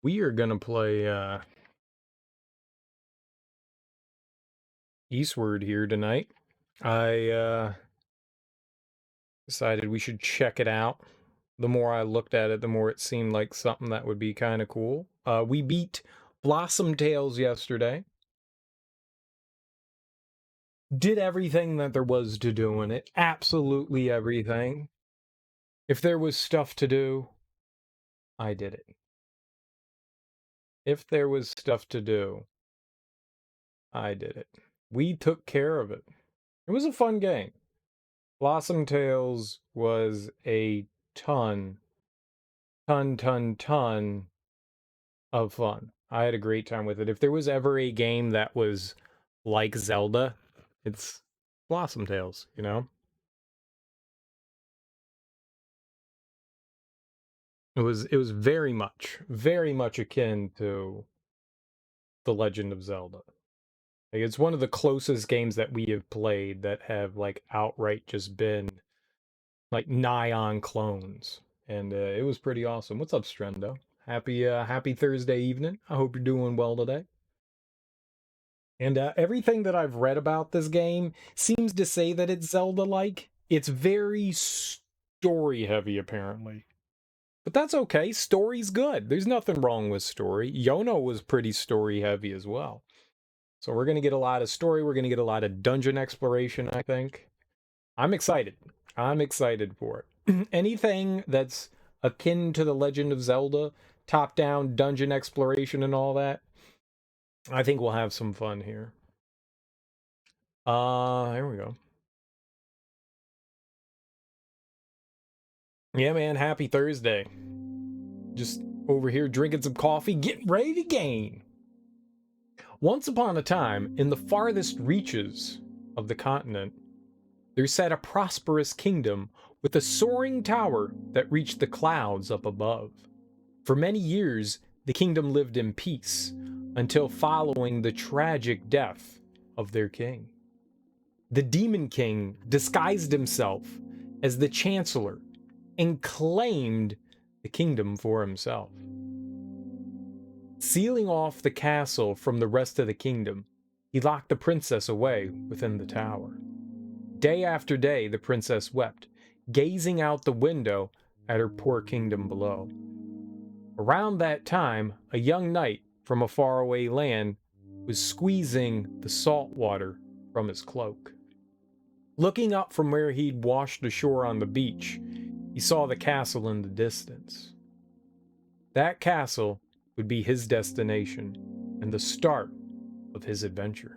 We are gonna play Eastward here tonight. I decided we should check it out. The more I looked at it, the more it seemed like something that would be kind of cool. We beat Blossom Tales yesterday. Did everything that there was to do in it. Absolutely everything. If there was stuff to do, I did it. If there was stuff to do, I did it. We took care of it. It was a fun game. Blossom Tales was a ton of fun. I had a great time with it. If there was ever a game that was like Zelda, it's Blossom Tales, you know? It was very much akin to The Legend of Zelda. Like, it's one of the closest games that we have played that have like outright just been like nigh on clones. And it was pretty awesome. What's up, Strendo? Happy Thursday evening. I hope you're doing well today. And everything that I've read about this game seems to say that it's Zelda-like. It's very story-heavy, apparently. But that's okay. Story's good. There's nothing wrong with story. Yono was pretty story-heavy as well. So we're going to get a lot of story. We're going to get a lot of dungeon exploration, I think. I'm excited. I'm excited for it. Anything that's akin to The Legend of Zelda, top-down dungeon exploration and all that, I think we'll have some fun here. Here we go. Yeah, man, happy Thursday. Just over here drinking some coffee, getting ready to game. Once upon a time, in the farthest reaches of the continent, there sat a prosperous kingdom with a soaring tower that reached the clouds up above. For many years, the kingdom lived in peace, until following the tragic death of their king. The Demon King disguised himself as the Chancellor and claimed the kingdom for himself. Sealing off the castle from the rest of the kingdom, he locked the princess away within the tower. Day after day, the princess wept, gazing out the window at her poor kingdom below. Around that time, a young knight from a faraway land was squeezing the salt water from his cloak. Looking up from where he'd washed ashore on the beach, he saw the castle in the distance. That castle would be his destination and the start of his adventure.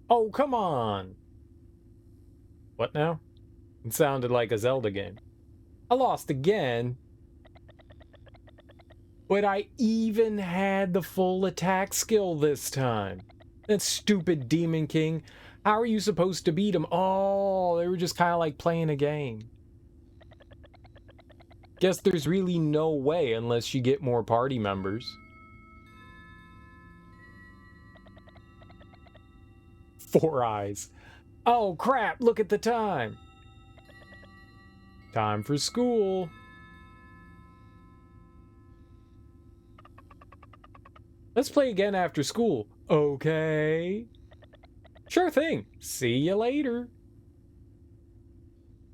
Oh, come on! What now? It sounded like a Zelda game. I lost again. But I even had the full attack skill this time. That stupid Demon King. How are you supposed to beat him? Oh, they were just kind of like playing a game. Guess there's really no way unless you get more party members. 4 eyes. Oh crap, look at the time. Time for school. Let's play again after school. Okay. Sure thing. See you later.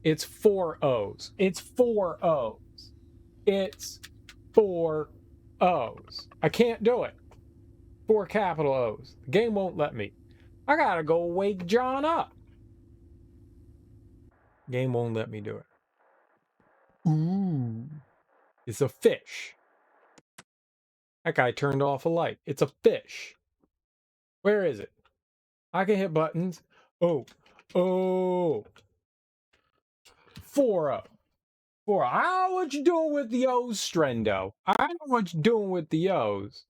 It's 4 O's. It's 4 O's. It's 4 O's. I can't do it. 4 capital O's. The game won't let me. I gotta go wake John up. Game won't let me do it. Ooh. It's a fish. That guy turned off a light. It's a fish. Where is it? I can hit buttons. Oh. Oh. 4 O. 4. I know what you're doing with the O's, Strendo. I know what you're doing with the O's.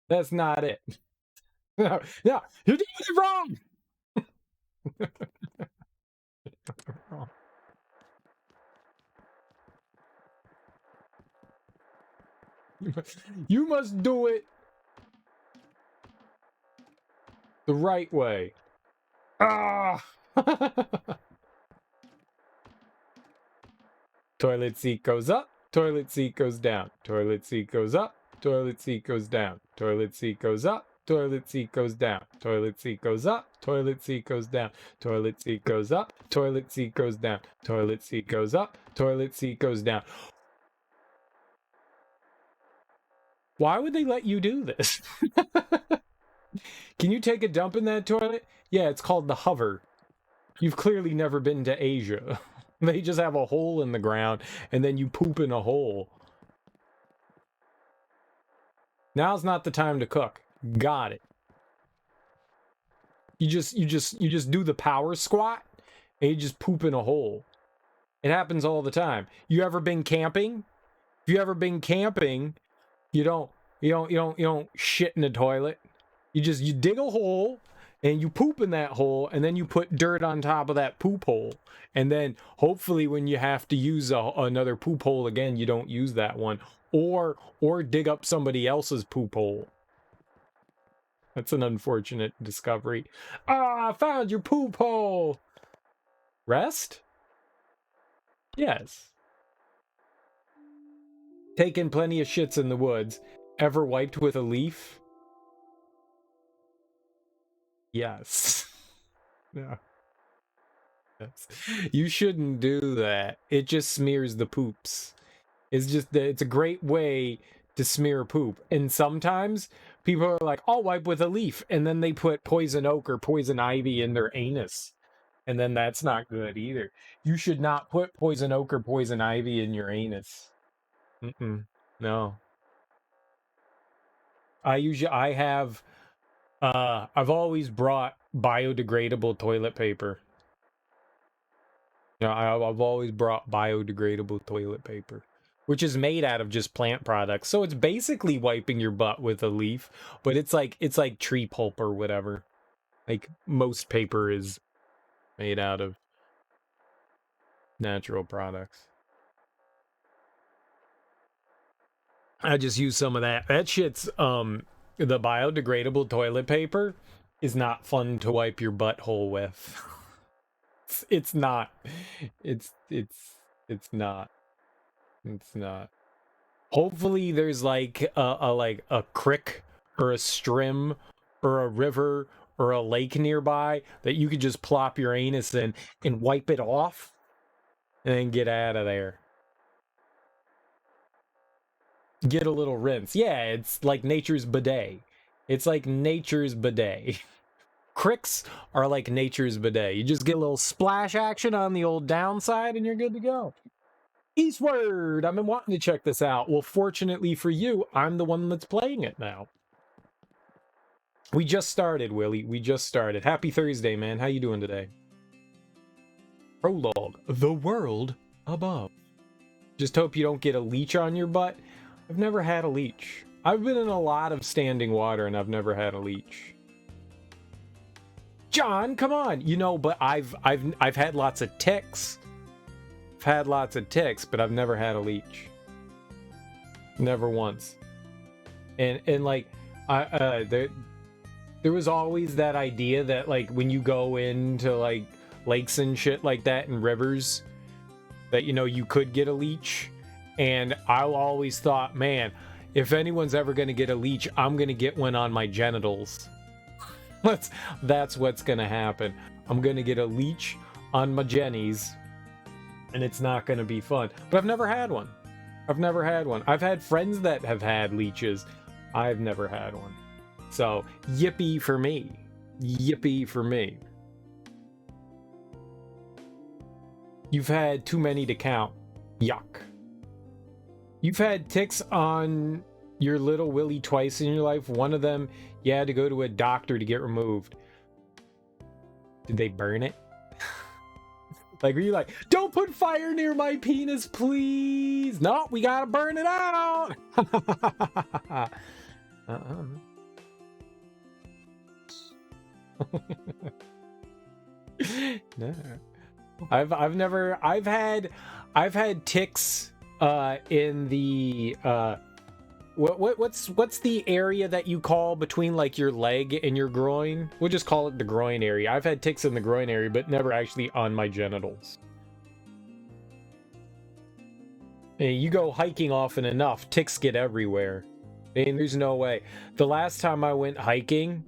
That's not it. No, no, you're doing it wrong. You must do it the right way. Ah! Toilet seat goes up. toilet seat goes down, toilet seat goes up, toilet seat goes down, toilet seat goes up, toilet seat goes down, toilet seat goes up, toilet seat goes down, toilet seat goes up, toilet seat goes down, toilet seat goes up, toilet seat goes down. Why would they let you do this? Can you take a dump in that toilet? Yeah, it's called the hover. You've clearly never been to Asia. They just have a hole in the ground, and then you poop in a hole. Now's not the time to cook. Got it. You just do the power squat, and you just poop in a hole. It happens all the time. You ever been camping? If you ever been camping, you don't shit in the toilet. You dig a hole and you poop in that hole, and then you put dirt on top of that poop hole. And then hopefully when you have to use another poop hole again, you don't use that one. Or dig up somebody else's poop hole. That's an unfortunate discovery. Ah, I found your poop hole. Rest? Yes. Taken plenty of shits in the woods. Ever wiped with a leaf? Yes. Yeah. Yes. You shouldn't do that. It just smears the poops. It's a great way to smear poop. And sometimes people are like, I'll wipe with a leaf, and then they put poison oak or poison ivy in their anus. And then that's not good either. You should not put poison oak or poison ivy in your anus. No. I've always brought biodegradable toilet paper. I've always brought biodegradable toilet paper, which is made out of just plant products. So it's basically wiping your butt with a leaf, but it's like tree pulp or whatever. Like most paper is made out of natural products. I just use some of that. That shit's the biodegradable toilet paper is not fun to wipe your butthole with. It's not. It's not. It's not. Hopefully there's like a creek or a stream or a river or a lake nearby that you could just plop your anus in and wipe it off and then get out of there. Get a little rinse. Yeah, it's like nature's bidet. It's like nature's bidet. Cricks are like nature's bidet. You just get a little splash action on the old downside and you're good to go. Eastward! I've been wanting to check this out. Well, fortunately for you, I'm the one that's playing it now. We just started, Willie. We just started. Happy Thursday, man. How you doing today? Prologue. The world above. Just hope you don't get a leech on your butt. I've never had a leech. I've been in a lot of standing water and I've never had a leech. John, come on. You know, but I've had lots of ticks. I've had lots of ticks, but I've never had a leech. Never once. And like there was always that idea that like when you go into like lakes and shit like that and rivers that you could get a leech. And I always thought, man, if anyone's ever going to get a leech, I'm going to get one on my genitals. That's what's going to happen. I'm going to get a leech on my jennies, and it's not going to be fun. But I've never had one. I've never had one. I've had friends that have had leeches. I've never had one. So, yippee for me. Yippee for me. You've had too many to count. Yuck. You've had ticks on your little willy twice in your life. One of them, you had to go to a doctor to get removed. Did they burn it? Like, were you like, don't put fire near my penis, please? No, we gotta burn it out. No. I've had ticks in the what's the area that you call between like your leg and your groin? We'll just call it the groin area. I've had ticks in the groin area, but never actually on my genitals. You go hiking often enough, ticks get everywhere. I mean, there's no way. The last time I went hiking,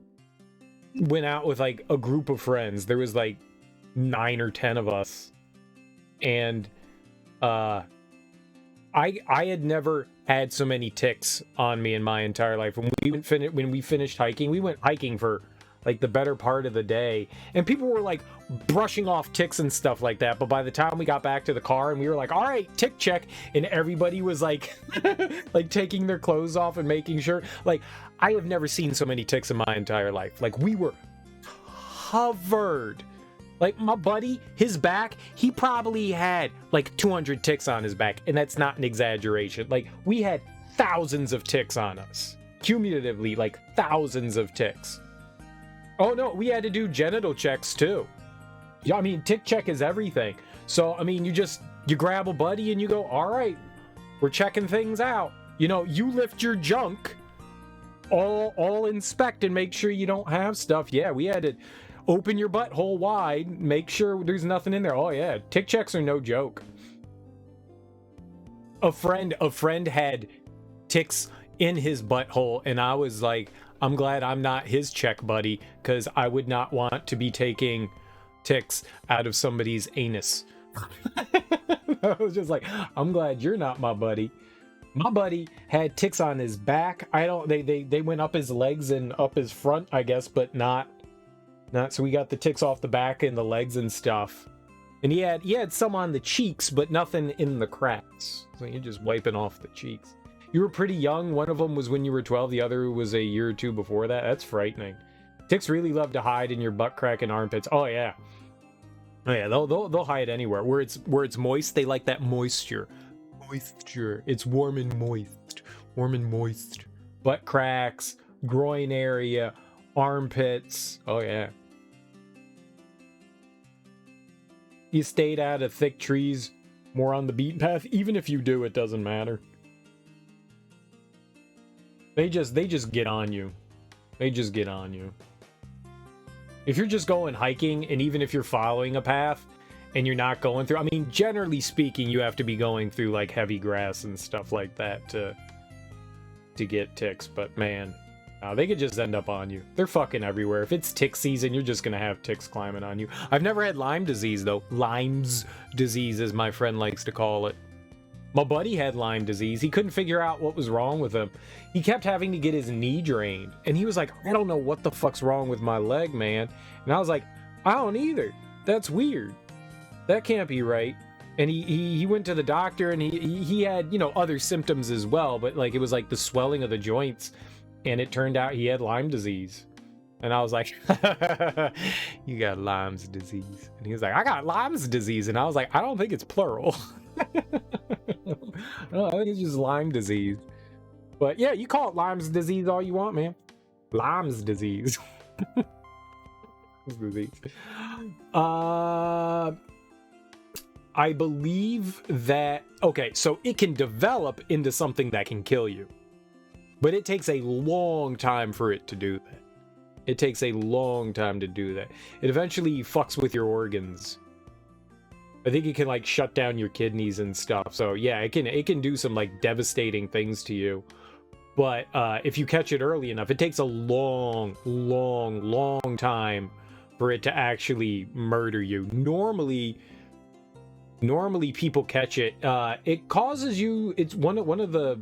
went out with like a group of friends. There was like 9 or 10 of us, and I had never had so many ticks on me in my entire life. When we finished hiking, we went hiking for like the better part of the day, and people were like brushing off ticks and stuff like that. But by the time we got back to the car and we were like, all right, tick check, and everybody was like like taking their clothes off and making sure. Like, I have never seen so many ticks in my entire life. Like, we were covered. Like, my buddy, his back, he probably had like 200 ticks on his back, and that's not an exaggeration. Like, we had thousands of ticks on us, cumulatively, like thousands of ticks. Oh no, we had to do genital checks too. Yeah, I mean, tick check is everything. So, I mean, you grab a buddy and you go, all right, we're checking things out. You know, you lift your junk, all inspect and make sure you don't have stuff. Yeah, we had to open your butthole wide, make sure there's nothing in there. Oh yeah, tick checks are no joke. A friend had ticks in his butthole, and I was like, I'm glad I'm not his check buddy, because I would not want to be taking ticks out of somebody's anus. I was just like, I'm glad you're not my buddy. My buddy had ticks on his back. They went up his legs and up his front, I guess, but not so we got the ticks off the back and the legs and stuff. And he had some on the cheeks, but nothing in the cracks. So you're just wiping off the cheeks. You were pretty young. One of them was when you were 12. The other was a year or two before that. That's frightening. Ticks really love to hide in your butt crack and armpits. Oh yeah. Oh yeah, they'll hide anywhere. Where it's moist, they like that moisture. Moisture. It's warm and moist. Warm and moist. Butt cracks, groin area, armpits. Oh yeah. You stayed out of thick trees, more on the beaten path. Even if you do, it doesn't matter. They just get on you. They just get on you. If you're just going hiking, and even if you're following a path and you're not going through, I mean, generally speaking, you have to be going through like heavy grass and stuff like that to get ticks. But man, they could just end up on you. They're fucking everywhere. If it's tick season, you're just gonna have ticks climbing on you. I've never had Lyme disease though. Lyme's disease, as my friend likes to call it. My buddy had Lyme disease. He couldn't figure out what was wrong with him. He kept having to get his knee drained. And he was like, I don't know what the fuck's wrong with my leg, man. And I was like, I don't either. That's weird. That can't be right. And he went to the doctor, and he had, you know, other symptoms as well. But like, it was like the swelling of the joints. And it turned out he had Lyme disease. And I was like, you got Lyme's disease. And he was like, I got Lyme's disease. And I was like, I don't think it's plural. I think it's just Lyme disease. But yeah, you call it Lyme's disease all you want, man. Lyme's disease. Disease. I believe that, okay, so it can develop into something that can kill you. But it takes a long time for it to do that. It takes a long time to do that. It eventually fucks with your organs. I think it can like shut down your kidneys and stuff. So yeah, it can do some like devastating things to you. But if you catch it early enough, it takes a long time for it to actually murder you. Normally people catch it. It causes you. It's one of the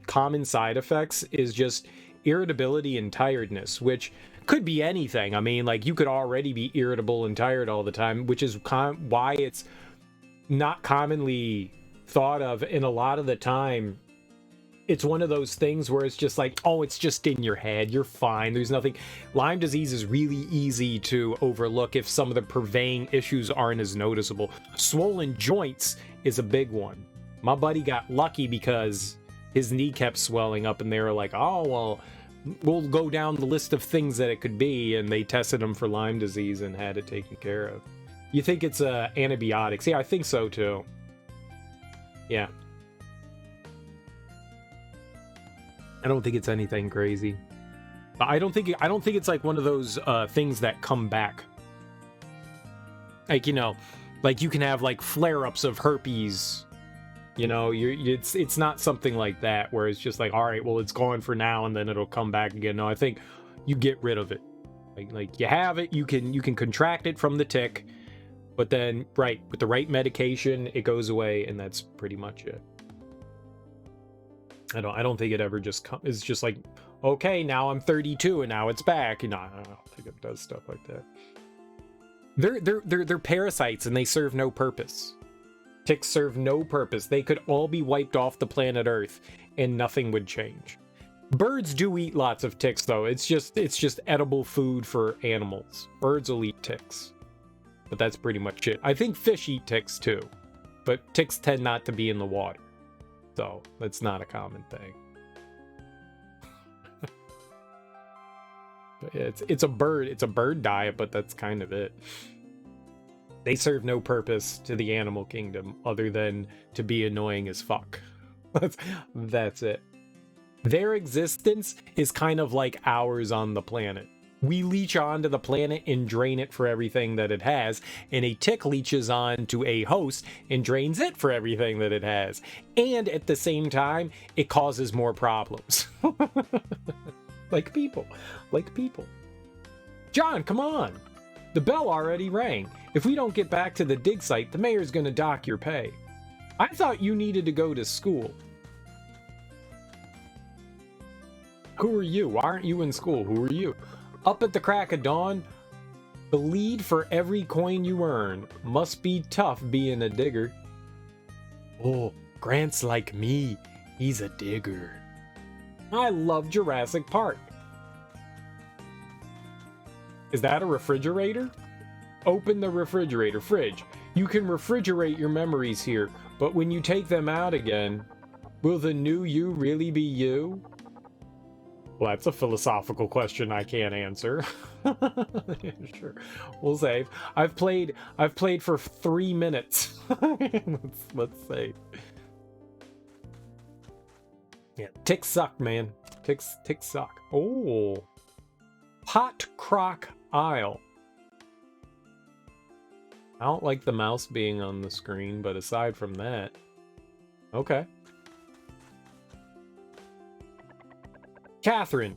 common side effects is just irritability and tiredness, which could be anything. I mean, like, you could already be irritable and tired all the time, which is why it's not commonly thought of. And a lot of the time, it's one of those things where it's just like, oh, it's just in your head. You're fine. There's nothing. Lyme disease is really easy to overlook if some of the purveying issues aren't as noticeable. Swollen joints is a big one. My buddy got lucky because his knee kept swelling up, and they were like, oh, well, we'll go down the list of things that it could be, and they tested him for Lyme disease and had it taken care of. You think it's antibiotics? Yeah, I think so too. Yeah. I don't think it's anything crazy. I don't think it's like one of those things that come back. Like, you know, like you can have like flare-ups of herpes You know, it's not something like that where it's just like, all right, well, it's gone for now and then it'll come back again. No, I think you get rid of it. Like you have it, you can contract it from the tick, but then with the right medication, it goes away, and that's pretty much it. I don't think it ever just it's just like, okay, now I'm 32 and now it's back. You know, I don't think it does stuff like that. They're parasites and they serve no purpose. Ticks serve no purpose. They could all be wiped off the planet Earth and nothing would change. Birds do eat lots of ticks though. It's just edible food for animals. Birds will eat ticks. But that's pretty much it. I think fish eat ticks too. But ticks tend not to be in the water. So that's not a common thing. But yeah, it's a bird diet, but that's kind of it. They serve no purpose to the animal kingdom other than to be annoying as fuck. That's it. Their existence is kind of like ours on the planet. We leech onto the planet and drain it for everything that it has, and a tick leeches on to a host and drains it for everything that it has. And at the same time, it causes more problems. Like people. John, come on! The bell already rang. If we don't get back to the dig site, the mayor's gonna dock your pay. I thought you needed to go to school. Who are you? Why aren't you in school? Who are you? Up at the crack of dawn, bleed for every coin you earn. Must be tough being a digger. Oh, Grant's like me. He's a digger. I love Jurassic Park. Is that a refrigerator? Open the refrigerator. Fridge. You can refrigerate your memories here, but when you take them out again, will the new you really be you? Well, that's a philosophical question I can't answer. Sure. We'll save. I've played for 3 minutes. let's save. Yeah, ticks suck, man. Ticks suck. Oh. Hot crock aisle. I don't like the mouse being on the screen, but aside from that, okay. Catherine.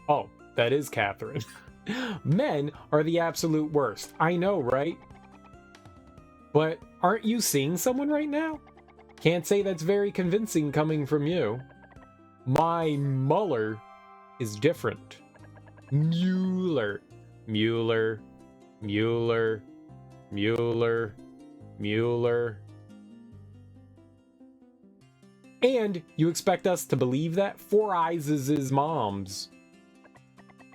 Oh, that is Catherine. Men are the absolute worst. I know, right? But aren't you seeing someone right now? Can't say that's very convincing coming from you. My Muller is different. Mueller. And you expect us to believe that? Four Eyes is his mom's.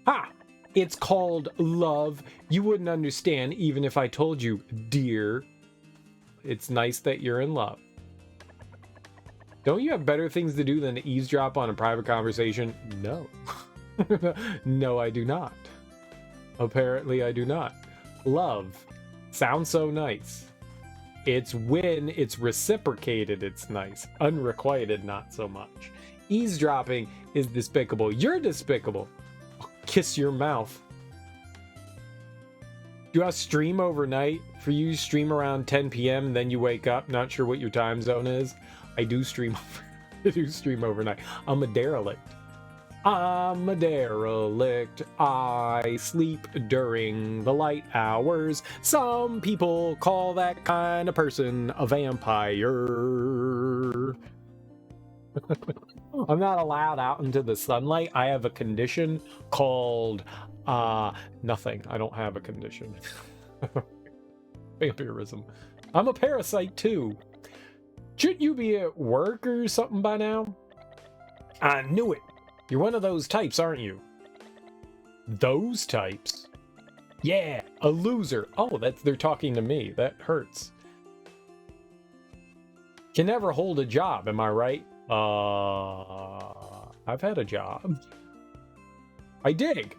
Ha! It's called love. You wouldn't understand even if I told you, dear. It's nice that you're in love. Don't you have better things to do than to eavesdrop on a private conversation? No. No, I do not. Apparently, I do not. Love. Sounds so nice. It's when it's reciprocated, it's nice. Unrequited, not so much. Eavesdropping is despicable. You're despicable. I'll kiss your mouth. Do I stream overnight? For you, stream around 10 p.m. and then you wake up, not sure what your time zone is. I do stream overnight. I'm a derelict. I'm a derelict. I sleep during the light hours. Some people call that kind of person a vampire. I'm not allowed out into the sunlight. I have a condition called nothing. I don't have a condition. Vampirism. I'm a parasite too. Shouldn't you be at work or something by now? I knew it. You're one of those types, aren't you? Those types? Yeah, a loser. Oh, they're talking to me. That hurts. Can never hold a job, am I right? I've had a job. I dig.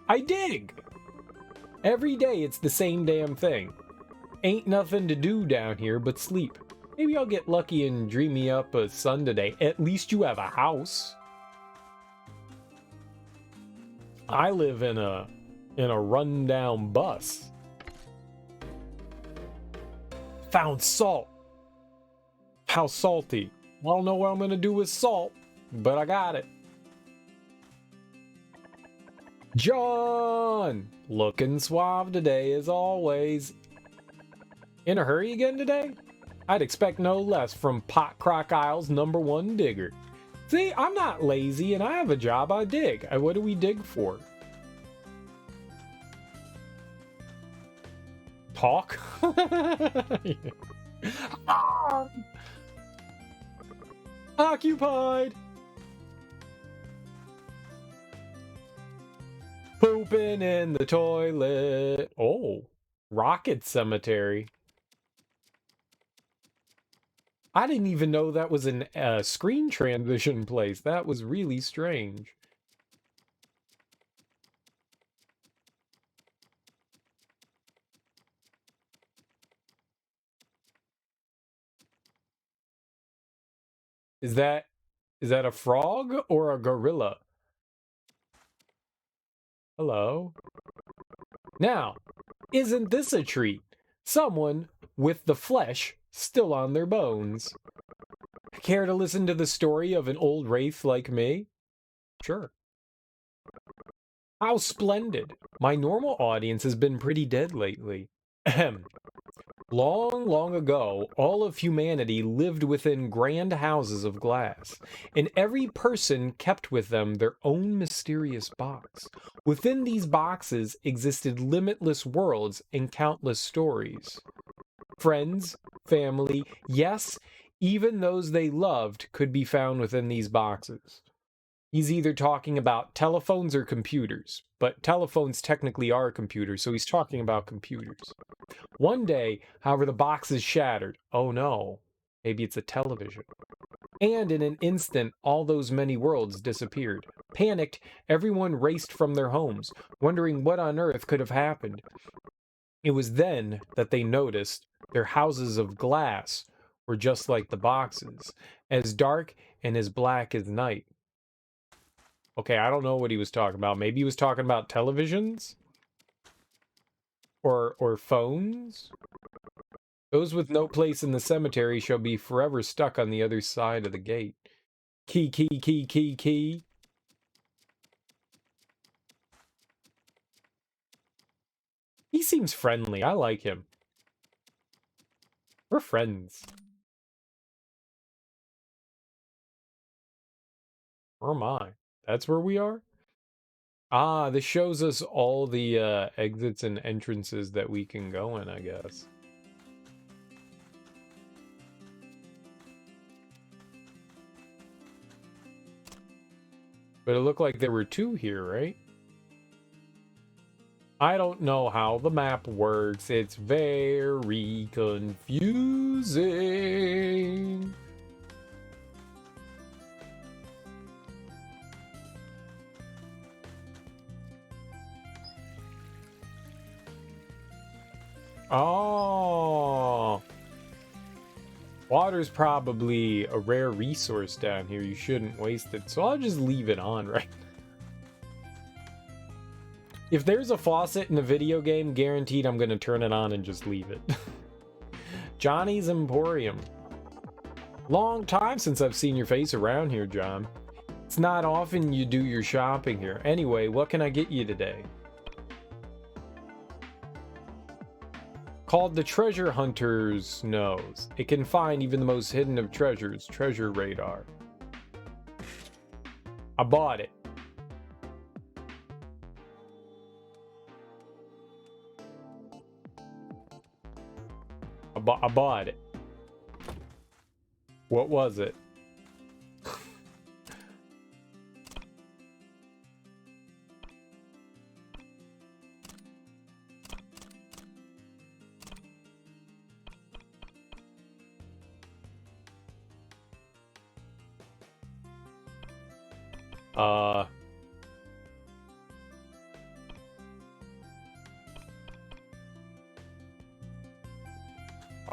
Every day it's the same damn thing. Ain't nothing to do down here but sleep. Maybe I'll get lucky and dream me up a son today. At least you have a house. I live in a rundown bus. Found salt. How salty? I don't know what I'm gonna do with salt, but I got it. John! Looking suave today as always. In a hurry again today? I'd expect no less from Pot Crocoile's #1 digger. See, I'm not lazy and I have a job I dig. What do we dig for? Talk? Occupied! Pooping in the toilet. Oh, Rocket Cemetery. I didn't even know that was a screen transition place. That was really strange. Is that a frog or a gorilla? Hello? Now, isn't this a treat? Someone with the flesh still on their bones. Care to listen to the story of an old wraith like me? Sure. How splendid. My normal audience has been pretty dead lately. Ahem. Long, long ago, all of humanity lived within grand houses of glass, and every person kept with them their own mysterious box. Within these boxes existed limitless worlds and countless stories. Friends, family, yes, even those they loved could be found within these boxes. He's either talking about telephones or computers, but telephones technically are computers, so he's talking about computers. One day, however, the box is shattered. Oh no, maybe it's a television. And in an instant, all those many worlds disappeared. Panicked, everyone raced from their homes, wondering what on earth could have happened. It was then that they noticed their houses of glass were just like the boxes, as dark and as black as night. Okay, I don't know what he was talking about. Maybe he was talking about televisions? Or phones? Those with no place in the cemetery shall be forever stuck on the other side of the gate. Key, key, key, key, key. He seems friendly. I like him. We're friends. Where am I? That's where we are? Ah, this shows us all the exits and entrances that we can go in, I guess. But it looked like there were two here, right? I don't know how the map works. It's very confusing. Oh. Water's probably a rare resource down here. You shouldn't waste it. So I'll just leave it on, right? If there's a faucet in a video game, guaranteed I'm going to turn it on and just leave it. Johnny's Emporium. Long time since I've seen your face around here, John. It's not often you do your shopping here. Anyway, what can I get you today? Called the Treasure Hunter's Nose. It can find even the most hidden of treasures. Treasure radar. I bought it. I bought it. What was it?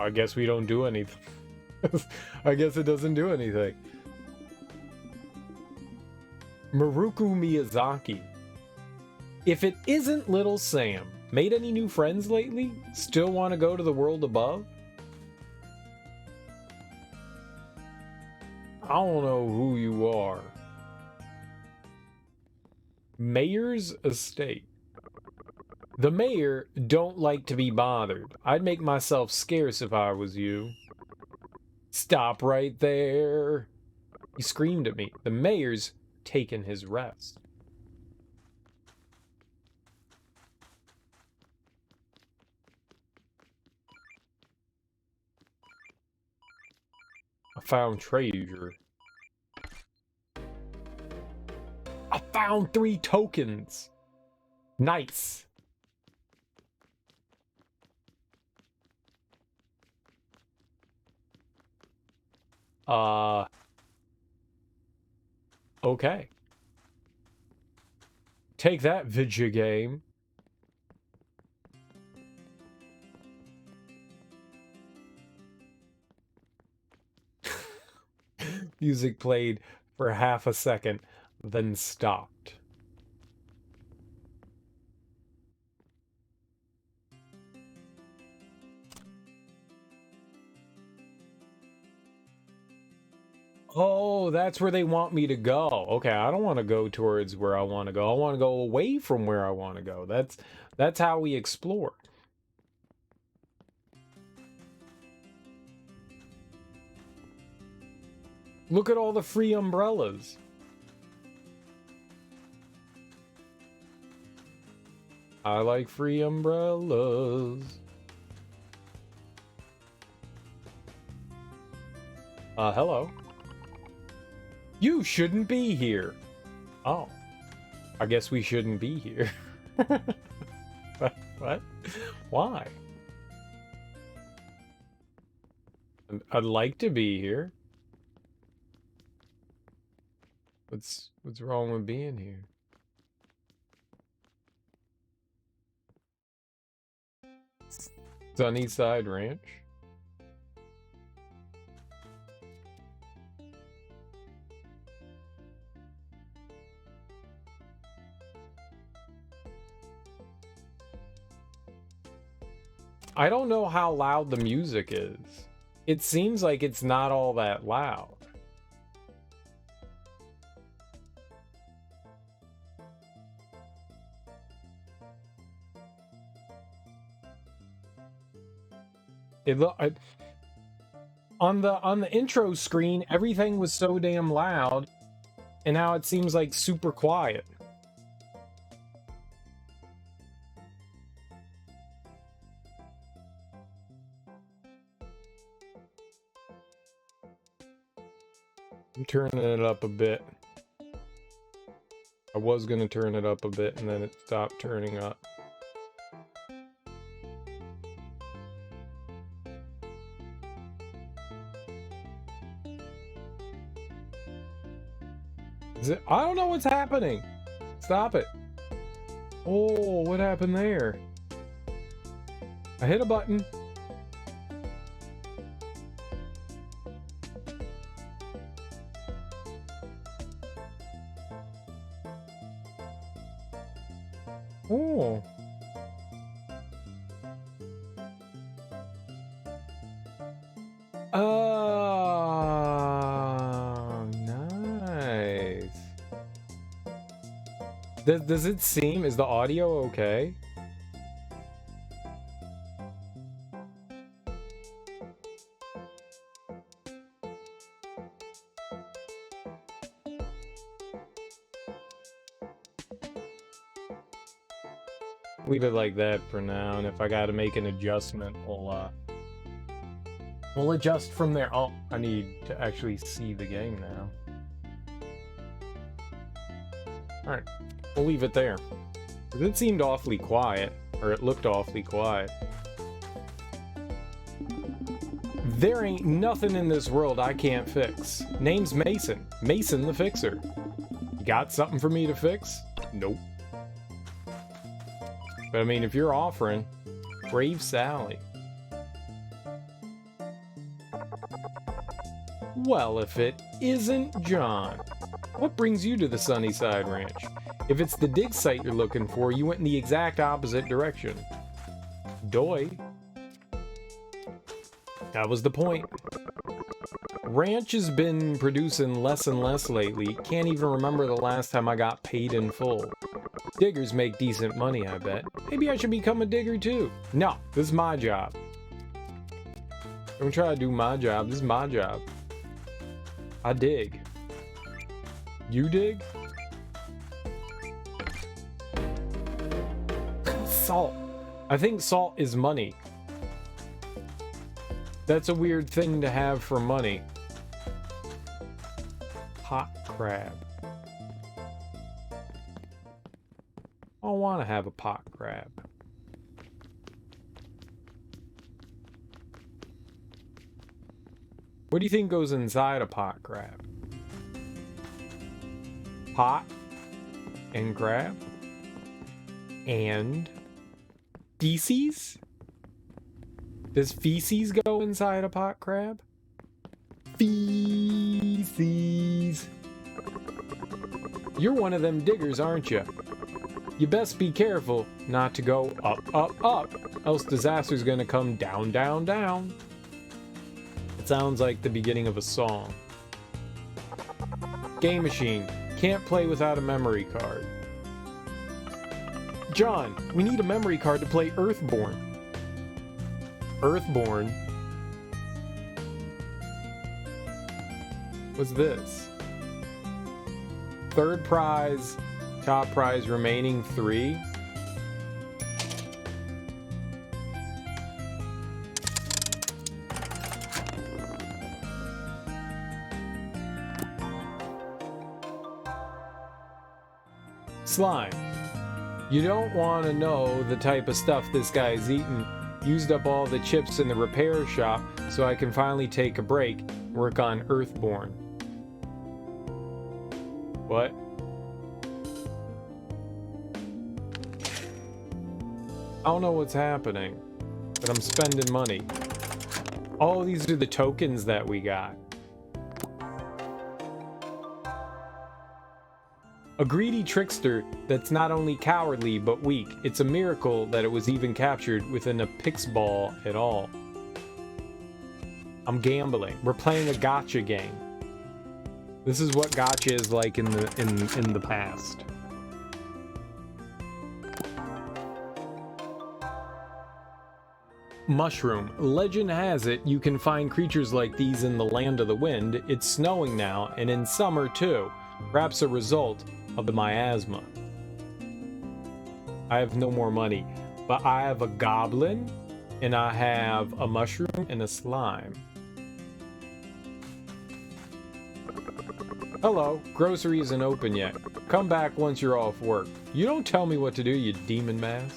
I guess we don't do anything. I guess it doesn't do anything. Maruku Miyazaki. If it isn't Little Sam, made any new friends lately? Still want to go to the world above? I don't know who you are. Mayor's estate. The mayor don't like to be bothered. I'd make myself scarce if I was you. Stop right there. He screamed at me. The mayor's taken his rest. I found treasure. I found 3 tokens. Nice. Okay. Take that, video game. Music played for half a second, then stopped. Oh, that's where they want me to go. Okay, I don't want to go towards where I want to go. I want to go away from where I want to go. That's how we explore. Look at all the free umbrellas. I like free umbrellas. Hello. You shouldn't be here. Oh. I guess we shouldn't be here. What? Why? I'd like to be here. What's wrong with being here? Sunnyside Ranch? I don't know how loud the music is. It seems like it's not all that loud. On the intro screen, everything was so damn loud, and now it seems like super quiet. I'm turning it up a bit. I was gonna turn it up a bit, and then it stopped turning up. I don't know what's happening. Stop it. Oh, what happened there? I hit a button. Oh. Nice. Does it seem, is the audio okay? Leave it like that for now, and if I gotta make an adjustment, we'll adjust from there. Oh, I need to actually see the game now. Alright, we'll leave it there. It seemed awfully quiet, or it looked awfully quiet. There ain't nothing in this world I can't fix. Name's Mason. Mason the Fixer. Got something for me to fix? Nope. But I mean, if you're offering, Brave Sally. Well, if it isn't John. What brings you to the Sunnyside Ranch? If it's the dig site you're looking for, you went in the exact opposite direction. Doy. That was the point. Ranch has been producing less and less lately. Can't even remember the last time I got paid in full. Diggers make decent money, I bet. Maybe I should become a digger too. No, this is my job. Don't try to do my job. This is my job. I dig. You dig? Salt. I think salt is money. That's a weird thing to have for money. Pot crab. I don't want to have a pot crab. What do you think goes inside a pot crab? Pot and crab and feces? Does feces go inside a pot crab? Feces. You're one of them diggers, aren't you? You best be careful not to go up, up, up, else disaster's gonna come down, down, down. It sounds like the beginning of a song. Game machine. Can't play without a memory card. John, we need a memory card to play Earthborn. Earthborn? What's this? Third prize, top prize remaining 3. Slime. You don't want to know the type of stuff this guy's eating. Used up all the chips in the repair shop, so I can finally take a break, work on Earthborn. What? I don't know what's happening, but I'm spending money. Oh, these are the tokens that we got. A greedy trickster that's not only cowardly but weak. It's a miracle that it was even captured within a pix ball at all. I'm gambling. We're playing a gacha game. This is what gacha is like in the past. Mushroom. Legend has it you can find creatures like these in the land of the wind. It's snowing now, and in summer too. Perhaps a result of the miasma. I have no more money, but I have a goblin, and I have a mushroom and a slime. Hello, grocery isn't open yet. Come back once you're off work. You don't tell me what to do, you demon mask.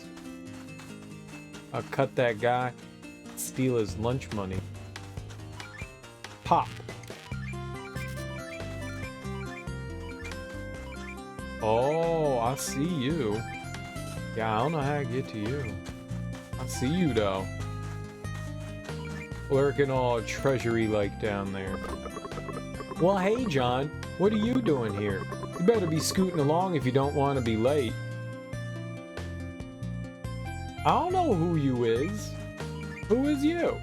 I'll cut that guy, steal his lunch money. Pop. Oh, I see you. Yeah, I don't know how to get to you. I see you, though. Lurking all treasury-like down there. Well, hey, John. What are you doing here? You better be scooting along if you don't want to be late. I don't know who you is. Who is you?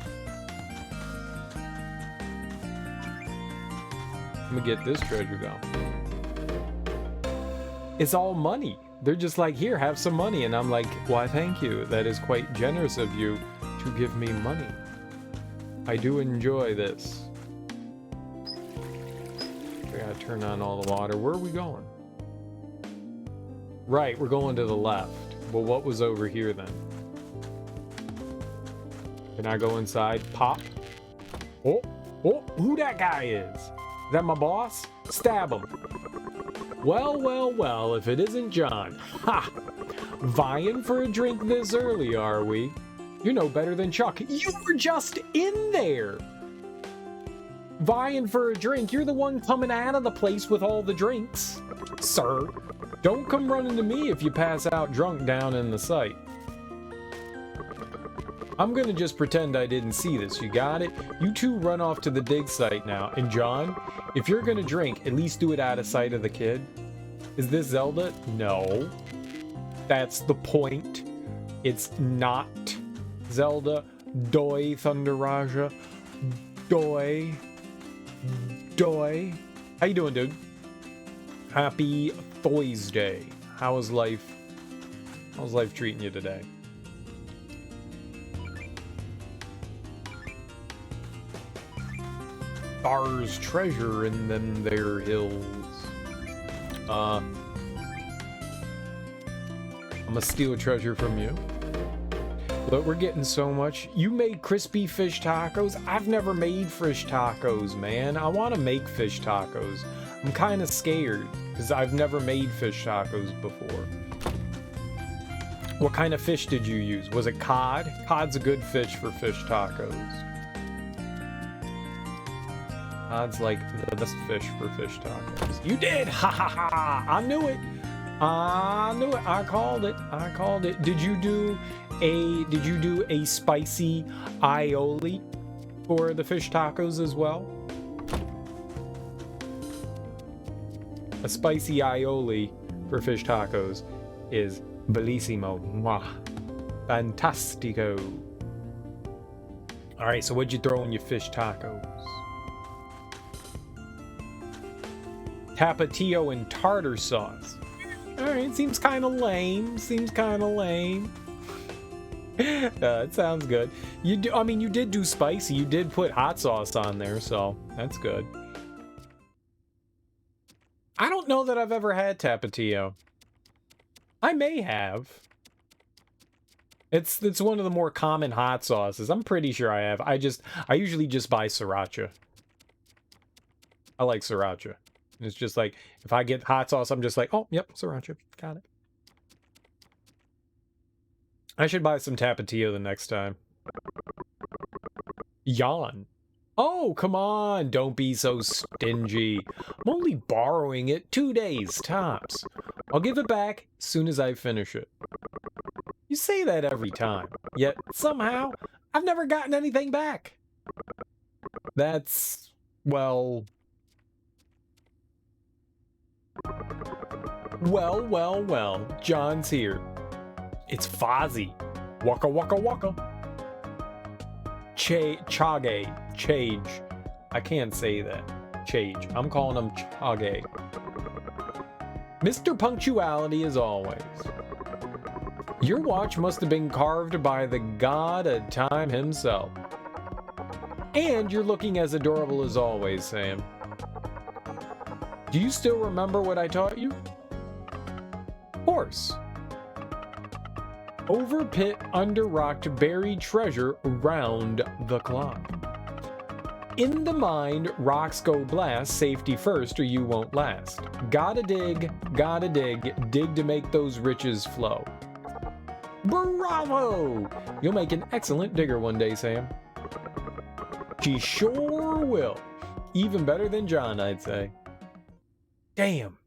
I'm gonna get this treasure going. It's all money. They're just like, here, have some money. And I'm like, why, thank you. That is quite generous of you to give me money. I do enjoy this. I gotta turn on all the water. Where are we going? Right, we're going to the left. Well, what was over here then? Can I go inside? Pop. Oh, who that guy is? Is that my boss? Stab him. Well, well, well, if it isn't John. Ha! Vying for a drink this early, are we? You're no better than Chuck. You were just in there! Vying for a drink, you're the one coming out of the place with all the drinks. Sir, don't come running to me if you pass out drunk down in the site. I'm gonna just pretend I didn't see this, you got it? You two run off to the dig site now, and John, if you're gonna drink, at least do it out of sight of the kid. Is this Zelda? No. That's the point. It's not Zelda. Doi, Thunder Raja. Doi. Doy. How you doing, dude? Happy Thursday. How's life treating you today? There's treasure in them there hills. I'm gonna steal a treasure from you. But we're getting so much. You made crispy fish tacos? I've never made fish tacos, man. I want to make fish tacos. I'm kind of scared because I've never made fish tacos before. What kind of fish did you use? Was it cod? Cod's a good fish for fish tacos. Cod's like the best fish for fish tacos. You did! Ha ha ha! I knew it! I knew it! I called it! I called it! Did you do a spicy aioli for the fish tacos as well? A spicy aioli for fish tacos is bellissimo. Mwah. Fantastico. Alright, so what'd you throw in your fish tacos? Tapatio and tartar sauce. Alright, seems kind of lame. Seems kind of lame. It sounds good. You did do spicy. You did put hot sauce on there, so that's good. I don't know that I've ever had Tapatio. I may have. It's one of the more common hot sauces. I'm pretty sure I have. I usually just buy sriracha. I like sriracha. It's just like, if I get hot sauce, I'm just like, oh, yep, sriracha. Got it. I should buy some Tapatio the next time. Yawn. Oh, come on. Don't be so stingy. I'm only borrowing it 2 days, tops. I'll give it back as soon as I finish it. You say that every time, yet somehow I've never gotten anything back. That's, well... Well, John's here. It's Fozzie. Waka waka waka. Chage. I can't say that. Chage. I'm calling him Chage. Mr. Punctuality as always. Your watch must have been carved by the god of time himself. And you're looking as adorable as always, Sam. Do you still remember what I taught you? Of course. Over pit, under rock to bury treasure round the clock. In the mind, rocks go blast, safety first or you won't last. Gotta dig, dig to make those riches flow. Bravo! You'll make an excellent digger one day, Sam. She sure will. Even better than John, I'd say. Damn.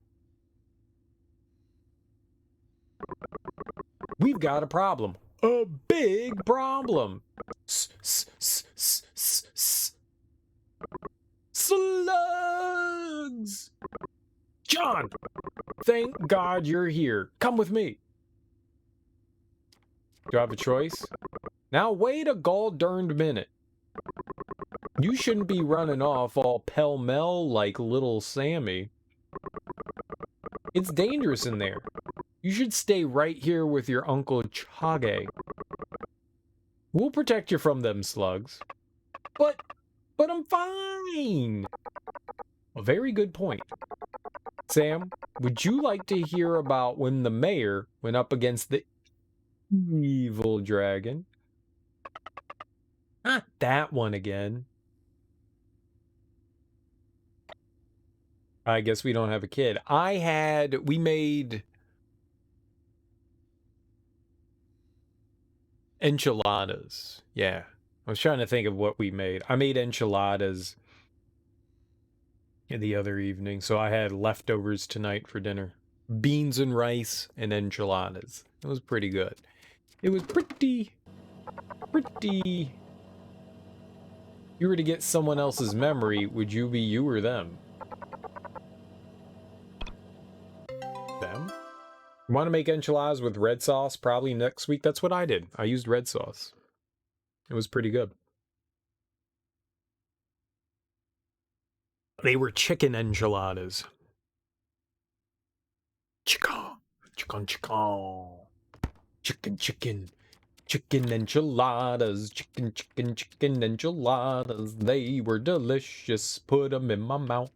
We've got a problem. A big problem. Slugs! John! Thank God you're here. Come with me. Do I have a choice? Now wait a gall-darned minute. You shouldn't be running off all pell-mell like little Sammy. It's dangerous in there. You should stay right here with your Uncle Chage. We'll protect you from them slugs. But I'm fine. A very good point. Sam, would you like to hear about when the mayor went up against the evil dragon? Not that one again. I guess we don't have a kid. We made enchiladas. Yeah. I was trying to think of what we made. I made enchiladas the other evening, so I had leftovers tonight for dinner. Beans and rice and enchiladas. It was pretty good. It was pretty... If you were to get someone else's memory, would you be you or them? Them? You want to make enchiladas with red sauce probably next week? That's what I did. I used red sauce. It was pretty good. They were chicken enchiladas. Chicken, chicken, chicken. Chicken, chicken. Chicken enchiladas, chicken enchiladas. They were delicious. Put them in my mouth.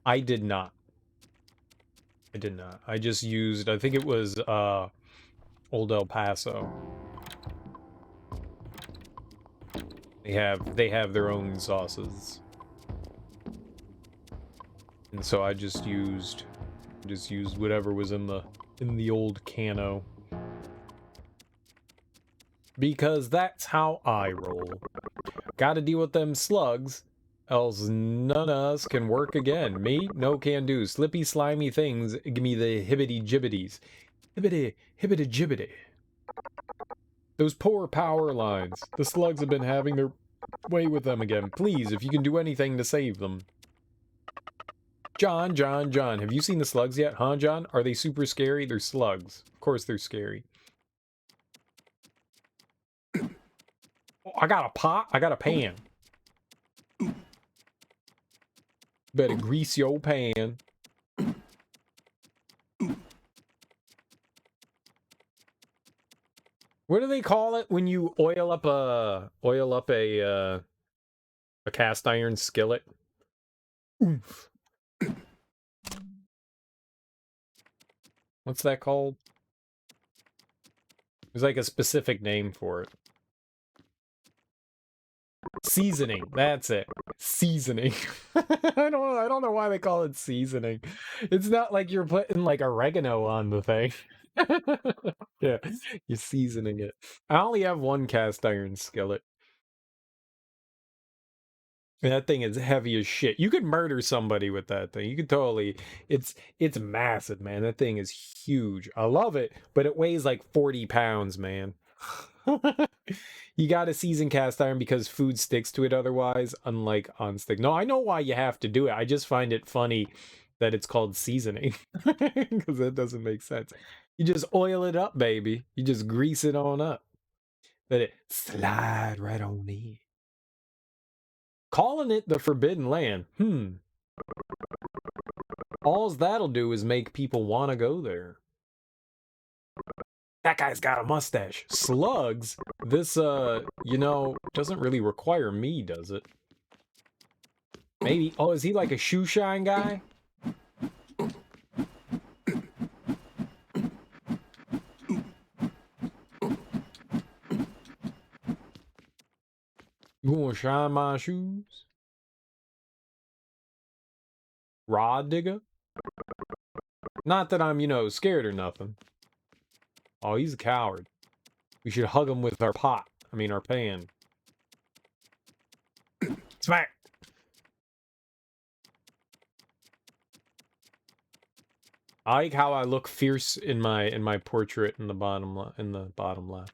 I did not. I did not. I just used, I think it was, Old El Paso. They have their own sauces. And so I just used whatever was in the old cano. Because that's how I roll. Gotta deal with them slugs, else none of us can work again. Me? No can do. Slippy, slimy things give me the hibbity-jibbities. Hibbity-jibbity. Those poor power lines. The slugs have been having their way with them again. Please, if you can do anything to save them. John, have you seen the slugs yet? Huh, John? Are they super scary? They're slugs. Of course they're scary. I got a pot. I got a pan. Better grease your pan. What do they call it when you oil up a cast iron skillet? Oof. What's that called? There's like a specific name for it. Seasoning. That's it. Seasoning. I don't know why they call it seasoning. It's not like you're putting like oregano on the thing. Yeah, you're seasoning it. I only have one cast iron skillet. And that thing is heavy as shit. You could murder somebody with that thing. You could totally... It's massive, man. That thing is huge. I love it, but it weighs like 40 pounds, man. You gotta season cast iron because food sticks to it otherwise, unlike on stick. No, I know why you have to do it. I just find it funny that it's called seasoning. Because that doesn't make sense. You just oil it up, baby. You just grease it on up. Let it slide right on in. Calling it the Forbidden Land. Alls that'll do is make people want to go there. That guy's got a mustache. Slugs? This, you know, doesn't really require me, does it? Maybe. Oh, is he like a shoe shine guy? You wanna shine my shoes? Rod digger? Not that I'm, you know, scared or nothing. Oh, he's a coward. We should hug him with our pot. I mean, our pan. Smack! I like how I look fierce in my portrait in the bottom left.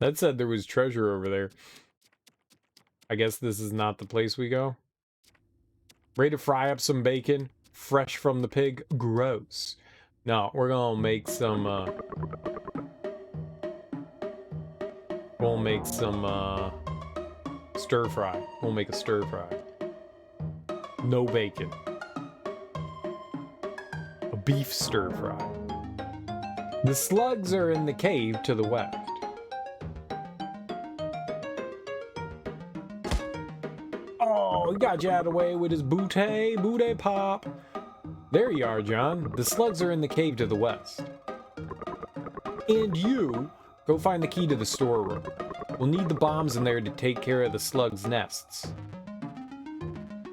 That said there was treasure over there. I guess this is not the place we go. Ready to fry up some bacon? Fresh from the pig? Gross. No, we're gonna make some, we'll make some, stir fry. We'll make a stir fry. No bacon. A beef stir fry. The slugs are in the cave to the west. Oh, he got you out of the way with his booty pop. There you are, John. The slugs are in the cave to the west. And you, go find the key to the storeroom. We'll need the bombs in there to take care of the slugs' nests.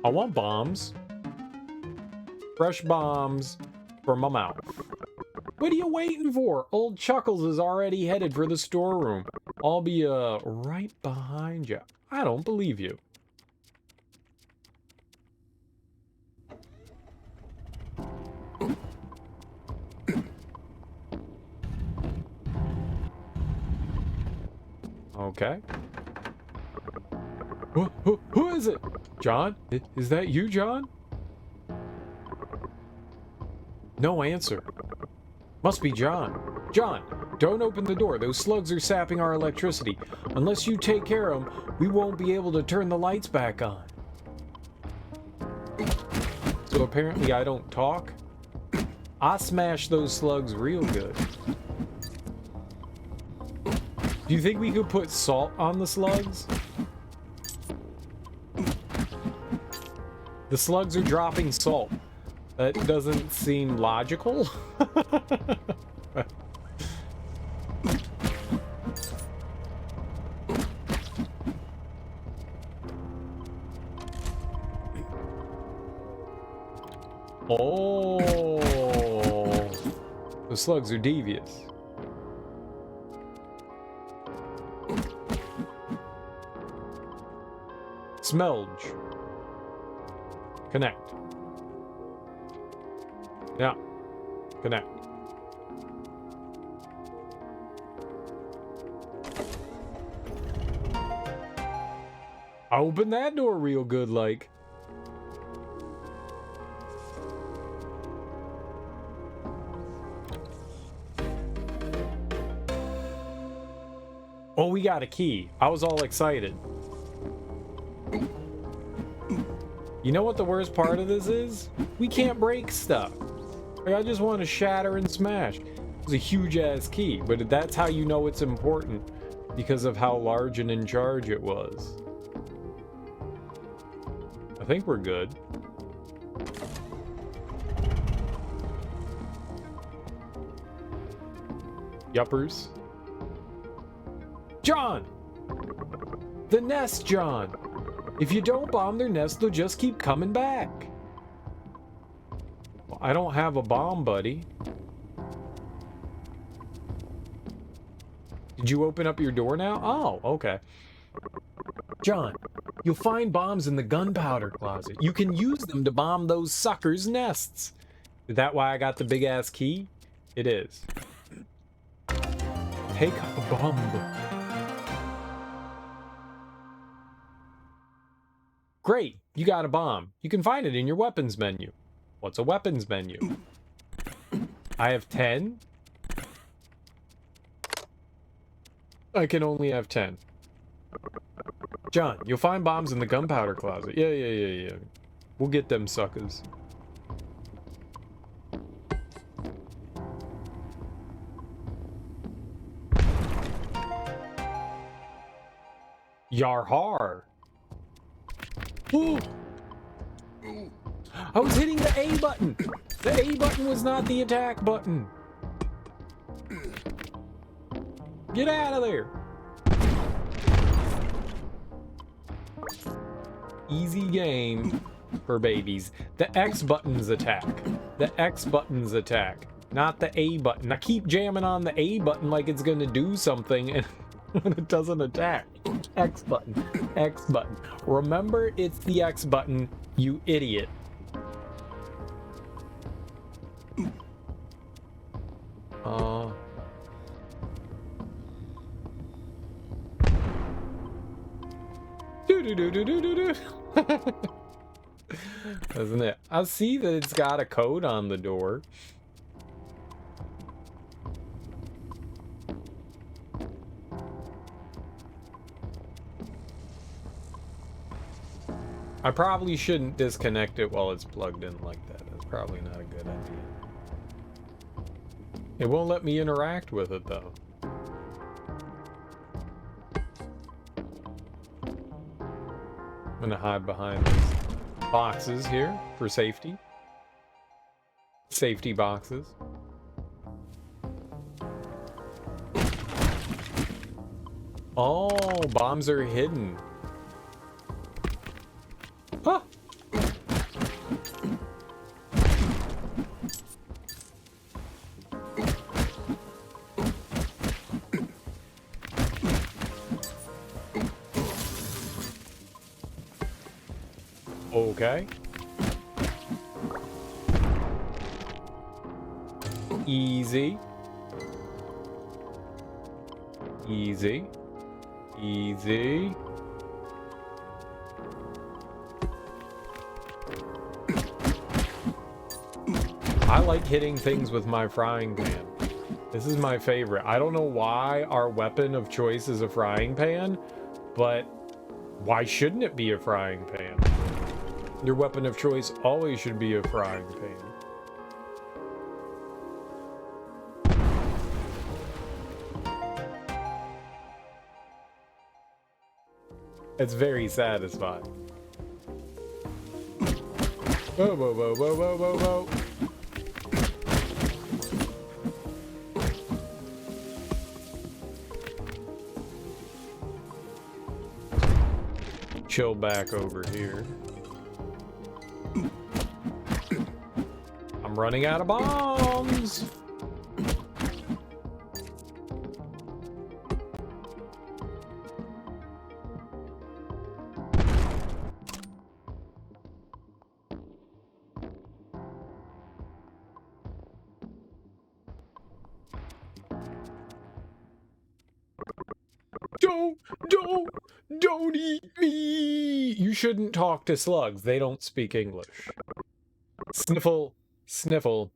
I want bombs. Fresh bombs for my mouth. What are you waiting for? Old Chuckles is already headed for the storeroom. I'll be, right behind you. I don't believe you. Okay. Who is it? John? Is that you, John? No answer. Must be John. John, Don't open the door. Those slugs are sapping our electricity. Unless you take care of them, we won't be able to turn the lights back on. So apparently I don't talk. I smash those slugs real good. Do you think we could put salt on the slugs? The slugs are dropping salt. That doesn't seem logical. Oh, the slugs are devious. Smelge. Connect. Yeah. Connect. I opened that door real good, like. Oh, we got a key. I was all excited. You know what the worst part of this is? We can't break stuff. Like, I just want to shatter and smash. It's a huge-ass key, but that's how you know it's important, because of how large and in charge it was. I think we're good. Yuppers. John! The nest, John! If you don't bomb their nest, they'll just keep coming back. Well, I don't have a bomb, buddy. Did you open up your door now? Oh, okay. John, you'll find bombs in the gunpowder closet. You can use them to bomb those suckers' nests. Is that why I got the big-ass key? It is. Take a bomb. Great, you got a bomb. You can find it in your weapons menu. What's a weapons menu? I have 10. I can only have 10. John, you'll find bombs in the gunpowder closet. Yeah. We'll get them suckers. Yarhar. Ooh. I was hitting the A button. The A button was not the attack button. Get out of there. Easy game for babies. The X button's attack. The X button's attack. Not the A button. I keep jamming on the A button like it's gonna do something, and when it doesn't attack. X button. X button. Remember, it's the X button, you idiot. Do. Doesn't it? I see that it's got a code on the door. I probably shouldn't disconnect it while it's plugged in like that. That's probably not a good idea. It won't let me interact with it though. I'm gonna hide behind these boxes here for safety. Safety boxes. Oh, bombs are hidden. Huh. Okay. Easy. Easy. Easy. I like hitting things with my frying pan. This is my favorite. I don't know why our weapon of choice is a frying pan, but why shouldn't it be a frying pan? Your weapon of choice always should be a frying pan. It's very satisfying. Whoa, whoa, whoa, whoa, whoa, whoa, whoa. Chill back over here. I'm running out of bombs. Don't eat me! You shouldn't talk to slugs. They don't speak English. Sniffle, sniffle.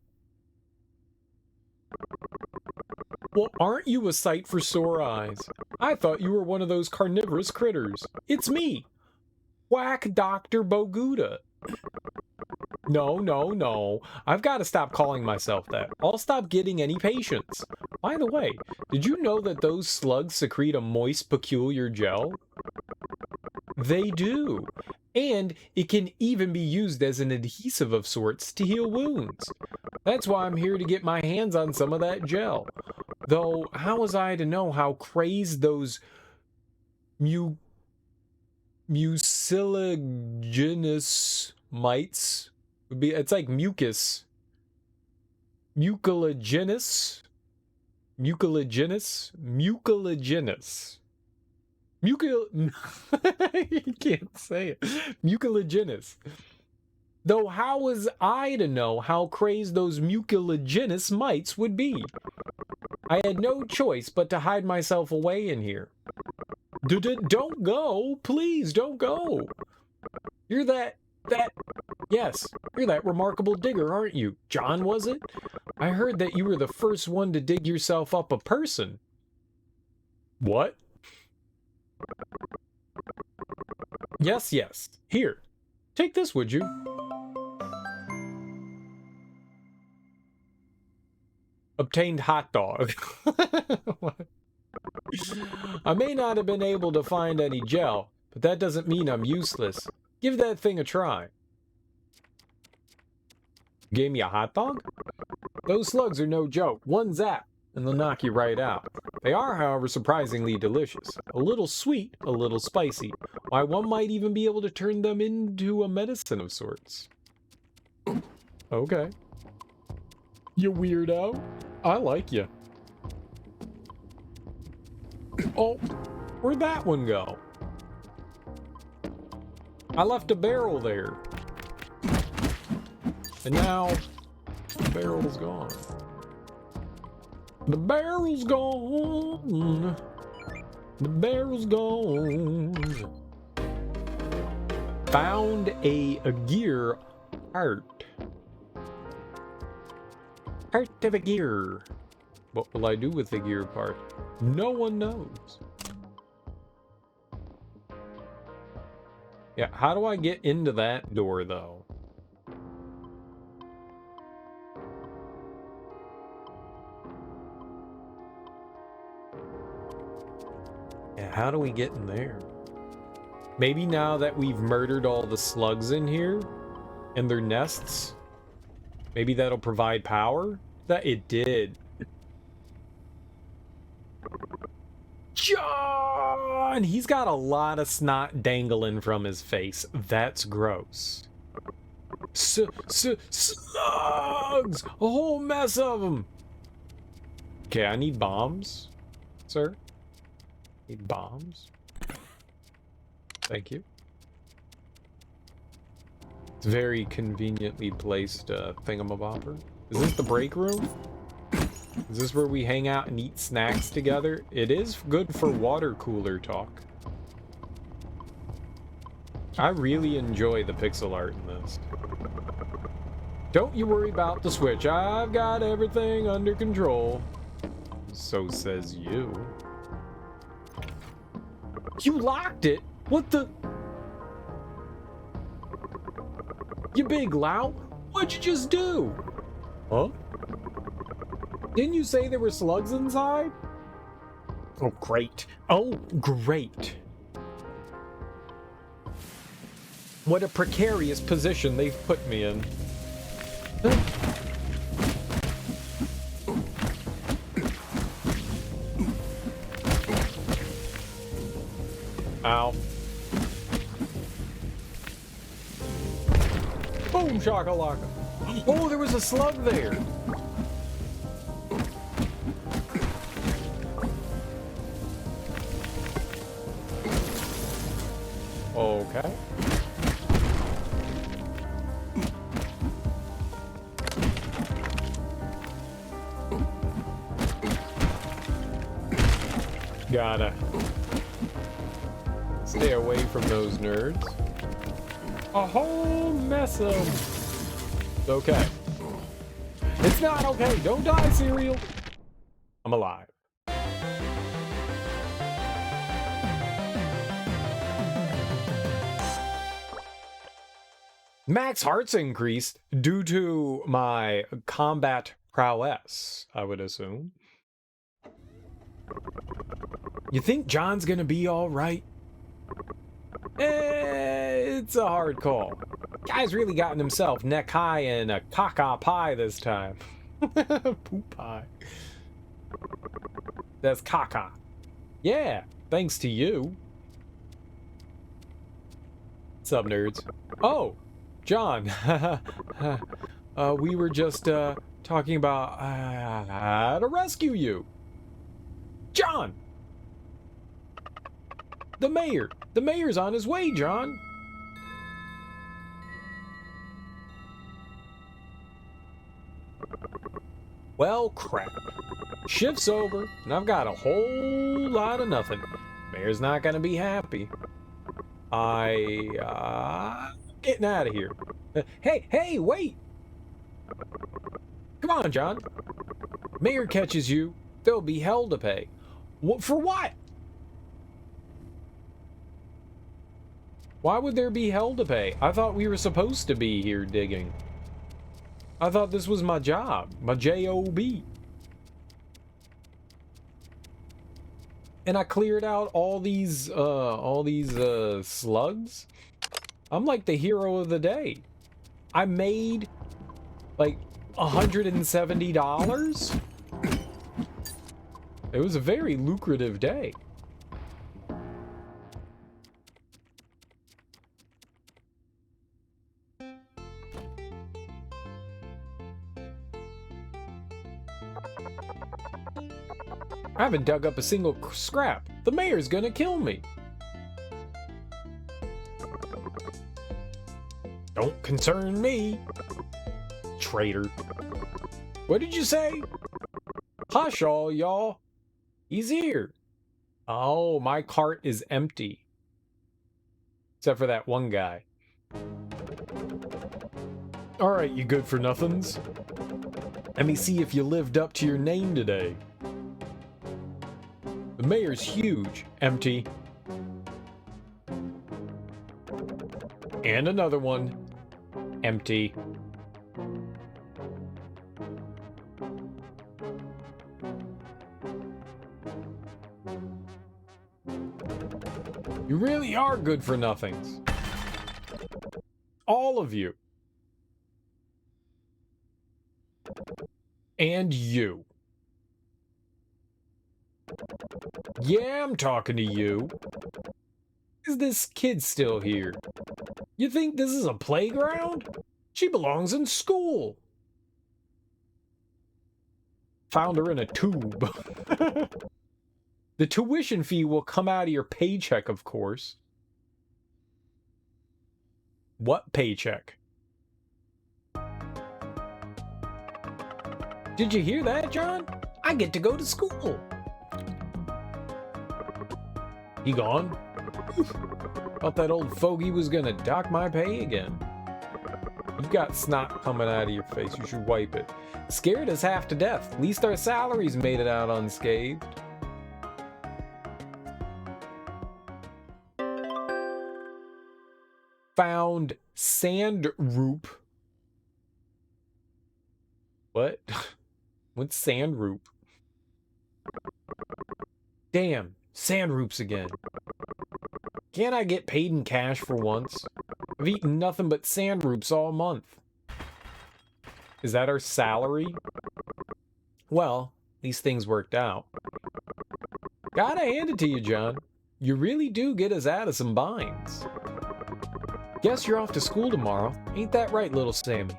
Well, aren't you a sight for sore eyes? I thought you were one of those carnivorous critters. It's me, Whack Dr. Boguda. No. I've got to stop calling myself that. I'll stop getting any patience. By the way, did you know that those slugs secrete a moist, peculiar gel? They do. And it can even be used as an adhesive of sorts to heal wounds. That's why I'm here to get my hands on some of that gel. Though, how was I to know how crazed those mucilaginous mites would be? It's like mucus. Mucilaginous? Mucilaginous? Mucilaginous. You can't say it. Mucilaginous. Though how was I to know how crazed those mucilaginous mites would be? I had no choice but to hide myself away in here. Don't go! Please, don't go! You're yes, you're that remarkable digger, aren't you? John, was it? I heard that you were the first one to dig yourself up a person. What? Yes. Here, take this, would you? Obtained hot dog. I may not have been able to find any gel, but that doesn't mean I'm useless. Give that thing a try. Gave me a hot dog? Those slugs are no joke. One zap, and they'll knock you right out. They are, however, surprisingly delicious. A little sweet, a little spicy. Why, one might even be able to turn them into a medicine of sorts. Okay. You weirdo. I like you. Oh, where'd that one go? I left a barrel there. And now, the barrel's gone. The barrel's gone. The barrel's gone. Found a gear part. Part of a gear. What will I do with the gear part? No one knows. Yeah, how do I get into that door, though? Yeah, how do we get in there? Maybe now that we've murdered all the slugs in here and their nests, maybe that'll provide power? That it did. John! He's got a lot of snot dangling from his face. That's gross. Slugs! A whole mess of them! Okay, I need bombs, sir. Need bombs. Thank you. It's very conveniently placed thingamabobber. Is this the break room? Is this where we hang out and eat snacks together? It is good for water cooler talk. I really enjoy the pixel art in this. Don't you worry about the Switch. I've got everything under control. So says you. You locked it? What the? You big lout? What'd you just do? Huh? Didn't you say there were slugs inside? Oh, great. Oh, great. What a precarious position they've put me in. Ow. Boom shakalaka. Oh, there was a slug there. Okay. Gotta stay away from those nerds. A whole mess of them. It's okay. It's not okay. Don't die, cereal. I'm alive. Max hearts increased due to my combat prowess, I would assume. You think John's gonna be all right? It's a hard call. Guy's really gotten himself neck high in a caca pie this time. Poop pie. That's caca. Yeah, thanks to you. What's up, nerds? Oh, John. We were just talking about how to rescue you. John! The mayor! The mayor's on his way, John! Well, crap. Shift's over, and I've got a whole lot of nothing. Mayor's not gonna be happy. Getting out of here. Hey, wait! Come on, John. Mayor catches you, there'll be hell to pay. For what? Why would there be hell to pay? I thought we were supposed to be here digging. I thought this was my job, my J-O-B. And I cleared out all these slugs. I'm like the hero of the day. I made like $170. It was a very lucrative day. I haven't dug up a single scrap. The mayor's gonna kill me. Don't concern me. Traitor. What did you say? Hush all y'all. He's here. Oh, my cart is empty. Except for that one guy. Alright, you good for nothings. Let me see if you lived up to your name today. The mayor's huge. Empty. And another one. Empty. You really are good for nothings. All of you. And you. Yeah, I'm talking to you. Is this kid still here? You think this is a playground? She belongs in school. Found her in a tube. The tuition fee will come out of your paycheck, of course. What paycheck? Did you hear that, John? I get to go to school. He gone? Thought that old fogey was gonna dock my pay again. You got snot coming out of your face. You should wipe it. Scared us half to death. At least our salaries made it out unscathed. Found sand roop. What? What's sand roop? Damn, sand roops again. Can't I get paid in cash for once? I've eaten nothing but sand roops all month. Is that our salary? Well, these things worked out. Gotta hand it to you, John. You really do get us out of some binds. Guess you're off to school tomorrow. Ain't that right, little Sammy?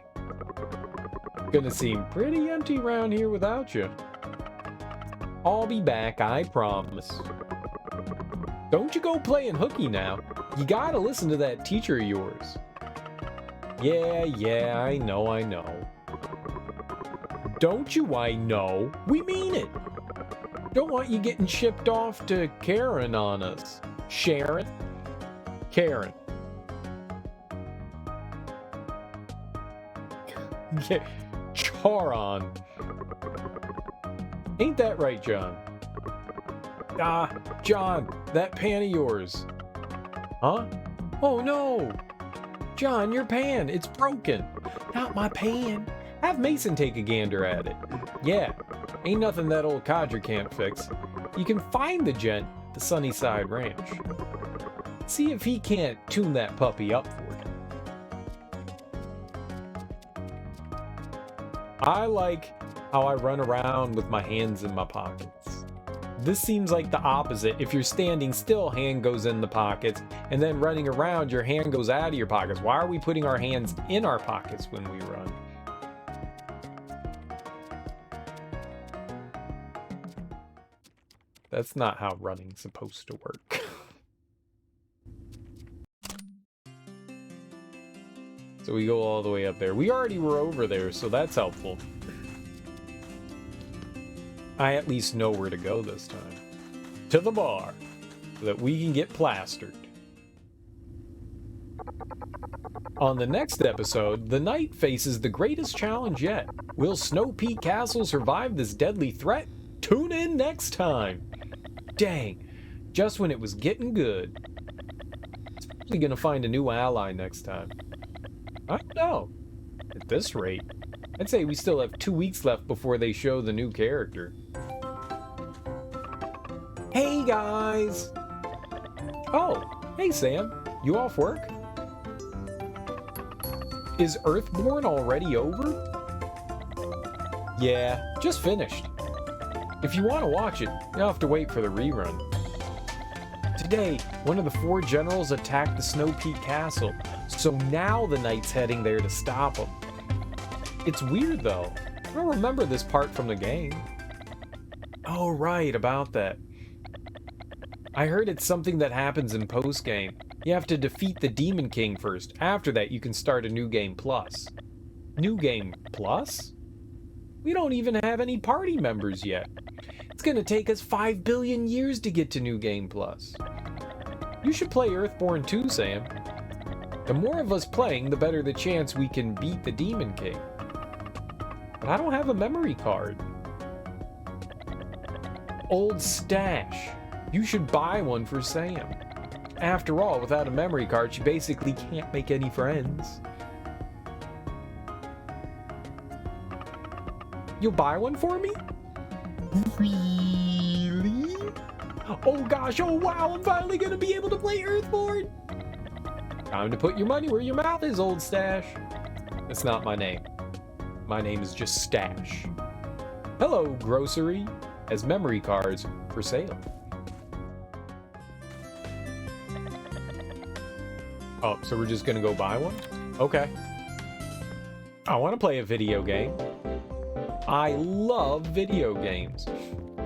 Gonna seem pretty empty around here without you. I'll be back, I promise. Don't you go playing hooky now. You gotta listen to that teacher of yours. Yeah, I know. Don't you, I know. We mean it. Don't want you getting shipped off to Karen on us. Sharon? Karen. Yeah, Charon. Ain't that right, John? Ah, John, that pan of yours. Huh? Oh no! John, your pan, it's broken. Not my pan. Have Mason take a gander at it. Yeah, ain't nothing that old codger can't fix. You can find the gent at the Sunnyside Ranch. See if he can't tune that puppy up for you. I like how I run around with my hands in my pockets. This seems like the opposite. If you're standing still, hand goes in the pockets, and then running around, your hand goes out of your pockets. Why are we putting our hands in our pockets when we run? That's not how running's supposed to work. So we go all the way up there. We already were over there, so that's helpful. I at least know where to go this time. To the bar, so that we can get plastered. On the next episode, the knight faces the greatest challenge yet. Will Snow Peak Castle survive this deadly threat? Tune in next time. Dang, just when it was getting good. It's probably gonna find a new ally next time. I don't know. At this rate, I'd say we still have 2 weeks left before they show the new character. Hey guys! Oh, hey Sam, you off work? Is Earthborn already over? Yeah, just finished. If you want to watch it, you'll have to wait for the rerun. Today, one of the 4 generals attacked the Snow Peak Castle, so now the knight's heading there to stop him. It's weird though. I don't remember this part from the game. Oh right, about that. I heard it's something that happens in post-game. You have to defeat the Demon King first. After that, you can start a New Game Plus. New Game Plus? We don't even have any party members yet. It's gonna take us 5 billion years to get to New Game Plus. You should play Earthborn too, Sam. The more of us playing, the better the chance we can beat the Demon King. But I don't have a memory card. Old stash. You should buy one for Sam. After all, without a memory card, she basically can't make any friends. You'll buy one for me? Really? Oh gosh, oh wow, I'm finally gonna be able to play Earthborn! Time to put your money where your mouth is, old stash. That's not my name. My name is just Stash. Hello, grocery. Has memory cards for sale. Oh, so we're just gonna go buy one? Okay. I want to play a video game. I love video games.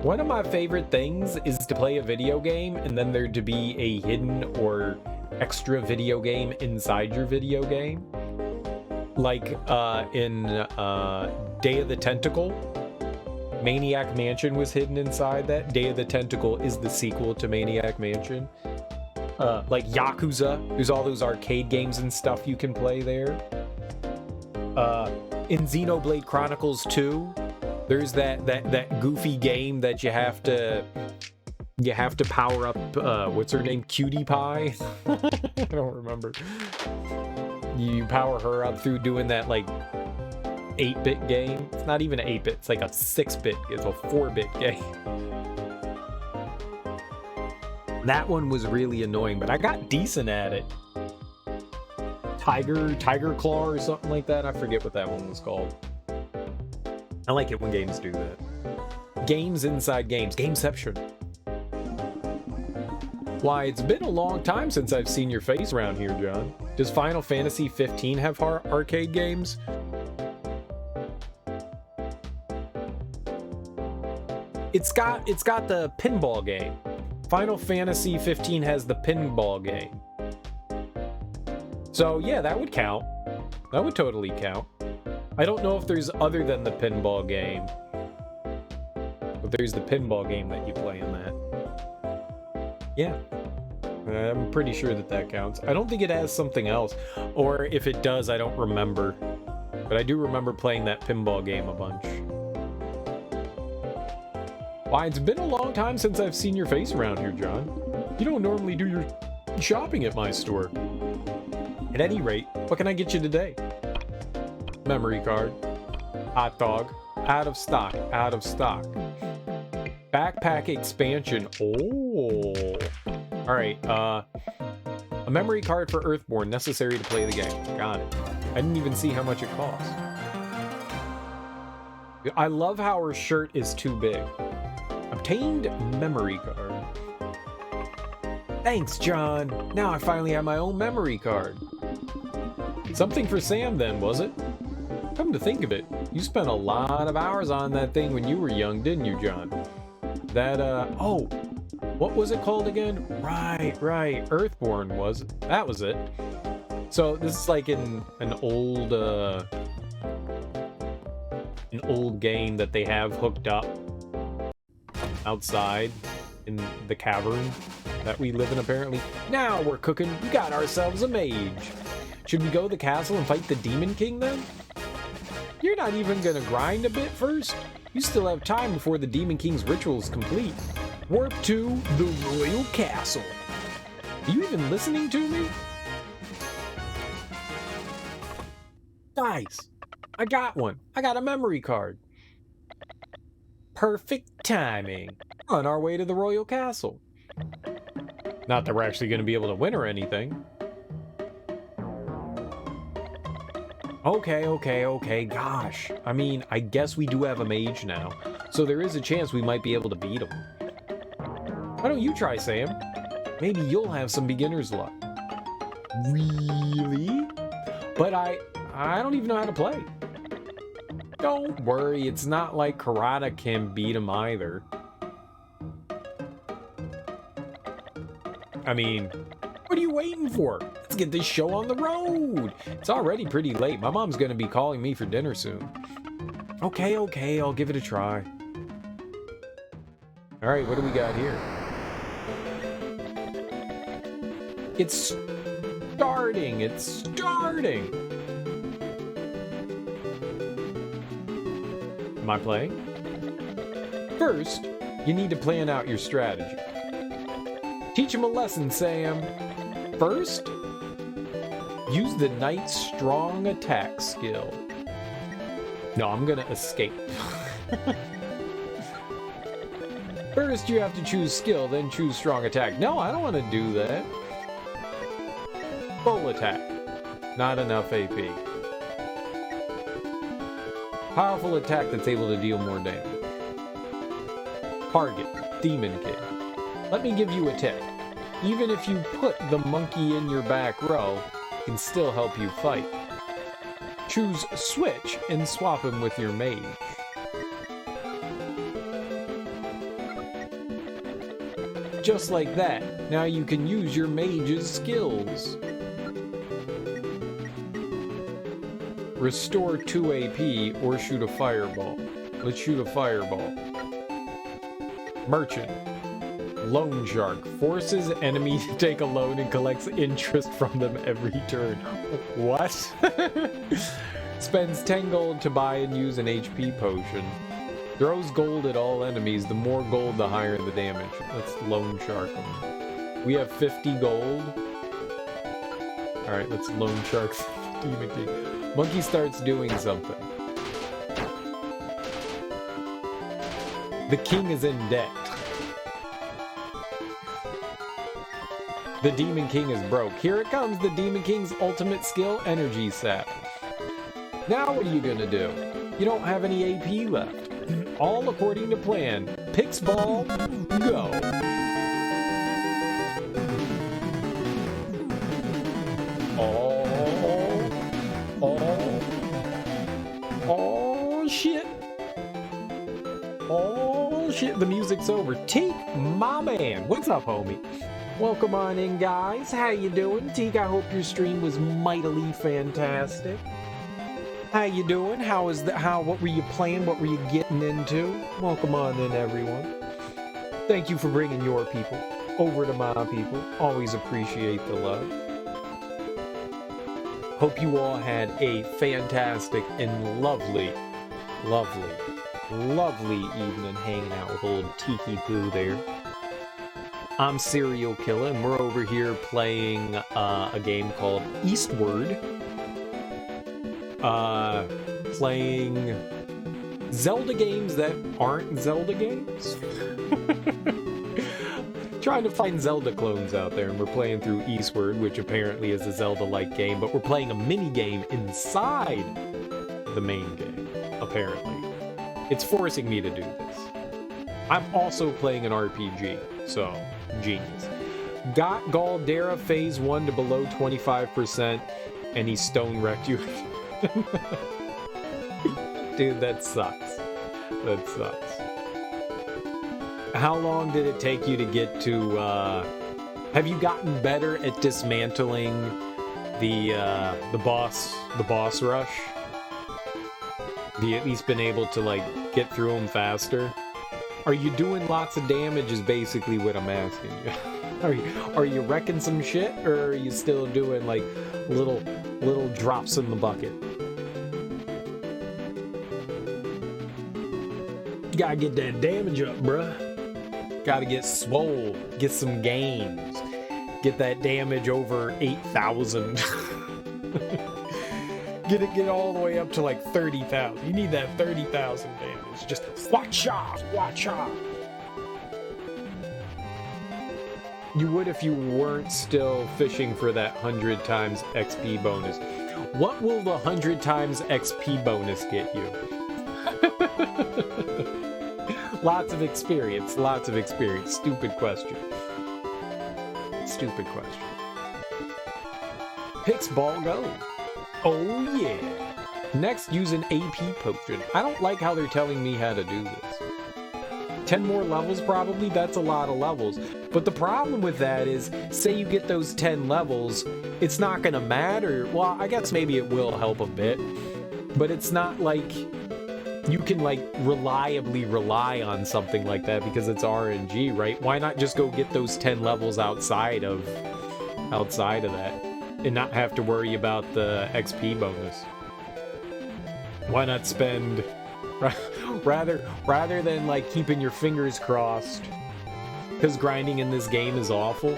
One of my favorite things is to play a video game and then there to be a hidden or extra video game inside your video game. Like in Day of the Tentacle, Maniac Mansion was hidden inside that. Day of the Tentacle is the sequel to Maniac Mansion. Like Yakuza, there's all those arcade games and stuff you can play there. In Xenoblade Chronicles 2, there's that goofy game that you have to power up, what's her name? Cutie Pie? I don't remember. You power her up through doing that, like, 8-bit game. It's not even an 8-bit, it's like a 6-bit, it's a 4-bit game. That one was really annoying, but I got decent at it. Tiger Claw or something like that. I forget what that one was called. I like it when games do that. Games inside games. Gameception. Why, it's been a long time since I've seen your face around here, John. Does Final Fantasy 15 have arcade games? It's got the pinball game. Final Fantasy 15 has the pinball game. So yeah, that would count. That would totally count. I don't know if there's other than the pinball game. But there's the pinball game that you play in that. Yeah. I'm pretty sure that counts. I don't think it has something else. Or if it does, I don't remember. But I do remember playing that pinball game a bunch. Why, it's been a long time since I've seen your face around here, John. You don't normally do your shopping at my store. At any rate, what can I get you today? Memory card. Hot dog. Out of stock. Out of stock. Backpack expansion. Oh. Alright, a memory card for Earthborn necessary to play the game. Got it. I didn't even see how much it costs. I love how her shirt is too big. Obtained memory card. Thanks, John. Now I finally have my own memory card. Something for Sam then, was it? Come to think of it, you spent a lot of hours on that thing when you were young, didn't you, John? That, oh, what was it called again? Right, Earthborn was it? That was it. So this is like an old game that they have hooked up outside in the cavern that we live in, apparently. Now we're cooking. We got ourselves a mage. Should we go to the castle and fight the Demon King then? You're not even gonna grind a bit first? You still have time before the Demon King's ritual is complete. Warp to the Royal Castle. Are you even listening to me? Guys, I got one. I got a memory card. Perfect timing. On our way to the Royal Castle. Not that we're actually going to be able to win or anything. Okay, gosh. I mean, I guess we do have a mage now, so there is a chance we might be able to beat him. Why don't you try, Sam? Maybe you'll have some beginner's luck. Really? But I don't even know how to play. Don't worry, it's not like Karada can beat him either. I mean, what are you waiting for? Let's get this show on the road. It's already pretty late. My mom's gonna be calling me for dinner soon. Okay, I'll give it a try. All right, what do we got here? It's starting. Am I playing? First, you need to plan out your strategy. Teach him a lesson, Sam. First, use the knight's strong attack skill. No, I'm gonna escape. First, you have to choose skill, then choose strong attack. No, I don't want to do that. Full attack. Not enough AP. Powerful attack that's able to deal more damage. Target, Demon King. Let me give you a tip. Even if you put the monkey in your back row, it can still help you fight. Choose Switch and swap him with your mage. Just like that, now you can use your mage's skills. Restore 2 AP or shoot a fireball. Let's shoot a fireball. Merchant. Loan shark. Forces enemy to take a loan and collects interest from them every turn. What? Spends 10 gold to buy and use an HP potion. Throws gold at all enemies. The more gold, the higher the damage. Let's loan shark them. We have 50 gold. Alright, let's loan shark Demon King. Monkey starts doing something. The king is in debt. The Demon King is broke. Here it comes, the Demon King's ultimate skill, Energy Sap. Now what are you gonna do? You don't have any AP left. All according to plan. Pix ball, go. Oh, shit. Oh, shit, the music's over. Teak, my man. What's up, homie? Welcome on in, guys. How you doing? Teak, I hope your stream was mightily fantastic. How you doing? What were you playing? What were you getting into? Welcome on in, everyone. Thank you for bringing your people over to my people. Always appreciate the love. Hope you all had a fantastic and lovely evening hanging out with old Tiki Poo there. I'm Serial Killer, and we're over here playing a game called Eastward. Playing Zelda games that aren't Zelda games. Trying to find Zelda clones out there, and we're playing through Eastward, which apparently is a Zelda-like game, but we're playing a mini-game inside the main game, apparently. It's forcing me to do this. I'm also playing an RPG, so genius. Got Galdera Phase 1 to below 25%, and he stone wrecked you. Dude, that sucks. That sucks. How long did it take you to get to, have you gotten better at dismantling the boss rush? Have you at least been able to, like, get through them faster? Are you doing lots of damage is basically what I'm asking you. Are you wrecking some shit, or are you still doing, like, little drops in the bucket? You gotta get that damage up, bruh. Gotta get swole, get some gains, get that damage over 8,000. Get all the way up to like 30,000. You need that 30,000 damage. Just watch out. You would if you weren't still fishing for that 100 times XP bonus. What will the 100 times XP bonus get you? Lots of experience. Stupid question. Pix ball go. Oh yeah. Next, use an AP potion. I don't like how they're telling me how to do this. 10 more levels probably? That's a lot of levels. But the problem with that is, say you get those 10 levels, it's not gonna matter. Well, I guess maybe it will help a bit. But it's not like you can like reliably rely on something like that because it's RNG, right? Why not just go get those 10 levels outside of that and not have to worry about the XP bonus? Why not spend rather than like keeping your fingers crossed because grinding in this game is awful?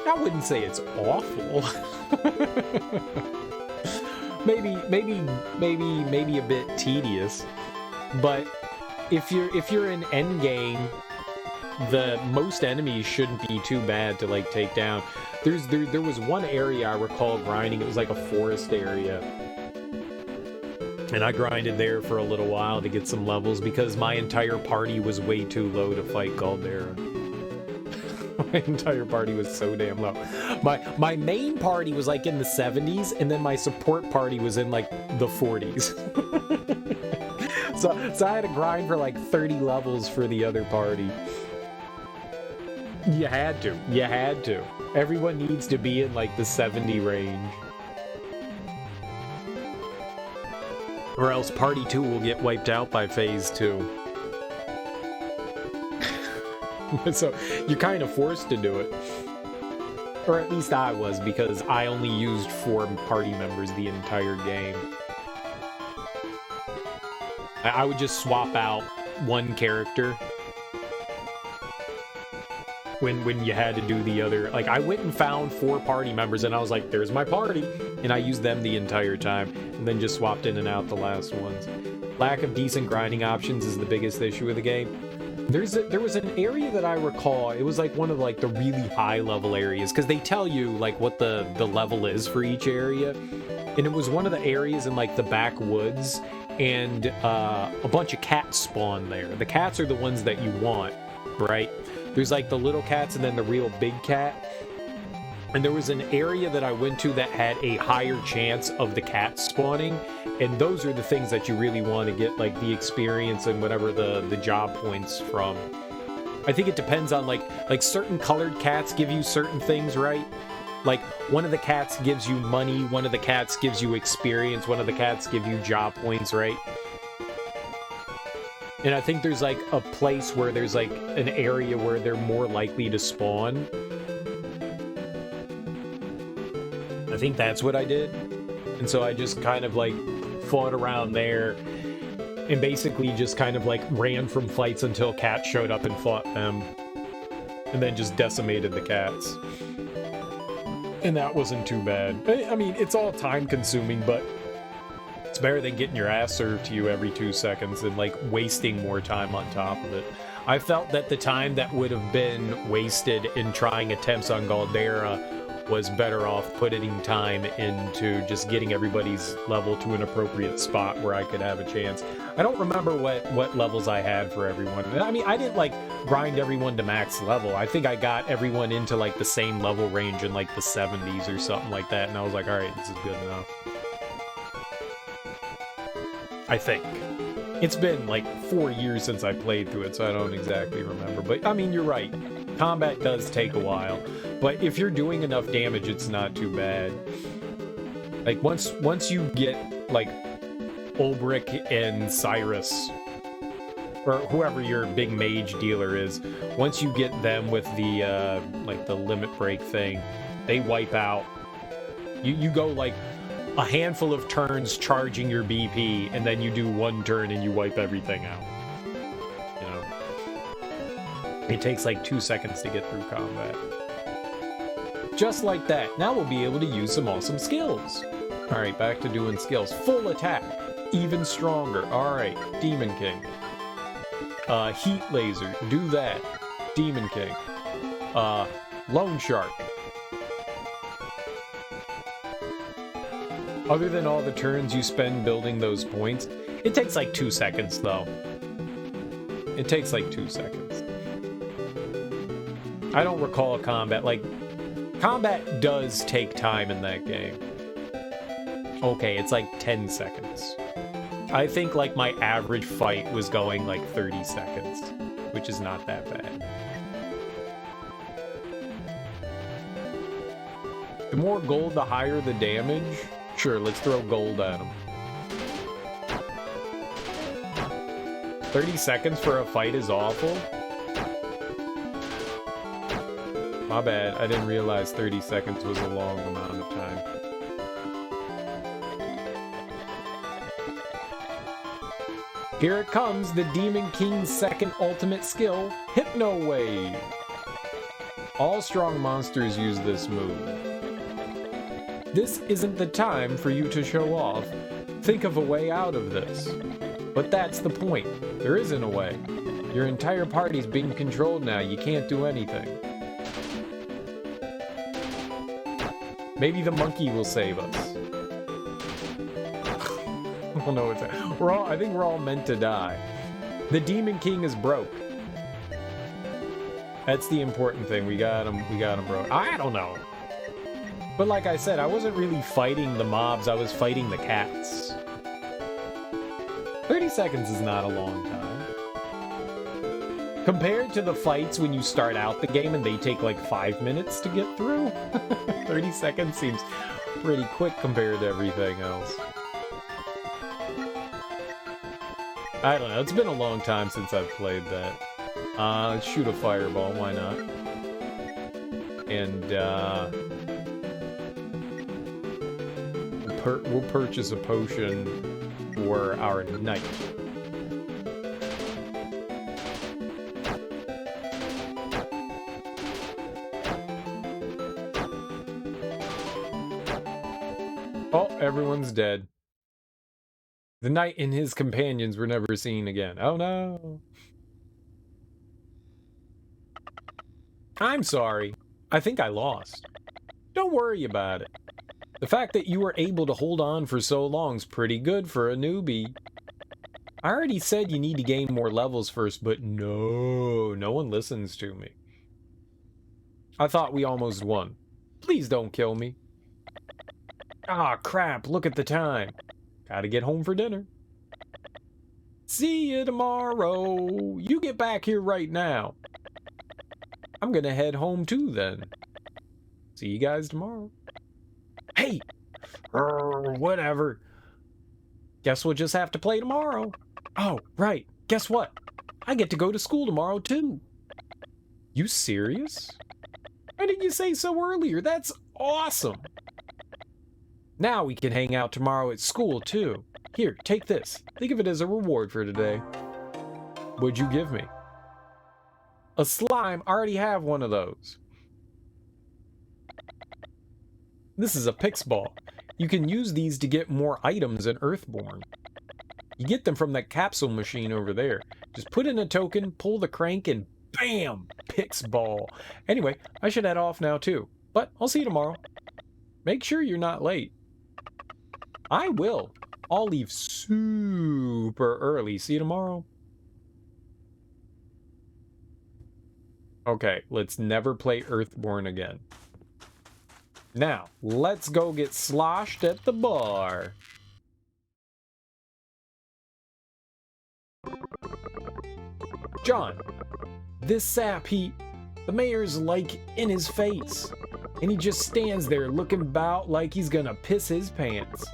I wouldn't say it's awful. maybe a bit tedious, but if you're in endgame, the most enemies shouldn't be too bad to like take down. There was one area I recall grinding. It was like a forest area, and I grinded there for a little while to get some levels because my entire party was way too low to fight Galdera. My entire party was so damn low. My main party was like in the 70s, and then my support party was in like the 40s. So I had to grind for like 30 levels for the other party. You had to. Everyone needs to be in like the 70 range. Or else party 2 will get wiped out by phase 2. So you're kind of forced to do it. Or at least I was, because I only used 4 party members the entire game. I would just swap out one character when you had to do the other. Like, I went and found 4 party members, and I was like, there's my party, and I used them the entire time, and then just swapped in and out the last ones. Lack of decent grinding options is the biggest issue with the game. There was an area that I recall, it was like one of like the really high level areas, because they tell you like what the level is for each area, and it was one of the areas in like the backwoods, and a bunch of cats spawn there. The cats are the ones that you want, right? There's like the little cats and then the real big cat. And there was an area that I went to that had a higher chance of the cats spawning, and those are the things that you really want to get like the experience and whatever the job points from. I think it depends on like certain colored cats give you certain things, right? Like, one of the cats gives you money, one of the cats gives you experience, one of the cats give you job points, right? And I think there's like a place where there's like an area where they're more likely to spawn. I think that's what I did. And so I just kind of like fought around there and basically just kind of like ran from fights until cats showed up and fought them. And then just decimated the cats. And that wasn't too bad. I mean, it's all time consuming, but it's better than getting your ass served to you every 2 seconds and like wasting more time on top of it. I felt that the time that would have been wasted in trying attempts on Galdera was better off putting time into just getting everybody's level to an appropriate spot where I could have a chance. I don't remember what levels I had for everyone. I mean, I didn't like grind everyone to max level. I think I got everyone into like the same level range in like the 70s or something like that, and I was like, all right, this is good enough. I think. It's been like 4 years since I played through it, so I don't exactly remember. But I mean, you're right. Combat does take a while. But if you're doing enough damage, it's not too bad. Like, once you get, like, Ulbrich and Cyrus, or whoever your big mage dealer is, once you get them with the, like, the limit break thing, they wipe out. You go, like, a handful of turns charging your BP, and then you do 1 turn and you wipe everything out. You know? It takes, like, 2 seconds to get through combat. Just like that. Now we'll be able to use some awesome skills. Alright, back to doing skills. Full attack. Even stronger. Alright, Demon King. Heat Laser. Do that. Demon King. Loan Shark. Other than all the turns you spend building those points, it takes like 2 seconds though. It takes like 2 seconds. I don't recall combat, like, combat does take time in that game. Okay, it's like 10 seconds. I think like my average fight was going like 30 seconds, which is not that bad. The more gold, the higher the damage. Sure, let's throw gold at him. 30 seconds for a fight is awful. My bad, I didn't realize 30 seconds was a long amount of time. Here it comes, the Demon King's second ultimate skill, Hypno Wave. All strong monsters use this move. This isn't the time for you to show off. Think of a way out of this. But that's the point. There isn't a way. Your entire party's being controlled now. You can't do anything. Maybe the monkey will save us. Oh no, I think we're all meant to die. The Demon King is broke. That's the important thing. We got him broke. I don't know. But like I said, I wasn't really fighting the mobs, I was fighting the cats. 30 seconds is not a long time. Compared to the fights when you start out the game and they take like 5 minutes to get through, 30 seconds seems pretty quick compared to everything else. I don't know, it's been a long time since I've played that. Let's shoot a fireball, why not? And, we'll purchase a potion for our knight. Oh, everyone's dead. The knight and his companions were never seen again. Oh no. I'm sorry. I think I lost. Don't worry about it. The fact that you were able to hold on for so long's pretty good for a newbie. I already said you need to gain more levels first, but no one listens to me. I thought we almost won. Please don't kill me. Ah, crap, look at the time. Gotta get home for dinner. See you tomorrow. You get back here right now. I'm gonna head home too then. See you guys tomorrow. Hey! Whatever. Guess we'll just have to play tomorrow. Oh, right. Guess what? I get to go to school tomorrow too. You serious? Why didn't you say so earlier? That's awesome. Now we can hang out tomorrow at school too. Here, take this. Think of it as a reward for today. What'd you give me? A slime. I already have one of those. This is a pix ball. You can use these to get more items in Earthborn. You get them from that capsule machine over there. Just put in a token, pull the crank, and bam! Pix ball. Anyway, I should head off now too. But I'll see you tomorrow. Make sure you're not late. I will. I'll leave super early. See you tomorrow. Okay, let's never play Earthborn again. Now, let's go get sloshed at the bar. John, this sap, the mayor's like in his face. And he just stands there looking about like he's gonna piss his pants.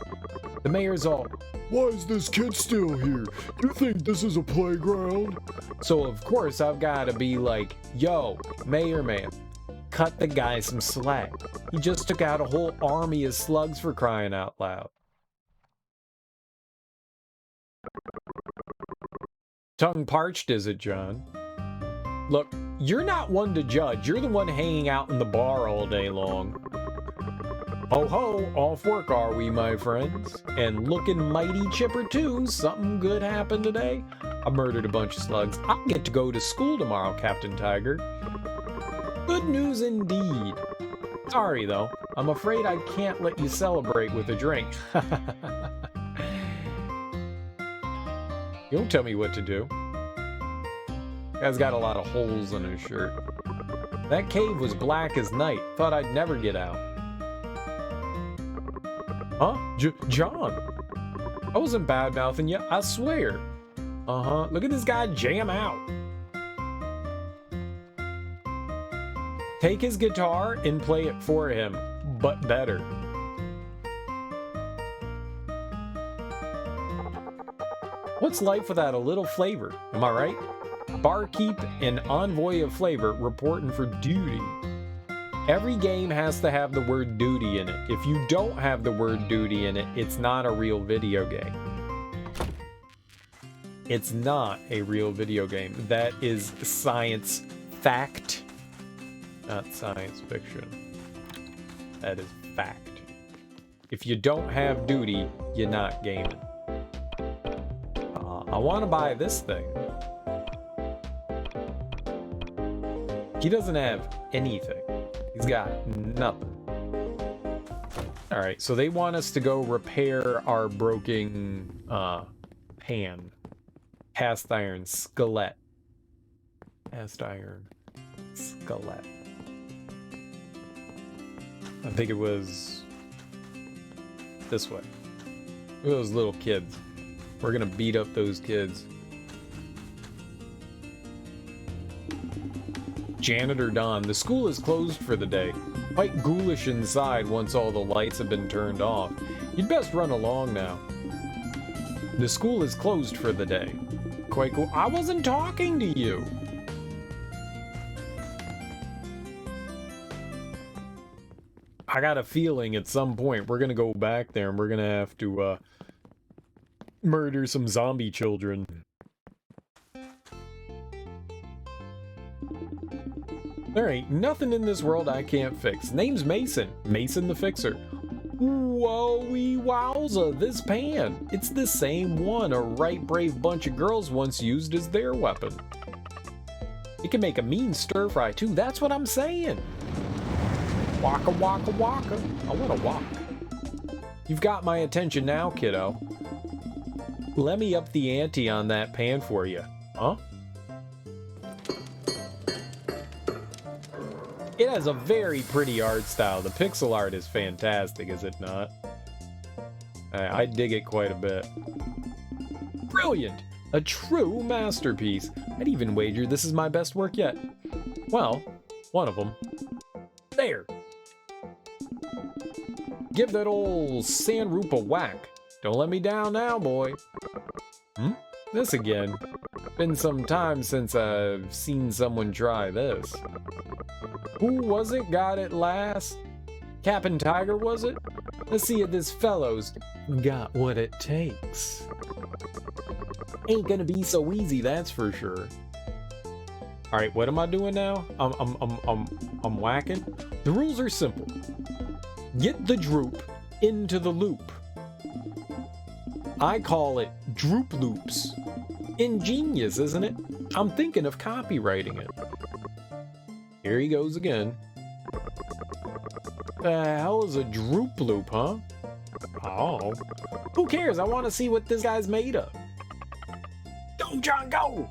The mayor's all, "Why is this kid still here? You think this is a playground?" So of course I've gotta be like, "Yo, mayor man, cut the guy some slack. He just took out a whole army of slugs for crying out loud." Tongue parched, is it, John? Look, you're not one to judge. You're the one hanging out in the bar all day long. Ho ho, off work are we, my friends? And looking mighty chipper too. Something good happened today. I murdered a bunch of slugs. I'll get to go to school tomorrow, Captain Tiger. Good news indeed. Sorry though, I'm afraid I can't let you celebrate with a drink. You don't tell me what to do. Guy's got a lot of holes in his shirt. That cave was black as night. Thought I'd never get out. Huh? John? I wasn't bad-mouthing you, I swear. Uh-huh. Look at this guy jam out. Take his guitar and play it for him, but better. What's life without a little flavor? Am I right? Barkeep and envoy of flavor reporting for duty. Every game has to have the word duty in it. If you don't have the word duty in it, it's not a real video game. It's not a real video game. That is science fact, not science fiction. That is fact. If you don't have duty, you're not gaming. I want to buy this thing. He doesn't have anything. He's got nothing. Alright, so they want us to go repair our broken pan. Cast iron skillet. Cast iron skillet. I think it was this way. Look at those little kids. We're gonna beat up those kids. Janitor Don, the school is closed for the day. Quite ghoulish inside once all the lights have been turned off. You'd best run along now. The school is closed for the day. Quite cool. I wasn't talking to you. I got a feeling at some point we're gonna go back there and we're gonna have to murder some zombie children. There ain't nothing in this world I can't fix. Name's Mason. Mason the Fixer. Whoa-wee wowza, this pan. It's the same one a right brave bunch of girls once used as their weapon. It can make a mean stir fry too, that's what I'm saying. Waka waka waka. I wanna walk. You've got my attention now, kiddo. Let me up the ante on that pan for you. Huh? It has a very pretty art style. The pixel art is fantastic, is it not? I dig it quite a bit. Brilliant! A true masterpiece. I'd even wager this is my best work yet. Well, one of them. There! Give that old sandroop a whack. Don't let me down now, boy. This again. Been some time since I've seen someone try this. Who was it got it last? Cap'n Tiger, was it? Let's see if this fellow's got what it takes. Ain't gonna be so easy, that's for sure. Alright, what am I doing now? I'm whacking. The rules are simple. Get the droop into the loop. I call it droop loops. Ingenious, isn't it? I'm thinking of copywriting it. Here he goes again. The hell is a droop loop, huh? Oh. Who cares? I want to see what this guy's made of. Go, John, go!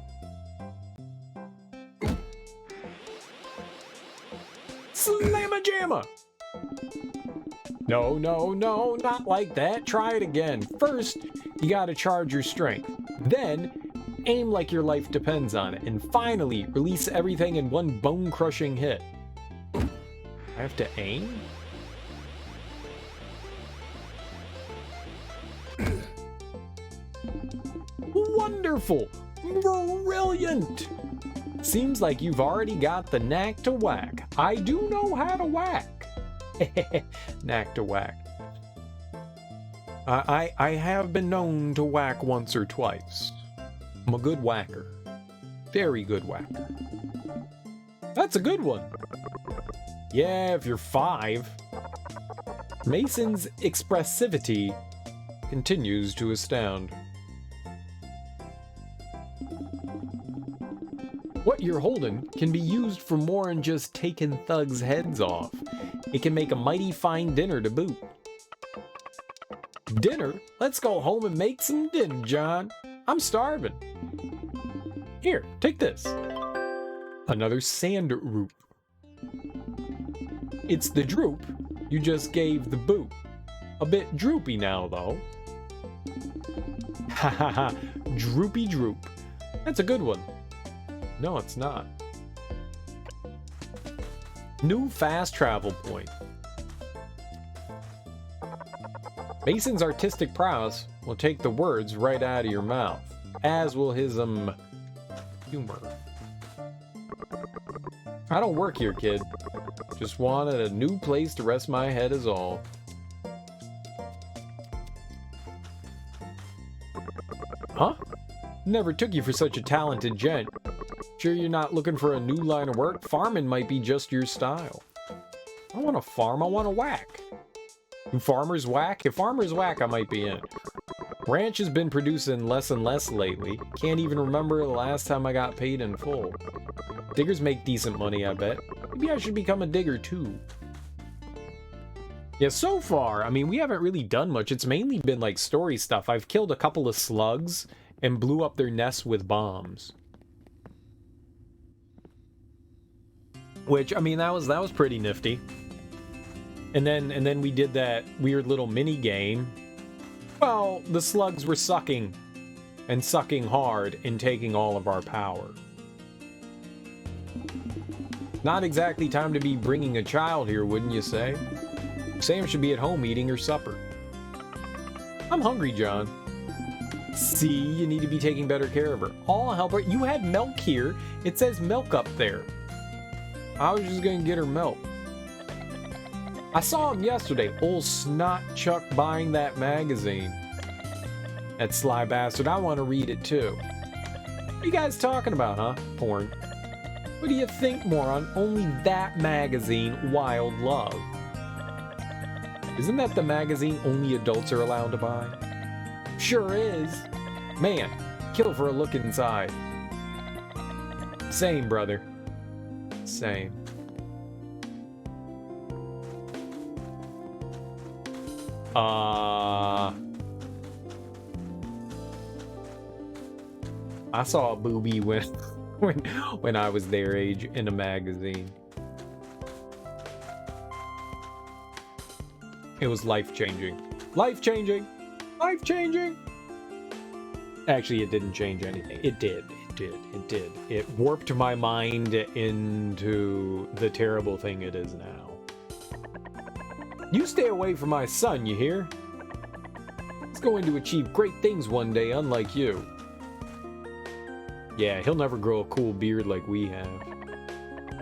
Slamma-jamma! No, no, no, not like that. Try it again. First, you gotta charge your strength. Then, aim like your life depends on it. And finally, release everything in one bone-crushing hit. I have to aim? Wonderful! Brilliant! Seems like you've already got the knack to whack. I do know how to whack. Knack to whack. I have been known to whack once or twice. I'm a good whacker. Very good whacker. That's a good one. Yeah, if you're 5. Mason's expressivity continues to astound. What you're holding can be used for more than just taking thugs' heads off. It can make a mighty fine dinner to boot. Dinner? Let's go home and make some dinner, John. I'm starving. Here, take this. Another sand roop. It's the droop you just gave the boot. A bit droopy now, though. Ha ha ha, droopy droop. That's a good one. No, it's not. New fast travel point. Mason's artistic prowess will take the words right out of your mouth, as will his, humor. I don't work here, kid. Just wanted a new place to rest my head is all. Huh? Never took you for such a talented gent. Sure you're not looking for a new line of work? Farming might be just your style. I don't want to farm, I want to whack. Do farmers whack? If farmers whack, I might be in. Ranch has been producing less and less lately. Can't even remember the last time I got paid in full. Diggers make decent money, I bet. Maybe I should become a digger too. Yeah, so far, I mean, we haven't really done much. It's mainly been like story stuff. I've killed a couple of slugs and blew up their nests with bombs. Which, I mean, that was pretty nifty. And then we did that weird little mini game. Well, the slugs were sucking, and sucking hard, and taking all of our power. Not exactly time to be bringing a child here, wouldn't you say? Sam should be at home eating her supper. I'm hungry, John. See, you need to be taking better care of her. I'll help her. You had milk here. It says milk up there. I was just gonna get her milk. I saw him yesterday, old snot Chuck buying that magazine. That sly bastard, I want to read it too. What are you guys talking about, huh? Porn. What do you think, moron? Only that magazine, Wild Love. Isn't that the magazine only adults are allowed to buy? Sure is. Man, kill for a look inside. Same, brother. Same. I saw a boobie when I was their age in a magazine. It was life-changing. Life-changing! Life-changing! Actually, it didn't change anything. It did. It did. It warped my mind into the terrible thing it is now. You stay away from my son, you hear? He's going to achieve great things one day, unlike you. Yeah, he'll never grow a cool beard like we have.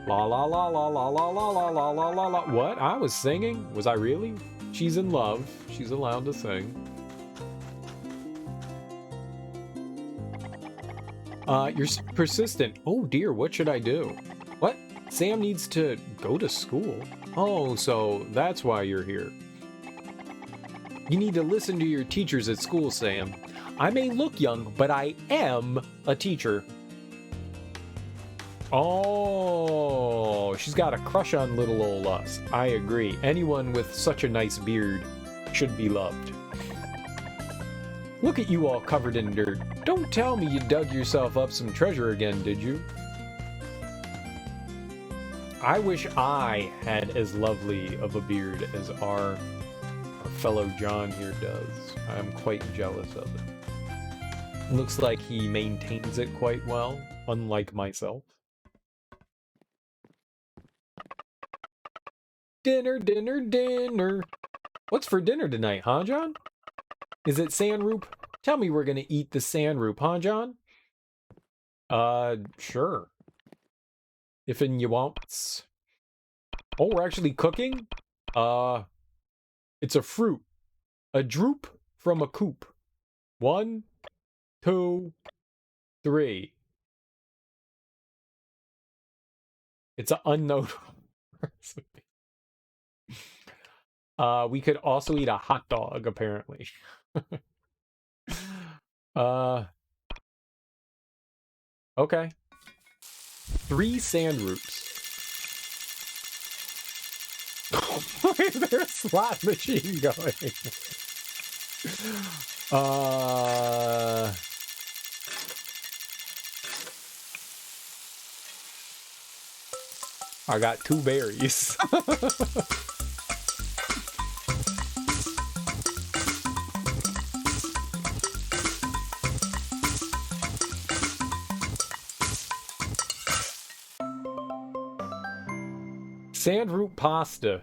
La la la la la la la la la la la la. What? I was singing? Was I really? She's in love. She's allowed to sing. You're persistent. Oh dear, what should I do? What? Sam needs to go to school? Oh, so that's why you're here. You need to listen to your teachers at school, Sam. I may look young, but I am a teacher. Oh, she's got a crush on little ol' us. I agree. Anyone with such a nice beard should be loved. Look at you all covered in dirt. Don't tell me you dug yourself up some treasure again, did you? I wish I had as lovely of a beard as our fellow John here does. I'm quite jealous of it. Looks like he maintains it quite well, unlike myself. Dinner, dinner, dinner. What's for dinner tonight, huh, John? Is it sandroop? Tell me we're gonna eat the sandroop, huh, John? Sure. If you want. Oh, we're actually cooking? It's a fruit. A droop from a coop. 1, 2, 3. It's an unknown recipe. We could also eat a hot dog, apparently. Okay. 3 sandroops. Why is there a slot machine going? I got 2 berries. Sandroot pasta.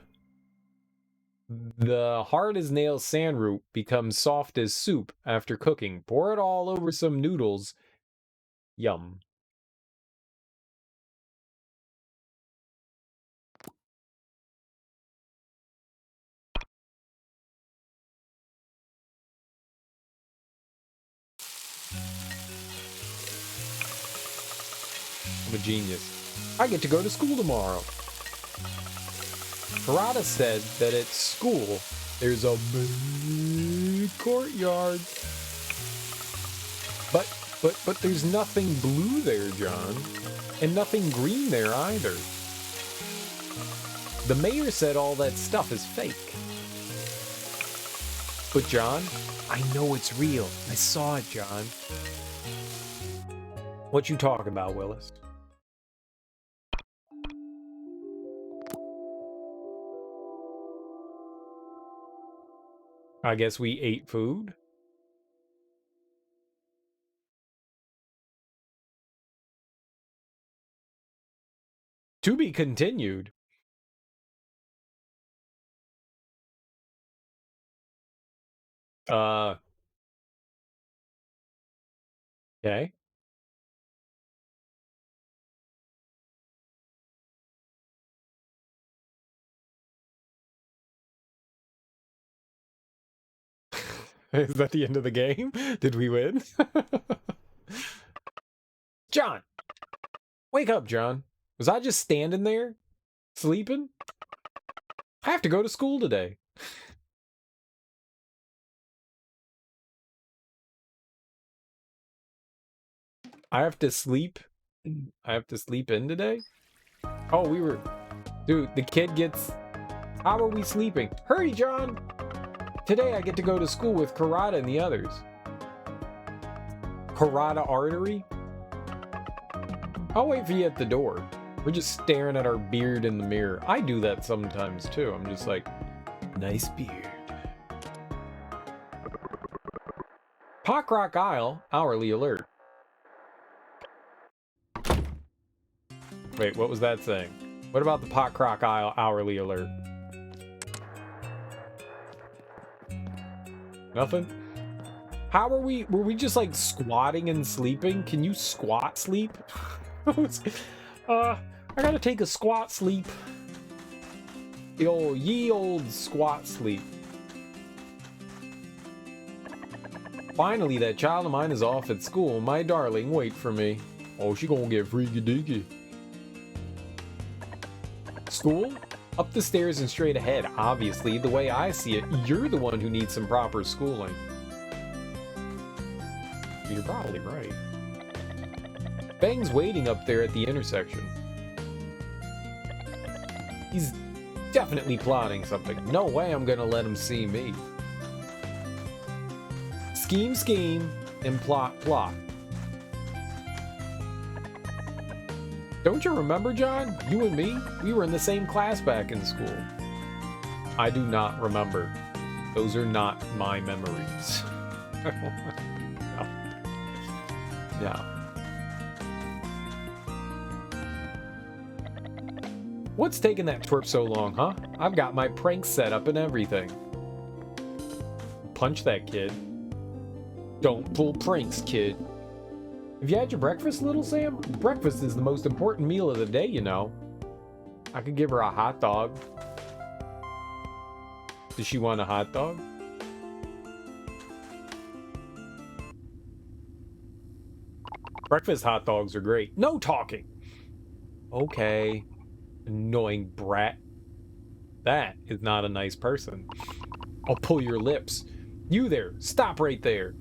The hard as nails sandroot becomes soft as soup after cooking. Pour it all over some noodles. Yum. I'm a genius. I get to go to school tomorrow. Harada said that at school there's a big courtyard. But there's nothing blue there, John. And nothing green there either. The mayor said all that stuff is fake. But John, I know it's real. I saw it, John. What you talking about, Willis? I guess we ate food? To be continued. Okay. Is that the end of the game? Did we win? John! Wake up, John. Was I just standing there? Sleeping? I have to go to school today. I have to sleep? I have to sleep in today? Oh, we were... Dude, the kid gets... How are we sleeping? Hurry, John! Today I get to go to school with Karada and the others. Karada Artery? I'll wait for you at the door. We're just staring at our beard in the mirror. I do that sometimes too. I'm just like, nice beard. Pockrock Isle, hourly alert. Wait, what was that saying? What about the Pockrock Isle hourly alert? Nothing? How are we? Were we just like squatting and sleeping? Can you squat sleep? I gotta take a squat sleep. The old ye old squat sleep. Finally, that child of mine is off at school. My darling, wait for me. Oh, she gonna get freaky deaky. School? Up the stairs and straight ahead. Obviously, the way I see it, you're the one who needs some proper schooling. You're probably right. Bang's waiting up there at the intersection. He's definitely plotting something. No way I'm gonna let him see me. Scheme, scheme, and plot, plot. Don't you remember, John? You and me? We were in the same class back in school. I do not remember. Those are not my memories. No. No. What's taking that twerp so long, huh? I've got my prank set up and everything. Punch that kid. Don't pull pranks, kid. Have you had your breakfast, little Sam? Breakfast is the most important meal of the day, you know. I could give her a hot dog. Does she want a hot dog? Breakfast hot dogs are great. No talking! Okay. Annoying brat. That is not a nice person. I'll pull your lips. You there, stop right there.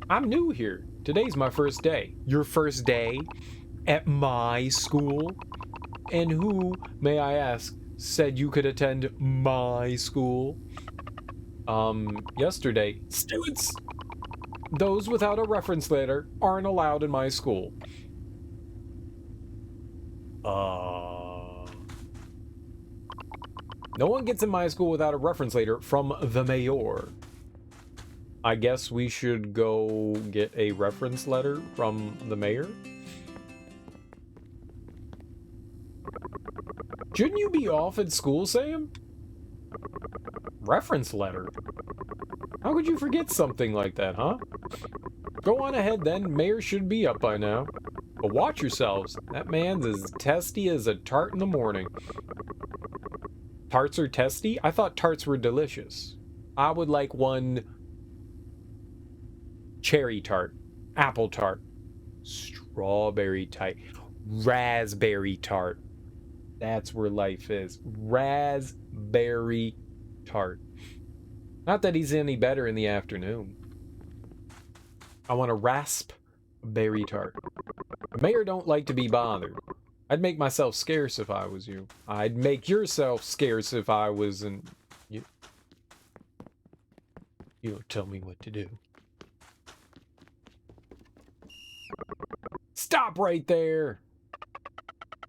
I'm new here. Today's my first day. Your first day? At my school? And who, may I ask, said you could attend my school? Yesterday. Students! Those without a reference letter aren't allowed in my school. No one gets in my school without a reference letter from the mayor. I guess we should go get a reference letter from the mayor? Shouldn't you be off at school, Sam? Reference letter? How could you forget something like that, huh? Go on ahead then, mayor should be up by now. But watch yourselves, that man's as testy as a tart in the morning. Tarts are testy? I thought tarts were delicious. I would like one cherry tart, apple tart, strawberry tart, raspberry tart. That's where life is. Raspberry tart. Not that he's any better in the afternoon. I want a raspberry tart. The mayor don't like to be bothered. I'd make myself scarce if I was you. I'd make yourself scarce if I was in... You don't tell me what to do. Stop right there!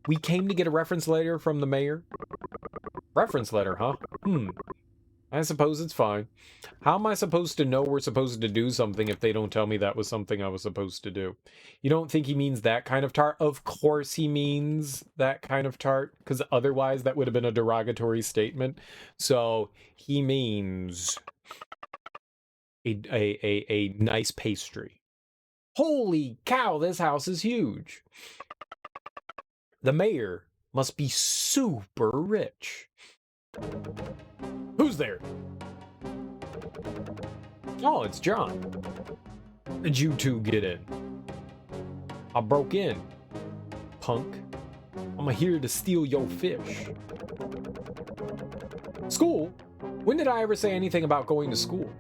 We came to get a reference letter from the mayor. Reference letter, huh? I suppose it's fine. How am I supposed to know we're supposed to do something if they don't tell me that was something I was supposed to do? You don't think he means that kind of tart? Of course he means that kind of tart, because otherwise that would have been a derogatory statement. So he means a nice pastry. Holy cow, this house is huge. The mayor must be super rich. Who's there? Oh, it's John. Did you two get in? I broke in, punk. I'm here to steal your fish. School? When did I ever say anything about going to school?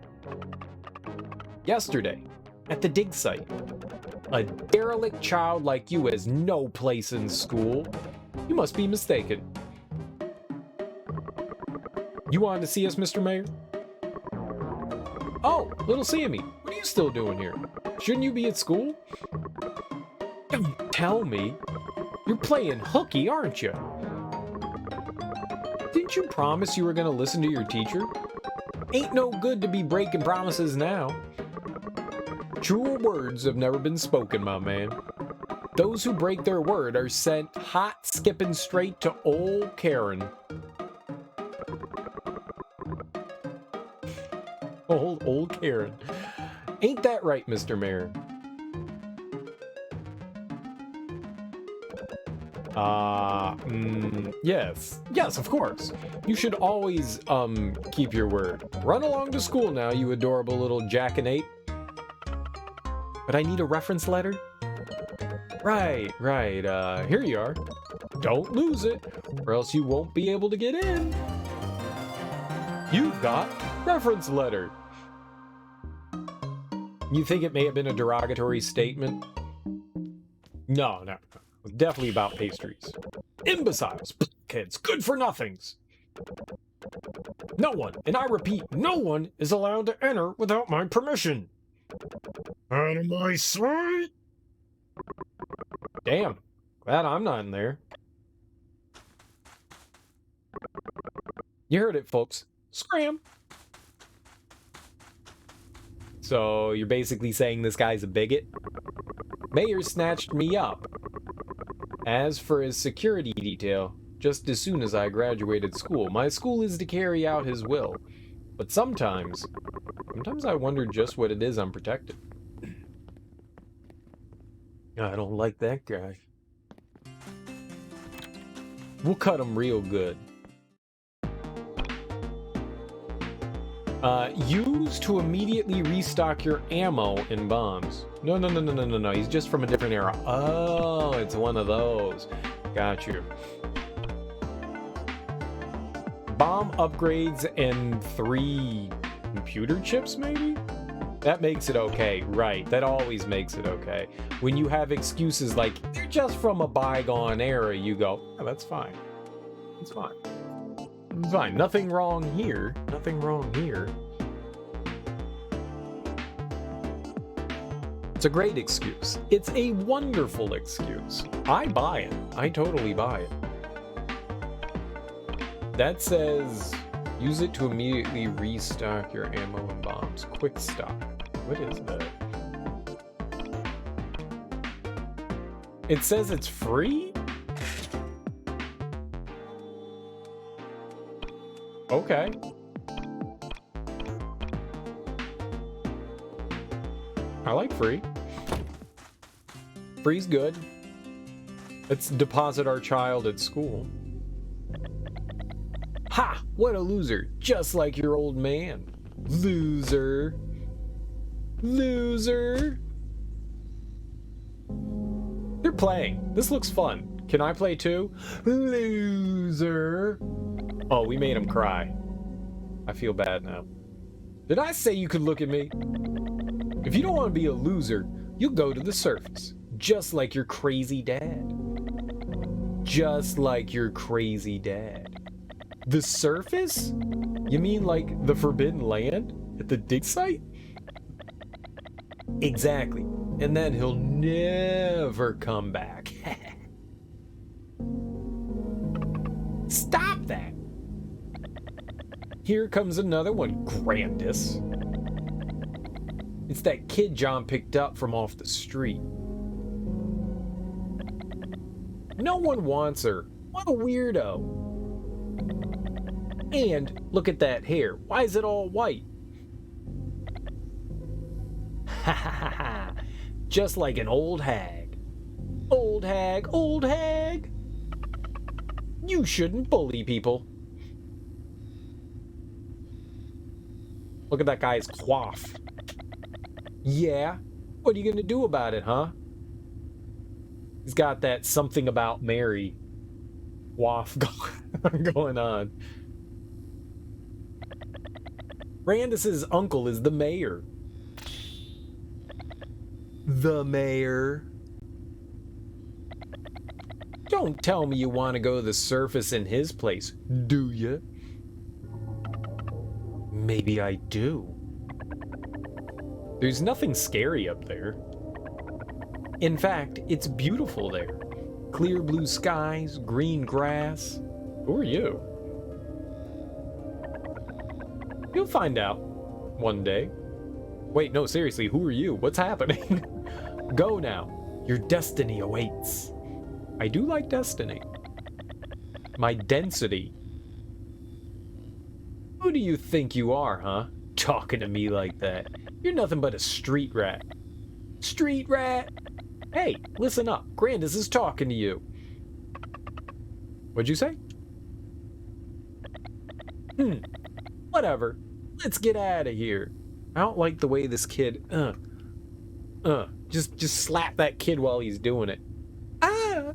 Yesterday, at the dig site. A derelict child like you has no place in school. You must be mistaken. You wanted to see us, Mr. Mayor? Oh, little Sammy, what are you still doing here? Shouldn't you be at school? Don't tell me. You're playing hooky, aren't you? Didn't you promise you were gonna listen to your teacher? Ain't no good to be breaking promises now. Truer words have never been spoken, my man. Those who break their word are sent hot skipping straight to old Karen. Old Karen. Ain't that right, Mr. Mayor? Yes. Yes, of course. You should always, keep your word. Run along to school now, you adorable little jackanate. But I need a reference letter? Right. Here you are. Don't lose it, or else you won't be able to get in. You've got reference letter. You think it may have been a derogatory statement? No. Definitely about pastries. Imbeciles, kids, good for nothings. No one, and I repeat, no one is allowed to enter without my permission. Out of my sight! Damn, glad I'm not in there. You heard it, folks. Scram! So, you're basically saying this guy's a bigot? Mayor snatched me up. As for his security detail, just as soon as I graduated school, my school is to carry out his will. But sometimes I wonder just what it is I'm protecting. I don't like that guy. We'll cut him real good. Use to immediately restock your ammo and bombs. No. He's just from a different era. Oh, it's one of those. Got you. Bomb upgrades and 3 computer chips, maybe? That makes it okay, right. That always makes it okay. When you have excuses like, they're just from a bygone era, you go, oh, that's fine. It's fine. It's fine. Nothing wrong here. Nothing wrong here. It's a great excuse. It's a wonderful excuse. I buy it. I totally buy it. That says, use it to immediately restock your ammo and bombs. Quick stock. What is that? It says it's free? Okay. I like free. Free's good. Let's deposit our child at school. Ha! What a loser. Just like your old man. Loser. Loser. They're playing. This looks fun. Can I play too? Loser. Oh, we made him cry. I feel bad now. Did I say you could look at me? If you don't want to be a loser, you'll go to the surface. Just like your crazy dad. Just like your crazy dad. The surface? You mean like the Forbidden Land? At the dig site? Exactly. And then he'll never come back. Stop that! Here comes another one, Grandis. It's that kid John picked up from off the street. No one wants her. What a weirdo. And look at that hair. Why is it all white? Ha ha ha ha. Just like an old hag. Old hag, old hag. You shouldn't bully people. Look at that guy's quaff. Yeah? What are you gonna do about it, huh? He's got that something about Mary quaff going on. Brandis's uncle is the mayor. The mayor. Don't tell me you want to go to the surface in his place, do you? Maybe I do. There's nothing scary up there. In fact, it's beautiful there. Clear blue skies, green grass. Who are you? You'll find out one day. Wait, no, seriously, who are you? What's happening? Go now. Your destiny awaits. I do like destiny. My density. Who do you think you are, huh? Talking to me like that. You're nothing but a street rat. Street rat? Hey, listen up. Grandis is talking to you. What'd you say? Whatever. Let's get out of here. I don't like the way this kid, just slap that kid while he's doing it. Ah!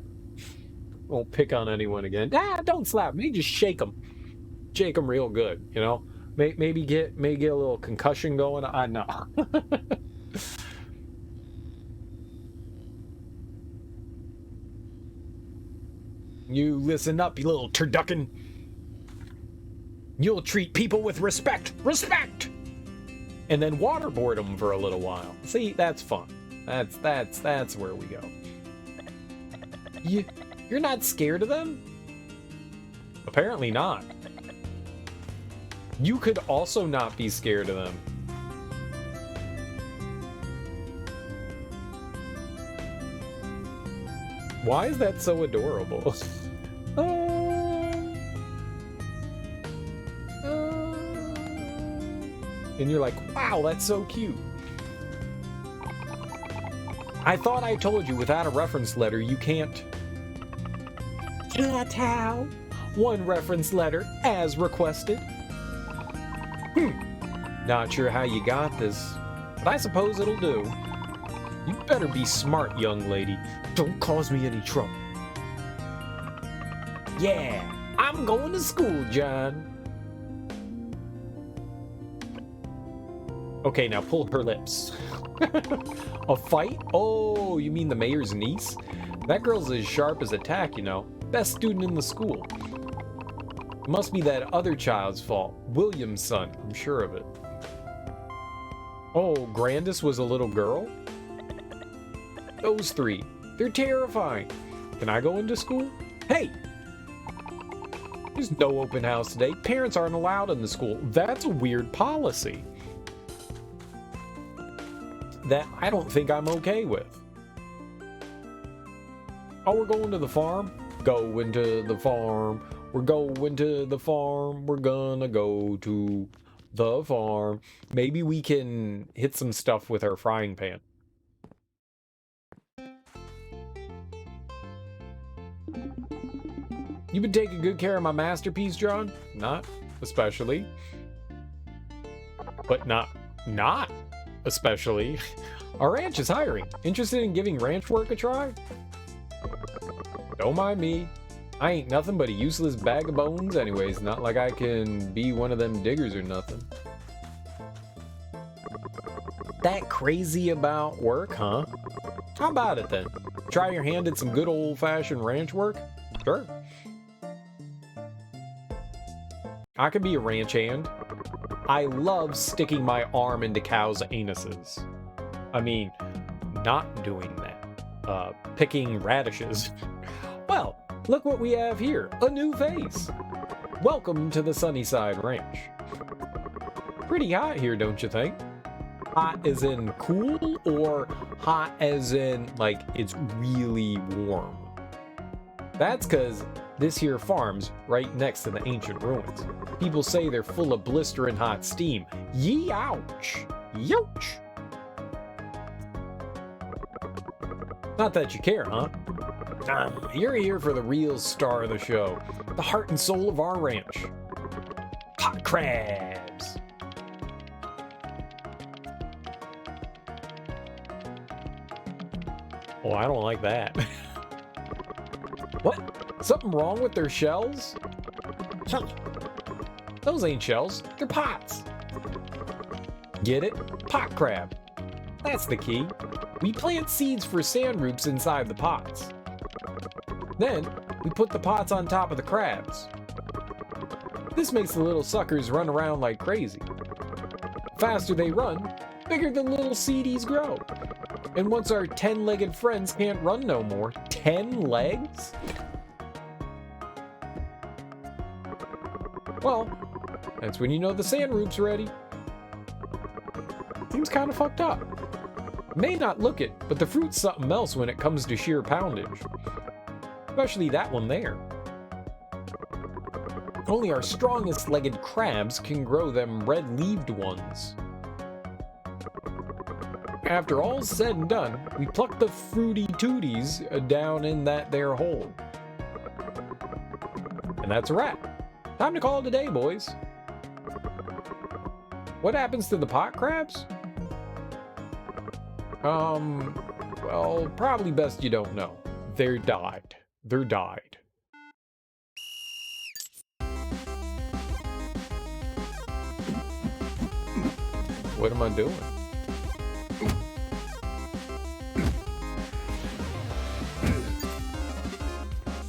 Won't pick on anyone again. Ah, don't slap me, just shake him. Shake him real good, you know? Maybe get a little concussion going. I know. You listen up, you little turducken. You'll treat people with respect. Respect! And then waterboard them for a little while. See, that's fun. That's where we go. You're not scared of them? Apparently not. You could also not be scared of them. Why is that so adorable? And you're like, wow, that's so cute. I thought I told you without a reference letter you can't. How? One reference letter as requested. Not sure how you got this, but I suppose it'll do. You better be smart, young lady. Don't cause me any trouble. Yeah, I'm going to school, John. Okay, now pull her lips. A fight? Oh, you mean the mayor's niece? That girl's as sharp as a tack, you know. Best student in the school. It must be that other child's fault. William's son, I'm sure of it. Oh, Grandis was a little girl? Those three. They're terrifying. Can I go into school? Hey! There's no open house today. Parents aren't allowed in the school. That's a weird policy. That I don't think I'm okay with. Oh, we're going to the farm? Going to the farm. We're going to the farm. We're gonna go to the farm. Maybe we can hit some stuff with our frying pan. You been taking good care of my masterpiece, John? Not especially. But not especially. Our ranch is hiring. Interested in giving ranch work a try? Don't mind me. I ain't nothing but a useless bag of bones anyways. Not like I can be one of them diggers or nothing. That crazy about work, huh? How about it then? Try your hand at some good old-fashioned ranch work? Sure. I could be a ranch hand. I love sticking my arm into cows' anuses. I mean, not doing that. Picking radishes. Well, look what we have here. A new face. Welcome to the Sunnyside Ranch. Pretty hot here, don't you think? Hot as in cool, or hot as in, like, it's really warm? That's because this here farm's right next to the ancient ruins. People say they're full of blistering hot steam. Yee-ouch! Youch! Not that you care, huh? You're here for the real star of the show. The heart and soul of our ranch. Hot crabs! Oh, I don't like that. What? Something wrong with their shells? Those ain't shells, they're pots. Get it? Pot crab. That's the key. We plant seeds for sand roots inside the pots. Then, we put the pots on top of the crabs. This makes the little suckers run around like crazy. The faster they run, bigger the little seedies grow. And once our 10-legged friends can't run no more, 10 legs? Well, that's when you know the sand root's ready. Seems kind of fucked up. May not look it, but the fruit's something else when it comes to sheer poundage. Especially that one there. Only our strongest-legged crabs can grow them red-leaved ones. After all's said and done, we pluck the fruity tooties down in that there hole. And that's a wrap. Time to call it a day, boys. What happens to the pot crabs? Well, probably best you don't know. They're died. They're died. What am I doing?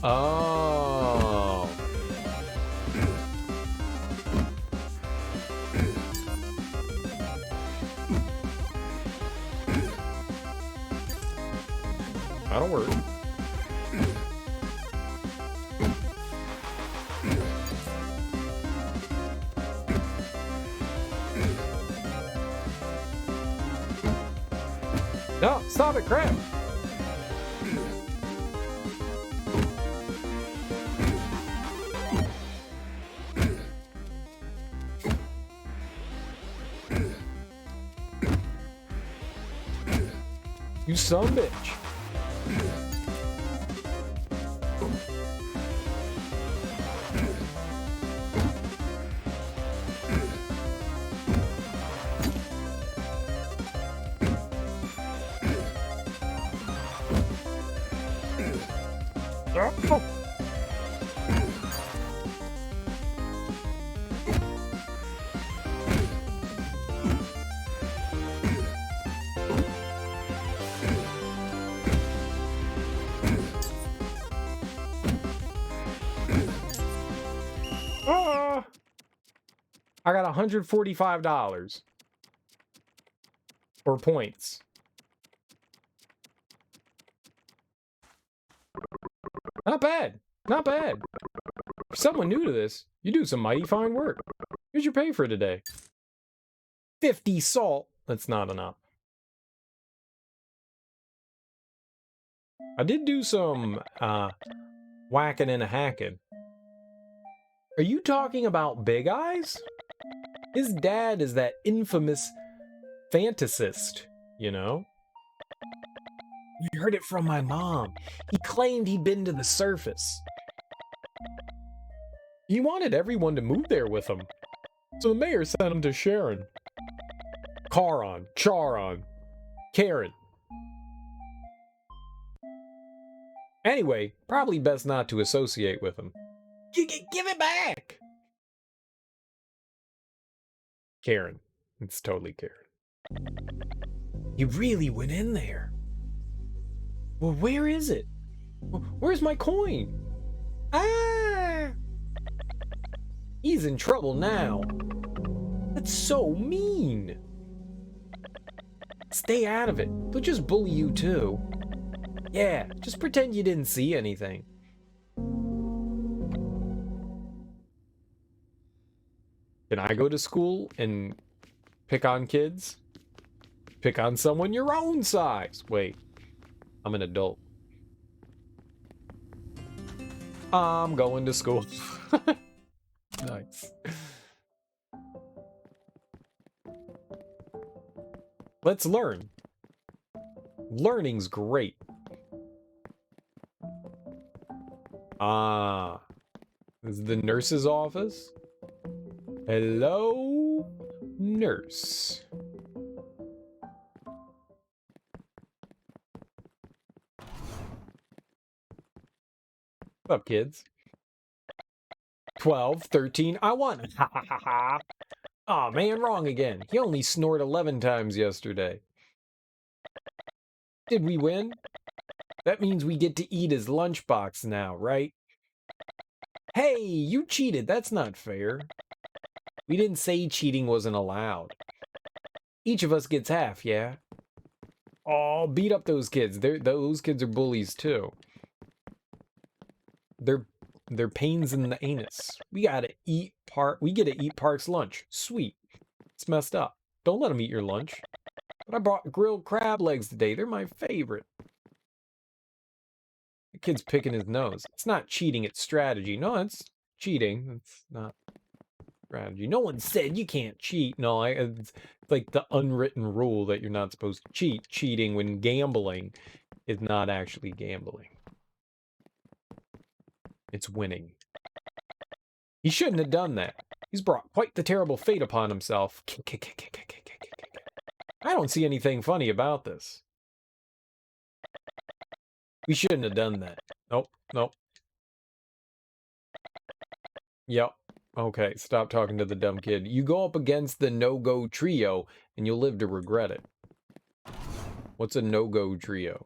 Oh. That'll work. No, stop it, crap! You son of a bitch! I got $145 or points. Not bad. Not bad. For someone new to this, you do some mighty fine work. Here's your pay for today. 50 salt. That's not enough. I did do some whacking and a hacking. Are you talking about Big Eyes? His dad is that infamous fantasist, you know? We heard it from my mom. He claimed he'd been to the surface. He wanted everyone to move there with him. So the mayor sent him to Sharon. Charon, Karen. Anyway, probably best not to associate with him. Give it back! Karen. It's totally Karen. He really went in there. Well, where is it? Where's my coin? Ah! He's in trouble now. That's so mean. Stay out of it. They'll just bully you too. Yeah, just pretend you didn't see anything. Can I go to school and pick on kids? Pick on someone your own size. Wait, I'm an adult. I'm going to school. Nice. Let's learn. Learning's great. Ah, this is the nurse's office. Hello, nurse. What's up, kids? 12, 13, I won. Ha ha ha ha. Aw, man, wrong again. He only snored 11 times yesterday. Did we win? That means we get to eat his lunchbox now, right? Hey, you cheated. That's not fair. We didn't say cheating wasn't allowed. Each of us gets half, yeah? Oh, beat up those kids. Those kids are bullies too. They're pains in the anus. We get to eat Park's lunch. Sweet. It's messed up. Don't let them eat your lunch. But I brought grilled crab legs today. They're my favorite. The kid's picking his nose. It's not cheating, it's strategy. No, it's cheating. It's not strategy. No one said you can't cheat. No, it's like the unwritten rule that you're not supposed to cheat. Cheating when gambling is not actually gambling. It's winning. He shouldn't have done that. He's brought quite the terrible fate upon himself. I don't see anything funny about this. We shouldn't have done that. Nope, nope. Yep. Okay, stop talking to the dumb kid. You go up against the no-go trio, and you'll live to regret it. What's a no-go trio?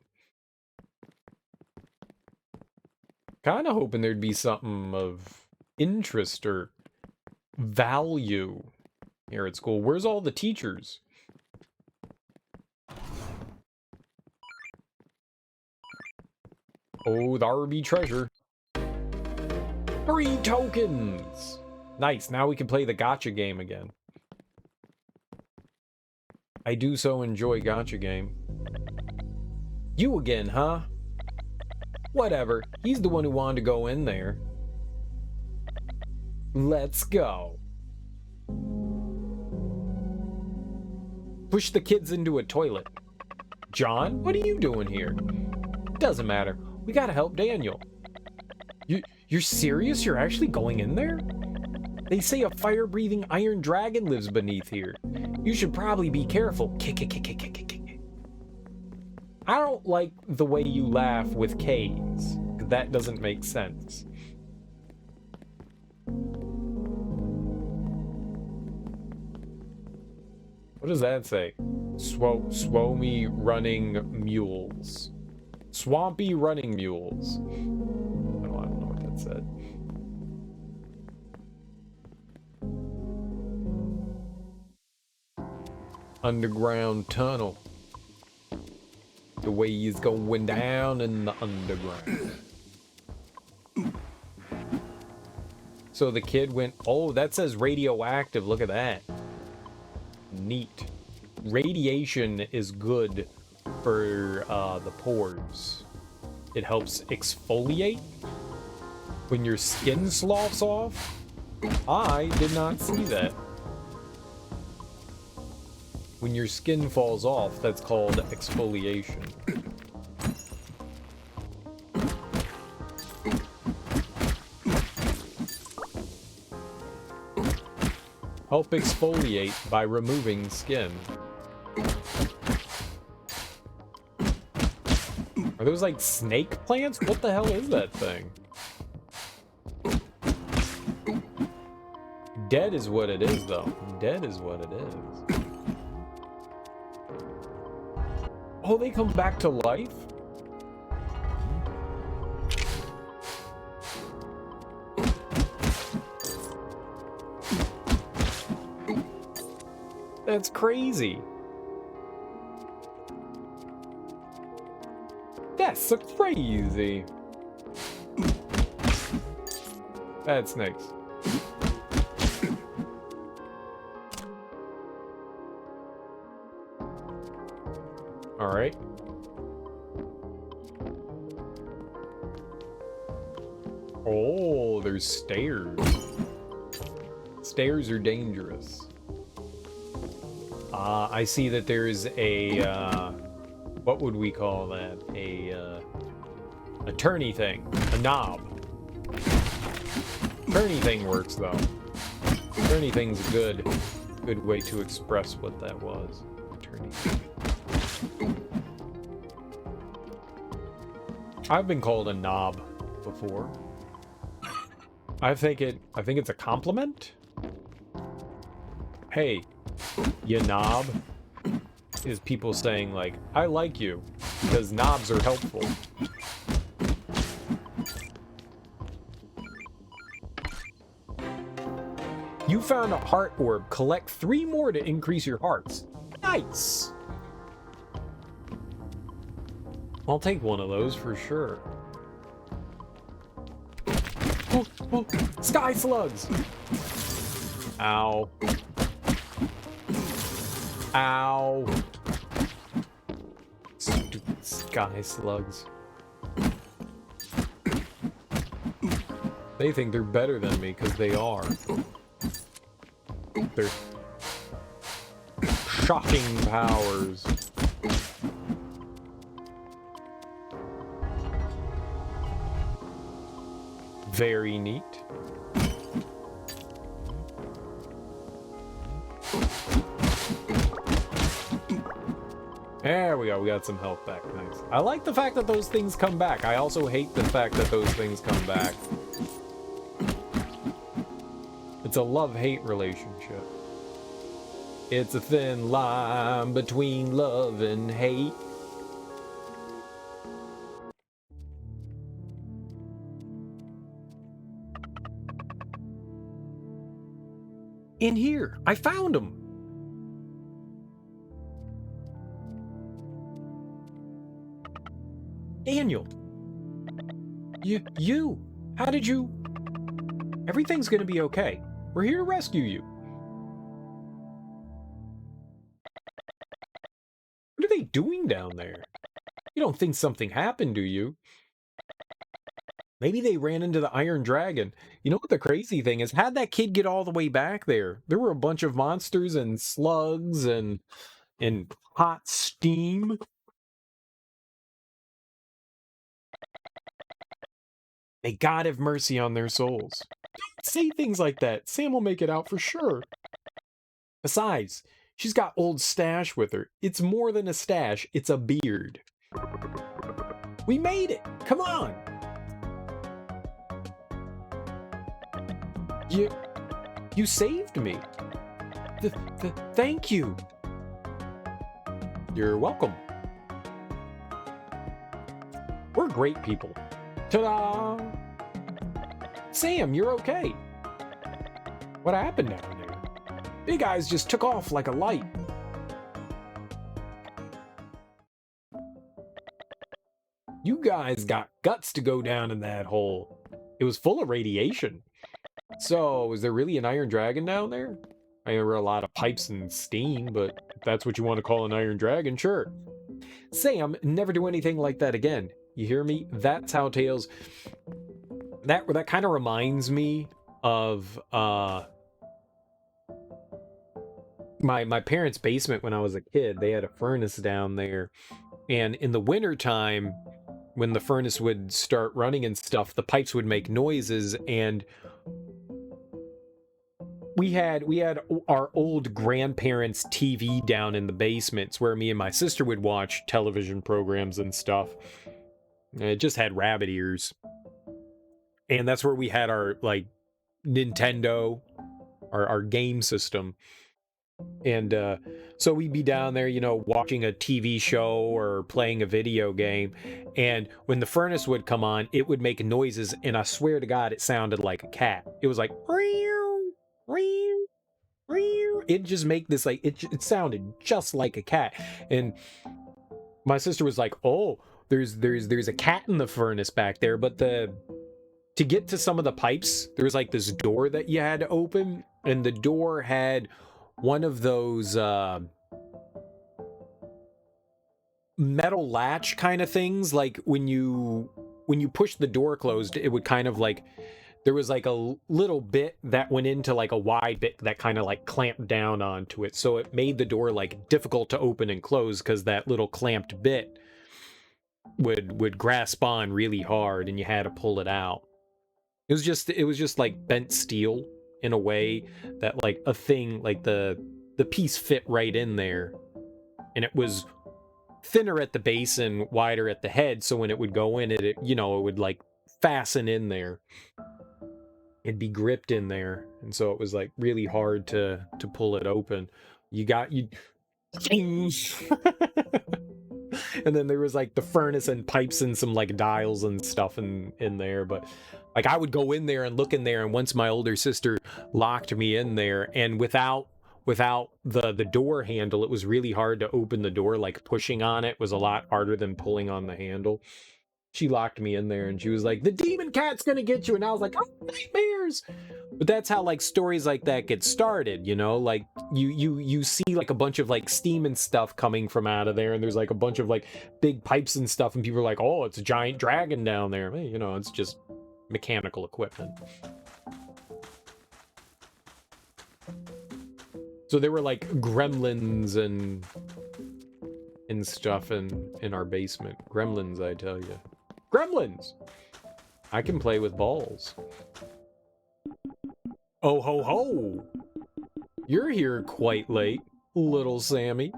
Kinda hoping there'd be something of interest or value here at school. Where's all the teachers? Oh, there be treasure. 3 tokens! Nice, now we can play the gacha game again. I do so enjoy gacha game. You again, huh? Whatever, he's the one who wanted to go in there. Let's go. Push the kids into a toilet. John, what are you doing here? Doesn't matter. We gotta help Daniel. You're serious? You're actually going in there? They say a fire-breathing iron dragon lives beneath here. You should probably be careful. I don't like the way you laugh with K's. That doesn't make sense. What does that say? Swomy running mules. Swampy running mules. I don't know what that said. Underground tunnel. The way he's going down in the underground. So the kid went, oh, that says radioactive. Look at that. Neat. Radiation is good for the pores. It helps exfoliate when your skin sloughs off. I did not see that. When your skin falls off, that's called exfoliation. Help exfoliate by removing skin. Are those like snake plants? What the hell is that thing? Dead is what it is, though. Dead is what it is. Oh, they come back to life? That's crazy. That's so crazy. Bad snakes. All right. Oh, there's stairs. Stairs are dangerous. I see that there's a, what would we call that? A turny thing. A knob. Turny thing works, though. Turny thing's a good way to express what that was. Turny thing. I've been called a knob before. I think it's a compliment. Hey, you knob. Is people saying like, I like you, because knobs are helpful. You found a heart orb. Collect 3 more to increase your hearts. Nice! I'll take one of those for sure. Oh, oh, sky slugs! Ow. Ow. Stupid sky slugs. They think they're better than me because they are. They're shocking powers. Very neat. There we go, we got some health back, nice. I like the fact that those things come back. I also hate the fact that those things come back. It's a love-hate relationship. It's a thin line between love and hate. In here, I found him. Daniel. You. How did you? Everything's gonna be okay. We're here to rescue you. What are they doing down there? You don't think something happened, do you? Maybe they ran into the Iron Dragon. You know what the crazy thing is? How'd that kid get all the way back there? There were a bunch of monsters and slugs and hot steam. May God have mercy on their souls. Don't say things like that. Sam will make it out for sure. Besides, she's got old stash with her. It's more than a stash, it's a beard. We made it! Come on! You saved me. Thank you. You're welcome. We're great people. Ta-da! Sam, you're okay. What happened down there? Big Eyes just took off like a light. You guys got guts to go down in that hole. It was full of radiation. So, is there really an Iron Dragon down there? I mean, there were a lot of pipes and steam, but if that's what you want to call an Iron Dragon, sure. Sam, never do anything like that again. You hear me? That's how Tails... That kind of reminds me of my parents' basement when I was a kid. They had a furnace down there, and in the wintertime, when the furnace would start running and stuff, the pipes would make noises, and we had our old grandparents' TV down in the basements where me and my sister would watch television programs and stuff. It just had rabbit ears. And that's where we had our, like, Nintendo, our game system. And so we'd be down there, you know, watching a TV show or playing a video game. And when the furnace would come on, it would make noises. And I swear to God, it sounded like a cat. It was like, it just make this, like, it sounded just like a cat. And my sister was like, oh, there's a cat in the furnace back there. But to get to some of the pipes, there was like this door that you had to open. And the door had one of those metal latch kind of things. Like when you push the door closed, it would kind of like, there was like a little bit that went into like a wide bit that kind of like clamped down onto it. So it made the door like difficult to open and close because that little clamped bit would grasp on really hard and you had to pull it out. It was just like bent steel in a way that like a thing, like the piece fit right in there. And it was thinner at the base and wider at the head, so when it would go in it, you know, it would like fasten in there. it'd be gripped in there, and so it was like really hard to pull it open. You and then there was like the furnace and pipes and some like dials and stuff in there, but like I would go in there and look in there, and once my older sister locked me in there, and without the door handle, it was really hard to open the door. Like pushing on it was a lot harder than pulling on the handle. She locked me in there and she was like, the demon cat's gonna get you, and I was like, oh, nightmares. But that's how like stories like that get started, you know? Like you see like a bunch of like steam and stuff coming from out of there, and there's like a bunch of like big pipes and stuff, and people are like, oh, it's a giant dragon down there. You know, it's just mechanical equipment. So there were like gremlins and stuff in our basement. Gremlins, I tell you. Gremlins! I can play with balls. Oh ho ho! You're here quite late, little Sammy.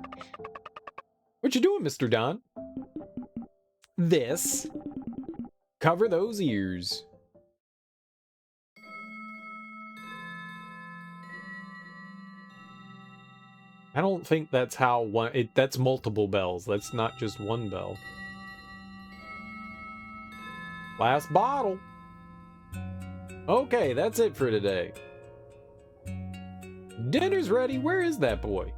What you doing, Mr. Don? This. Cover those ears. I don't think that's how that's multiple bells. That's not just one bell. Last bottle. Okay, that's it for today. Dinner's ready. Where is that boy?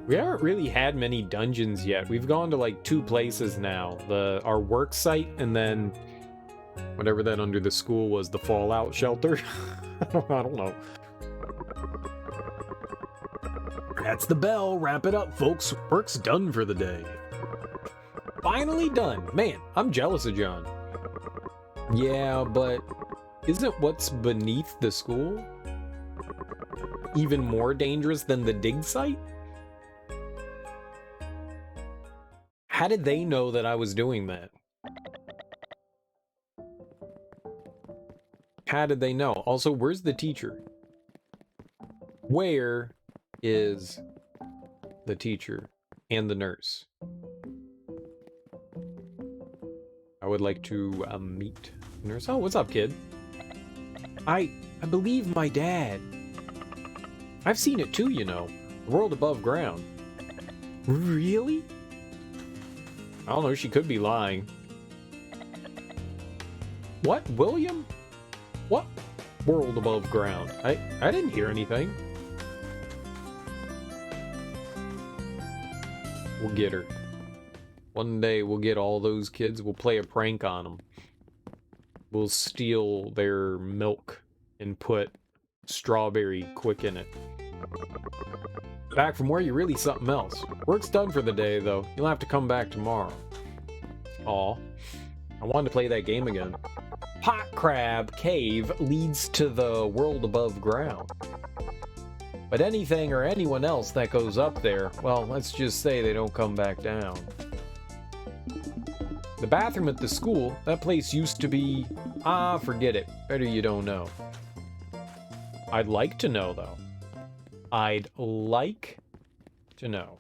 We haven't really had many dungeons yet. We've gone to like 2 places now. Our work site, and then whatever that under the school was, the fallout shelter. I don't know. That's the bell. Wrap it up, folks. Work's done for the day. Finally done. Man, I'm jealous of John. Yeah, but isn't what's beneath the school even more dangerous than the dig site? How did they know that I was doing that? How did they know? Also, where's the teacher? Where is the teacher and the nurse? I would like to meet the nurse. Oh, what's up, kid? I believe my dad. I've seen it too, you know. The world above ground. Really? I don't know, she could be lying. What, William? What? World above ground. I didn't hear anything. We'll get her. One day we'll get all those kids. We'll play a prank on them. We'll steal their milk and put strawberry quick in it. Back from where you're really something else. Work's done for the day, though. You'll have to come back tomorrow. Aw. I wanted to play that game again. Pot Crab Cave leads to the world above ground. But anything or anyone else that goes up there, well, let's just say they don't come back down. The bathroom at the school, that place used to be... Ah, forget it. Better you don't know. I'd like to know, though. I'd like to know.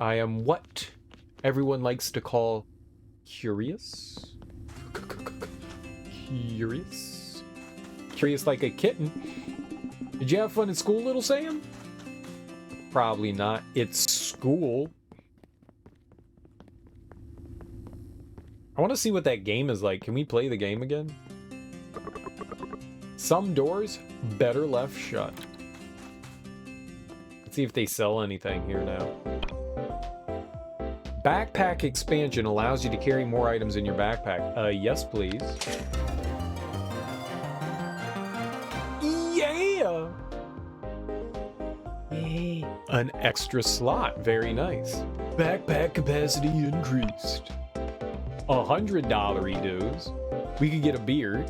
I am what everyone likes to call curious. Curious? Curious like a kitten. Did you have fun in school, little Sam? Probably not. It's school. I want to see what that game is like. Can we play the game again? Some doors better left shut. Let's see if they sell anything here now. Backpack expansion allows you to carry more items in your backpack. Yes, please. Yeah! Yay. An extra slot. Very nice. Backpack capacity increased. $100 dues. We could get a beer.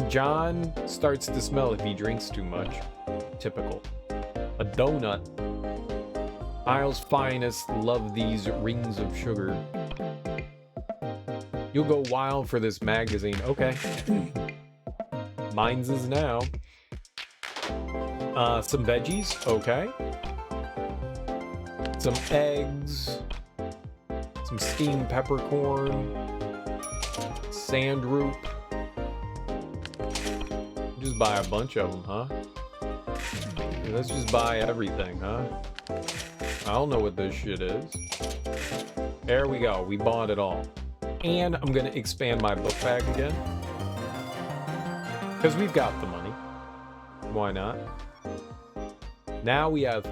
John starts to smell if he drinks too much. Typical. A donut. Isle's finest, love these rings of sugar. You'll go wild for this magazine. Okay. Mine's is now. Some veggies, okay. Some eggs. Some steamed peppercorn. Sand root. Just buy a bunch of them, huh? Yeah, let's just buy everything, huh? I don't know what this shit is. There we go. We bought it all. And I'm going to expand my book bag again. Because we've got the money. Why not? Now we have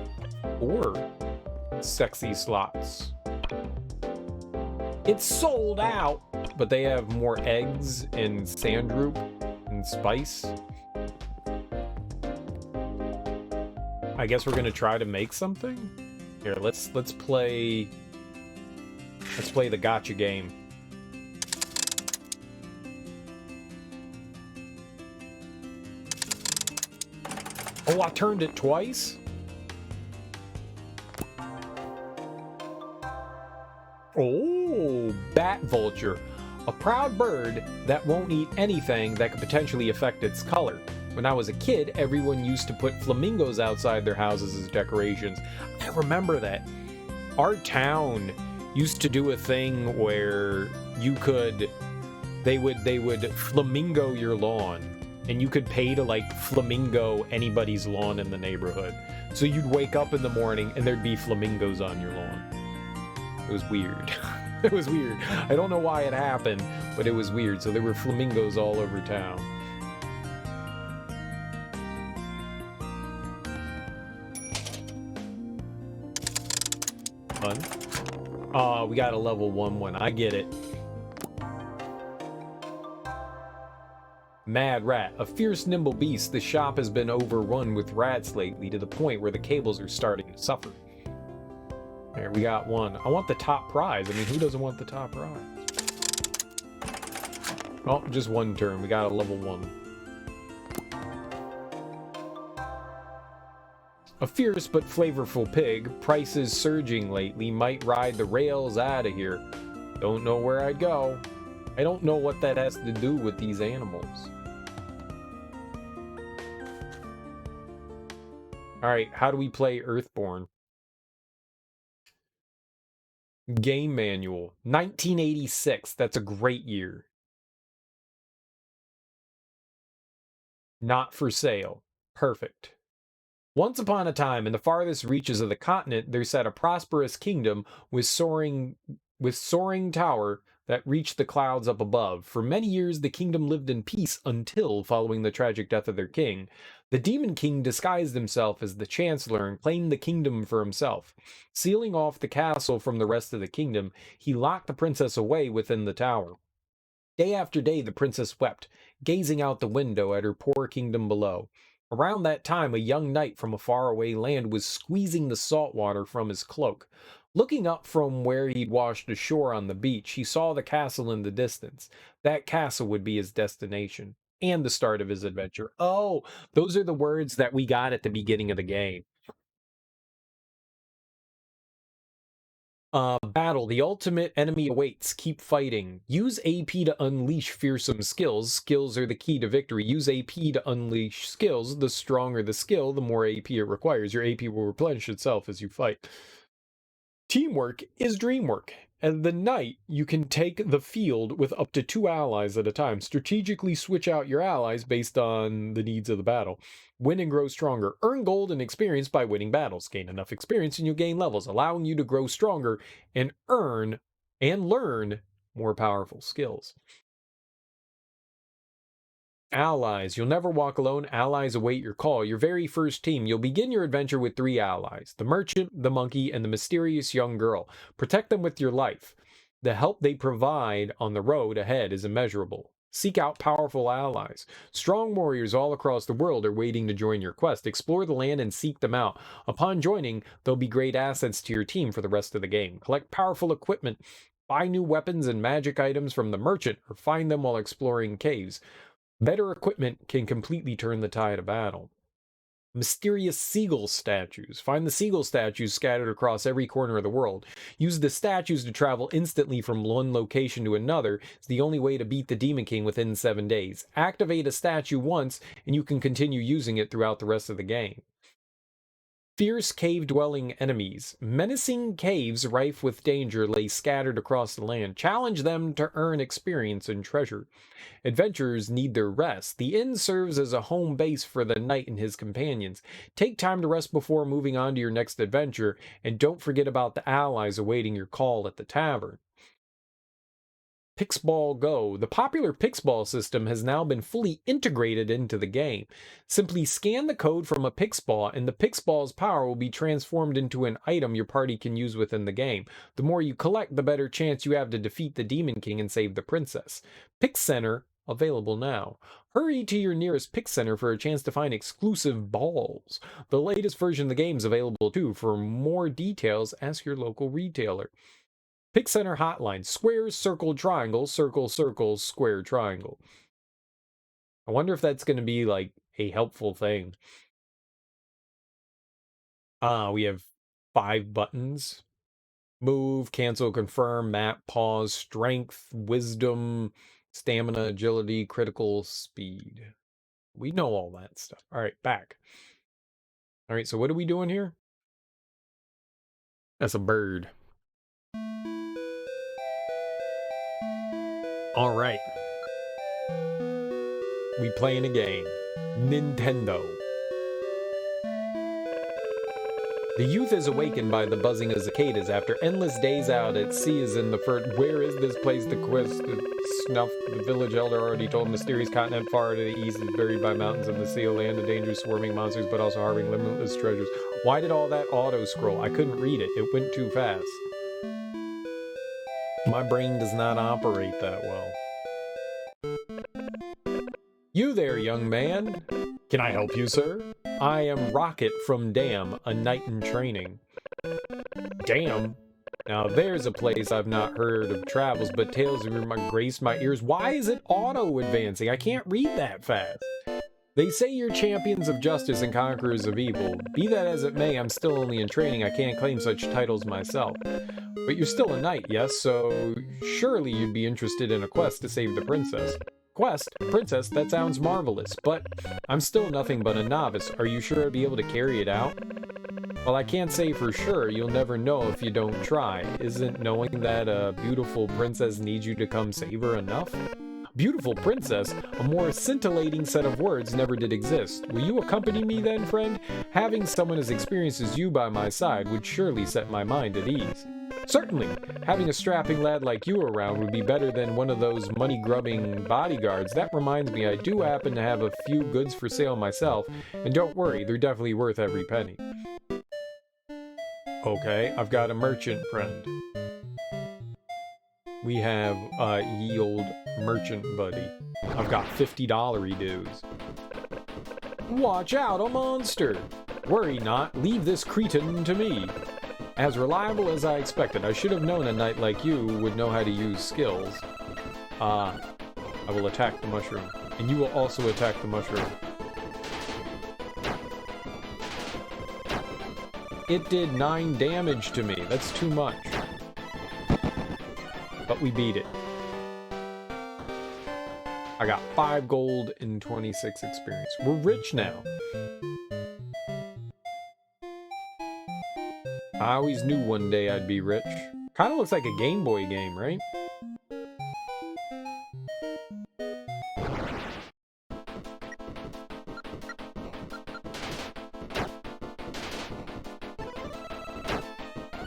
4 sexy slots. It's sold out, but they have more eggs and sand root and spice. I guess we're going to try to make something. Here, let's play the gacha game. Oh, I turned it twice? Oh, bat vulture. A proud bird that won't eat anything that could potentially affect its color. When I was a kid, everyone used to put flamingos outside their houses as decorations. I remember that. Our town used to do a thing where they would flamingo your lawn, and you could pay to like flamingo anybody's lawn in the neighborhood. So you'd wake up in the morning and there'd be flamingos on your lawn. It was weird. It was weird. I don't know why it happened, but it was weird. So there were flamingos all over town. Fun. Oh, we got a level 1 one. I get it. Mad rat. A fierce, nimble beast. The shop has been overrun with rats lately to the point where the cables are starting to suffer. There, we got one. I want the top prize. I mean, who doesn't want the top prize? Oh, just one turn. We got a level 1. A fierce but flavorful pig, prices surging lately, might ride the rails out of here. Don't know where I'd go. I don't know what that has to do with these animals. Alright, how do we play Earthborn? Game manual. 1986. That's a great year. Not for sale. Perfect. Once upon a time, in the farthest reaches of the continent, there sat a prosperous kingdom with soaring tower that reached the clouds up above. For many years, the kingdom lived in peace until, following the tragic death of their king, the Demon King disguised himself as the Chancellor and claimed the kingdom for himself. Sealing off the castle from the rest of the kingdom, he locked the princess away within the tower. Day after day, the princess wept, gazing out the window at her poor kingdom below. Around that time, a young knight from a faraway land was squeezing the salt water from his cloak. Looking up from where he'd washed ashore on the beach, he saw the castle in the distance. That castle would be his destination and the start of his adventure. Oh, those are the words that we got at the beginning of the game. Battle. The ultimate enemy awaits. Keep fighting. Use AP to unleash fearsome skills. Skills are the key to victory. Use AP to unleash skills. The stronger the skill, the more AP it requires. Your AP will replenish itself as you fight. Teamwork is dreamwork. As the knight, you can take the field with up to 2 allies at a time. Strategically switch out your allies based on the needs of the battle. Win and grow stronger. Earn gold and experience by winning battles. Gain enough experience and you'll gain levels, allowing you to grow stronger and earn and learn more powerful skills. Allies. You'll never walk alone. Allies await your call. Your very first team. You'll begin your adventure with 3 allies. The merchant, the monkey, and the mysterious young girl. Protect them with your life. The help they provide on the road ahead is immeasurable. Seek out powerful allies. Strong warriors all across the world are waiting to join your quest. Explore the land and seek them out. Upon joining, they'll be great assets to your team for the rest of the game. Collect powerful equipment. Buy new weapons and magic items from the merchant or find them while exploring caves. Better equipment can completely turn the tide of battle. Mysterious seagull statues. Find the seagull statues scattered across every corner of the world. Use the statues to travel instantly from one location to another. It's the only way to beat the Demon King within 7 days. Activate a statue once, and you can continue using it throughout the rest of the game. Fierce cave-dwelling enemies. Menacing caves rife with danger lay scattered across the land. Challenge them to earn experience and treasure. Adventurers need their rest. The inn serves as a home base for the knight and his companions. Take time to rest before moving on to your next adventure, and don't forget about the allies awaiting your call at the tavern. Pixball Go. The popular Pixball system has now been fully integrated into the game. Simply scan the code from a Pixball, and the Pixball's power will be transformed into an item your party can use within the game. The more you collect, the better chance you have to defeat the Demon King and save the princess. Pix Center, available now. Hurry to your nearest Pix Center for a chance to find exclusive balls. The latest version of the game is available too. For more details, ask your local retailer. Pix Center hotline: squares, circle, triangle, circle, circle, square, triangle. I wonder if that's going to be like a helpful thing. We have 5 buttons. Move, cancel, confirm, map, pause, strength, wisdom, stamina, agility, critical, speed. We know all that stuff. All right, back. All right, so what are we doing here? That's a bird. All right. We playing a game. Nintendo. The youth is awakened by the buzzing of cicadas after endless days out at sea is in the first. Where is this place? The quest snuff. The village elder already told mysterious continent far to the east is buried by mountains of the sea, a land of dangerous swarming monsters, but also harboring limitless treasures. Why did all that auto scroll? I couldn't read it. It went too fast. My brain does not operate that well. You there, young man. Can I help you, sir? I am Rocket from Dam, a knight in training. Dam? Now there's a place I've not heard of travels, but tales of grace my ears. Why is it auto-advancing? I can't read that fast. They say you're champions of justice and conquerors of evil. Be that as it may, I'm still only in training. I can't claim such titles myself. But you're still a knight, yes? So surely you'd be interested in a quest to save the princess. Quest? Princess? That sounds marvelous, but I'm still nothing but a novice. Are you sure I'd be able to carry it out? Well, I can't say for sure. You'll never know if you don't try. Isn't knowing that a beautiful princess needs you to come save her enough? Beautiful princess? A more scintillating set of words never did exist. Will you accompany me then, friend? Having someone as experienced as you by my side would surely set my mind at ease. Certainly, having a strapping lad like you around would be better than one of those money-grubbing bodyguards. That reminds me, I do happen to have a few goods for sale myself, and don't worry, they're definitely worth every penny. Okay, I've got a merchant friend. We have ye old merchant buddy. I've got $50 dues. Watch out, a monster! Worry not, leave this cretin to me. As reliable as I expected. I should have known a knight like you would know how to use skills. I will attack the mushroom. And you will also attack the mushroom. It did 9 damage to me. That's too much. But we beat it. I got 5 gold and 26 experience. We're rich now. I always knew one day I'd be rich. Kind of looks like a Game Boy game, right?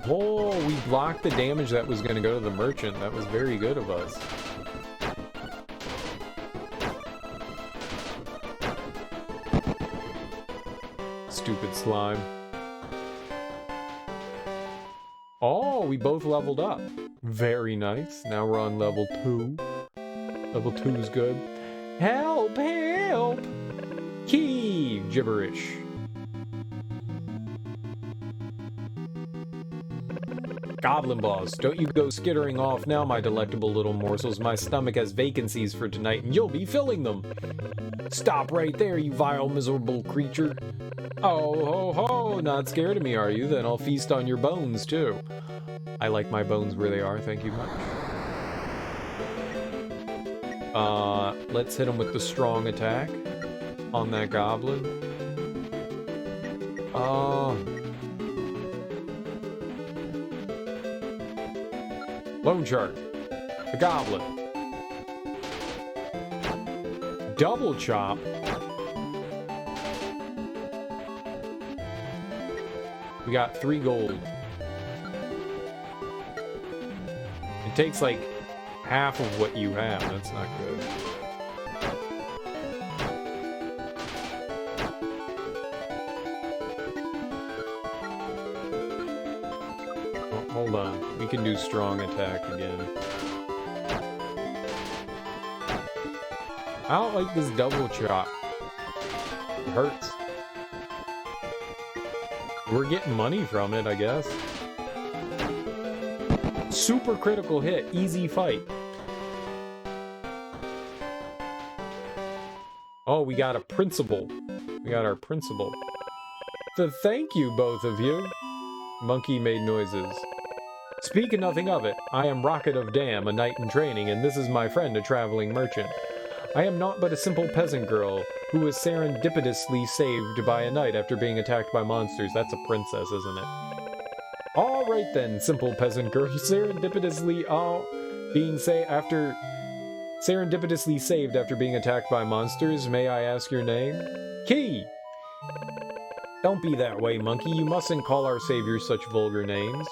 Oh, we blocked the damage that was going to go to the merchant. That was very good of us. Stupid slime. Oh, we both leveled up. Very nice. Now we're on level 2. Level 2 is good. Help! Help! Key! Gibberish. Goblin boss, don't you go skittering off now, my delectable little morsels. My stomach has vacancies for tonight, and you'll be filling them. Stop right there, you vile, miserable creature. Oh, ho, ho! Not scared of me, are you? Then I'll feast on your bones, too. I like my bones where they are, thank you much. Let's hit him with the strong attack on that goblin. Lone Shark. The goblin. Double chop. We got 3 gold. It takes like half of what you have. That's not good. Oh, hold on. We can do strong attack again. I don't like this double chop. It hurts. We're getting money from it, I guess. Super critical hit, easy fight. Oh, we got a principal. We got our principal. Thank you, both of you. Monkey made noises. Speak of nothing of it. I am Rocket of Dam, a knight in training, and this is my friend, a traveling merchant. I am naught but a simple peasant girl who was serendipitously saved by a knight after being attacked by monsters. That's a princess, isn't it? All right then, simple peasant girl, serendipitously saved after being attacked by monsters. May I ask your name? Key. Don't be that way, monkey. You mustn't call our savior such vulgar names.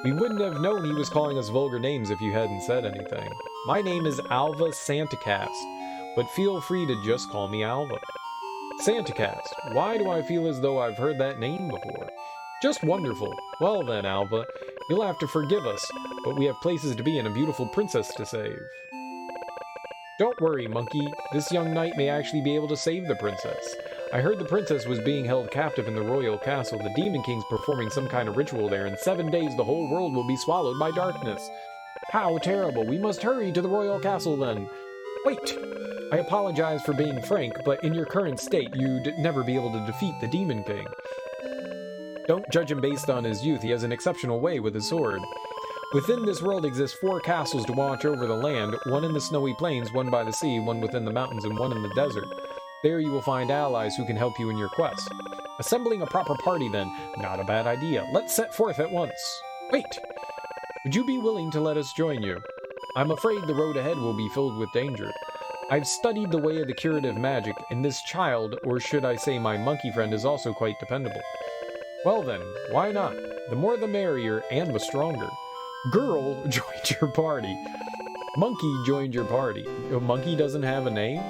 We wouldn't have known he was calling us vulgar names if you hadn't said anything. My name is Alva Santacast, but feel free to just call me Alva. Santacast, why do I feel as though I've heard that name before? Just wonderful. Well then, Alva, you'll have to forgive us, but we have places to be and a beautiful princess to save. Don't worry, monkey. This young knight may actually be able to save the princess. I heard the princess was being held captive in the royal castle. The Demon King's performing some kind of ritual there. In 7 days, the whole world will be swallowed by darkness. How terrible. We must hurry to the royal castle then. Wait! I apologize for being frank, but in your current state, you'd never be able to defeat the Demon King. Don't judge him based on his youth. He has an exceptional way with his sword. Within this world exist 4 castles to watch over the land, one in the snowy plains, one by the sea, one within the mountains, and one in the desert. There you will find allies who can help you in your quest. Assembling a proper party then, not a bad idea. Let's set forth at once. Wait! Would you be willing to let us join you? I'm afraid the road ahead will be filled with danger. I've studied the way of the curative magic, and this child, or should I say my monkey friend, is also quite dependable. Well then, why not? The more the merrier, and the stronger. Girl joined your party. Monkey joined your party. A monkey doesn't have a name?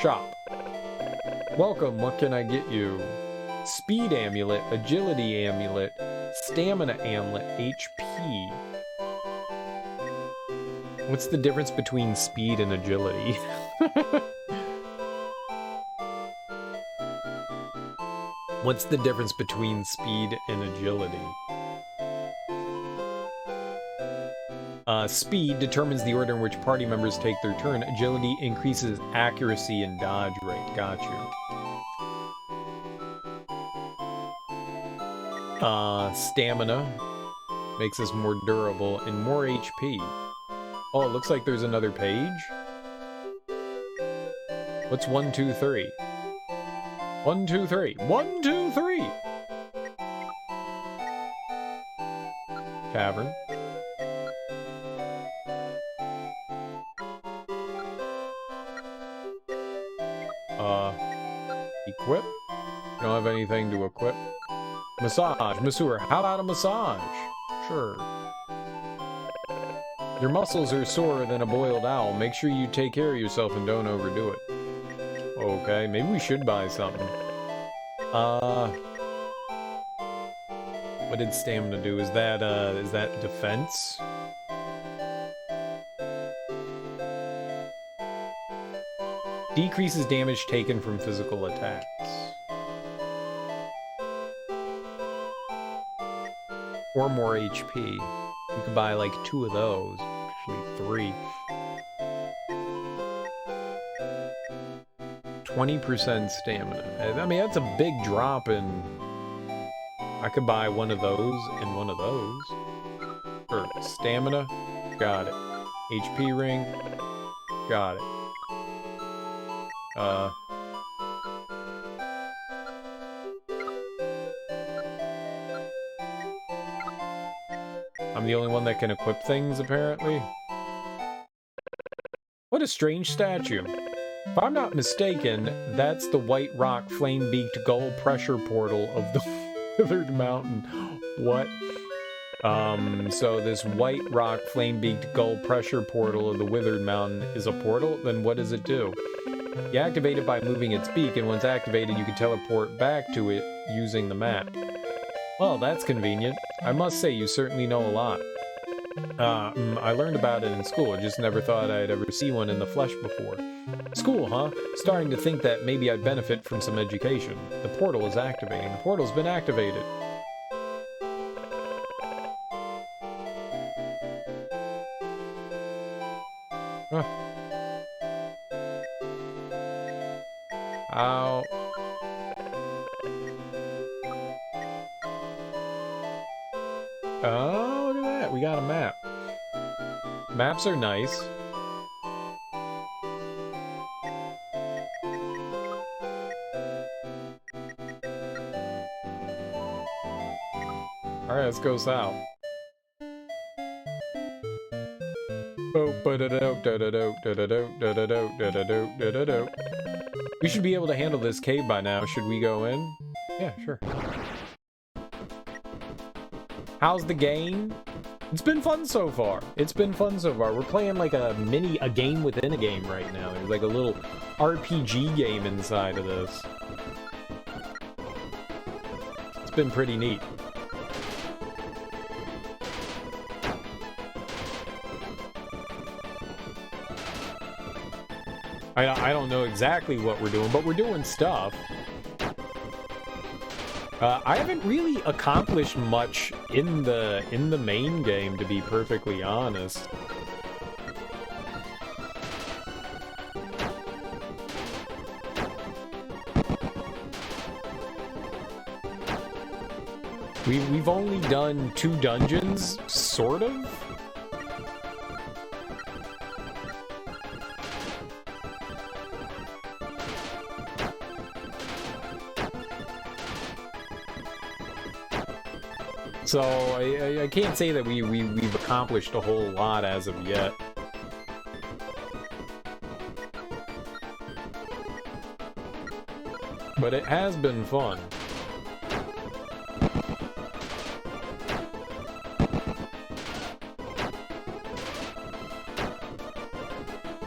Shop. Welcome, what can I get you? Speed amulet, agility amulet, stamina amulet, HP. What's the difference between speed and agility? What's the difference between speed and agility? Speed determines the order in which party members take their turn. Agility increases accuracy and dodge rate. Got you. Stamina makes us more durable and more HP. Oh, it looks like there's another page. What's 1, 2, 3? 1, 2, 3. 1, 2, 3. Tavern. Equip? Don't have anything to equip. Massage. Masseur. How about a massage? Sure. Your muscles are sorer than a boiled owl. Make sure you take care of yourself and don't overdo it. Okay, maybe we should buy something. What did stamina do? Is that defense? Decreases damage taken from physical attacks. Or more HP. You could buy like 2 of those. Actually 3. 20% stamina. I mean, that's a big drop in... I could buy one of those and one of those. For stamina, got it. HP ring, got it. I'm the only one that can equip things, apparently. What a strange statue. If I'm not mistaken, that's the White Rock Flame-Beaked Gull pressure portal of the Withered Mountain. What? So this White Rock Flame-Beaked Gull pressure portal of the Withered Mountain is a portal? Then what does it do? You activate it by moving its beak, and once activated, you can teleport back to it using the map. Well, that's convenient. I must say, you certainly know a lot. I learned about it in school. I just never thought I'd ever see one in the flesh before. School, huh? Starting to think that maybe I'd benefit from some education. The portal is activating. The portal's been activated. Ow. Oh, look at that. We got a map. Maps are nice. Alright, let's go south. We should be able to handle this cave by now. Should we go in? Yeah, sure. How's the game? It's been fun so far. It's been fun so far. We're playing like a game within a game right now. There's like a little RPG game inside of this. It's been pretty neat. I don't know exactly what we're doing, but we're doing stuff. I haven't really accomplished much in the main game, to be perfectly honest. We've only done 2 dungeons, sort of. So I can't say that we've accomplished a whole lot as of yet. But it has been fun.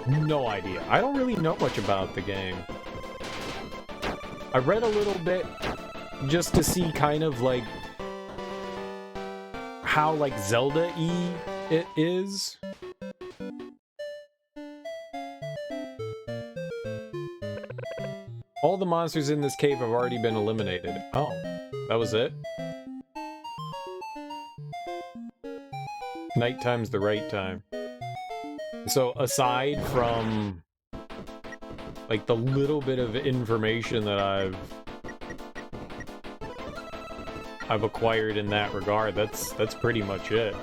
No idea. I don't really know much about the game. I read a little bit just to see kind of like how like Zelda-y it is. All the monsters in this cave have already been eliminated. Oh, that was it? Nighttime's the right time. So aside from like the little bit of information that I've acquired in that regard, that's pretty much it.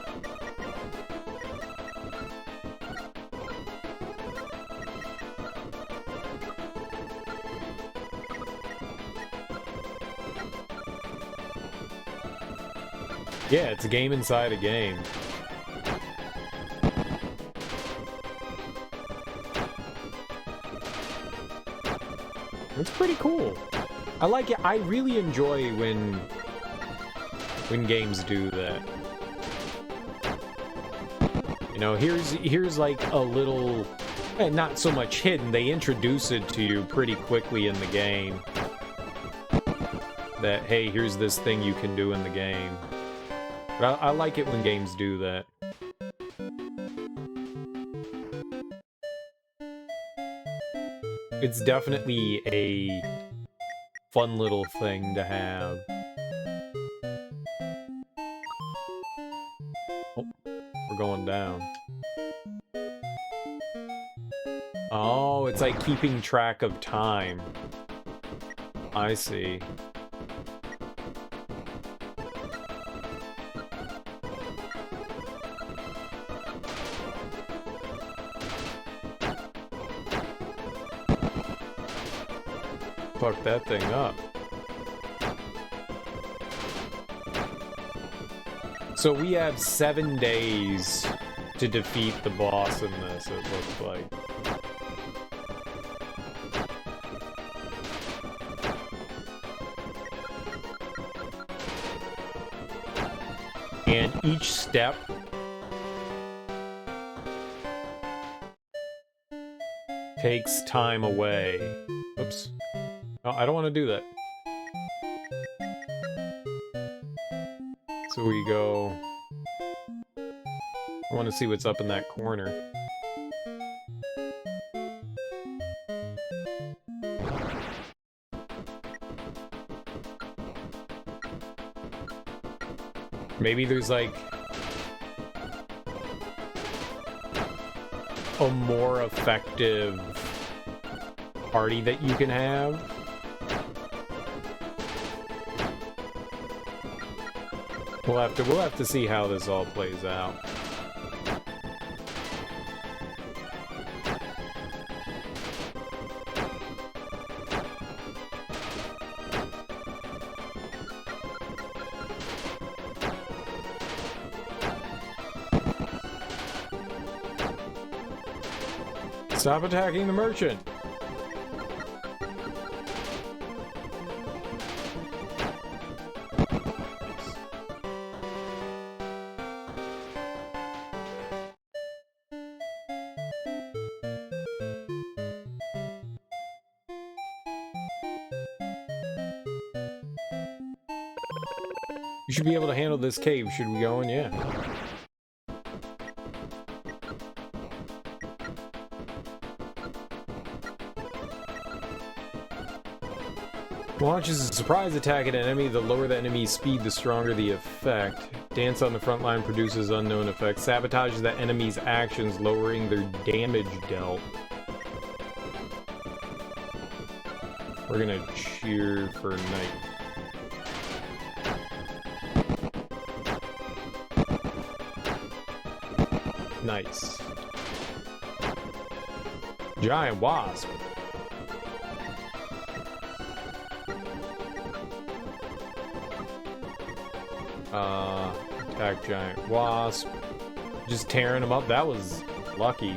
Yeah, it's a game inside a game. It's pretty cool. I like it. I really enjoy when games do that. You know, here's like a little, not so much hidden, they introduce it to you pretty quickly in the game. That, hey, here's this thing you can do in the game. But I like it when games do that. It's definitely a fun little thing to have. Oh, we're going down. Oh, it's like keeping track of time. I see. Fuck that thing up. So we have 7 days to defeat the boss in this, it looks like. And each step takes time away. Oops. Oh, I don't want to do that. So we go... I want to see what's up in that corner. Maybe there's like a more effective party that you can have. We'll have to see how this all plays out. Stop attacking the merchant! You should be able to handle this cave. Should we go in? Yeah. Launches a surprise attack at an enemy. The lower the enemy's speed, the stronger the effect. Dance on the front line produces unknown effects. Sabotages the enemy's actions, lowering their damage dealt. We're gonna cheer for Knight. Nice. Giant wasp. Attack giant wasp. Just tearing them up. That was lucky.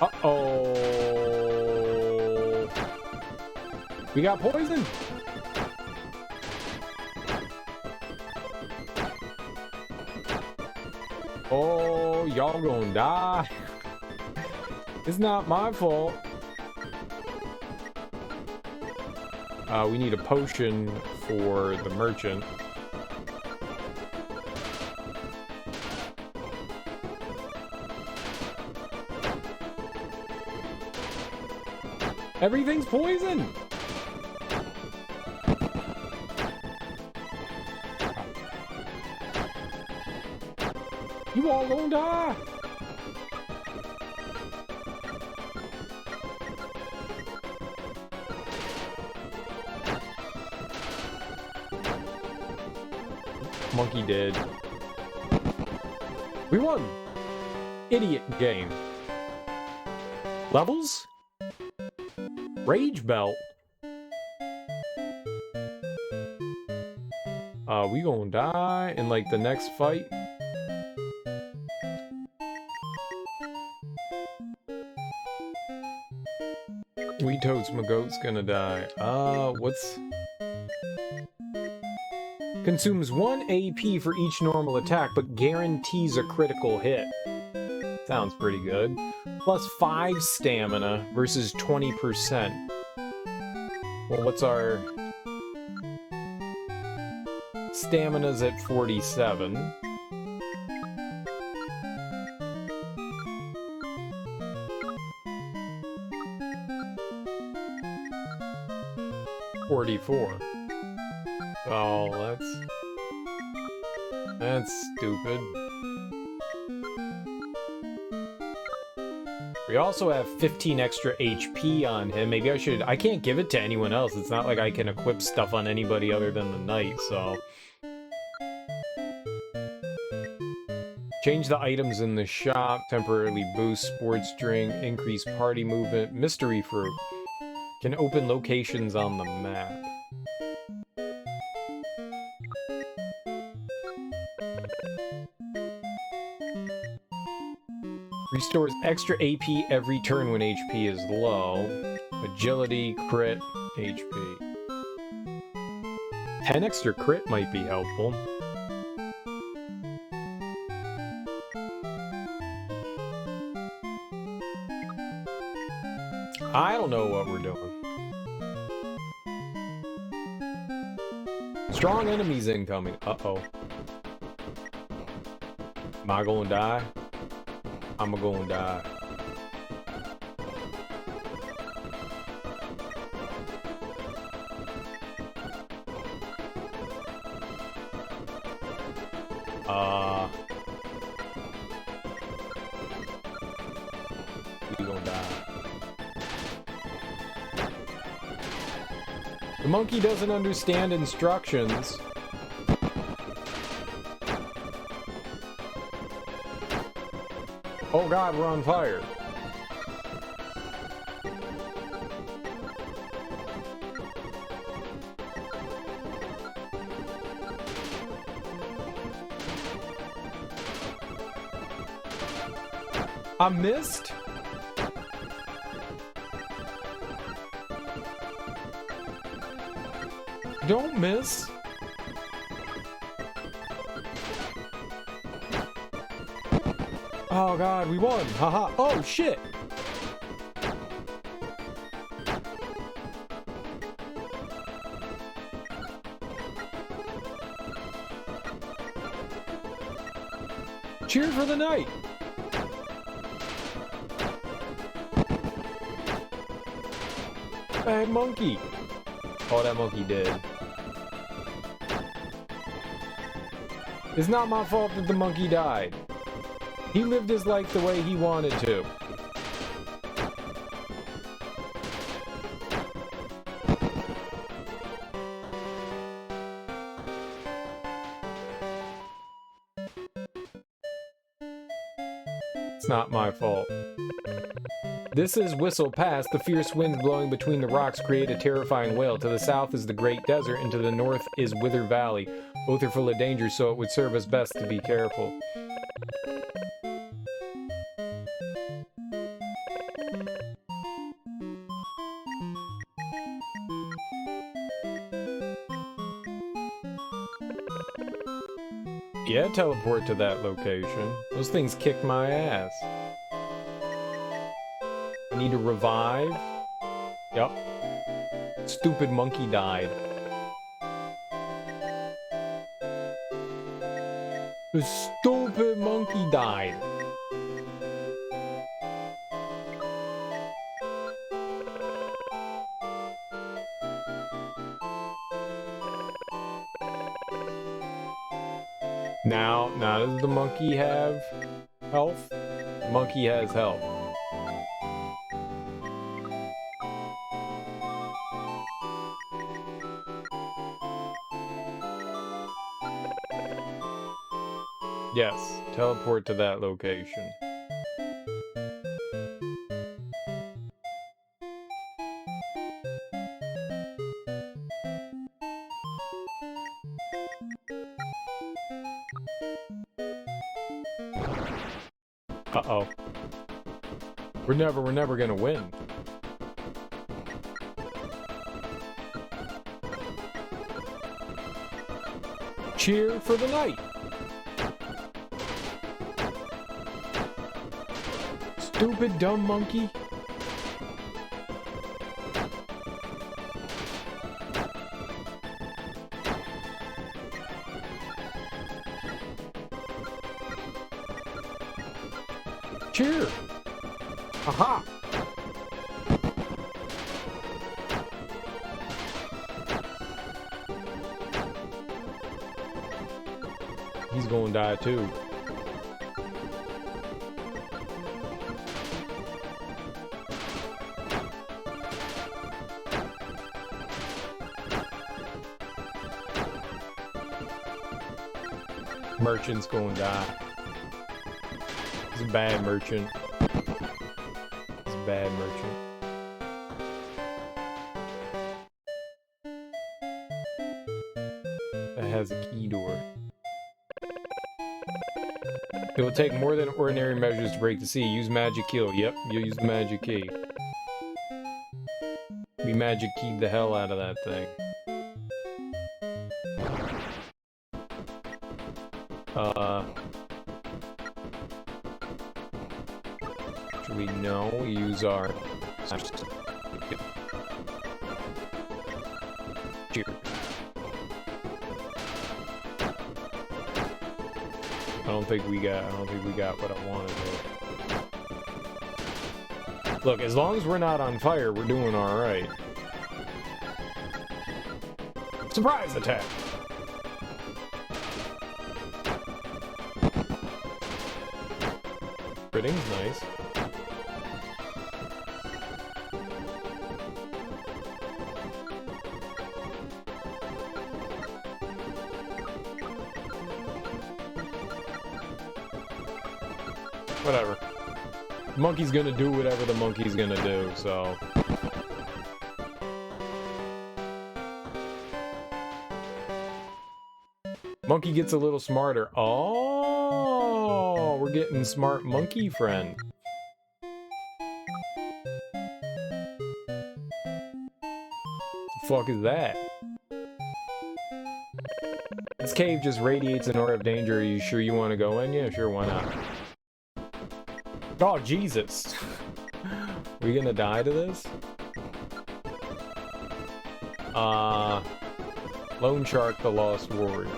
Uh-oh. We got poison. Oh, y'all gonna die. It's not my fault. We need a potion for the merchant. Everything's poison! You all gonna die! Monkey dead. We won! Idiot game. Levels? Rage belt. We gonna die in like the next fight. We totes my goat's gonna die. What's... Consumes 1 AP for each normal attack, but guarantees a critical hit. Sounds pretty good. Plus 5 stamina versus 20%. Well, what's our... Stamina's at 47. Oh, that's stupid. We also have 15 extra HP on him. Maybe I should... I can't give it to anyone else. It's not like I can equip stuff on anybody other than the knight, so... Change the items in the shop. Temporarily boost sports drink. Increase party movement. Mystery fruit. Can open locations on the map. Restores extra AP every turn when HP is low. Agility, crit, HP. 10 extra crit might be helpful. I don't know what we're doing. Strong enemies incoming. Uh-oh. Am I gonna die? I'm gonna die. We gonna die. The monkey doesn't understand instructions. Oh god, we're on fire. I missed? Don't miss. Oh god, we won! Haha! Oh shit! Cheer for the knight! Bad monkey! Oh, that monkey dead. It's not my fault that the monkey died. He lived his life the way he wanted to. It's not my fault. This is Whistle Pass. The fierce winds blowing between the rocks create a terrifying wail. To the south is the Great Desert, and to the north is Wither Valley. Both are full of danger, so it would serve us best to be careful. Yeah, teleport to that location. Those things kick my ass. I need to revive. Yep. Stupid monkey died. The stupid monkey died. Now does the monkey have health? The monkey has health. Yes, teleport to that location. Uh-oh. We're never gonna win. Cheer for the knight! Stupid dumb monkey! Cheer! Aha! He's gonna die too. Merchant's going to die. He's a bad merchant. He's a bad merchant. That has a key door. It will take more than ordinary measures to break the sea. Use magic key. Yep, you use the magic key. We magic keyed the hell out of that thing. Actually, no, we use our... Cheers. I don't think we got what I wanted there. Look, as long as we're not on fire, we're doing alright. Surprise attack! Critting's nice. Whatever. The monkey's gonna do whatever the monkey's gonna do, so... Monkey gets a little smarter. Oh, we're getting smart monkey friend. The fuck is that? This cave just radiates an aura of danger. Are you sure you want to go in? Yeah, sure, why not? Oh, Jesus. We gonna die to this? Lone Shark, the Lost Warrior.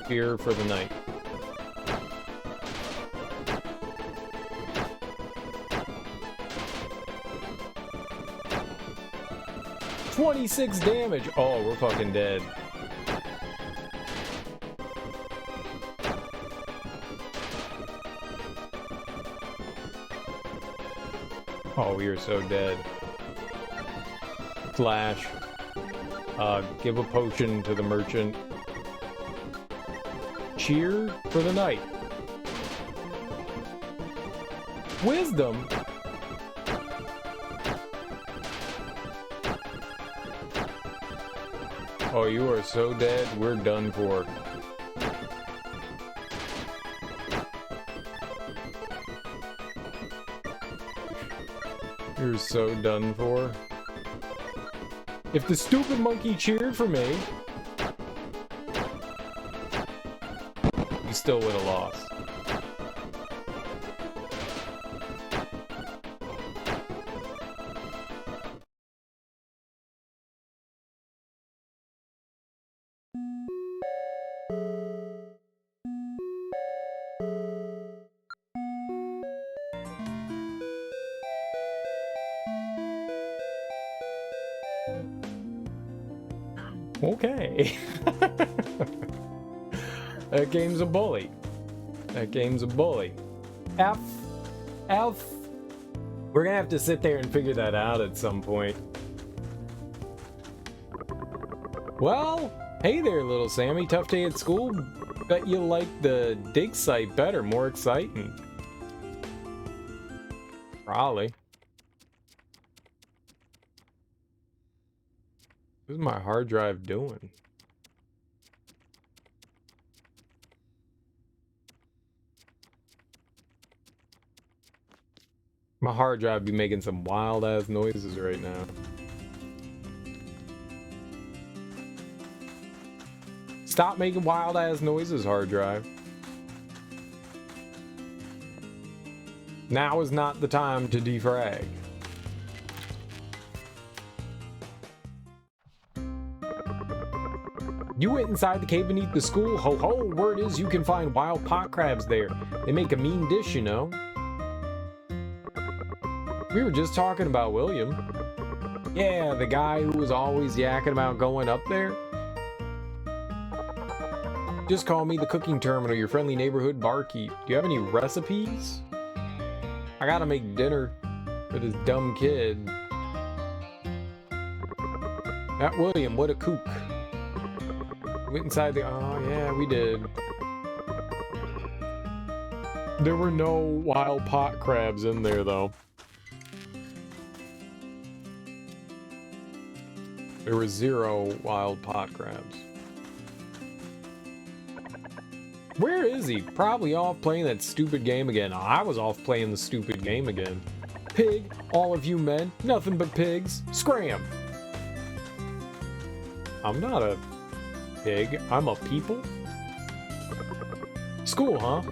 Fear for the night. $26 damage! Oh, we're fucking dead. Oh, we are so dead. Flash. Give a potion to the merchant. Cheer for the night. Wisdom? Oh, you are so dead, we're done for. You're so done for. If the stupid monkey cheered for me, you still would have lost. Okay. That game's a bully. That game's a bully. F. We're gonna have to sit there and figure that out at some point. Well, hey there, little Sammy. Tough day at school. Bet you like the dig site better, more exciting. Probably. What is my hard drive doing? My hard drive be making some wild ass noises right now. Stop making wild ass noises, hard drive. Now is not the time to defrag. You went inside the cave beneath the school. Ho ho, word is you can find wild pot crabs there. They make a mean dish, you know. We were just talking about William. Yeah, the guy who was always yakking about going up there. Just call me the cooking terminal, your friendly neighborhood barkeep. Do you have any recipes? I gotta make dinner for this dumb kid. That William, what a kook. Went inside the... Oh, yeah, we did. There were no wild pot crabs in there, though. There were 0 wild pot crabs. Where is he? Probably off playing that stupid game again. I was off playing the stupid game again. Pig, all of you men, nothing but pigs. Scram! I'm not a pig. I'm a people. School, huh?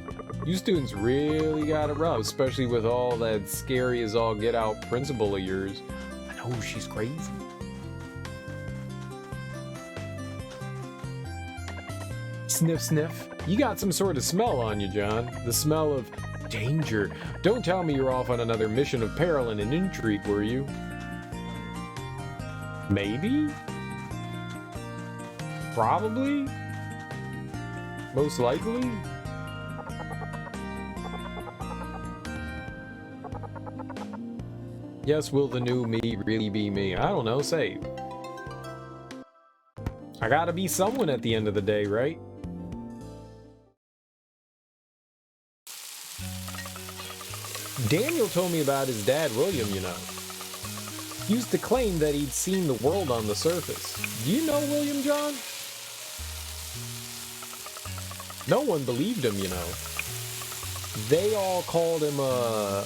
You students really got it rough, especially with all that scary as all get out principal of yours. I know, she's crazy. Sniff, sniff. You got some sort of smell on you, John. The smell of danger. Don't tell me you're off on another mission of peril and intrigue, were you? Maybe? Probably? Most likely? Yes, will the new me really be me? I don't know, say. I gotta be someone at the end of the day, right? Daniel told me about his dad, William, you know. He used to claim that he'd seen the world on the surface. Do you know William, John? No one believed him, you know. They all called him a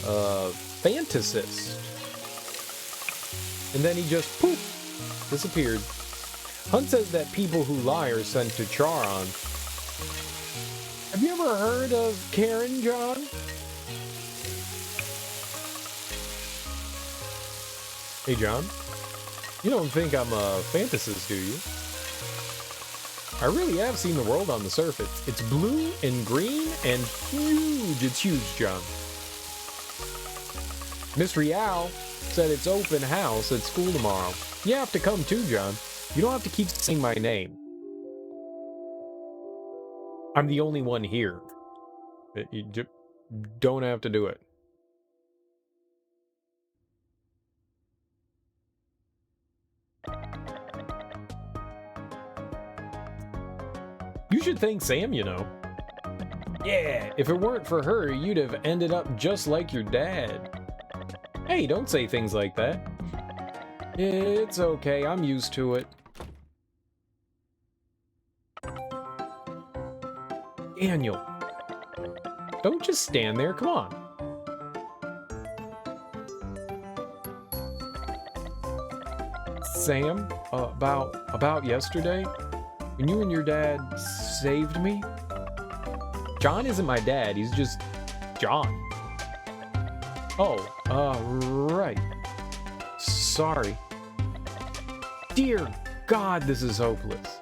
fantasist. And then he just, poof, disappeared. Hunt says that people who lie are sent to Charon. Have you ever heard of Karen, John? Hey, John. You don't think I'm a fantasist, do you? I really have seen the world on the surface. It's blue and green and huge. It's huge, John. Miss Rial said it's open house at school tomorrow. You have to come too, John. You don't have to keep saying my name. I'm the only one here. You don't have to do it. You should thank Sam, you know. Yeah, if it weren't for her, you'd have ended up just like your dad. Hey, don't say things like that. It's okay, I'm used to it. Daniel, don't just stand there, come on. Sam, about yesterday, when you and your dad saved me? John isn't my dad, he's just John. Oh, right. Sorry. Dear God, this is hopeless.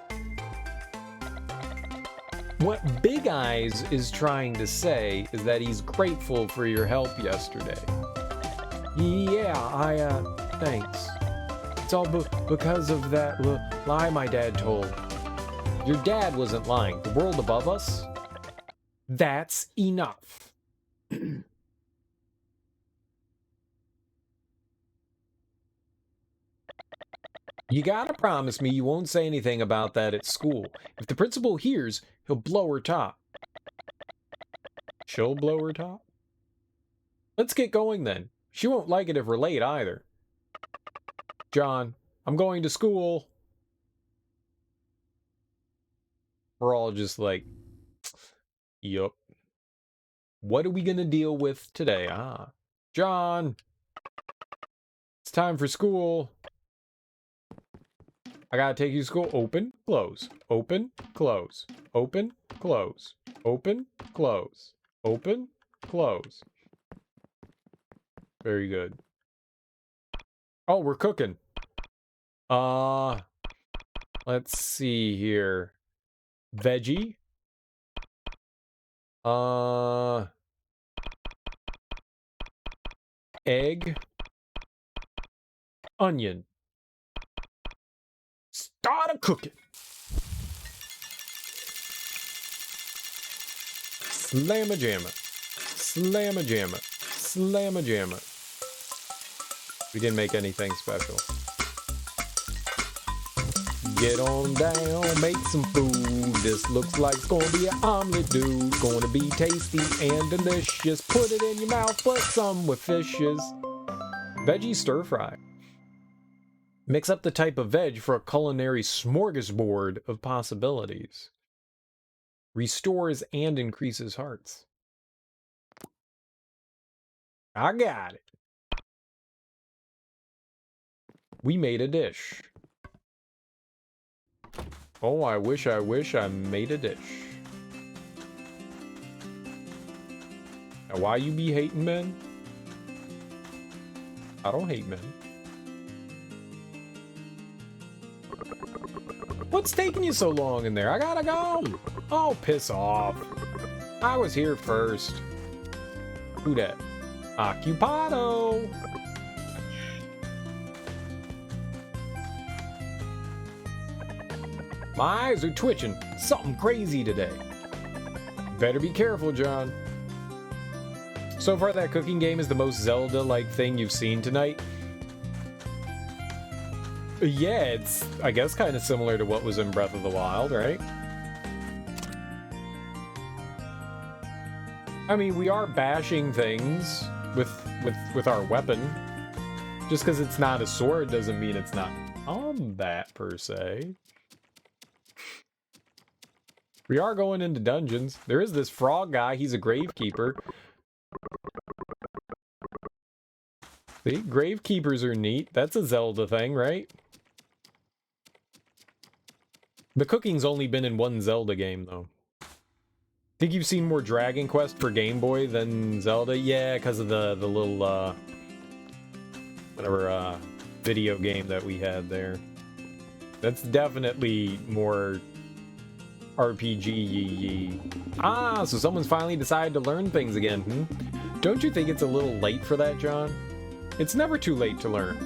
What Big Eyes is trying to say is that he's grateful for your help yesterday. Yeah, thanks. It's all because of that lie my dad told. Your dad wasn't lying. The world above us? That's enough. You gotta promise me you won't say anything about that at school. If the principal hears, he'll blow her top. She'll blow her top? Let's get going then. She won't like it if we're late either. John, I'm going to school. We're all just like, yup. What are we gonna deal with today? John, it's time for school. I gotta take you to school. Open, close, open, close, open, close, open, close, open, close. Very good. Oh, we're cooking. Let's see here. Veggie. Egg. Onion. Start a cooking. Slam-a-jamma. Slam-a-jamma. Slam-a-jamma. We didn't make anything special. get on down, make some food. This looks like it's gonna be an omelet, dude. Gonna be tasty and delicious. Put it in your mouth, put some with fishes. Veggie stir fry. Mix up the type of veg for a culinary smorgasbord of possibilities. Restores and increases hearts. I got it. We made a dish. Oh, I wish I made a dish. Now, why you be hating men? I don't hate men. What's taking you so long in there? I gotta go. Oh, piss off. I was here first. Who dat? Occupado. My eyes are twitching. Something crazy today. Better be careful, John. So far, that cooking game is the most Zelda-like thing you've seen tonight. Yeah, it's, I guess, kind of similar to what was in Breath of the Wild, right? I mean, we are bashing things with our weapon. Just because it's not a sword doesn't mean it's not combat, per se. We are going into dungeons. There is this frog guy. He's a gravekeeper. See, gravekeepers are neat. That's a Zelda thing, right? The cooking's only been in one Zelda game, though. Think you've seen more Dragon Quest for Game Boy than Zelda? Yeah, because of the little, whatever, video game that we had there. That's definitely more RPG-y. Ah, so someone's finally decided to learn things again, hmm? Don't you think it's a little late for that, John? It's never too late to learn.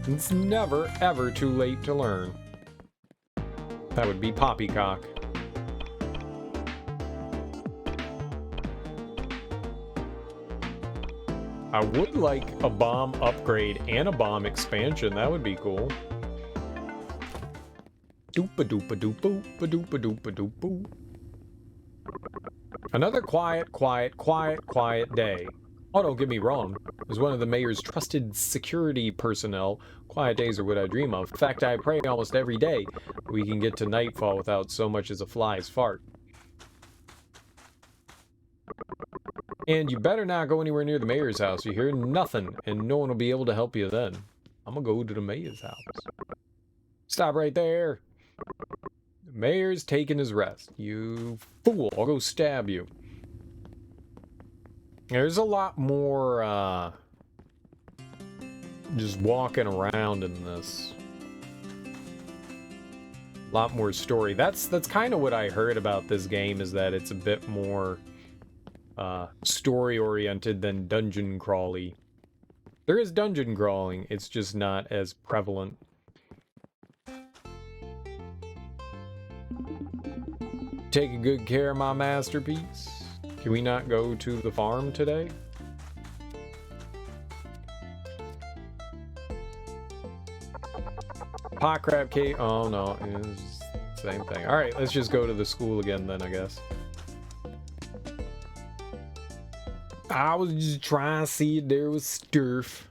It's never, ever too late to learn. That would be poppycock. I would like a bomb upgrade and a bomb expansion. That would be cool. Doopa-doopa-doopa-doopa-doopa-doopa-doopa. Another quiet day. Oh, don't get me wrong. As one of the mayor's trusted security personnel, quiet days are what I dream of. In fact, I pray almost every day we can get to nightfall without so much as a fly's fart. And you better not go anywhere near the mayor's house. You hear nothing, and no one will be able to help you then. I'm gonna go to the mayor's house. Stop right there. The mayor's taking his rest. You fool. I'll go stab you. There's a lot more, just walking around in this. A lot more story. That's kind of what I heard about this game, is that it's a bit more, story-oriented than dungeon crawly. There is dungeon crawling, it's just not as prevalent. Taking good care of my masterpiece. Can we not go to the farm today? Pot crab cake. Oh no, it's the same thing. Alright, let's just go to the school again then, I guess. I was just trying to see if there was stuff.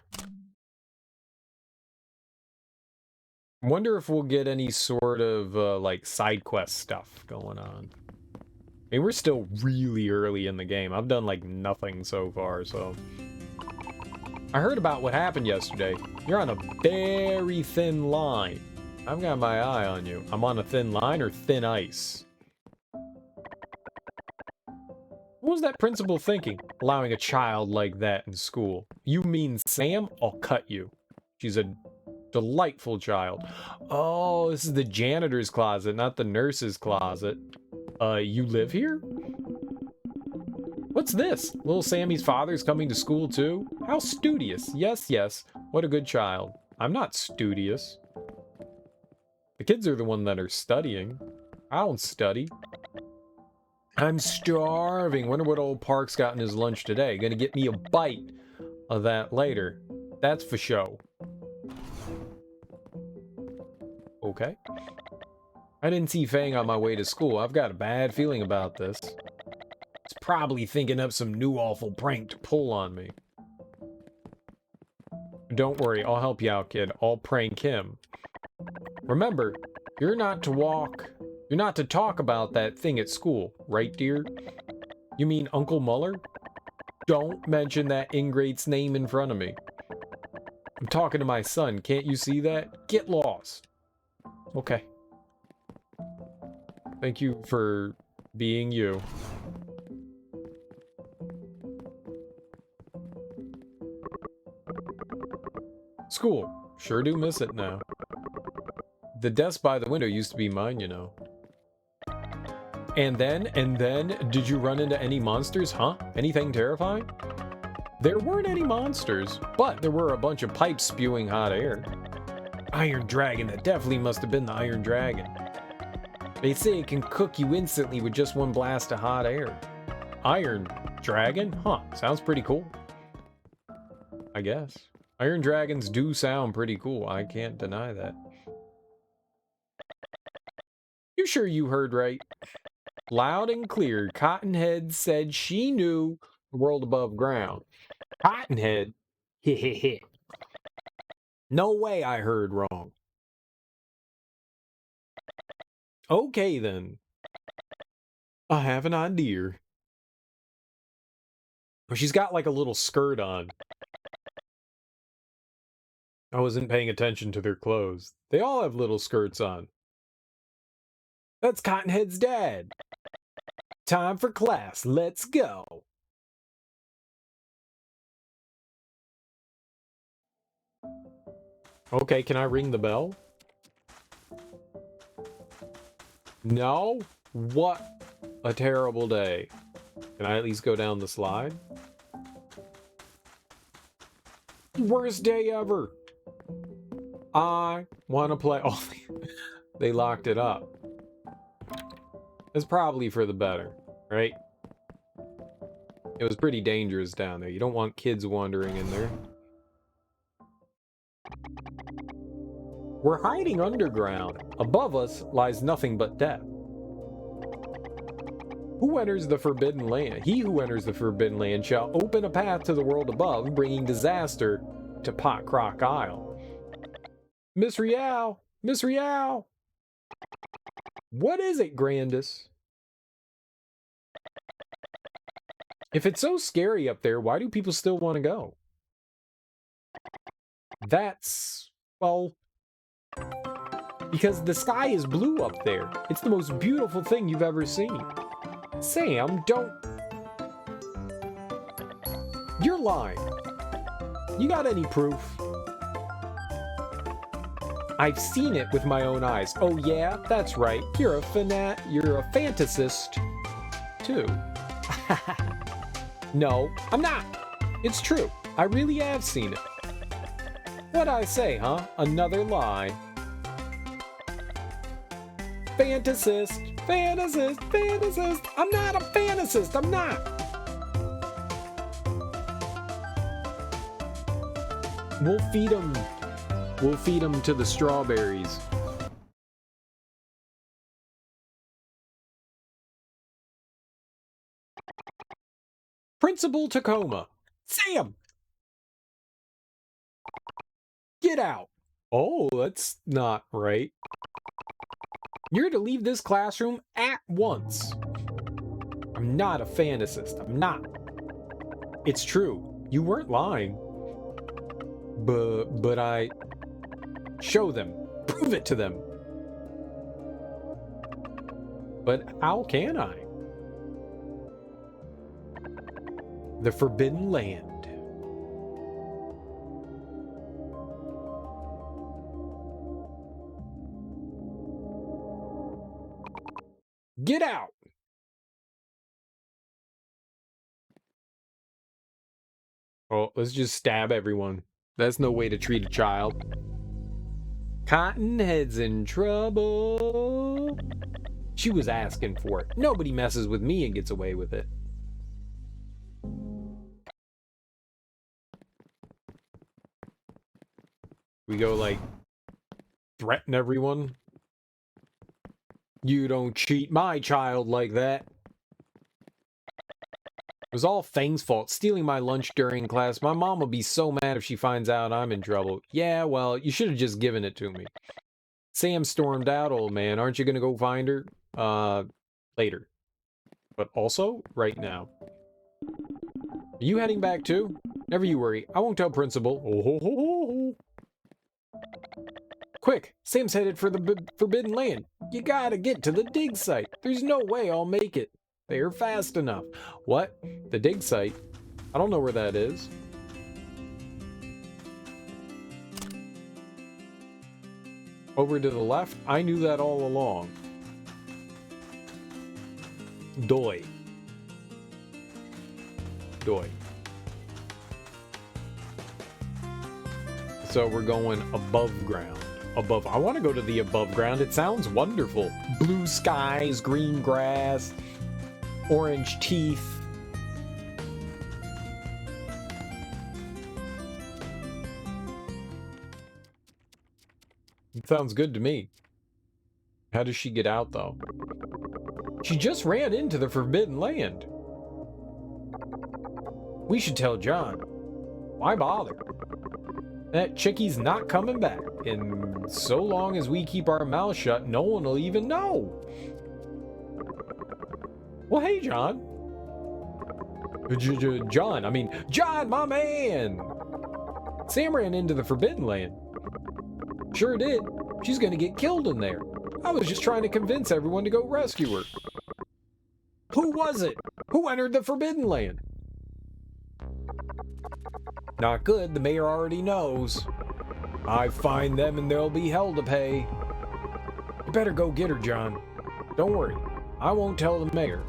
I wonder if we'll get any sort of, like, side quest stuff going on. I mean, we're still really early in the game. I've done, like, nothing so far, so... I heard about what happened yesterday. You're on a very thin line. I've got my eye on you. I'm on a thin line or thin ice? What was that principal thinking, allowing a child like that in school? You mean Sam? I'll cut you. She's a delightful child. Oh, this is the janitor's closet, not the nurse's closet. You live here? What's this? Little Sammy's father's coming to school too? How studious. Yes, yes. What a good child. I'm not studious. The kids are the one that are studying. I don't study. I'm starving. Wonder what old Park's got in his lunch today. Gonna get me a bite of that later. That's for show. Okay. I didn't see Fang on my way to school. I've got a bad feeling about this. He's probably thinking up some new awful prank to pull on me. Don't worry, I'll help you out, kid. I'll prank him. Remember, you're not to talk about that thing at school, right, dear? You mean Uncle Muller? Don't mention that ingrate's name in front of me. I'm talking to my son, can't you see that? Get lost. Okay. Thank you for being you. School. Sure do miss it now. The desk by the window used to be mine, you know. And then, did you run into any monsters, huh? Anything terrifying? There weren't any monsters, but there were a bunch of pipes spewing hot air. Iron Dragon, that definitely must have been the Iron Dragon. They say it can cook you instantly with just one blast of hot air. Iron Dragon? Huh, sounds pretty cool. I guess. Iron Dragons do sound pretty cool, I can't deny that. You sure you heard right? Loud and clear, Cottonhead said she knew the world above ground. Cottonhead? Heh. No way I heard wrong. Okay then. I have an idea. She's got like a little skirt on. I wasn't paying attention to their clothes. They all have little skirts on. That's Cottonhead's dad. Time for class. Let's go. Okay, can I ring the bell? No? What a terrible day. Can I at least go down the slide? Worst day ever. I want to play. Oh, they locked it up. It's probably for the better, right? It was pretty dangerous down there. You don't want kids wandering in there. We're hiding underground. Above us lies nothing but death. Who enters the Forbidden Land? He who enters the Forbidden Land shall open a path to the world above, bringing disaster to Pot Croc Isle. Miss Rial! Miss Rial! What is it, Grandis? If it's so scary up there, why do people still want to go? That's, well, because the sky is blue up there. It's the most beautiful thing you've ever seen. Sam, don't... You're lying. You got any proof? I've seen it with my own eyes. Oh yeah, that's right. You're a fantasist, too. No, I'm not. It's true. I really have seen it. What'd I say, huh? Another lie. Fantasist, fantasist, fantasist. I'm not a fantasist. I'm not. We'll feed them. We'll feed them to the strawberries. Principal Tacoma. Sam! Get out. Oh, that's not right. You're to leave this classroom at once. I'm not a fantasist. I'm not. It's true. You weren't lying. But I... Show them. Prove it to them. But how can I? The Forbidden Land. Get out! Oh, let's just stab everyone. That's no way to treat a child. Cottonhead's in trouble. She was asking for it. Nobody messes with me and gets away with it. We go like threaten everyone. You don't cheat my child like that. It was all Fang's fault, stealing my lunch during class. My mom will be so mad if she finds out I'm in trouble. Yeah, well, you should have just given it to me. Sam stormed out, old man. Aren't you gonna go find her? Later. But also, right now. Are you heading back too? Never you worry. I won't tell Principal. Oh, ho, ho, ho, ho. Quick, Sam's headed for the Forbidden Land. You gotta get to the dig site. There's no way I'll make it there fast enough. What? The dig site? I don't know where that is. Over to the left? I knew that all along. Doi. Doi. So we're going above ground. Above. I want to go to the above ground. It sounds wonderful. Blue skies, green grass, orange teeth. It sounds good to me. How does she get out, though? She just ran into the Forbidden Land. We should tell John. Why bother? That chickie's not coming back. And so long as we keep our mouths shut, no one will even know. Well, hey, John. John, my man! Sam ran into the Forbidden Land. Sure did. She's gonna get killed in there. I was just trying to convince everyone to go rescue her. Who was it? Who entered the Forbidden Land? Not good, the mayor already knows. I find them and there'll be hell to pay. You better go get her, John. Don't worry, I won't tell the mayor.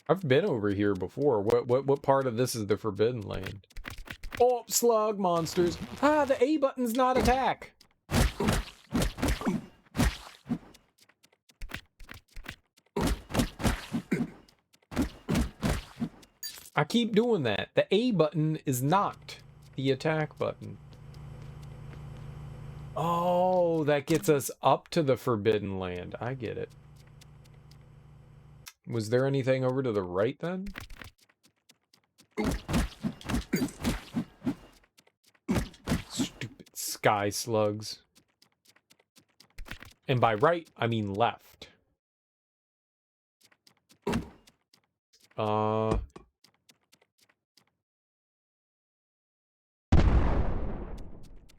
I've been over here before. What part of this is the Forbidden Land? Oh, slug monsters. Ah, the A button's not attack. I keep doing that. The A button is not the attack button. Oh, that gets us up to the Forbidden Land. I get it. Was there anything over to the right then? Stupid sky slugs. And by right, I mean left.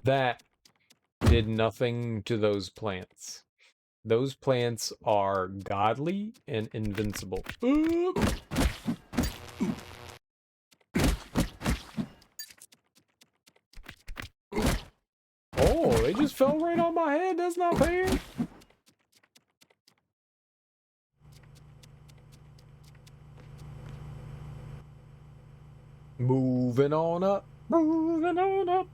That did nothing to those plants. Those plants are godly and invincible. Oh, they just fell right on my head. That's not fair. Moving on up. Moving on up.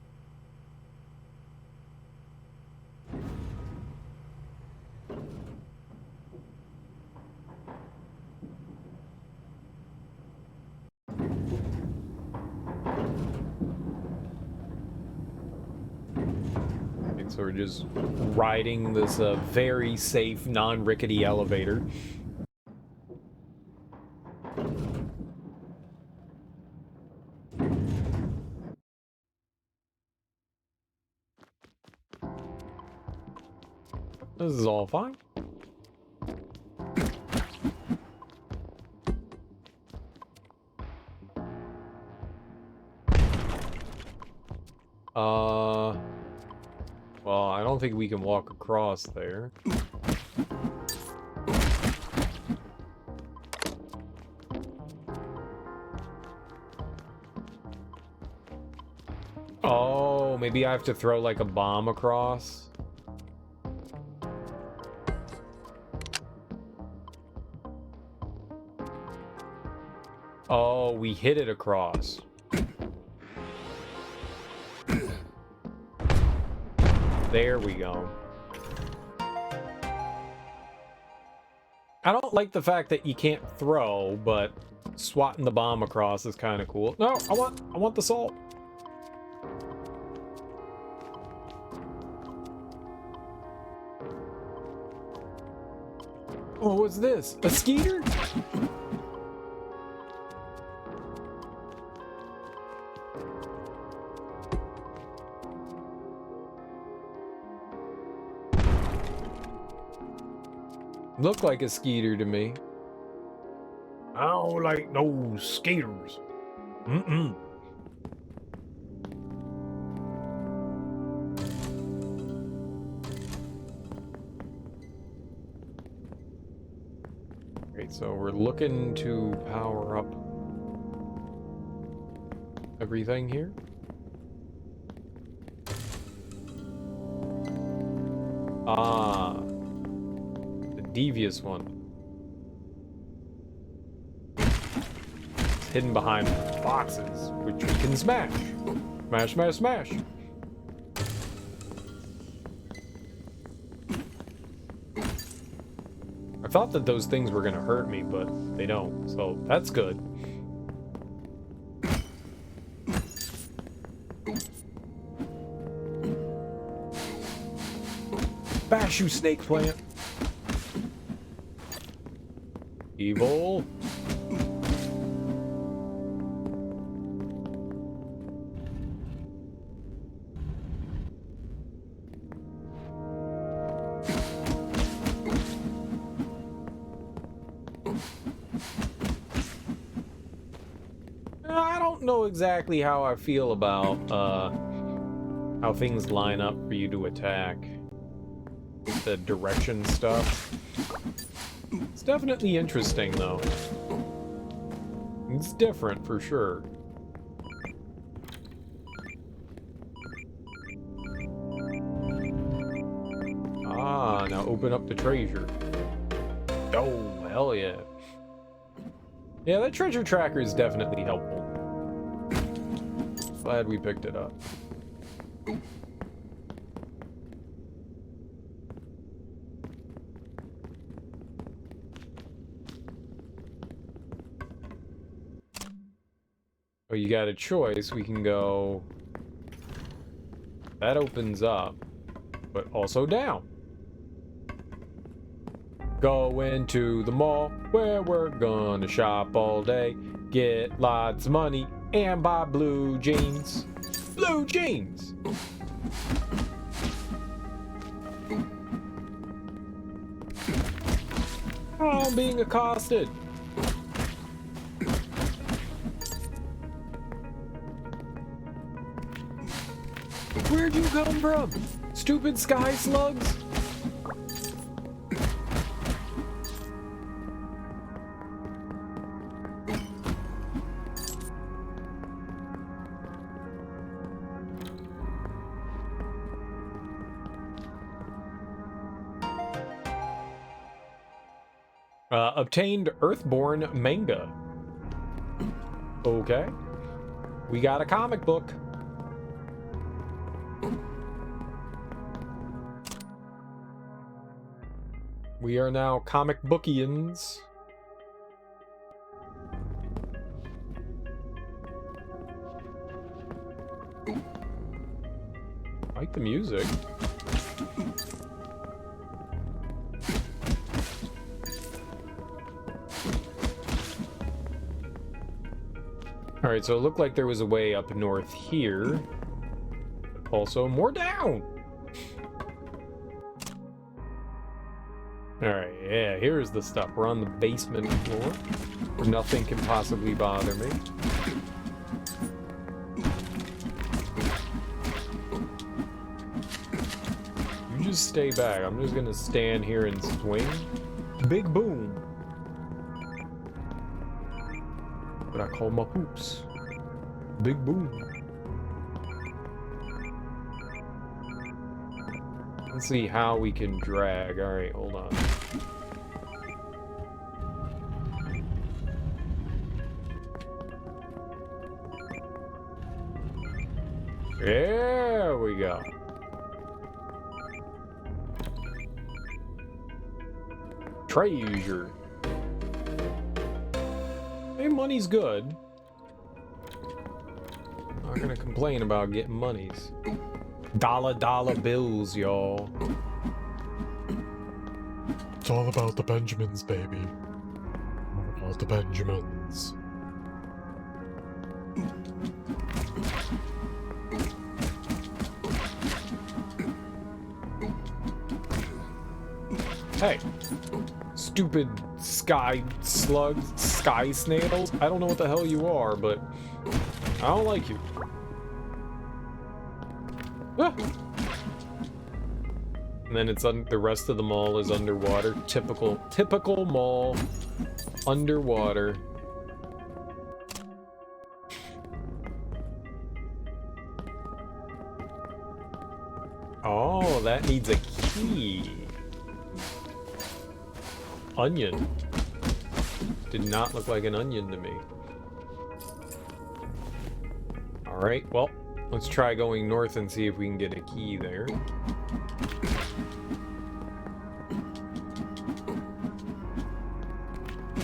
So we're just riding this very safe, non-rickety elevator. This is all fine. Well, I don't think we can walk across there. Oh, maybe I have to throw like a bomb across. Oh, we hit it across. There we go. I don't like the fact that you can't throw, but swatting the bomb across is kind of cool. No, I want the salt. Oh, what's this? A skeeter? Look like a skeeter to me. I don't like no skaters. Mm-mm. Great, so we're looking to power up everything here. Ah, the devious one. It's hidden behind boxes, which we can smash. Smash, smash, smash. I thought that those things were gonna hurt me, but they don't, so that's good. Bash, you snake plant! Evil. I don't know exactly how I feel about how things line up for you to attack. The direction stuff. It's definitely interesting though. It's different for sure. Ah, now open up the treasure. Oh, hell yeah. Yeah, that treasure tracker is definitely helpful. Glad we picked it up. Oh, you got a choice. We can go... That opens up, but also down. Going to the mall where we're gonna shop all day, get lots of money, and buy blue jeans. Blue jeans! Oh, I'm being accosted. Where'd you come from? Stupid sky slugs? Obtained Earthborn manga. Okay. We got a comic book. We are now comic bookians. I like the music. Alright, so it looked like there was a way up north here. But also more down! Alright, yeah, here's the stuff. We're on the basement floor, where nothing can possibly bother me. You just stay back. I'm just gonna stand here and swing. Big boom! What I call my poops. Big boom. Let's see how we can drag. Alright, hold on. There we go. Treasure. Hey, money's good. Not gonna complain about getting monies. $dollar bills, y'all. $. all about the Benjamins, baby. All about the Benjamins. Hey, stupid sky slugs, sky snails. I don't know what the hell you are, but I don't like you. Ah. And then it's the rest of the mall is underwater. Typical mall underwater. Oh, that needs a key. Onion. Did not look like an onion to me. Alright, well, let's try going north and see if we can get a key there.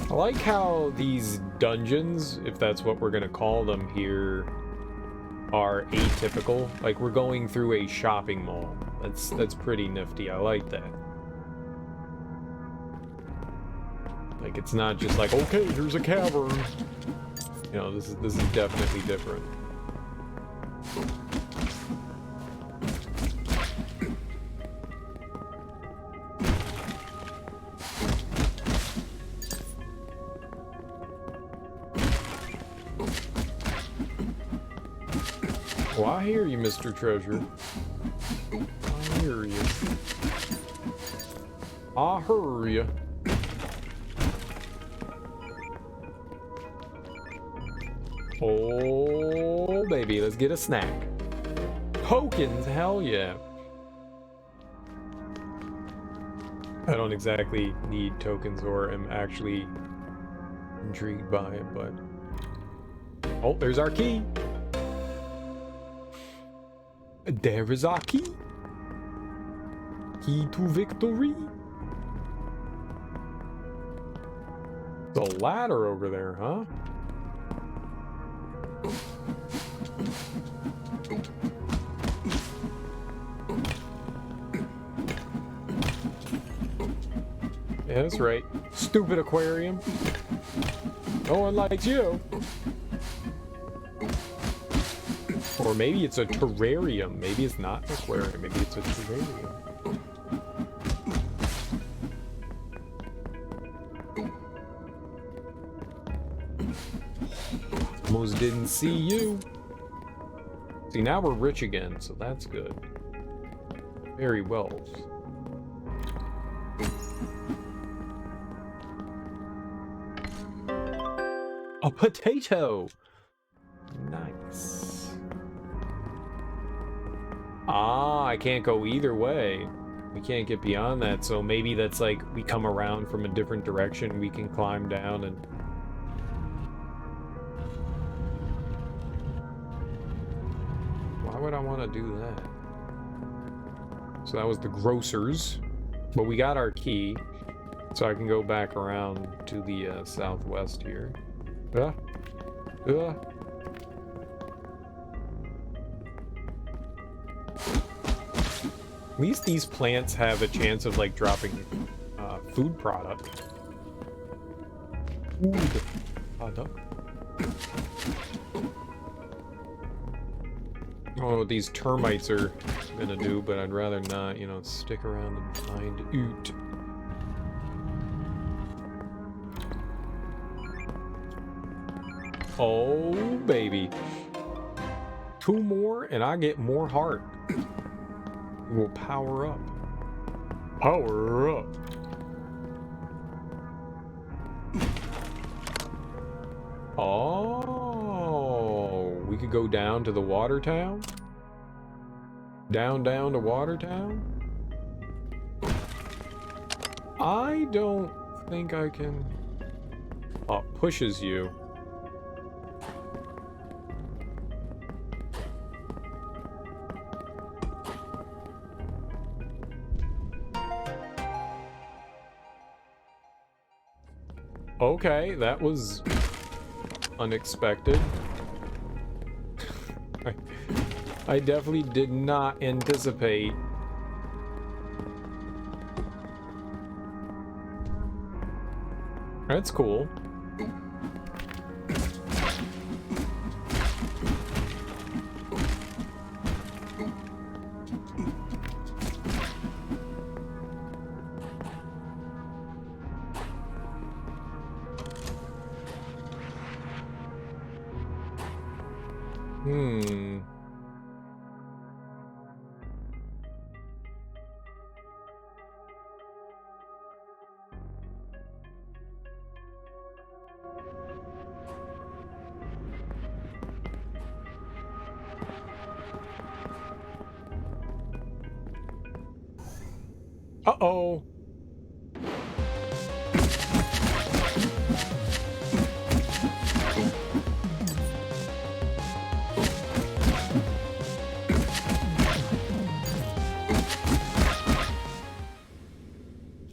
I like how these dungeons, if that's what we're gonna call them here, are atypical. Like, we're going through a shopping mall. That's pretty nifty. I like that. Like, it's not just like, okay, here's a cavern. You know, this is definitely different. Oh, I hear you, Mr. Treasure. I hear you. I hear you. Oh, baby, let's get a snack. Tokens, hell yeah. I don't exactly need tokens or am actually intrigued by it, but... Oh, there's our key. There is our key. Key to victory. There's a ladder over there, huh? Yeah, that's right. Stupid aquarium. No one likes you. Or maybe it's a terrarium. Maybe it's not an aquarium. Maybe it's a terrarium. Almost didn't see you. See, now we're rich again, so that's good. Very well. A potato! Nice. Ah, I can't go either way. We can't get beyond that, so maybe that's like we come around from a different direction, we can climb down and... Why would I want to do that? So that was the grocer's, but we got our key, so I can go back around to the southwest here. Yeah. Yeah. At least these plants have a chance of like dropping food product. Food product. Oh, these termites are gonna do, but I'd rather not, you know, stick around and find oot. Oh, baby. 2 more and I get more heart. We'll power up. Power up. Oh, we could go down to the water town? Down to water town? I don't think I can... Oh, it pushes you. Okay, that was unexpected. I definitely did not anticipate That's cool. Uh-oh.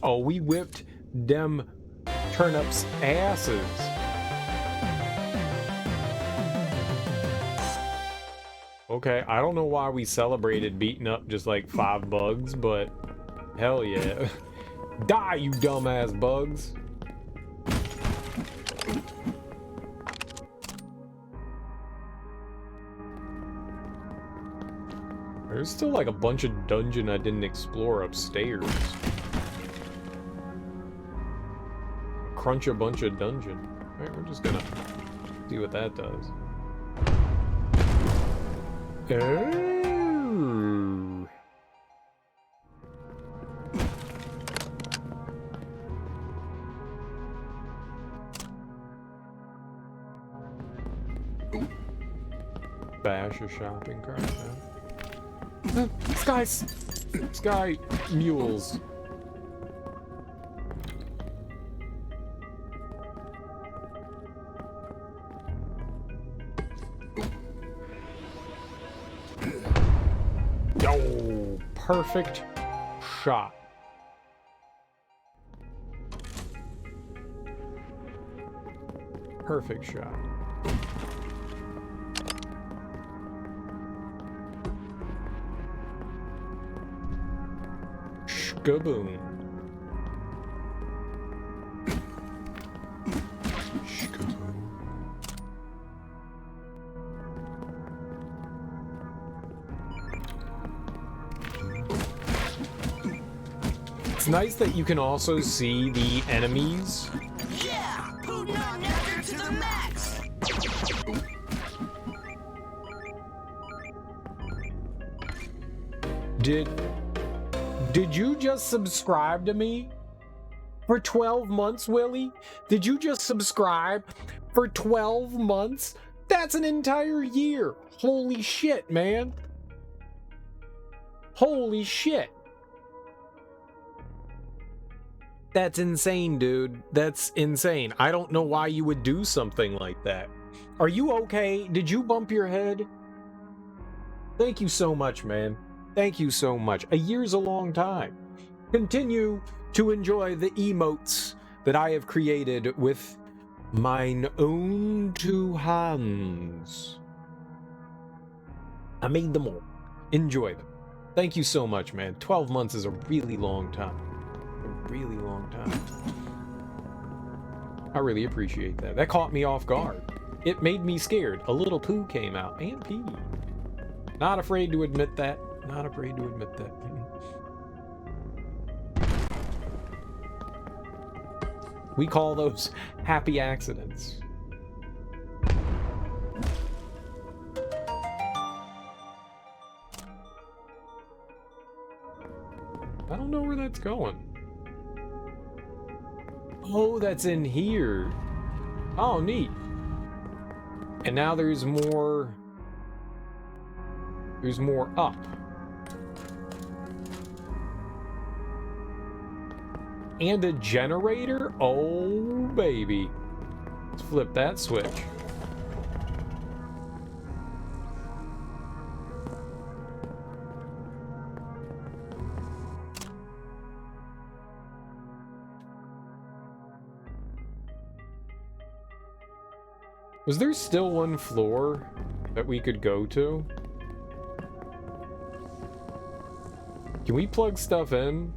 Oh, we whipped them turnips' asses. Okay, I don't know why we celebrated beating up just like 5 bugs, but hell yeah. Die, you dumbass bugs. There's still like a bunch of dungeon I didn't explore upstairs. Crunch a bunch of dungeon. Alright, we're just gonna see what that does. Oh. Bash a shopping cart now. Sky mules. Yo, perfect shot. Perfect shot. Shkaboom. It's nice that you can also see the enemies. Yeah, unanswered to the max. Did you just subscribe to me for 12 months, Willie? Did you just subscribe for 12 months? That's an entire year. Holy shit, man. Holy shit. That's insane, dude. That's insane. I don't know why you would do something like that. Are you okay? Did you bump your head? Thank you so much, man. Thank you so much. A year's a long time. Continue to enjoy the emotes that I have created with mine own 2 hands. I made them all. Enjoy them. Thank you so much, man. 12 months is a really long time. A really long time. I really appreciate that. That caught me off guard. It made me scared. A little poo came out. And pee. Not afraid to admit that. Not afraid to admit that. We call those happy accidents. I don't know where that's going. Oh, that's in here. Oh, neat. And now there's more... There's more up. And a generator? Oh, baby. Let's flip that switch. Was there still one floor that we could go to? Can we plug stuff in?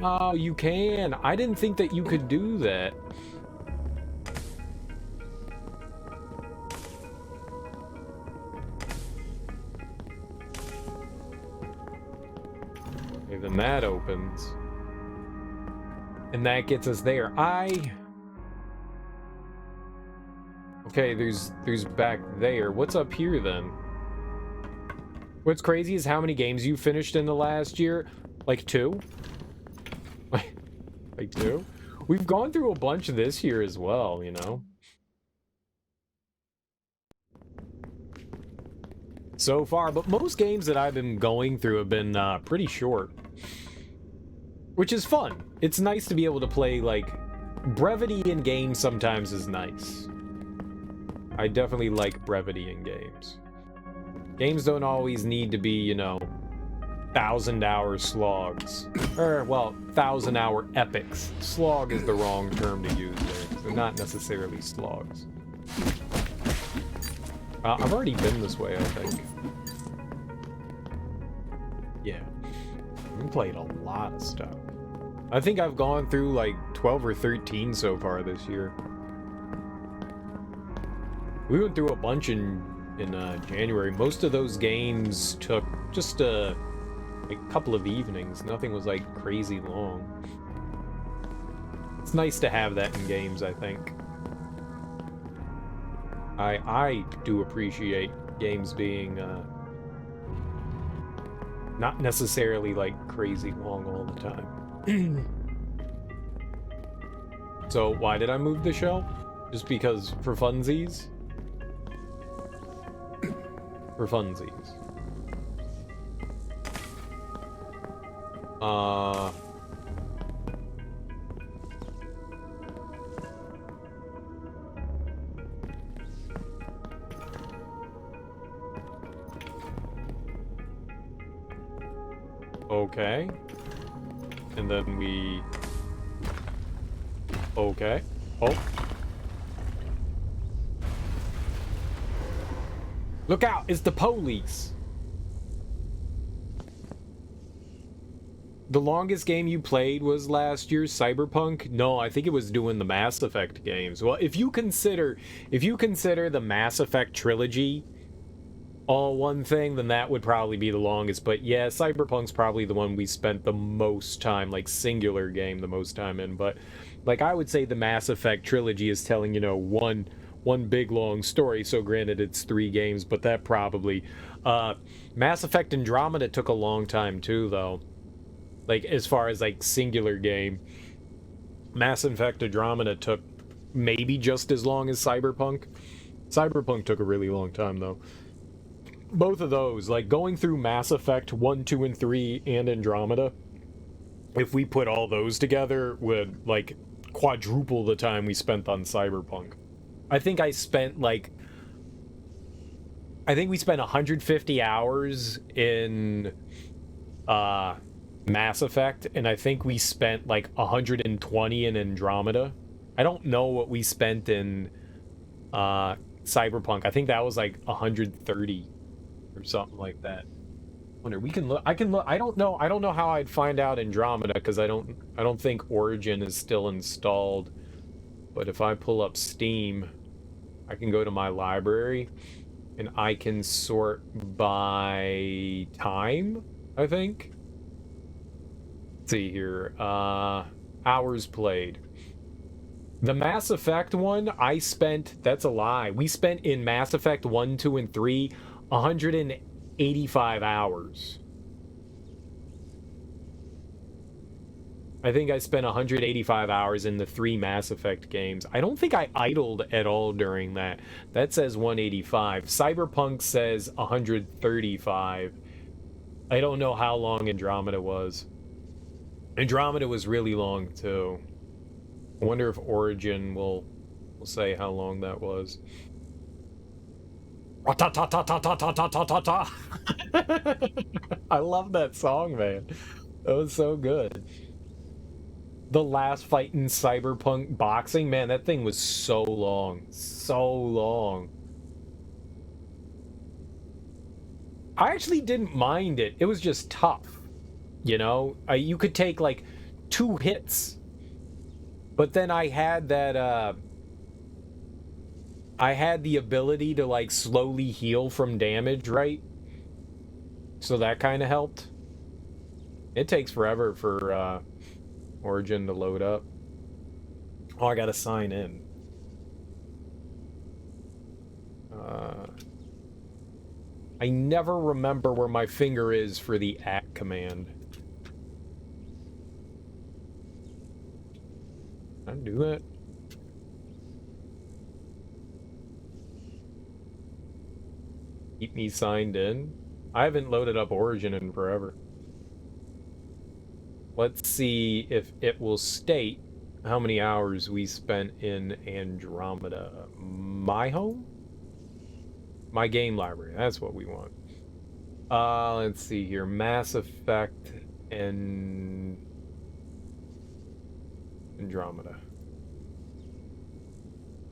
Oh, you can. I didn't think that you could do that. Okay, then that opens. And that gets us there. Okay, there's back there. What's up here then? What's crazy is how many games you finished in the last year? Like 2? Like 2? We've gone through a bunch this year as well, you know? So far, but most games that I've been going through have been pretty short. Which is fun. It's nice to be able to play, like, brevity in games sometimes is nice. I definitely like brevity in games. Games don't always need to be, you know, 1,000-hour slogs. Or, well, 1,000-hour epics. Slog is the wrong term to use there. They're not necessarily slogs. I've already been this way, I think. Yeah. We played a lot of stuff. I think I've gone through like 12 or 13 so far this year. We went through a bunch in January. Most of those games took just a couple of evenings. Nothing was like crazy long. It's nice to have that in games, I think. I do appreciate games being not necessarily like crazy long all the time. So why did I move the shelf? Just because for funsies? For funsies. Okay. And then we... Okay. Oh. Look out! It's the police! The longest game you played was last year's Cyberpunk? No, I think it was doing the Mass Effect games. Well, if you consider the Mass Effect trilogy all one thing, then that would probably be the longest. But yeah, Cyberpunk's probably the one we spent the most time, like singular game, the most time in. But like I would say the Mass Effect trilogy is telling, you know, one big long story. So granted it's 3 games, but that probably Mass Effect Andromeda took a long time too, though. Like as far as like singular game, Mass Effect Andromeda took maybe just as long as Cyberpunk. Cyberpunk took a really long time though. Both of those, like going through Mass Effect 1, 2, and 3 and Andromeda, if we put all those together, would like quadruple the time we spent on Cyberpunk. I think we spent 150 hours in Mass Effect, and I think we spent like 120 in Andromeda. I don't know what we spent in Cyberpunk. I think that was like 130 or something like that. Wonder, we can look. I can look. I don't know how I'd find out Andromeda because I don't think Origin is still installed. But if I pull up Steam, I can go to my library and I can sort by time, I think. Let's see here. Hours played. The Mass Effect one, that's a lie. We spent in Mass Effect 1, 2, and 3 185 hours. I think I spent 185 hours in the 3 Mass Effect games. I don't think I idled at all during that. That says 185. Cyberpunk says 135. I don't know how long Andromeda was. Andromeda was really long too. I wonder if Origin will say how long that was. I love that song, man. That was so good. The last fight in Cyberpunk boxing, man, that thing was so long. So long. I actually didn't mind it. It was just tough. You know? You could take like 2 hits. But then I had that, I had the ability to, like, slowly heal from damage, right? So that kind of helped. It takes forever for, Origin to load up. Oh, I gotta sign in. I never remember where my finger is for the at command. Can I do that? Keep me signed in? I haven't loaded up Origin in forever. Let's see if it will state how many hours we spent in Andromeda. My home? My game library. That's what we want. Let's see here. Mass Effect and Andromeda.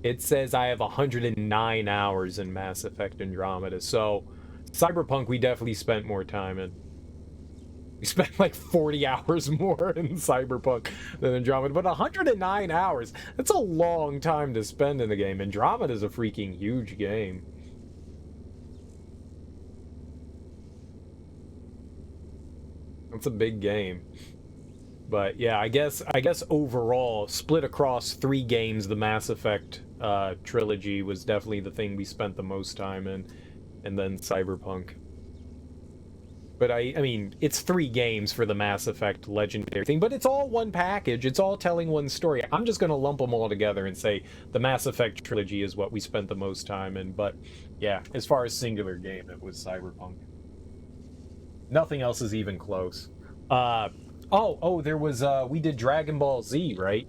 It says I have 109 hours in Mass Effect Andromeda. So, Cyberpunk we definitely spent more time in. We spent like 40 hours more in Cyberpunk than Andromeda, but 109 hours, that's a long time to spend in the game. Andromeda is a freaking huge game. It's a big game. But yeah, I guess overall, split across 3 games, the Mass Effect trilogy was definitely the thing we spent the most time in, and then Cyberpunk. But I mean, it's 3 games for the Mass Effect Legendary thing, but it's all one package. It's all telling one story. I'm just going to lump them all together and say the Mass Effect trilogy is what we spent the most time in. But yeah, as far as singular game, it was Cyberpunk. Nothing else is even close. There was, we did Dragon Ball Z, right?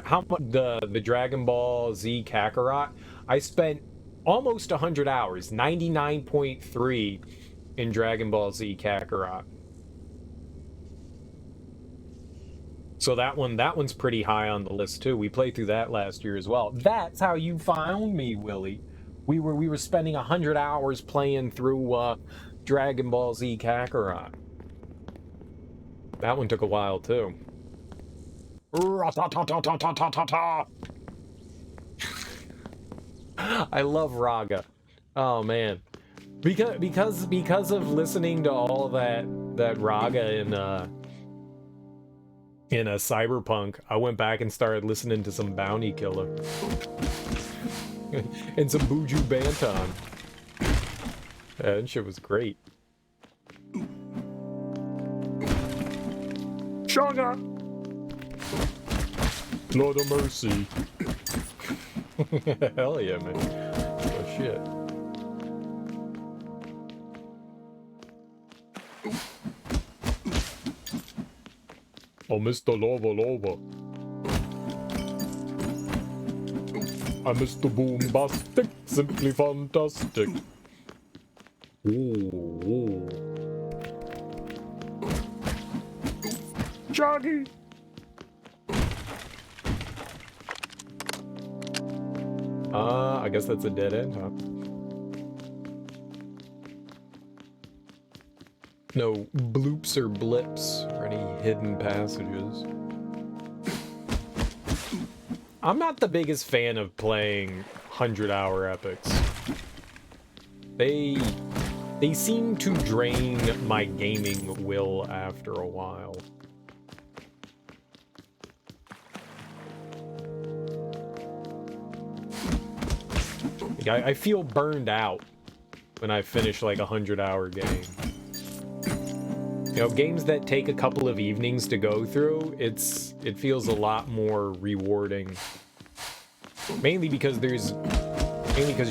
How much, the Dragon Ball Z Kakarot? I spent almost 100 hours, 99.3 in Dragon Ball Z Kakarot. So that one's pretty high on the list too. We played through that last year as well. That's how you found me, Willie. We were spending 100 hours playing through Dragon Ball Z Kakarot. That one took a while too. I love Raga. Oh man. Because of listening to all that Raga in a Cyberpunk, I went back and started listening to some Bounty Killer and some Buju Banton. Yeah, that shit was great. Shaga! Lord of Mercy. Hell yeah, man. Oh shit. Oh, Mr. Lova. I'm Mr. Boombastic, simply fantastic. Ooh. Joggy. I guess that's a dead end, huh? No bloops or blips or any hidden passages. I'm not the biggest fan of playing 100-hour epics. They seem to drain my gaming will after a while. Like, I feel burned out when I finish like a 100-hour game. You know, games that take a couple of evenings to go through, it feels a lot more rewarding. Mainly because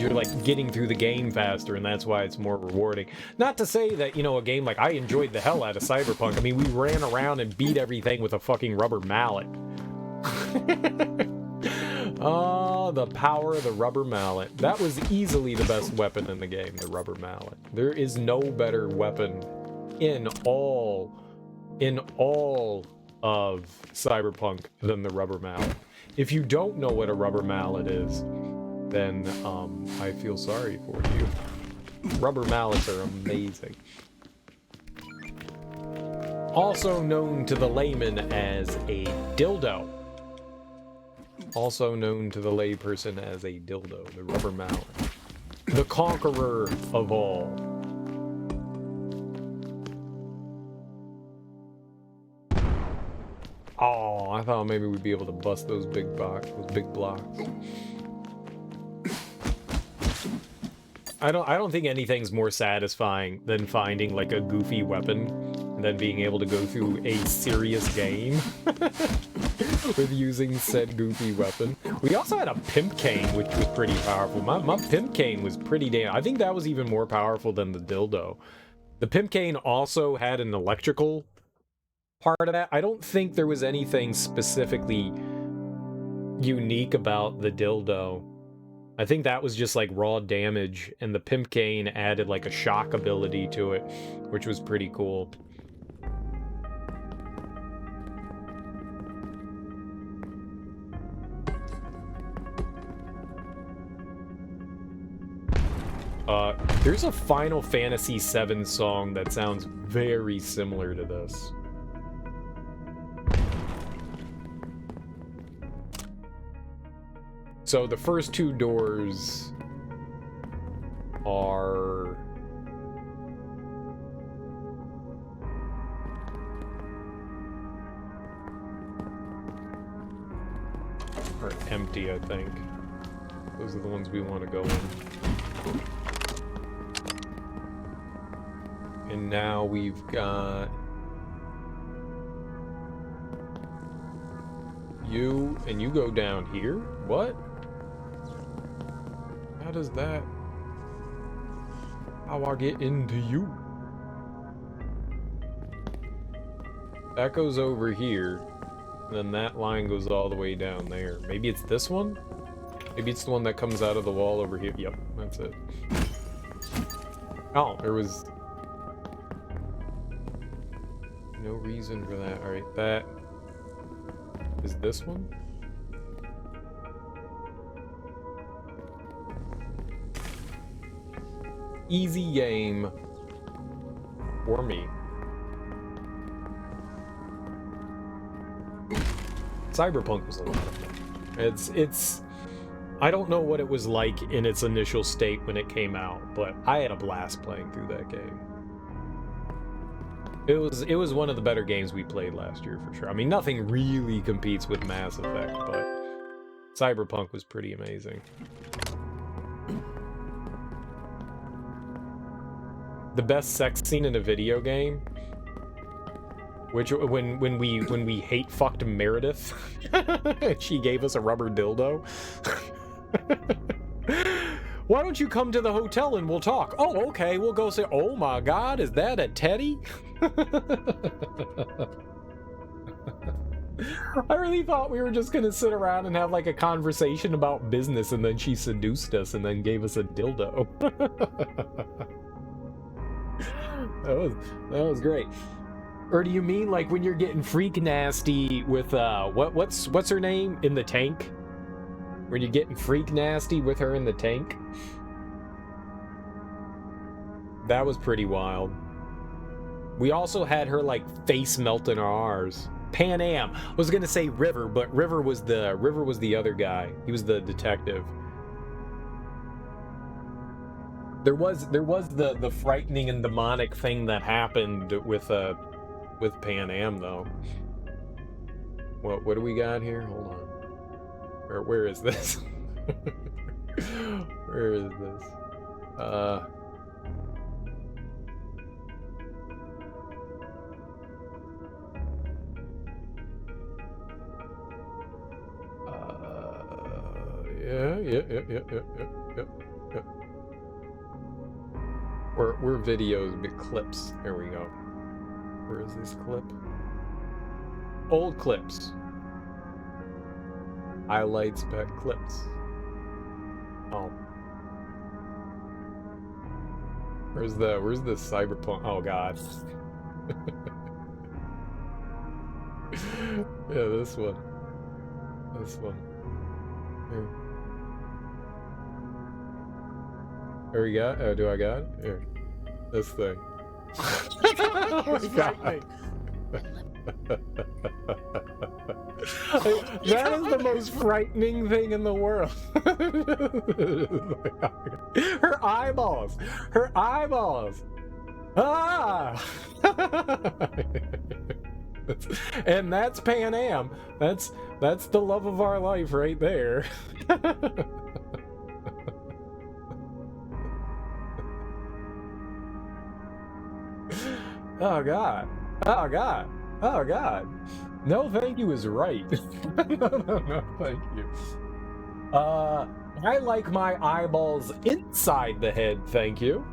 you're like getting through the game faster, and that's why it's more rewarding. Not to say that, you know, a game like I enjoyed the hell out of Cyberpunk. I mean, we ran around and beat everything with a fucking rubber mallet. Oh, the power of the rubber mallet. That was easily the best weapon in the game, the rubber mallet. There is no better weapon in all of Cyberpunk than the rubber mallet. If you don't know what a rubber mallet is, then I feel sorry for you. Rubber mallets are amazing. Also known to the layman as a dildo. Also known to the layperson as a dildo, the rubber mallet. The conqueror of all. Oh, I thought maybe we'd be able to bust those big blocks. I don't think anything's more satisfying than finding like a goofy weapon and then being able to go through a serious game with using said goofy weapon. We also had a pimp cane, which was pretty powerful. My pimp cane was pretty damn... I think that was even more powerful than the dildo. The pimp cane also had an electrical part of that. I don't think there was anything specifically unique about the dildo. I think that was just like raw damage, and the pimp cane added like a shock ability to it, which was pretty cool. There's a Final Fantasy VII song that sounds very similar to this. So the first two doors are... empty, I think. Those are the ones we want to go in. And now we've got... you, and you go down here? What? How does that... how I get into you? That goes over here. And then that line goes all the way down there. Maybe it's this one? Maybe it's the one that comes out of the wall over here. Yep, that's it. Oh, there was... no reason for that. Alright, that... is this one? Easy game for me. Cyberpunk was a lot of fun. It's I don't know what it was like in its initial state when it came out, but I had a blast playing through that game. It was one of the better games we played last year for sure. I mean, nothing really competes with Mass Effect, but Cyberpunk was pretty amazing. The best sex scene in a video game, which when we hate fucked Meredith, she gave us a rubber dildo. Why don't you come to the hotel and we'll talk? Oh, okay, we'll go say, oh my god, is that a teddy? I really thought we were just gonna sit around and have like a conversation about business, and then she seduced us and then gave us a dildo. That was great. Or do you mean like when you're getting freak nasty with what's her name in the tank? When you're getting freak nasty with her in the tank? That was pretty wild. We also had her like face melt in ours. Pan Am. I was gonna say River, but River was the other guy. He was the detective. There was the frightening and demonic thing that happened with Pan Am though. What do we got here? Hold on. Where is this? Where is this? Yeah. We're videos, big clips. There we go. Where is this clip? Old clips. Highlights, back clips. Oh. Where's the cyberpunk? Oh god. Yeah, this one. This one. Here. Here we got. Oh, do I got it? Here. This thing. Oh my god. That is the most frightening thing in the world. Her eyeballs! Her eyeballs! Ah! And that's Pan Am. That's the love of our life right there. Oh god. Oh god. Oh god. No thank you is right. No thank you. I like my eyeballs inside the head, thank you.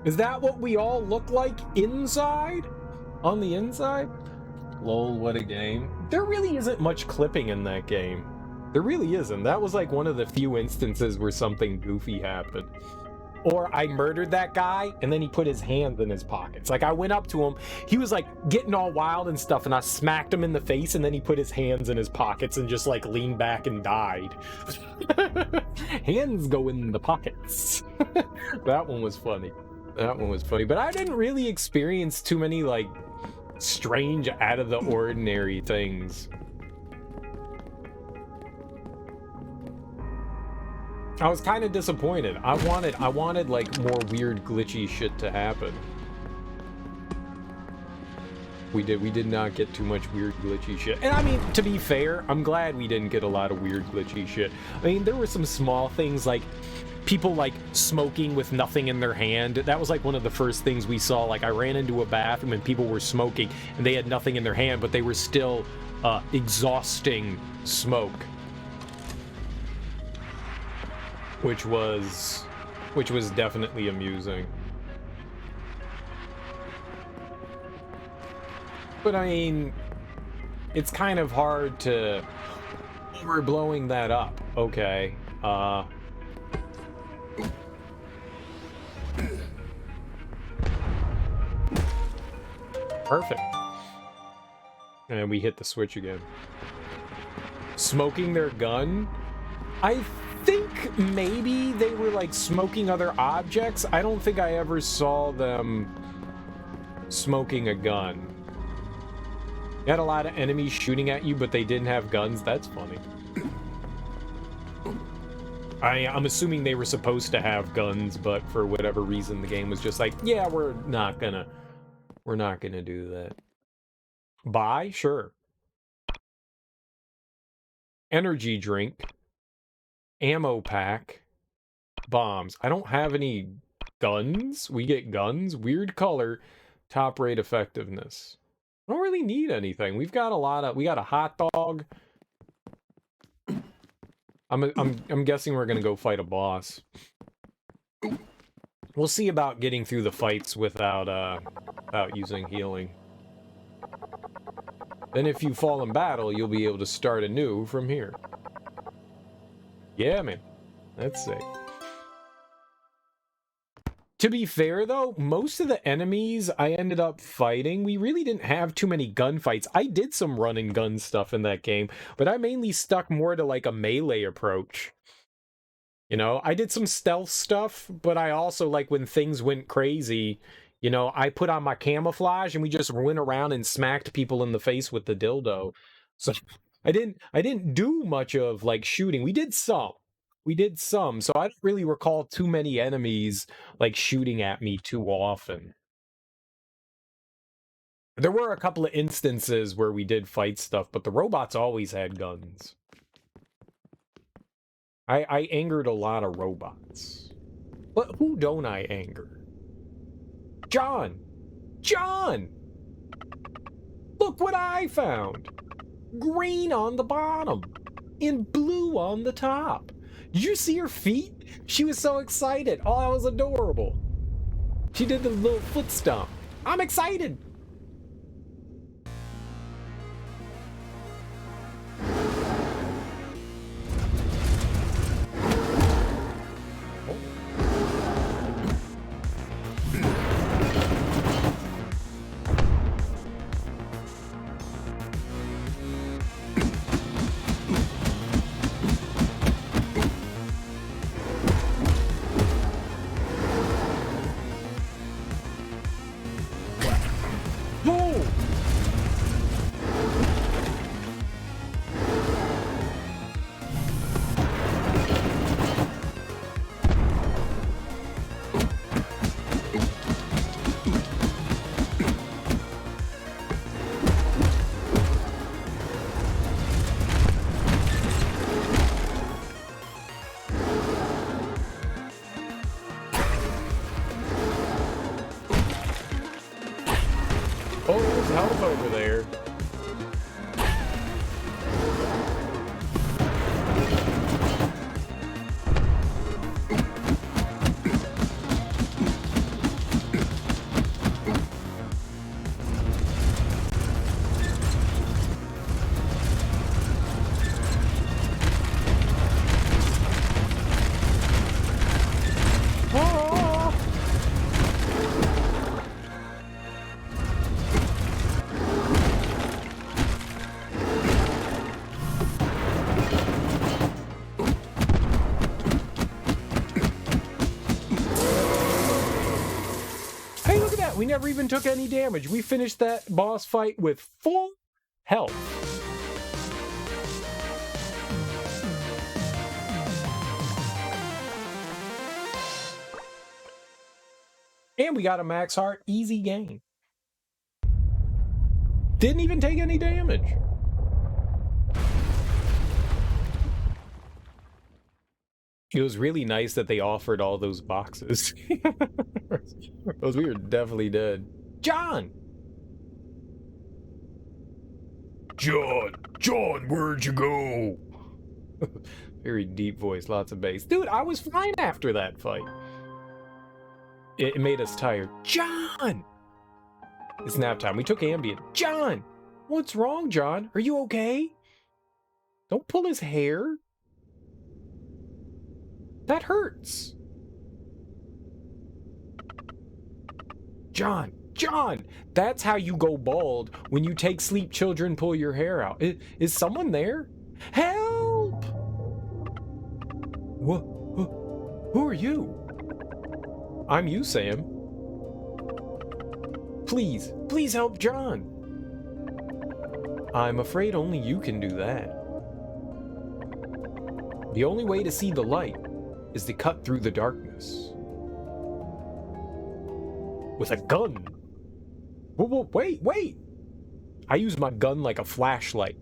Is that what we all look like inside? On the inside? Lol, what a game. There really isn't much clipping in that game. There really isn't. That was like one of the few instances where something goofy happened. Or I murdered that guy, and then he put his hands in his pockets. Like, I went up to him, he was like getting all wild and stuff, and I smacked him in the face, and then he put his hands in his pockets and just like leaned back and died. Hands go in the pockets. That one was funny. That one was funny. But I didn't really experience too many like strange, out of the ordinary things. I was kind of disappointed. I wanted like more weird glitchy shit to happen. We did not get too much weird glitchy shit. And I mean, to be fair, I'm glad we didn't get a lot of weird glitchy shit. I mean, there were some small things like people like smoking with nothing in their hand. That was like one of the first things we saw. Like I ran into a bathroom and people were smoking and they had nothing in their hand, but they were still exhausting smoke. Which was definitely amusing. But I mean, it's kind of hard to... We're blowing that up. Okay. Perfect. And we hit the switch again. Smoking their gun? I think maybe they were like smoking other objects. I don't think I ever saw them smoking a gun. You had a lot of enemies shooting at you, but they didn't have guns. That's funny. I'm assuming they were supposed to have guns, but for whatever reason, the game was just like, yeah, we're not gonna do that. Buy? Sure. Energy drink. Ammo pack. Bombs. I don't have any guns. We get guns. Weird color. Top rate effectiveness. I don't really need anything. We've got we got a hot dog. I'm guessing we're gonna go fight a boss. We'll see about getting through the fights without using healing. Then if you fall in battle, you'll be able to start anew from here. Yeah, man. That's sick. To be fair, though, most of the enemies I ended up fighting, we really didn't have too many gunfights. I did some run and gun stuff in that game, but I mainly stuck more to like a melee approach. You know, I did some stealth stuff, but I also, like, when things went crazy, you know, I put on my camouflage and we just went around and smacked people in the face with the dildo. So I didn't do much of like shooting. We did some, so I don't really recall too many enemies like shooting at me too often. There were a couple of instances where we did fight stuff, but the robots always had guns. I angered a lot of robots. But who don't I anger? John! John! Look what I found! Green on the bottom and blue on the top. Did you see her feet? She was so excited. Oh, that was adorable. She did the little foot stomp. I'm excited. never even took any damage. We finished that boss fight with full health. And we got a max heart, easy game. Didn't even take any damage. It was really nice that they offered all those boxes. Because we were definitely dead. John! John, where'd you go? Very deep voice, lots of bass. Dude, I was fine after that fight. It made us tired. John! It's nap time. We took Ambien. John! What's wrong, John? Are you okay? Don't pull his hair. That hurts. John! That's how you go bald. When you take sleep, children pull your hair out. Is someone there? Help! Who are you? I'm you, Sam. Please help John. I'm afraid only you can do that. The only way to see the light is to cut through the darkness. With a gun. Whoa, wait! I use my gun like a flashlight.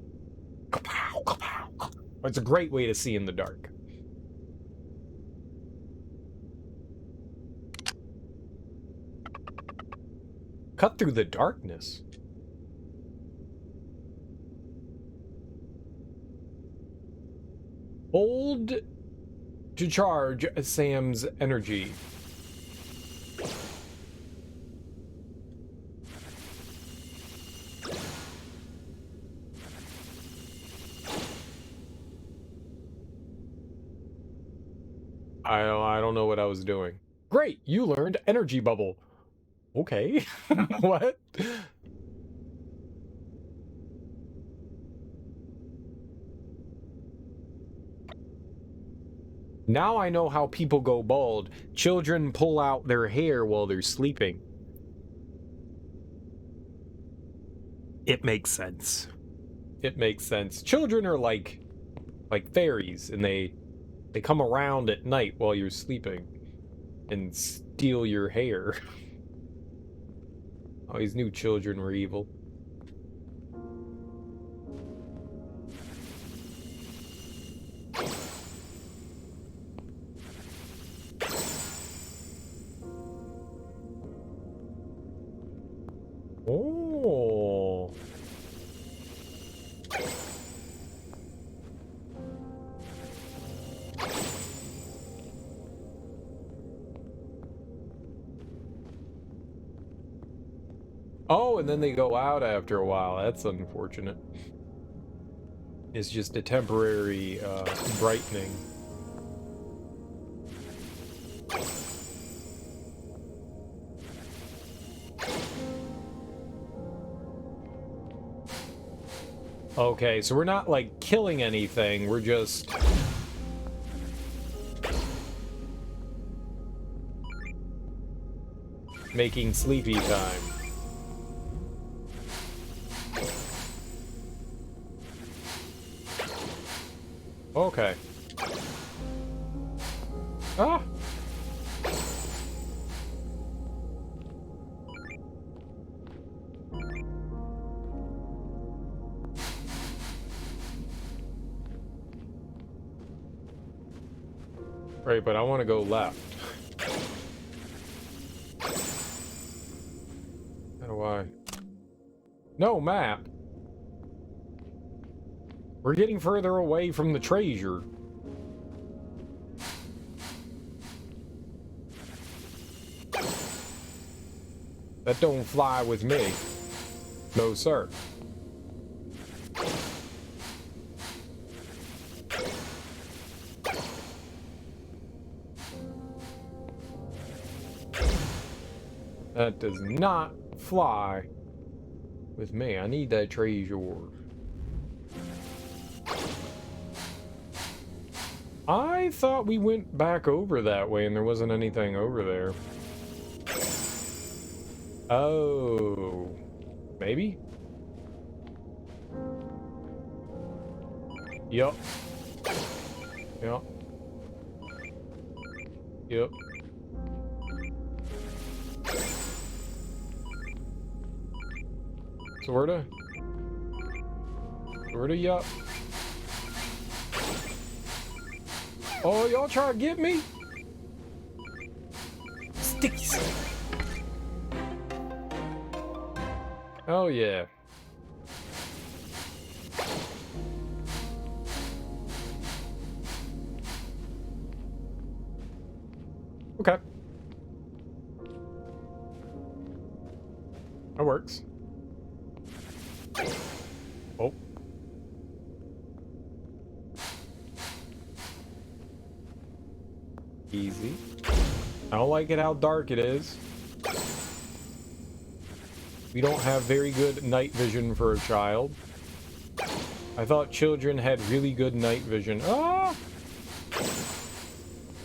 Kapow, kapow. It's a great way to see in the dark. Cut through the darkness? Hold to charge Sam's energy. I don't know what I was doing. Great, you learned energy bubble. Okay. What? Now I know how people go bald. Children pull out their hair while they're sleeping. It makes sense. It makes sense. Children are like fairies, and they come around at night while you're sleeping and steal your hair. Always knew children were evil. Oh. Oh, and then they go out after a while. That's unfortunate. It's just a temporary brightening. Okay, so we're not like killing anything, we're just making sleepy time. Okay. Ah! Right, but I want to go left. How do I? No map! We're getting further away from the treasure. That don't fly with me. No, sir. That does not fly with me. I need that treasure. I thought we went back over that way and there wasn't anything over there. Oh, maybe? Yup. Yup. Yup. Sorta. Sorta, yup. Oh, y'all try to get me? Stickies. Oh, yeah. Okay. That works. Oh. Easy. I don't like it how dark it is. We don't have very good night vision for a child. I thought children had really good night vision. Ah!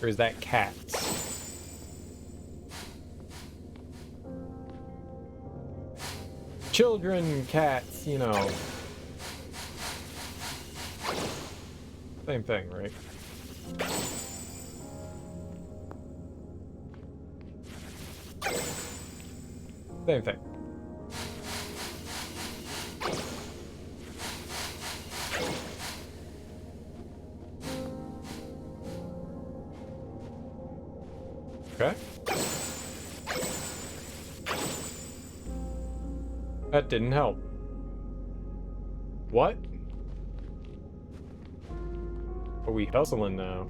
Or is that cats? Children, cats, you know. Same thing, right? Same thing. Okay. That didn't help. What? Are we hustling now?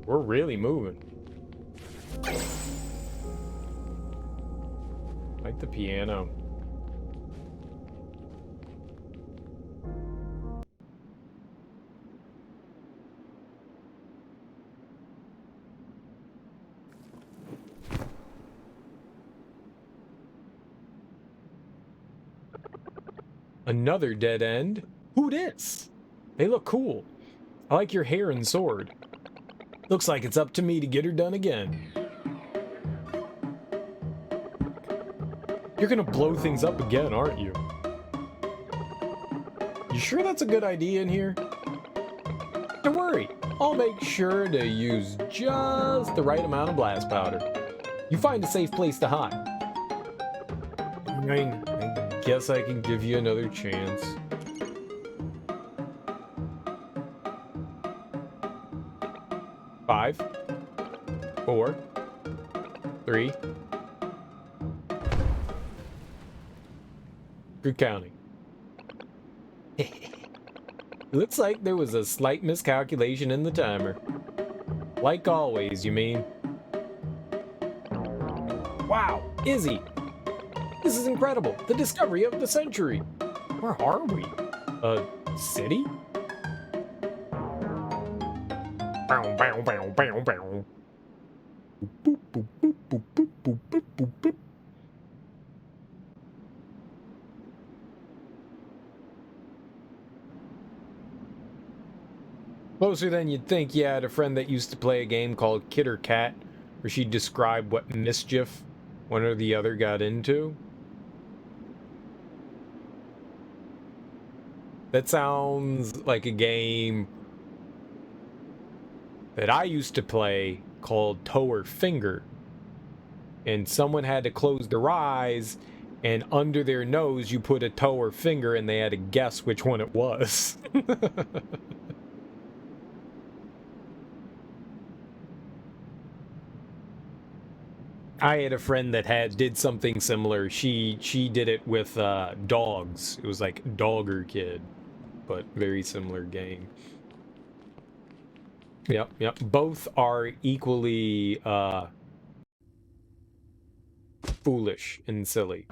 We're really moving. Like the piano. Another dead end? Who dis? They look cool. I like your hair and sword. Looks like it's up to me to get her done again. You're gonna blow things up again, aren't you? You sure that's a good idea in here? Don't worry, I'll make sure to use just the right amount of blast powder. You find a safe place to hide. I guess I can give you another chance. Five, 4, 3. Good counting. Looks like there was a slight miscalculation in the timer. Like always, you mean? Wow, Izzy! This is incredible! The discovery of the century! Where are we? A city? Bow, bow, bow, bow, bow. Boop, boop, boop, boop, boop, boop, boop, boop, boop. Closer than you'd think. Yeah, I had a friend that used to play a game called Kid or Cat, where she'd describe what mischief one or the other got into. That sounds like a game that I used to play called Toe or Finger. And someone had to close their eyes, and under their nose you put a toe or finger, and they had to guess which one it was. I had a friend that did something similar. She did it with dogs. It was like Dogger Kid, but very similar game. Yep. Both are equally foolish and silly.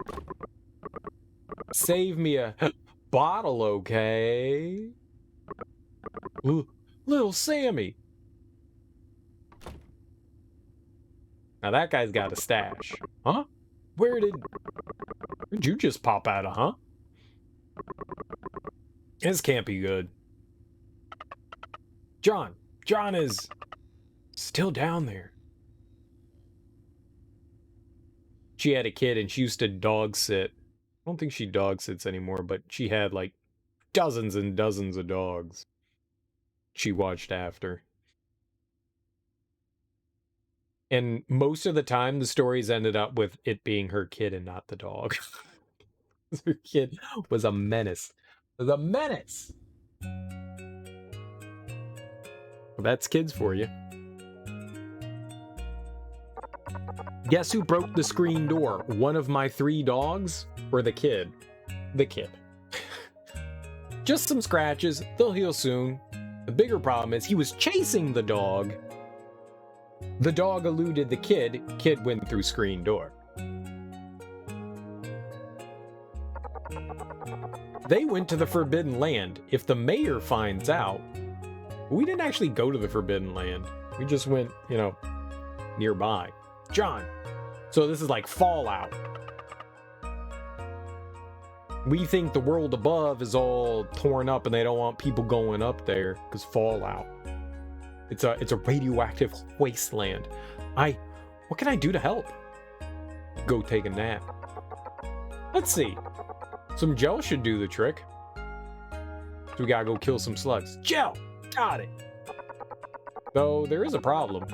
Save me a bottle, okay? Ooh, little Sammy. Now that guy's got a stash. Huh? Where'd you just pop out of, huh? This can't be good. John is Still down there. She had a kid and she used to dog sit. I don't think she dog sits anymore, but she had like dozens and dozens of dogs she watched after. And most of the time, the stories ended up with it being her kid and not the dog. Her kid was a menace. Was a menace! Well, that's kids for you. Guess who broke the screen door? One of my 3 dogs or the kid? The kid. Just some scratches. They'll heal soon. The bigger problem is he was chasing the dog. The dog eluded the kid. Kid went through screen door. They went to the Forbidden Land. If the mayor finds out... We didn't actually go to the Forbidden Land. We just went, you know, nearby. John. So this is like Fallout. We think the world above is all torn up and they don't want people going up there because Fallout. It's a radioactive wasteland. What can I do to help? Go take a nap. Let's see. Some gel should do the trick. So we gotta go kill some slugs. Gel! Got it! Though there is a problem.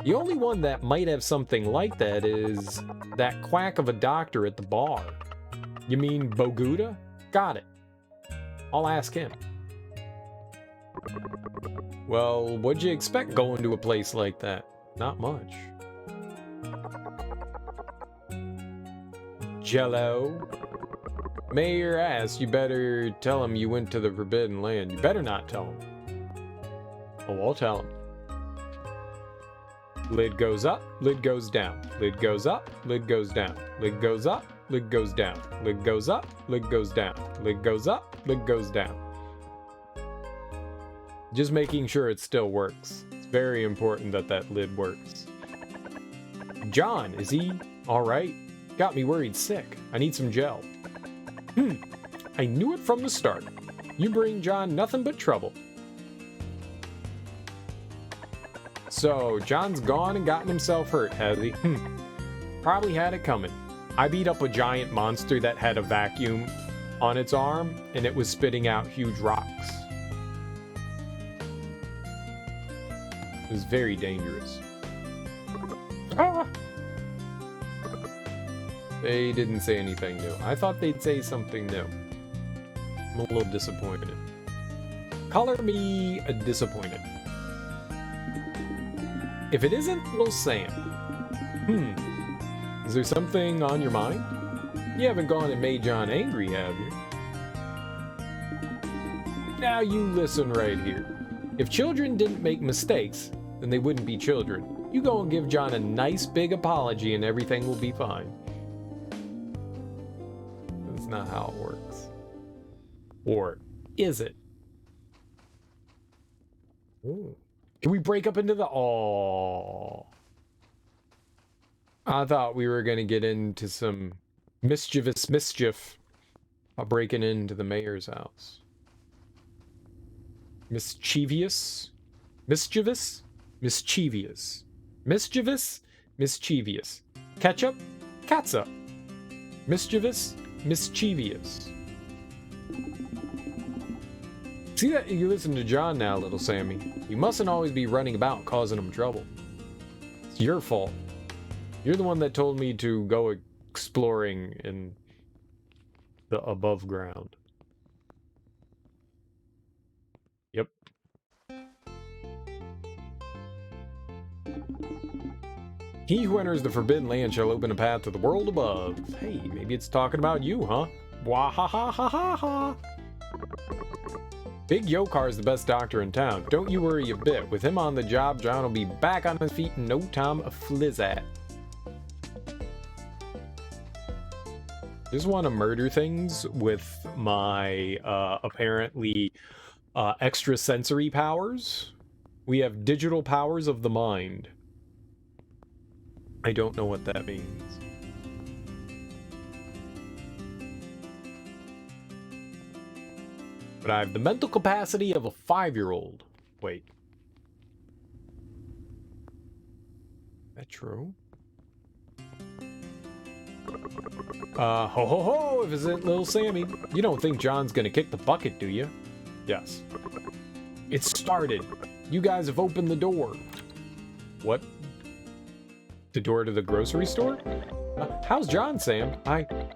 The only one that might have something like that is that quack of a doctor at the bar. You mean Boguda? Got it. I'll ask him. Well, what'd you expect going to a place like that? Not much. Jello? Mayor asked, you better tell him you went to the Forbidden Land. You better not tell him. Oh, I'll tell him. Lid goes up, lid goes down. Lid goes up, lid goes down. Lid goes up, lid goes down. Lid goes up, lid goes down. Lid goes up, lid goes down. Just making sure it still works. It's very important that that lid works. John, is he alright? Got me worried sick. I need some gel. I knew it from the start. You bring John nothing but trouble. So, John's gone and gotten himself hurt, has he? Probably had it coming. I beat up a giant monster that had a vacuum on its arm, and it was spitting out huge rocks. It was very dangerous. Ah! They didn't say anything new. I thought they'd say something new. I'm a little disappointed. Color me disappointed. If it isn't Little Sam. Is there something on your mind? You haven't gone and made John angry, have you? Now you listen right here. If children didn't make mistakes, then they wouldn't be children. You go and give John a nice big apology and everything will be fine. That's not how it works. Or is it? Ooh. Can we break up into the... Aww. I thought we were going to get into some mischievous mischief by breaking into the mayor's house. Mischievous? Mischievous? Mischievous. Mischievous? Mischievous. Ketchup? Catsup. Mischievous? Mischievous. See that? You listen to John now, little Sammy. You mustn't always be running about causing him trouble. It's your fault. You're the one that told me to go exploring in the above ground. Yep. He who enters the Forbidden Land shall open a path to the world above. Hey, maybe it's talking about you, huh? Wahahahaha. Big Yokar is the best doctor in town. Don't you worry a bit. With him on the job, John will be back on his feet in no time a flizzat. Just want to murder things with my apparently extrasensory powers. We have digital powers of the mind. I don't know what that means. But I have the mental capacity of a 5-year-old. Wait. True. Ho ho ho, if it's little Sammy. You don't think John's gonna kick the bucket, do you? Yes. It started. You guys have opened the door. What? The door to the grocery store? How's John, Sam?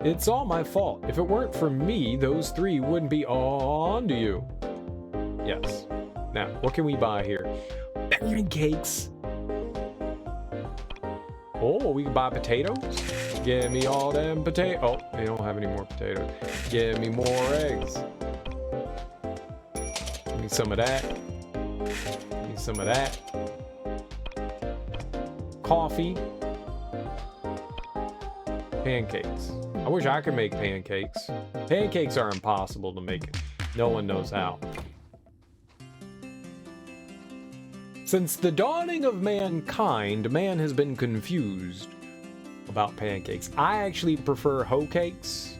It's all my fault. If it weren't for me, those three wouldn't be on to you. Yes. Now, what can we buy here? Pancakes. Oh, we can buy potatoes? Give me all them potatoes. Oh, they don't have any more potatoes. Give me more eggs. Give me some of that. Give me some of that. Coffee. Pancakes. I wish I could make pancakes. Pancakes are impossible to make. No one knows how. Since the dawning of mankind, man has been confused about pancakes. I actually prefer hoe cakes.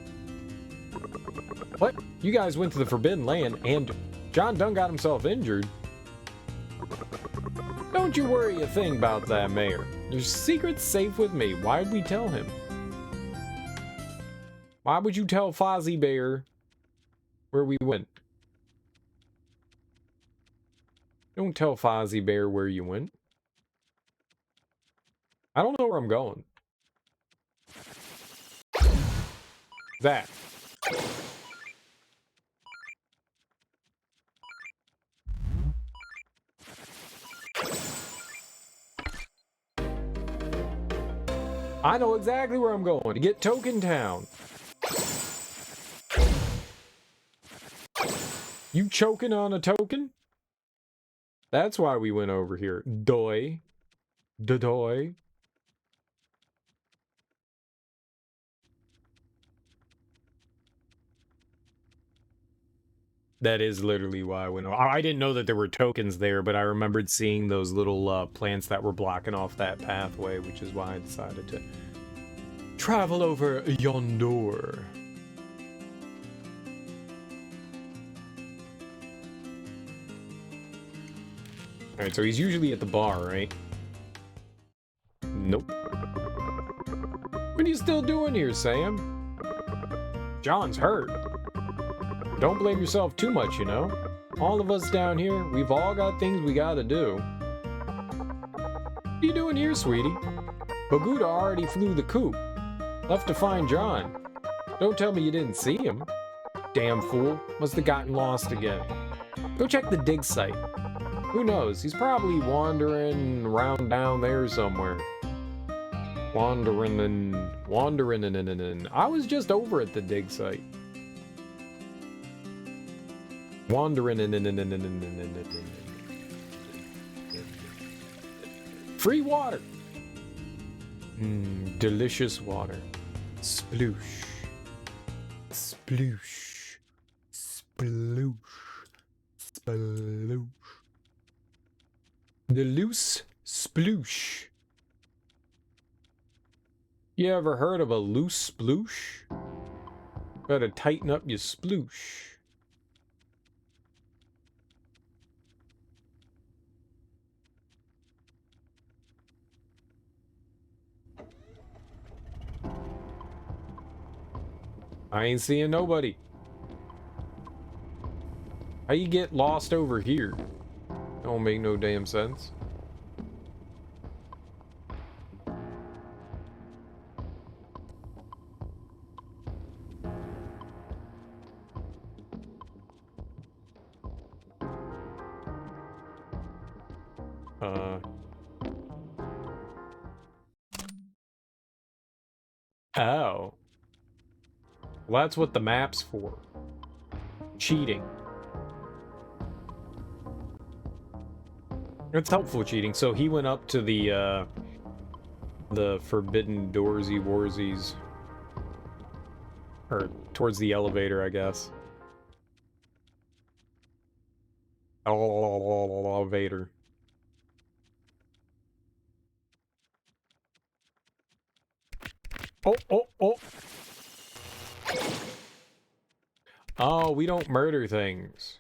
What? You guys went to the Forbidden Land and John Dunn got himself injured. Don't you worry a thing about that, Mayor. Your secret's safe with me. Why'd we tell him? Why would you tell Fozzie Bear where we went? Don't tell Fozzie Bear where you went. I don't know where I'm going. That. I know exactly where I'm going, to get Token Town. You choking on a token? That's why we went over here. Doy. Doy. That is literally why I went over. I didn't know that there were tokens there, but I remembered seeing those little plants that were blocking off that pathway, which is why I decided to travel over yonder. Alright, so he's usually at the bar, right? Nope. What are you still doing here, Sam? John's hurt. Don't blame yourself too much, you know? All of us down here, we've all got things we gotta do. What are you doing here, sweetie? Boguda already flew the coop. Left to find John. Don't tell me you didn't see him. Damn fool. Must have gotten lost again. Go check the dig site. Who knows? He's probably wandering around down there somewhere. Wandering. I was just over at the dig site. Wandering. Free water. Delicious water. Sploosh. Sploosh. Sploosh. Sploosh. The loose sploosh. You ever heard of a loose sploosh? Better tighten up your sploosh. I ain't seeing nobody. How you get lost over here? Don't make no damn sense. Oh. Well, that's what the map's for. Cheating. It's helpful cheating. So he went up to the forbidden doorsy warsies. Or towards the elevator, I guess. Elevator. Oh. Oh, we don't murder things.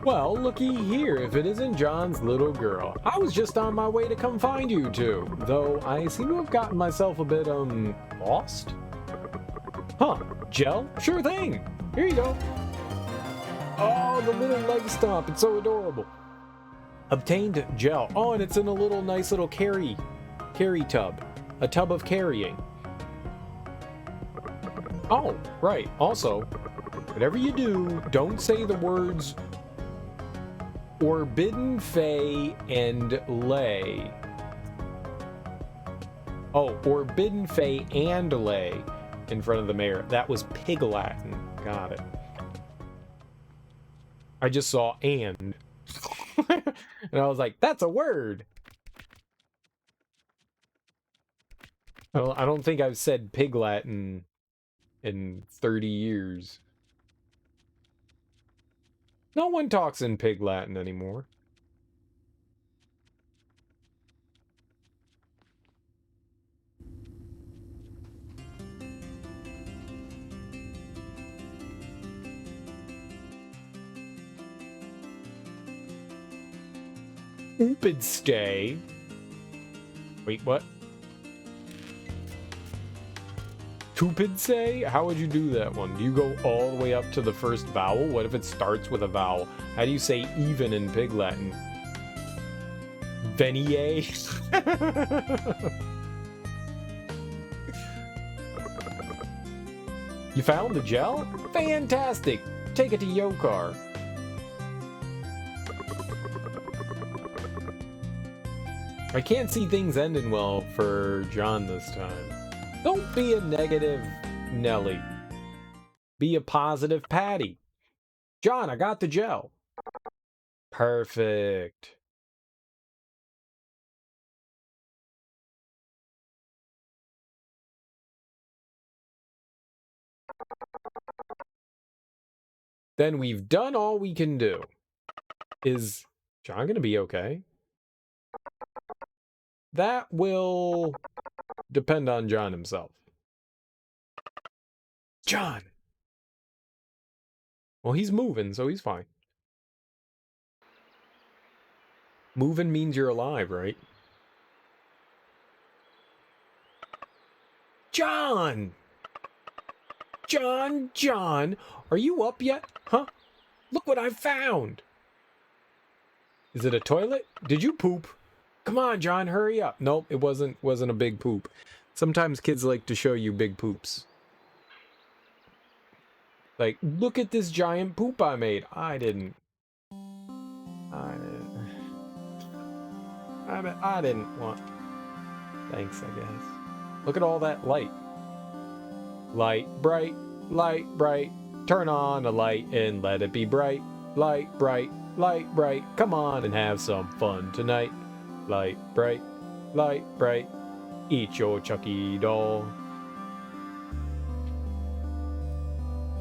Well, looky here, if it isn't John's little girl. I was just on my way to come find you two, though I seem to have gotten myself a bit, lost? Huh, gel? Sure thing! Here you go! Oh, the little leg stomp, it's so adorable! Obtained gel. Oh, and it's in a little nice little carry tub. A tub of carrying. Oh, right, also, whatever you do, don't say the words Forbidden Fey and Lay. Oh, Forbidden Fey and Lay in front of the mayor. That was Pig Latin. Got it. I just saw and. And I was like, that's a word. I don't think I've said Pig Latin in 30 years. No one talks in Pig Latin anymore. Oopid stay. Wait, what? Stupid say? How would you do that one? Do you go all the way up to the first vowel? What if it starts with a vowel? How do you say even in Pig Latin? Venier? You found the gel? Fantastic! Take it to Yokar. I can't see things ending well for John this time. Don't be a negative Nelly. Be a positive Patty. John, I got the gel. Perfect. Then we've done all we can do. Is John gonna be okay? That will depend on John himself. John! Well, he's moving, so he's fine. Moving means you're alive, right? John! John! Are you up yet? Huh? Look what I found! Is it a toilet? Did you poop? Come on, John, hurry up. Nope, it wasn't a big poop. Sometimes kids like to show you big poops. Like, look at this giant poop I made. I didn't want... Thanks, I guess. Look at all that light. Light, bright, turn on a light and let it be bright. Light, bright, come on and have some fun tonight. Light, bright, eat your Chucky doll.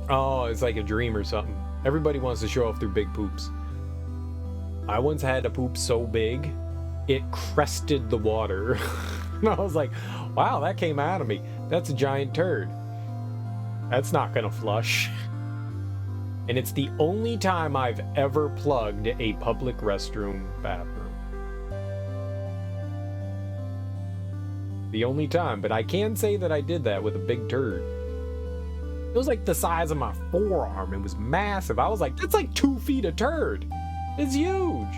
Oh, it's like a dream or something. Everybody wants to show off their big poops. I once had a poop so big, it crested the water. And I was like, wow, that came out of me. That's a giant turd. That's not gonna flush. And it's the only time I've ever plugged a public restroom bathroom. The only time, but I can say that I did that with a big turd. It was like the size of my forearm. It was massive. I was like, that's like 2 feet of turd. It's huge.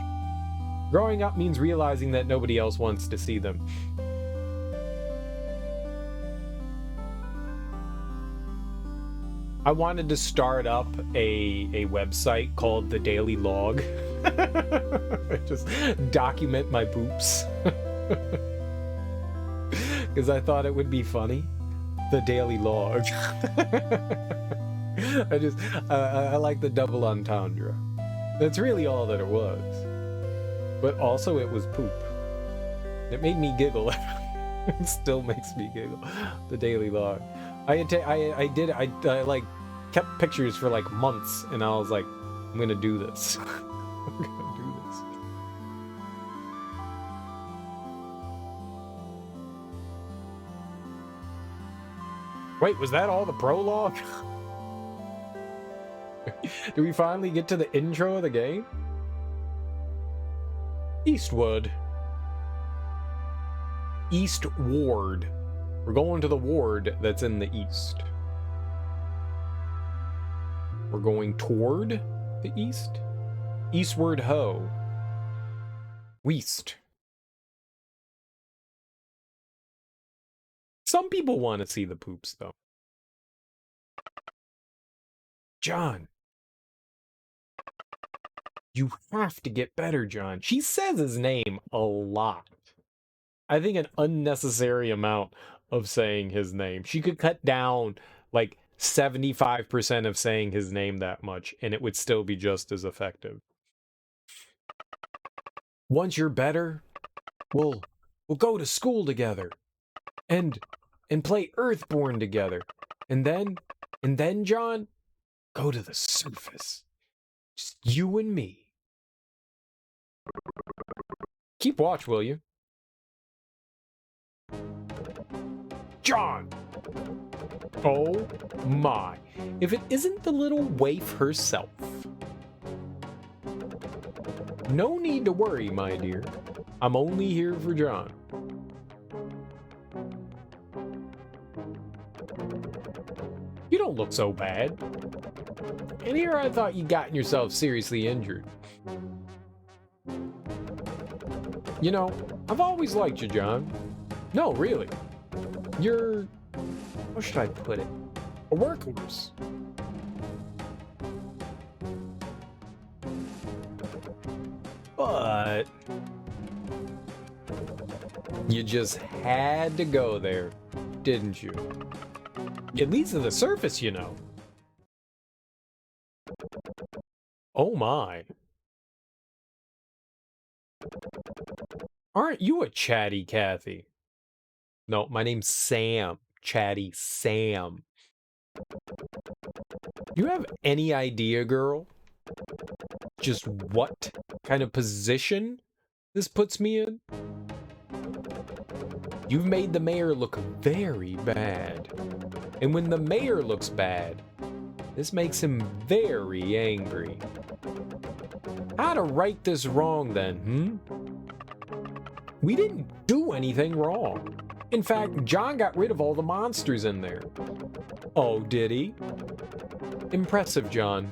Growing up means realizing that nobody else wants to see them. I wanted to start up a website called The Daily Log. Just document my poops. Because I thought it would be funny. The Daily Log. I like the double entendre. That's really all that it was. But also it was poop. It made me giggle. It still makes me giggle. The Daily Log. I like kept pictures for like months, and I was like, I'm gonna do this. I'm gonna do this. Wait, was that all the prologue? Do we finally get to the intro of the game? Eastward. Eastward. We're going to the ward that's in the east. We're going toward the east? Eastward ho. West. Some people want to see the poops, though. John. You have to get better, John. She says his name a lot. I think an unnecessary amount of saying his name. She could cut down like 75% of saying his name that much, and it would still be just as effective. Once you're better, we'll go to school together and play Earthborn together. And then, John, go to the surface. Just you and me. Keep watch, will you? John! Oh my. If it isn't the little waif herself. No need to worry, my dear. I'm only here for John. You don't look so bad. And here I thought you'd gotten yourself seriously injured. You know, I've always liked you, John. No, really. You're... how should I put it? A workhorse. But... you just had to go there, didn't you? At least to the surface, you know. Oh my. Aren't you a chatty Cathy? No, my name's Sam. Chatty Sam. You have any idea, girl? Just what kind of position this puts me in? You've made the mayor look very bad. And when the mayor looks bad, this makes him very angry. How to right this wrong then, We didn't do anything wrong. In fact, John got rid of all the monsters in there. Oh, did he? Impressive, John.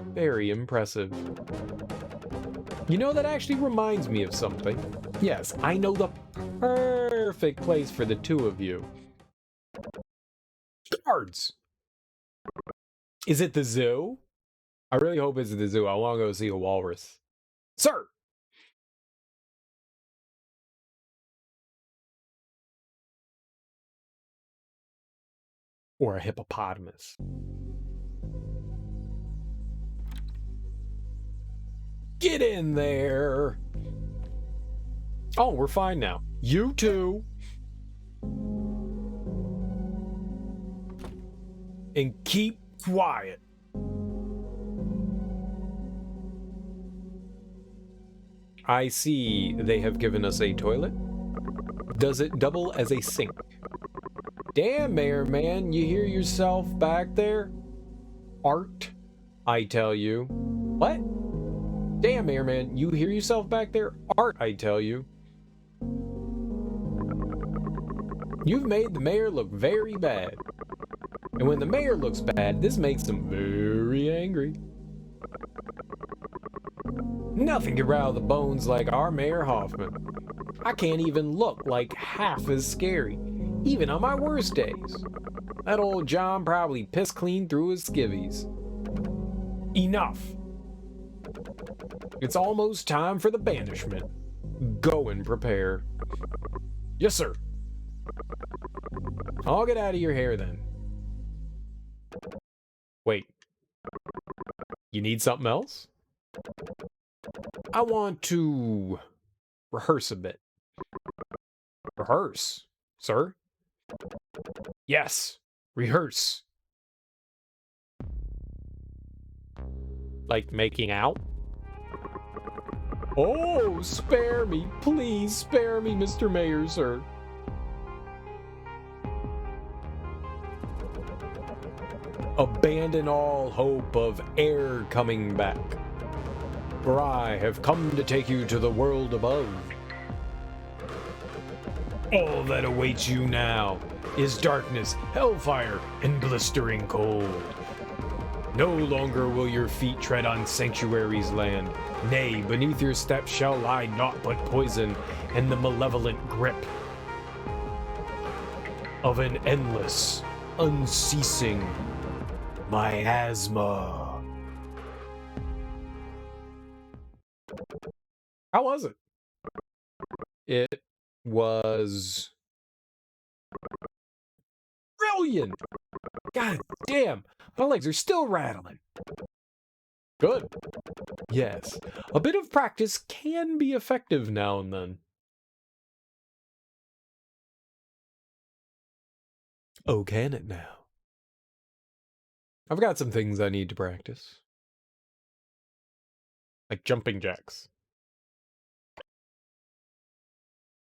Very impressive. You know, that actually reminds me of something. Yes, I know the perfect place for the two of you. Guards! Is it the zoo? I really hope it's the zoo. I want to go see a walrus. Sir! Or a hippopotamus. Get in there! Oh, we're fine now. You too! And keep quiet. I see they have given us a toilet. Does it double as a sink? Damn, Mayor Man, you hear yourself back there? Art, I tell you. What? Damn, Mayor Man, you hear yourself back there? Art, I tell you. You've made the mayor look very bad. And when the mayor looks bad, this makes him very angry. Nothing can rattle the bones like our Mayor Hoffman. I can't even look like half as scary, even on my worst days. That old John probably pissed clean through his skivvies. Enough. It's almost time for the banishment. Go and prepare. Yes, sir. I'll get out of your hair then. Wait. You need something else? I want to rehearse a bit. Rehearse, sir? Yes, rehearse. Like making out? Oh, spare me. Please spare me, Mr. Mayor, sir. Abandon all hope of e'er coming back, for I have come to take you to the world above. All that awaits you now is darkness, hellfire, and blistering cold. No longer will your feet tread on sanctuary's land. Nay, beneath your steps shall lie naught but poison and the malevolent grip of an endless, unceasing miasma. How was it? It was brilliant. God damn, my legs are still rattling. Good. Yes, a bit of practice can be effective now and then. Oh, can it now? I've got some things I need to practice. Like jumping jacks.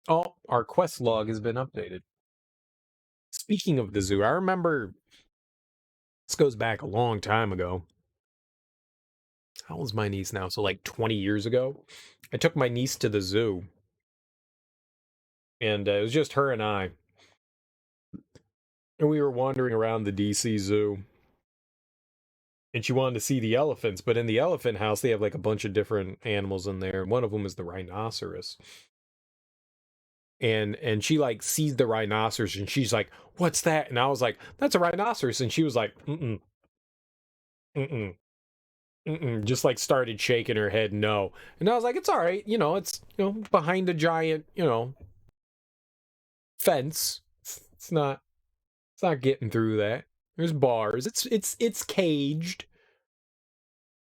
Oh, our quest log has been updated. Speaking of the zoo, I remember this goes back a long time ago. How old's my niece now? So like 20 years ago, I took my niece to the zoo. And it was just her and I. And we were wandering around the DC zoo. And she wanted to see the elephants, but in the elephant house, they have like a bunch of different animals in there. One of them is the rhinoceros. And she like sees the rhinoceros and she's like, "What's that?" And I was like, "That's a rhinoceros." And she was like, "Mm-mm. Mm-mm. Mm-mm." Just like started shaking her head no. And I was like, "It's all right, it's behind a giant, fence. It's not getting through that. There's bars. It's caged."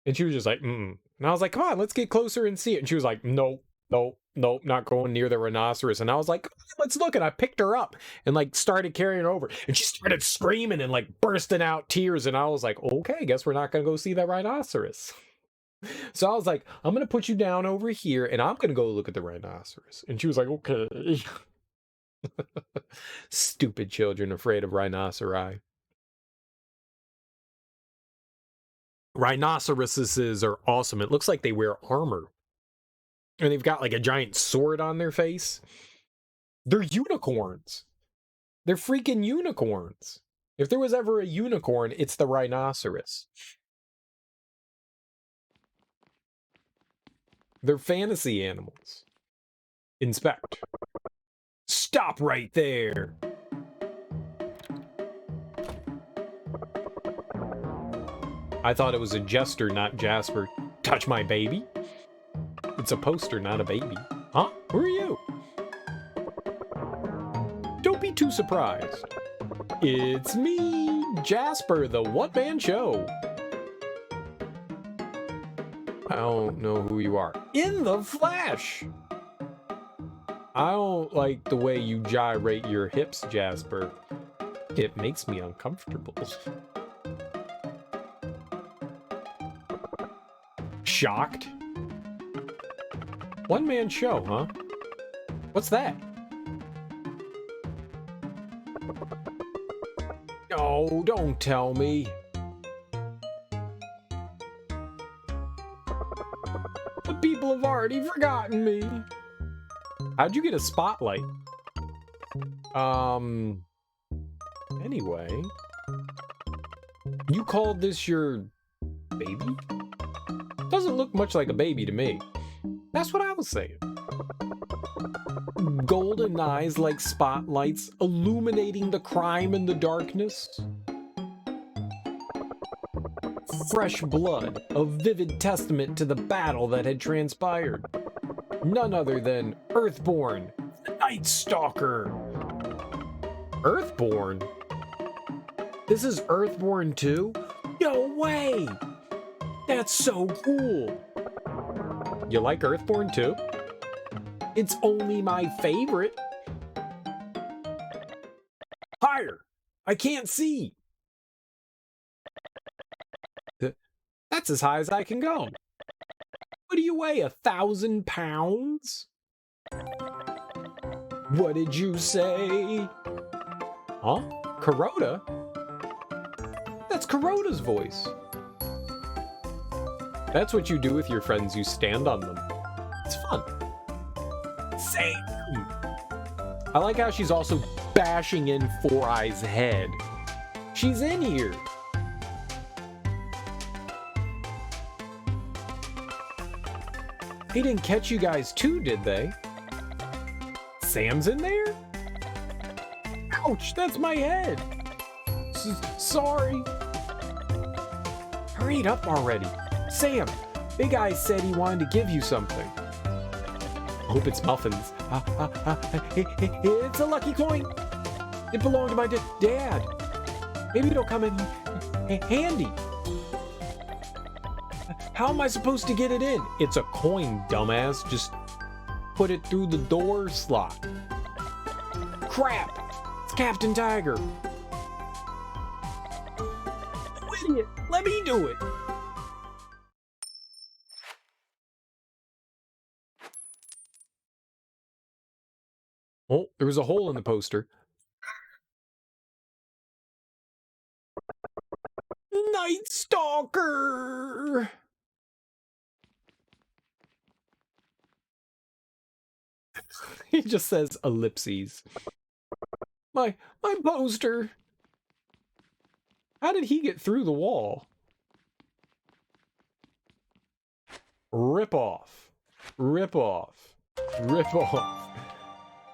And she was just like, "Mm." And I was like, "Come on, let's get closer and see it." And she was like, "Nope, nope, nope, not going near the rhinoceros." And I was like, "Let's look." And I picked her up and like started carrying her over. And she started screaming and like bursting out tears. And I was like, "Okay, guess we're not going to go see that rhinoceros." So I was like, "I'm going to put you down over here and I'm going to go look at the rhinoceros." And she was like, "Okay." Stupid children afraid of rhinoceri. Rhinoceroses are awesome. It looks like they wear armor. And they've got like a giant sword on their face. They're unicorns. They're freaking unicorns. If there was ever a unicorn, it's the rhinoceros. They're fantasy animals. Inspect. Stop right there. I thought it was a jester, not Jasper. Touch my baby? It's a poster, not a baby. Huh? Who are you? Don't be too surprised. It's me, Jasper, the one-man show. I don't know who you are. In the flesh! I don't like the way you gyrate your hips, Jasper. It makes me uncomfortable. Shocked? One-man show, huh? What's that? No, don't tell me. The people have already forgotten me. How'd you get a spotlight? Anyway. You called this your baby? Doesn't look much like a baby to me. That's what I was saying. Golden eyes like spotlights, illuminating the crime in the darkness. Fresh blood, a vivid testament to the battle that had transpired. None other than Earthborn, the Night Stalker. Earthborn? This is Earthborn 2? No way! That's so cool! You like Earthborn 2? It's only my favorite. Higher! I can't see! That's as high as I can go. What do you weigh, 1,000 pounds? What did you say? Huh? Kuroda? That's Kuroda's voice. That's what you do with your friends. You stand on them. It's fun. Same. I like how she's also bashing in Four Eyes' head. She's in here. They didn't catch you guys too, did they? Sam's in there? Ouch, that's my head. Sorry. Hurry it up already. Sam, Big Eye said he wanted to give you something. I hope it's muffins. It's a lucky coin. It belonged to my dad. Maybe it'll come in handy. How am I supposed to get it in? It's a coin, dumbass. Just put it through the door slot. Crap! It's Captain Tiger. You idiot! Let me do it! Oh, there was a hole in the poster. Night Stalker! He just says ellipses. My poster! How did he get through the wall? Rip off. Rip off. Rip off.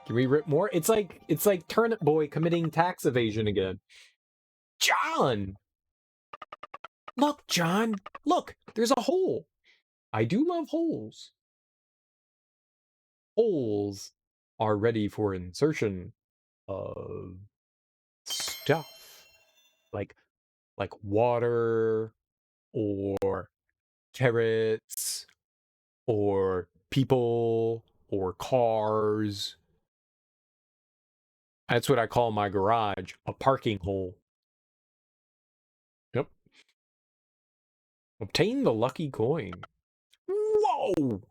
Can we rip more? It's like Turnip Boy committing tax evasion again. John! Look, John! Look! There's a hole! I do love holes. Holes are ready for insertion of stuff. Like water, or carrots, or people, or cars. That's what I call my garage, a parking hole. Yep. Obtain the lucky coin. Whoa!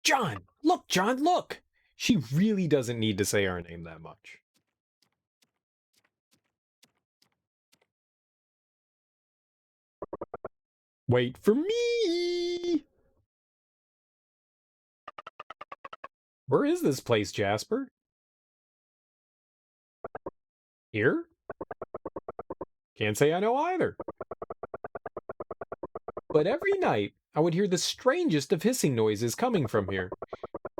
John! Look, John, look! She really doesn't need to say our name that much. Wait for me! Where is this place, Jasper? Here? Can't say I know either. But every night, I would hear the strangest of hissing noises coming from here.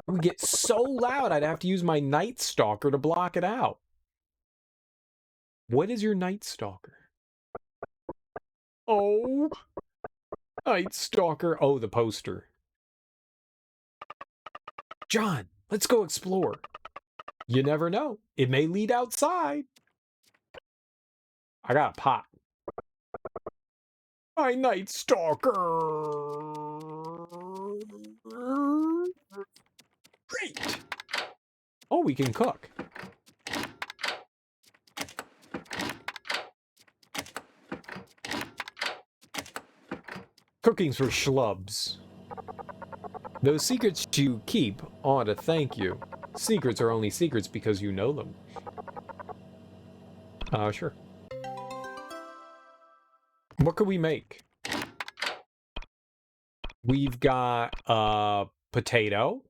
It would get so loud I'd have to use my Night Stalker to block it out. What is your Night Stalker? Oh, Night Stalker. Oh, the poster. John, let's go explore. You never know. It may lead outside. I got a pot. My Night Stalker. Great. Oh, we can cook. Cooking's for schlubs. Those secrets you keep ought to thank you. Secrets are only secrets because you know them. Sure. What could we make? We've got potato.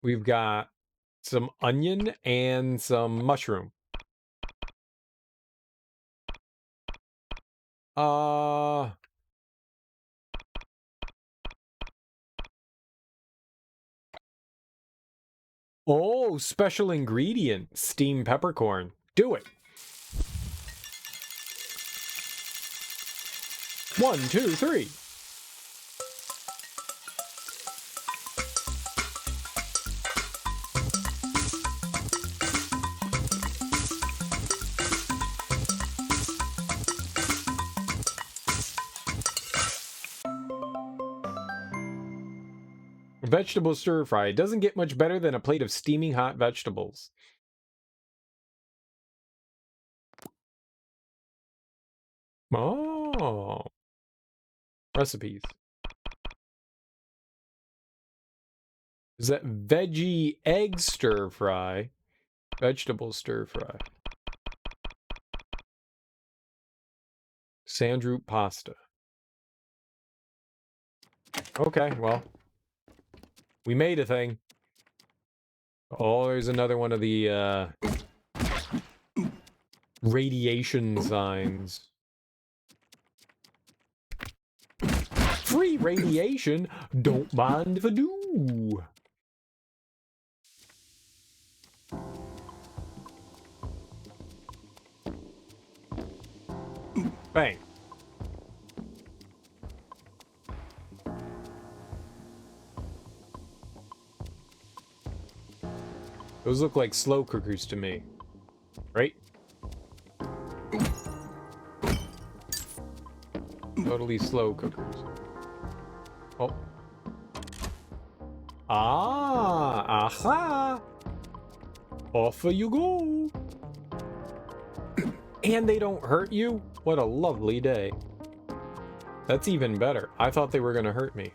We've got some onion and some mushroom. Oh, special ingredient, steamed peppercorn. Do it. 1, 2, 3. Vegetable stir fry. It doesn't get much better than a plate of steaming hot vegetables. Oh. Recipes. Is that veggie egg stir fry? Vegetable stir fry. Sandroot pasta. Okay, well. We made a thing. Oh, there's another one of the, radiation signs. Free radiation? Don't mind if I do. Bang. Those look like slow cookers to me. Right? Totally slow cookers. Oh. Ah, aha. Off you go. And they don't hurt you? What a lovely day. That's even better. I thought they were going to hurt me.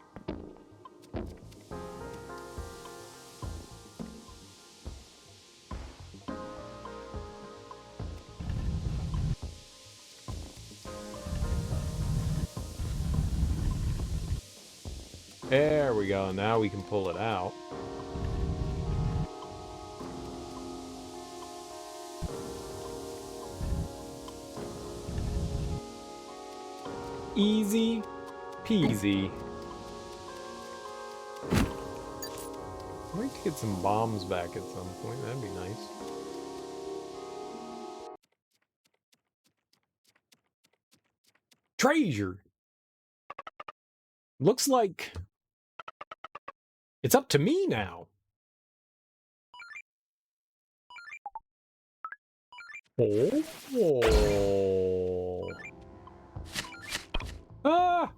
There we go. Now we can pull it out. Easy peasy. I'd like to get some bombs back at some point. That'd be nice. Treasure. Looks like it's up to me now. Oh. Ah.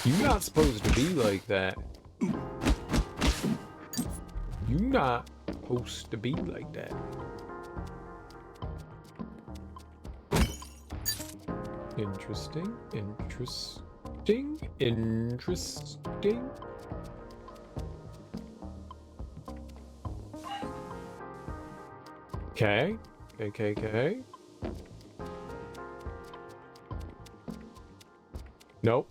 You're not supposed to be like that. You're not supposed to be like that. Interesting, interesting, interesting. Okay, okay. Nope.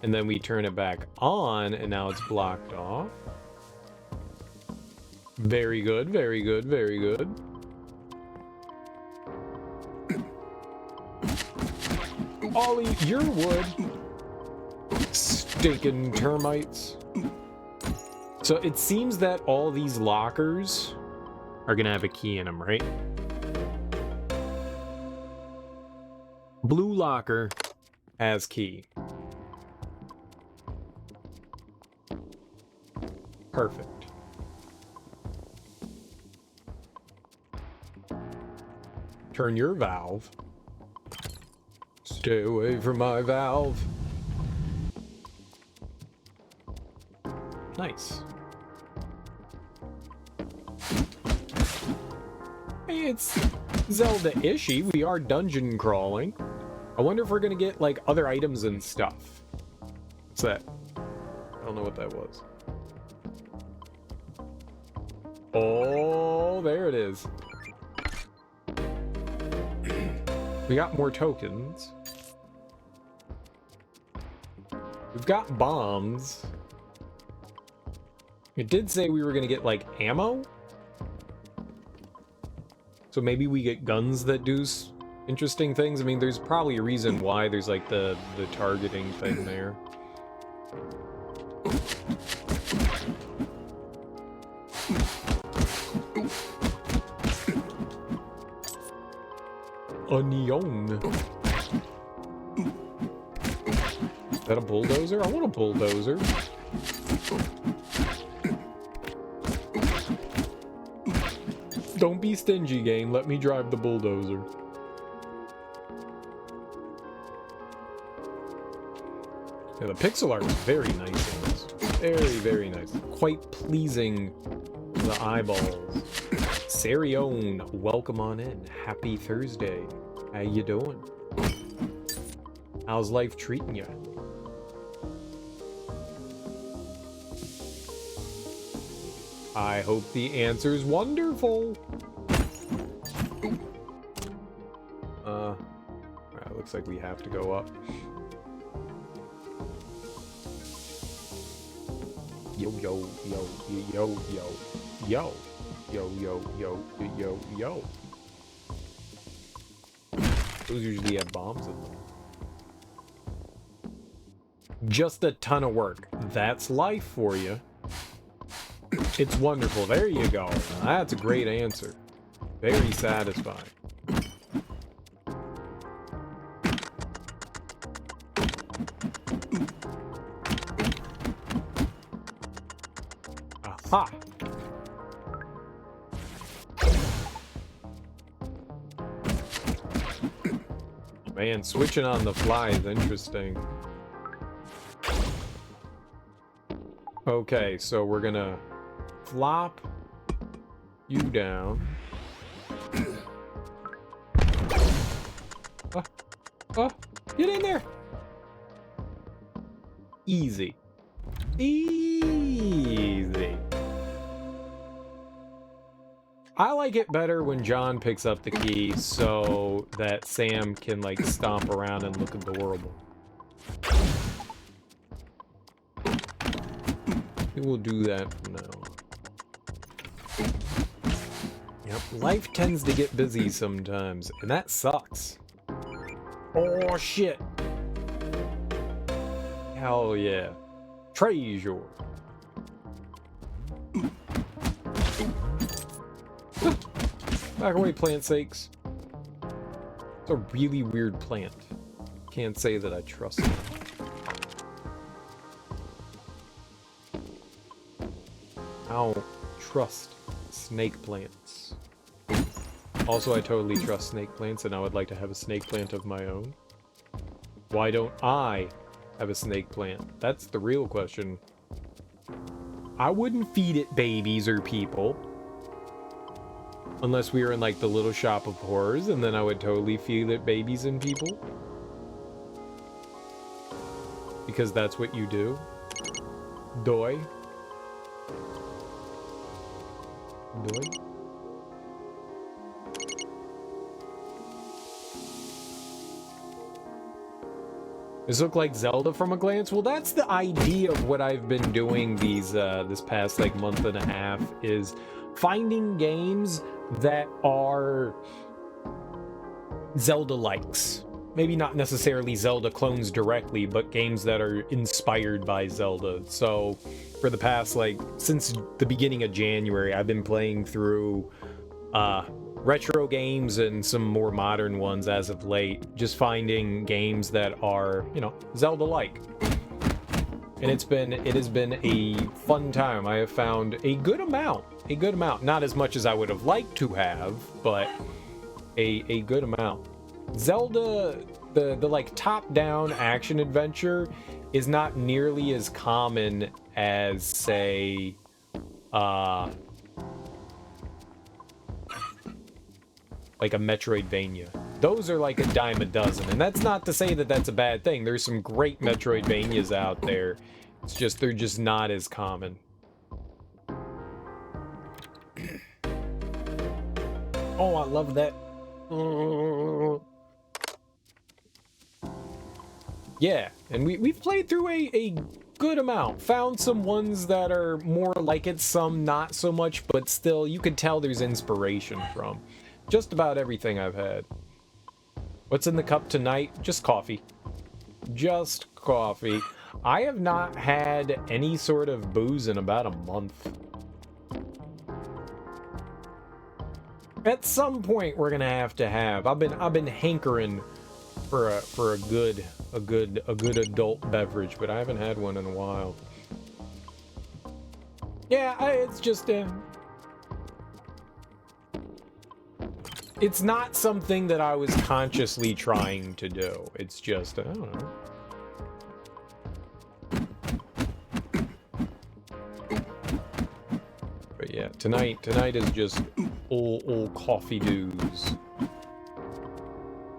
And then we turn it back on, and now it's blocked off. Very good, very good, very good. Ollie, your wood. Stinking termites. So it seems that all these lockers are gonna have a key in them, right? Blue locker has key. Perfect. Turn your valve. Stay away from my valve. Nice. Hey, it's Zelda-ishy. We are dungeon crawling. I wonder if we're gonna get, like, other items and stuff. What's that? I don't know what that was. Oh, there it is. We got more tokens. We've got bombs. It did say we were gonna get, like, ammo? So maybe we get guns that do interesting things. I mean, there's probably a reason why there's, like, the targeting thing there. A neon. Is that a bulldozer? I want a bulldozer. Don't be stingy, game. Let me drive the bulldozer. Yeah, the pixel art is very nice in this. Very, very nice. Quite pleasing to the eyeballs. Sarione, welcome on in. Happy Thursday. How you doing? How's life treating you? I hope the answer's wonderful. Looks like we have to go up. Yo, yo, yo, yo, yo, yo, yo, yo, yo, yo, yo. Those usually have bombs in them. Just a ton of work. That's life for you. It's wonderful. There you go. That's a great answer. Very satisfying. Aha! Man, switching on the fly is interesting. Okay, so we're gonna flop you down. Get in there! Easy. Easy. I like it better when John picks up the key so that Sam can, like, stomp around and look adorable. We will do that from now on. Yep, life tends to get busy sometimes, and that sucks. Oh, shit. Hell yeah. Treasure. Back away, plant sakes. It's a really weird plant. Can't say that I trust it. I don't trust snake plants. Also, I totally trust snake plants, and I would like to have a snake plant of my own. Why don't I have a snake plant? That's the real question. I wouldn't feed it babies or people. Unless we were in, like, the Little Shop of Horrors, and then I would totally feed it babies and people. Because that's what you do. Doi. Doi. Does it look like Zelda from a glance? Well, that's the idea of what I've been doing these this past, like, month and a half, is finding games that are Zelda-likes. Maybe not necessarily Zelda clones directly, but games that are inspired by Zelda. So, for the past, like, since the beginning of January, I've been playing through retro games and some more modern ones as of late. Just finding games that are, you know, Zelda-like. And it has been a fun time. I have found a good amount. A good amount. Not as much as I would have liked to have, but a good amount. Zelda, the like top-down action adventure is not nearly as common as, say, like a Metroidvania. Those are like a dime a dozen, and that's not to say that that's a bad thing. There's some great Metroidvanias out there. It's just they're just not as common. Oh, I love that. Yeah, and we've played through a good amount. Found some ones that are more like it, some not so much, but still, you could tell there's inspiration from just about everything I've had. What's in the cup tonight? Just coffee. Just coffee. I have not had any sort of booze in about a month. At some point, we're gonna have to have. I've been hankering for a good adult beverage, but I haven't had one in a while. Yeah, it's just it's not something that I was consciously trying to do. It's just, I don't know. tonight is just old coffee dews.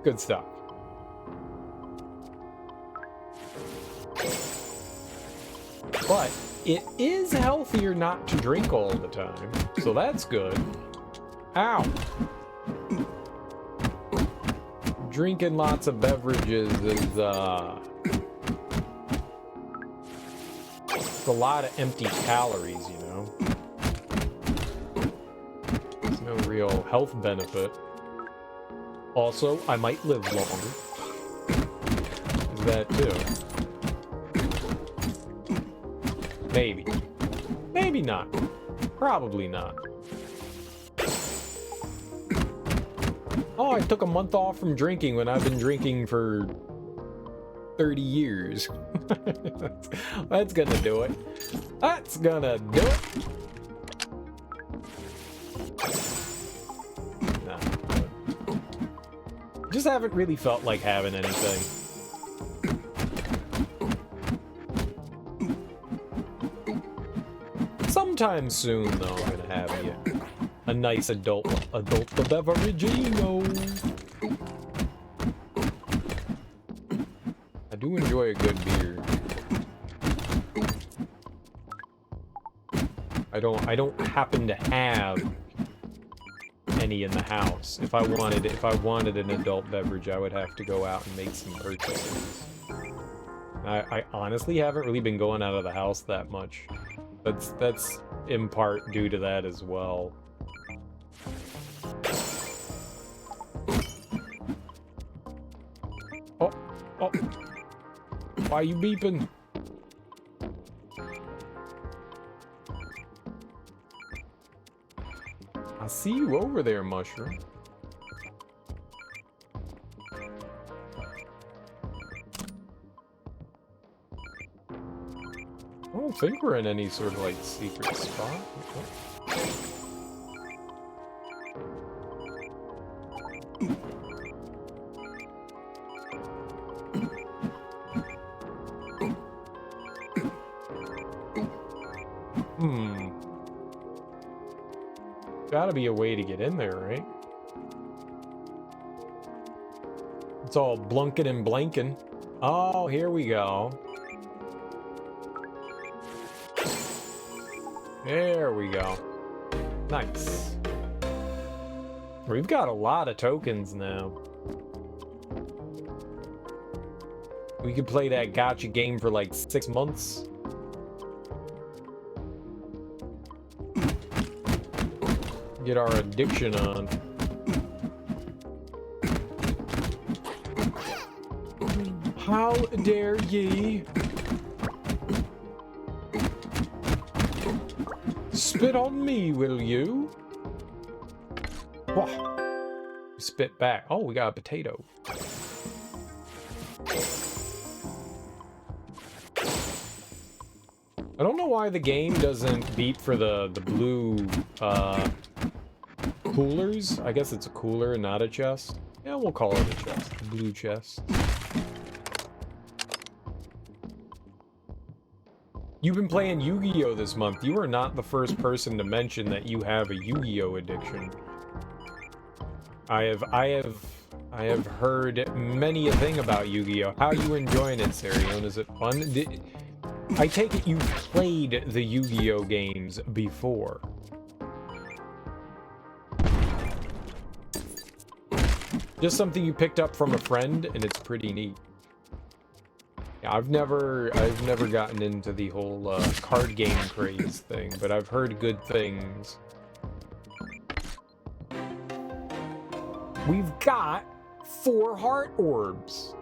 Good stuff. But it is healthier not to drink all the time, so that's good. Ow! Drinking lots of beverages is, it's a lot of empty calories, you know? There's no real health benefit. Also, I might live longer. Is that too? Maybe. Maybe not. Probably not. Oh, I took a month off from drinking when I've been drinking for 30 years. That's gonna do it. That's gonna do it. Nah. Just haven't really felt like having anything. Sometime soon, though, I'm gonna have you a nice adult beveragino. I do enjoy a good beer. I don't happen to have any in the house. If I wanted an adult beverage, I would have to go out and make some purchases. I honestly haven't really been going out of the house that much. That's in part due to that as well. Oh. Why are you beeping? I see you over there, Mushroom. I don't think we're in any sort of, like, secret spot. Gotta be a way to get in there, right? It's all blunking and blanking. Oh, here we go. There we go. Nice. We've got a lot of tokens now. We could play that gacha game for like 6 months. Get our addiction on. How dare ye? Spit on me, will you? Whoa. Spit back. Oh, we got a potato. I don't know why the game doesn't beep for the blue coolers. I guess it's a cooler, not a chest. Yeah, we'll call it a chest. A blue chest. You've been playing Yu-Gi-Oh this month. You are not the first person to mention that you have a Yu-Gi-Oh addiction. I have heard many a thing about Yu-Gi-Oh. How are you enjoying it, Sarion? Is it fun? I take it you've played the Yu-Gi-Oh games before. Just something you picked up from a friend, and it's pretty neat. Yeah, I've never gotten into the whole card game craze thing, but I've heard good things. We've got 4 heart orbs.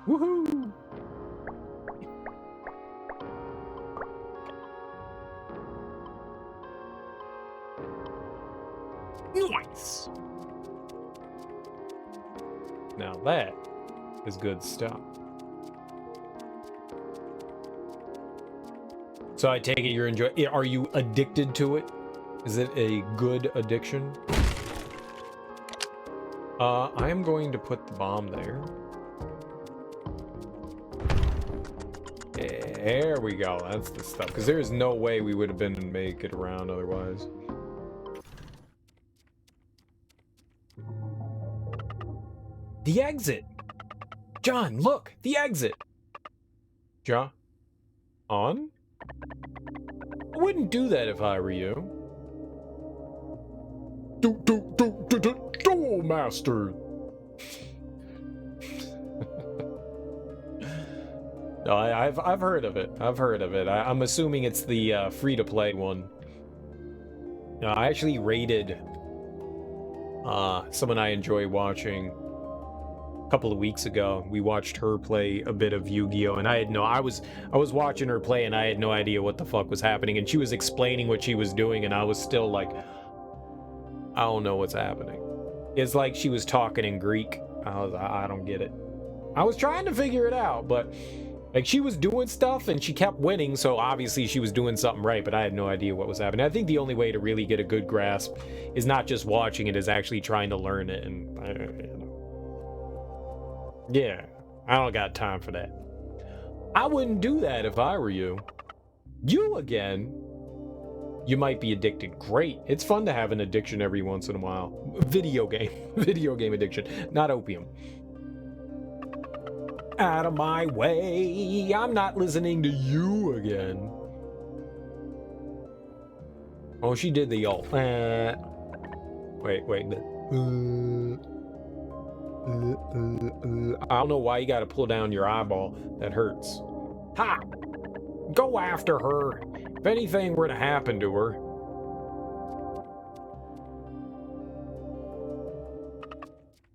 Woohoo! Nice! Now that is good stuff. So I take it you're enjoying. Are you addicted to it? Is it a good addiction? I am going to put the bomb there. There we go. That's the stuff. Because there's no way we would have been to make it around otherwise. The exit! John, look! The exit! John? On? I wouldn't do that if I were you. Duel Master! No, I've heard of it. I've heard of it. I'm assuming it's the free-to-play one. No, I actually raided someone I enjoy watching a couple of weeks ago. We watched her play a bit of Yu-Gi-Oh! And I was watching her play and I had no idea what the fuck was happening. And she was explaining what she was doing and I was still like, I don't know what's happening. It's like she was talking in Greek. I don't get it. I was trying to figure it out, but like she was doing stuff and she kept winning, so obviously she was doing something right, but I had no idea what was happening. I think the only way to really get a good grasp is not just watching it, is actually trying to learn it. And yeah, I don't got time for that. I wouldn't do that if I were you. You again? You might be addicted. Great. It's fun to have an addiction every once in a while. Video game addiction, not opium. Out of my way. I'm not listening to you again. Oh, she did the ult. Wait. I don't know why you gotta pull down your eyeball. That hurts. Ha! Go after her. If anything were to happen to her.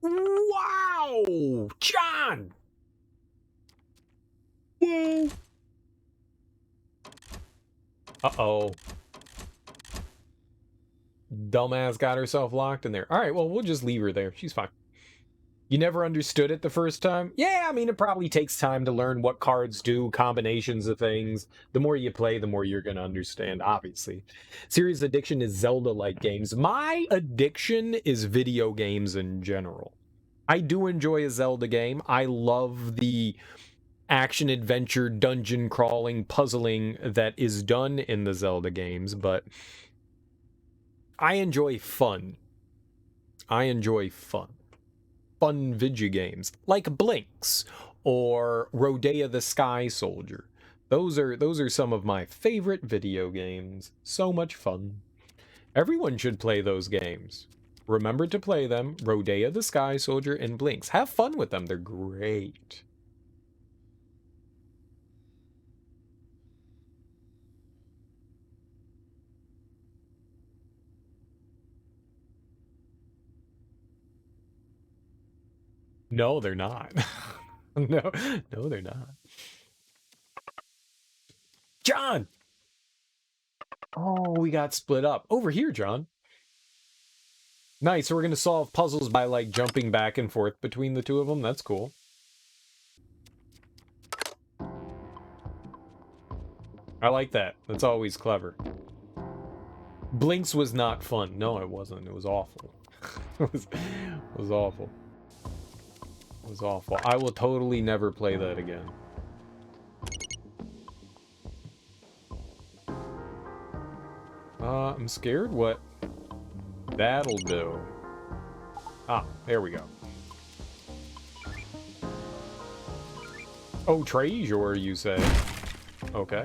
Wow! John! Whoa! Uh-oh. Dumbass got herself locked in there. Alright, well, we'll just leave her there. She's fine. You never understood it the first time? Yeah, I mean, it probably takes time to learn what cards do, combinations of things. The more you play, the more you're going to understand, obviously. Serious addiction is Zelda-like games. My addiction is video games in general. I do enjoy a Zelda game. I love the action-adventure, dungeon-crawling, puzzling that is done in the Zelda games, but I enjoy fun. Fun video games like Blinks or Rodea the Sky Soldier. Those are some of my favorite video games. So much fun. Everyone should play those games. Remember to play them. Rodea the Sky Soldier and Blinks. Have fun with them. They're great. No, they're not. No, they're not. John! Oh, we got split up. Over here, John. Nice, so we're going to solve puzzles by, like, jumping back and forth between the two of them. That's cool. I like that. That's always clever. Blinks was not fun. No, it wasn't. It was awful. It was awful. It was awful. I will totally never play that again. I'm scared what that'll do. Ah, there we go. Oh, treasure, you say? Okay.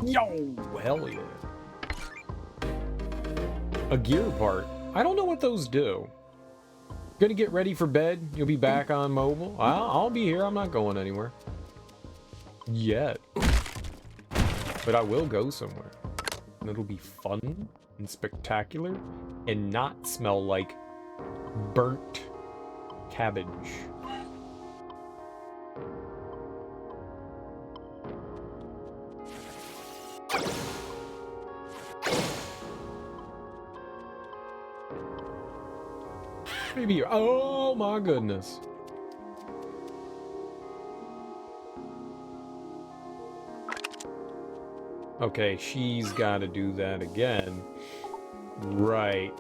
Yo, hell yeah. A gear part. I don't know what those do. Gonna get ready for bed. You'll be back on mobile. I'll be here. I'm not going anywhere. Yet. But I will go somewhere. And it'll be fun and spectacular and not smell like burnt cabbage. Maybe. Oh my goodness. Okay, she's got to do that again. Right.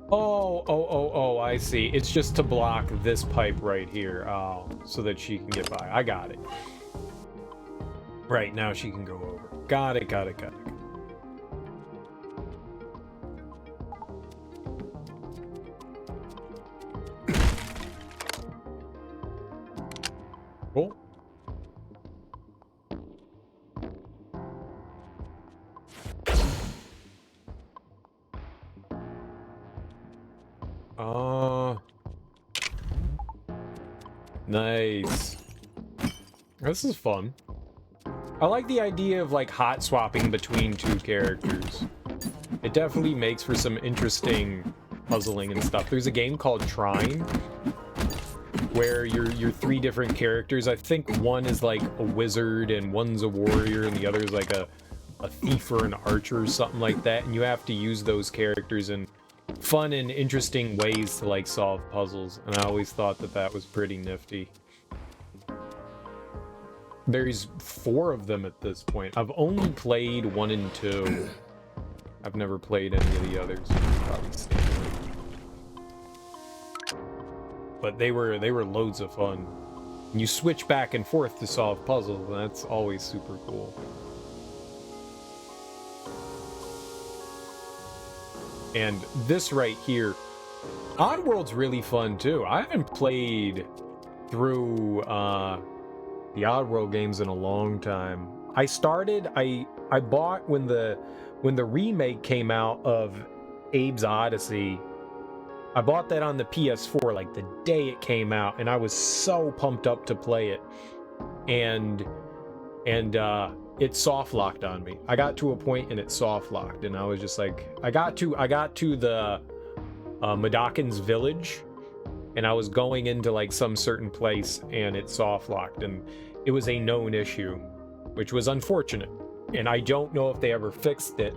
Oh, I see. It's just to block this pipe right here. Oh, so that she can get by. I got it. Right, now she can go over. Got it. Cool. Nice. This is fun. I like the idea of like hot swapping between two characters. It definitely makes for some interesting puzzling and stuff. There's a game called Trine where you're three different characters. I think one is like a wizard and one's a warrior and the other is like a thief or an archer or something like that, and you have to use those characters in fun and interesting ways to like solve puzzles, and I always thought that that was pretty nifty. There's 4 of them at this point. I've only played 1 and 2. I've never played any of the others. Probably standard. But they were loads of fun. And you switch back and forth to solve puzzles, and that's always super cool. And this right here, Oddworld's really fun too. I haven't played through the Oddworld games in a long time. I bought when the remake came out of Abe's Odyssey. I bought that on the PS4 like the day it came out, and I was so pumped up to play it. And it soft locked on me. I got to a point and it soft locked, and I was just like, I got to the Madakin's village, and I was going into like some certain place, and it soft locked, and it was a known issue, which was unfortunate. And I don't know if they ever fixed it,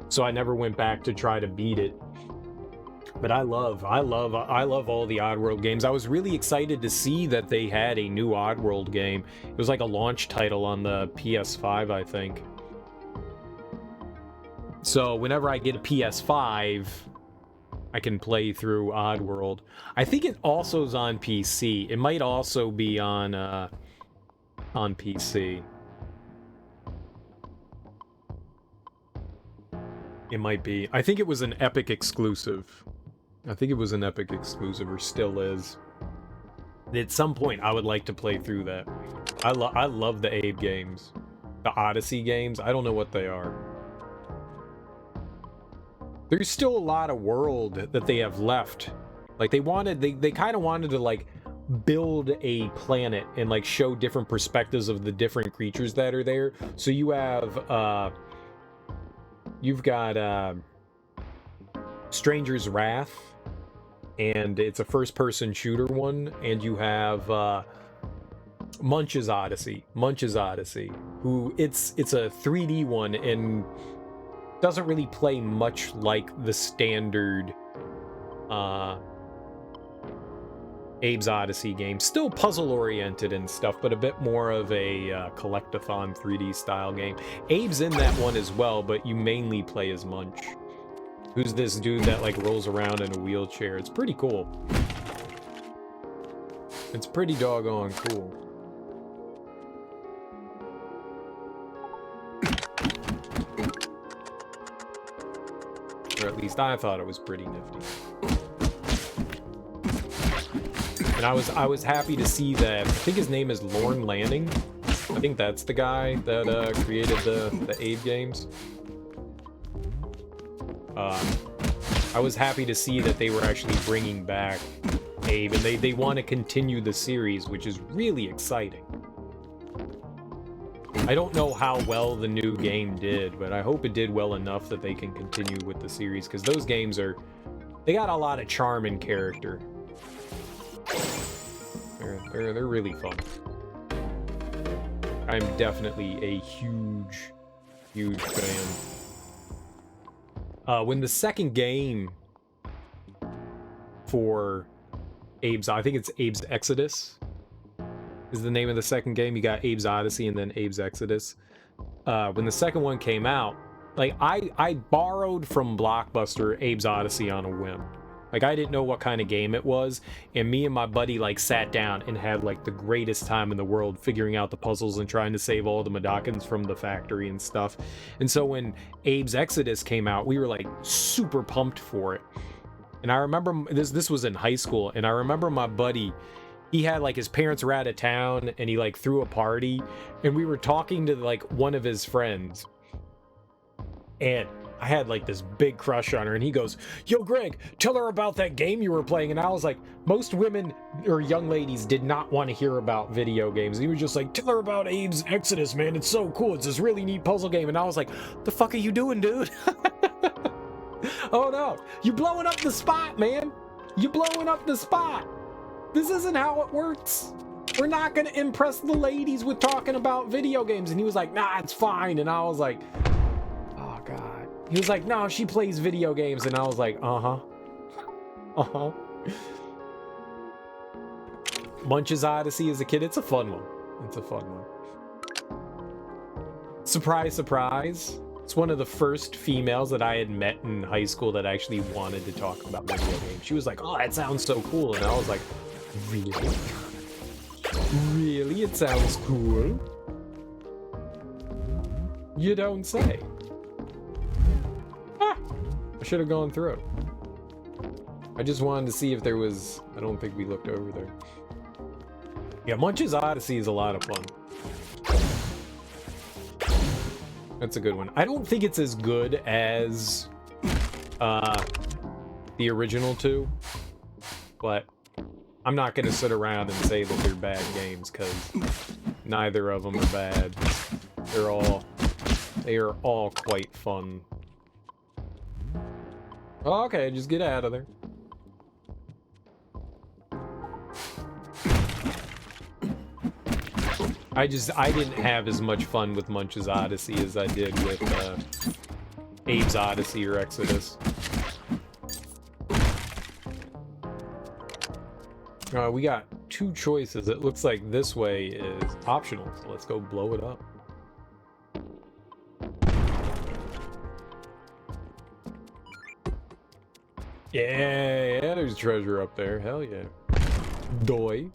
so I never went back to try to beat it. But I love all the Oddworld games. I was really excited to see that they had a new Oddworld game. It was like a launch title on the PS5, I think. So whenever I get a PS5, I can play through Oddworld. I think it also is on PC. It might also be on PC. It might be. I think it was an Epic exclusive. I think it was an Epic exclusive, or still is. At some point, I would like to play through that. I love the Abe games. The Odyssey games, I don't know what they are. There's still a lot of world that they have left. Like, they kind of wanted to, like, build a planet and, like, show different perspectives of the different creatures that are there. So you have, you've got, Stranger's Wrath, and it's a first-person shooter one, and you have Munch's Odyssey, who it's a 3D one and doesn't really play much like the standard Abe's Odyssey game. Still puzzle-oriented and stuff, but a bit more of a collectathon 3D style game. Abe's in that one as well, but you mainly play as Munch, who's this dude that like rolls around in a wheelchair. It's pretty cool. It's pretty doggone cool. Or at least I thought it was pretty nifty. And I was happy to see that. I think his name is Lorne Lanning. I think that's the guy that created the Abe games. I was happy to see that they were actually bringing back Abe, and they want to continue the series, which is really exciting. I don't know how well the new game did, but I hope it did well enough that they can continue with the series, because those games they got a lot of charm and character. They're really fun. I'm definitely a huge fan. When the second game for Abe's, I think it's Abe's Exodus, is the name of the second game. You got Abe's Odyssey and then Abe's Exodus. When the second one came out, like I borrowed from Blockbuster Abe's Odyssey on a whim. Like, I didn't know what kind of game it was, and me and my buddy, like, sat down and had, like, the greatest time in the world figuring out the puzzles and trying to save all the Medakins from the factory and stuff. And so when Abe's Exodus came out, we were, like, super pumped for it. And I remember, this was in high school, and I remember my buddy, he had, like, his parents were out of town, and he, like, threw a party, and we were talking to, like, one of his friends. And I had like this big crush on her, and he goes, "Yo, Greg, tell her about that game you were playing." And I was like, most women or young ladies did not want to hear about video games. He was just like, "Tell her about Abe's Exodus, man. It's so cool. It's this really neat puzzle game." And I was like, "The fuck are you doing, dude?" Oh no, you blowing up the spot, man. You blowing up the spot. This isn't how it works. We're not gonna impress the ladies with talking about video games. And he was like, "Nah, it's fine." And I was like, oh god. He was like, "No, she plays video games." And I was like, uh-huh. Uh-huh. Munch's Odyssey as a kid, it's a fun one. It's a fun one. Surprise, surprise. It's one of the first females that I had met in high school that actually wanted to talk about video games. She was like, "Oh, that sounds so cool." And I was like, "Really? Really? It sounds cool? You don't say." I should have gone through. I just wanted to see if there was... I don't think we looked over there. Yeah, Munch's Odyssey is a lot of fun. That's a good one. I don't think it's as good as the original two, but I'm not going to sit around and say that they're bad games, because neither of them are bad. They are all quite fun. Okay, just get out of there. I didn't have as much fun with Munch's Odyssey as I did with Abe's Odyssey or Exodus. We got two choices. It looks like this way is optional, so let's go blow it up. Yeah, there's treasure up there. Hell yeah. Doy.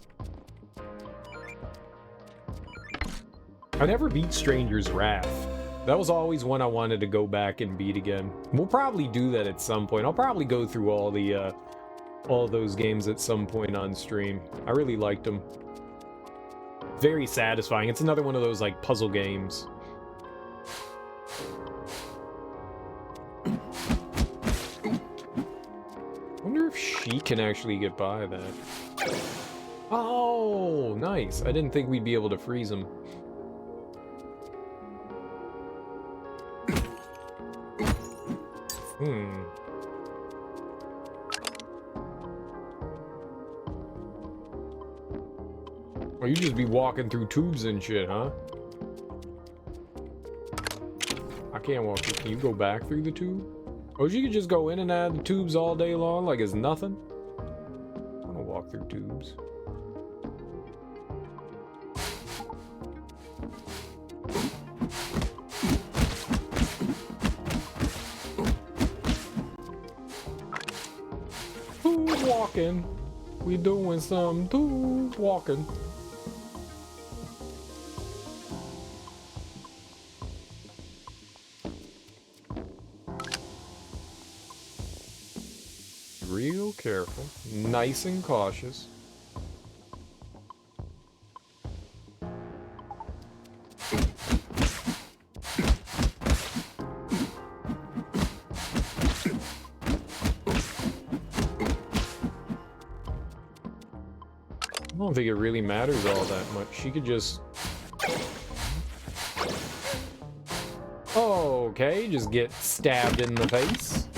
I never beat Stranger's Wrath. That was always one I wanted to go back and beat again. We'll probably do that at some point. I'll probably go through all those games at some point on stream. I really liked them. Very satisfying. It's another one of those like puzzle games. She can actually get by that. Oh, nice. I didn't think we'd be able to freeze him. Oh, you just be walking through tubes and shit, huh? I can't walk through. Can you go back through the tube? Oh, she could just go in and out of the tubes all day long like it's nothing? I don't walk through tubes. Tube walking. We doing some tube walking. Real careful, nice and cautious. I don't think it really matters all that much. She could just... Okay, just get stabbed in the face.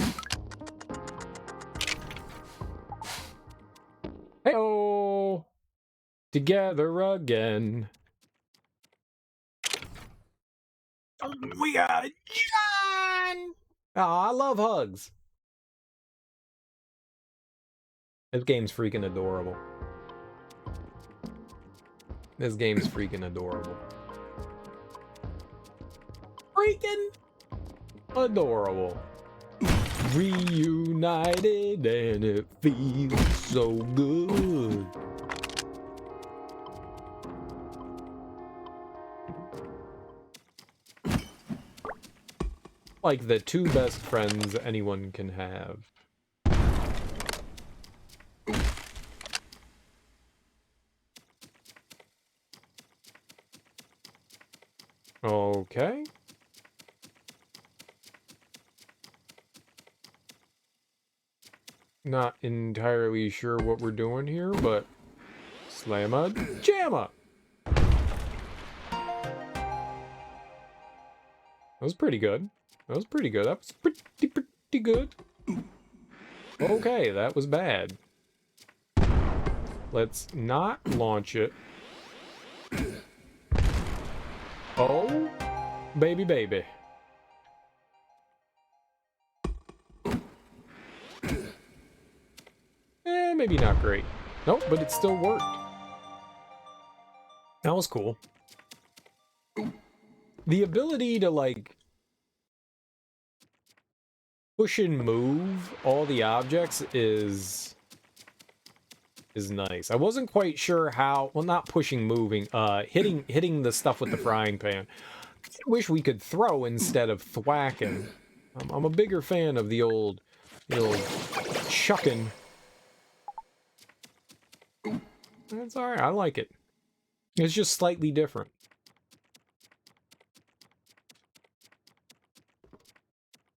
Hey-oh! Together again. We got John! Oh, I love hugs. This game's freaking adorable. This game's freaking adorable. Freaking adorable. Reunited and it feels so good. Like the two best friends anyone can have. Okay. Not entirely sure what we're doing here, but slamma jamma. That was pretty good. That was pretty good. That was pretty good. Okay, that was bad. Let's not launch it. Oh, baby, baby. Maybe not great. Nope, but it still worked. That was cool. The ability to, like, push and move all the objects is nice. I wasn't quite sure how, well, not pushing, moving, hitting the stuff with the frying pan. I wish we could throw instead of thwacking. I'm a bigger fan of the old chucking. That's alright, I like it. It's just slightly different.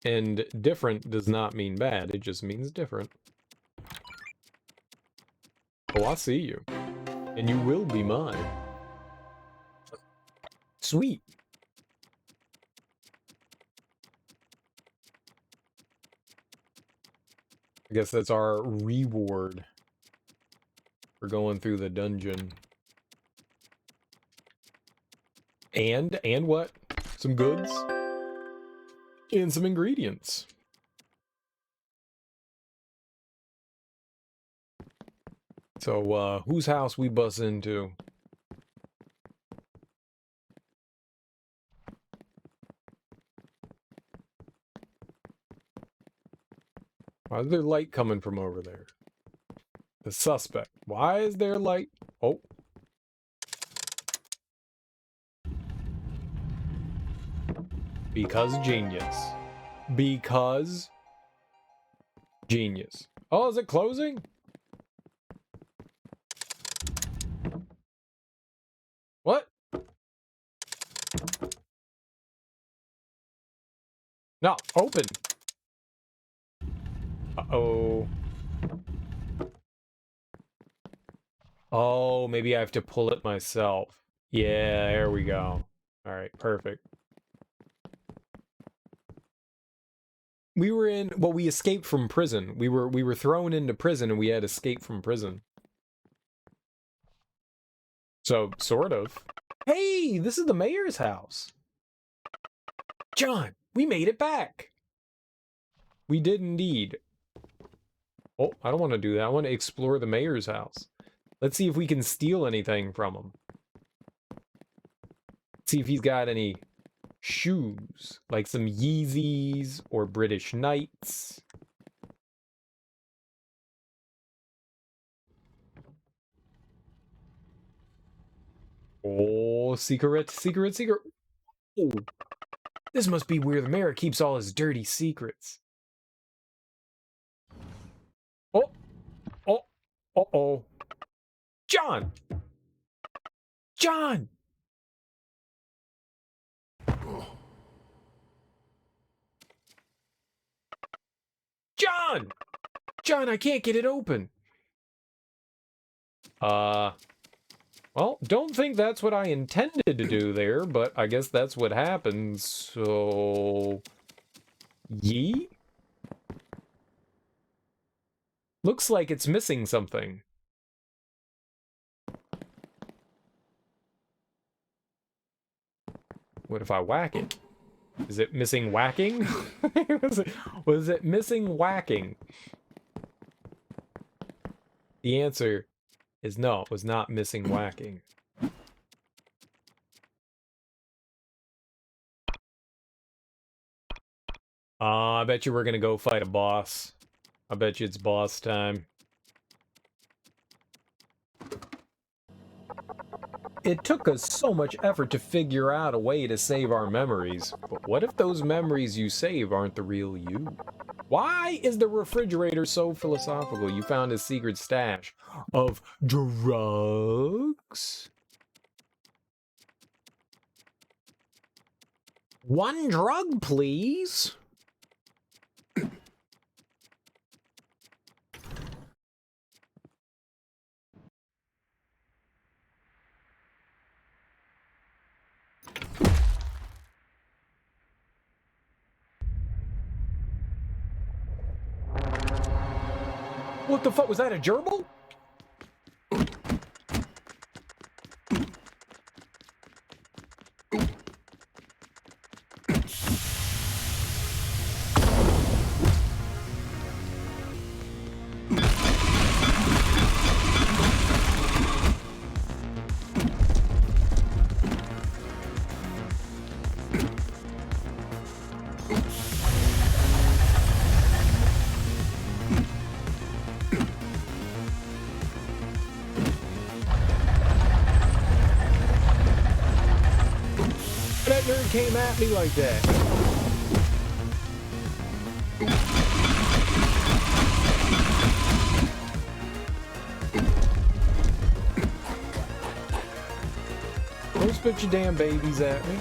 And different does not mean bad, it just means different. Oh, I see you. And you will be mine. Sweet. I guess that's our reward for going through the dungeon. And what? Some goods? And some ingredients. So, whose house we bust into? Why is there light coming from over there? The suspect. Why is there light? Oh. Because genius. Because genius. Oh, is it closing? What? No, open. Uh-oh. Oh, maybe I have to pull it myself. Yeah, there we go. All right, perfect. We were in, well, we escaped from prison. We were thrown into prison and we had escaped from prison. So, sort of. Hey, this is the mayor's house. John, we made it back. We did indeed. Oh, I don't want to do that. I want to explore the mayor's house. Let's see if we can steal anything from him. See if he's got any shoes, like some Yeezys or British Knights. Oh, secret. Oh, this must be where the mayor keeps all his dirty secrets. Oh, uh-oh. John! John! John! John, I can't get it open. Well, don't think that's what I intended to do there, but I guess that's what happens, so... Yee? Looks like it's missing something. What if I whack it? Is it missing whacking? Was it missing whacking? The answer is no, it was not missing whacking. I bet you we're gonna go fight a boss. I bet you it's boss time. It took us so much effort to figure out a way to save our memories. But what if those memories you save aren't the real you? Why is the refrigerator so philosophical? You found a secret stash of drugs? One drug, please. What the fuck? Was that a gerbil? That nerd came at me like that. Don't spit your damn babies at me.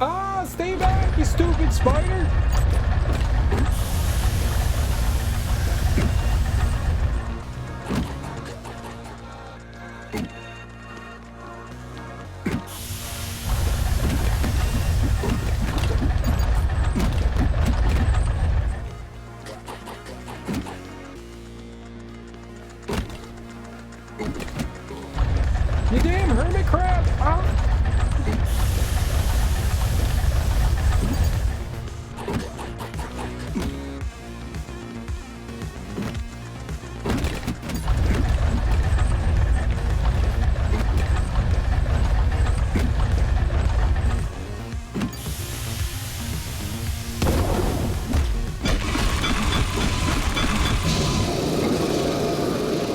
Ah, stay back, you stupid spider! You damn hermit crab! Ah.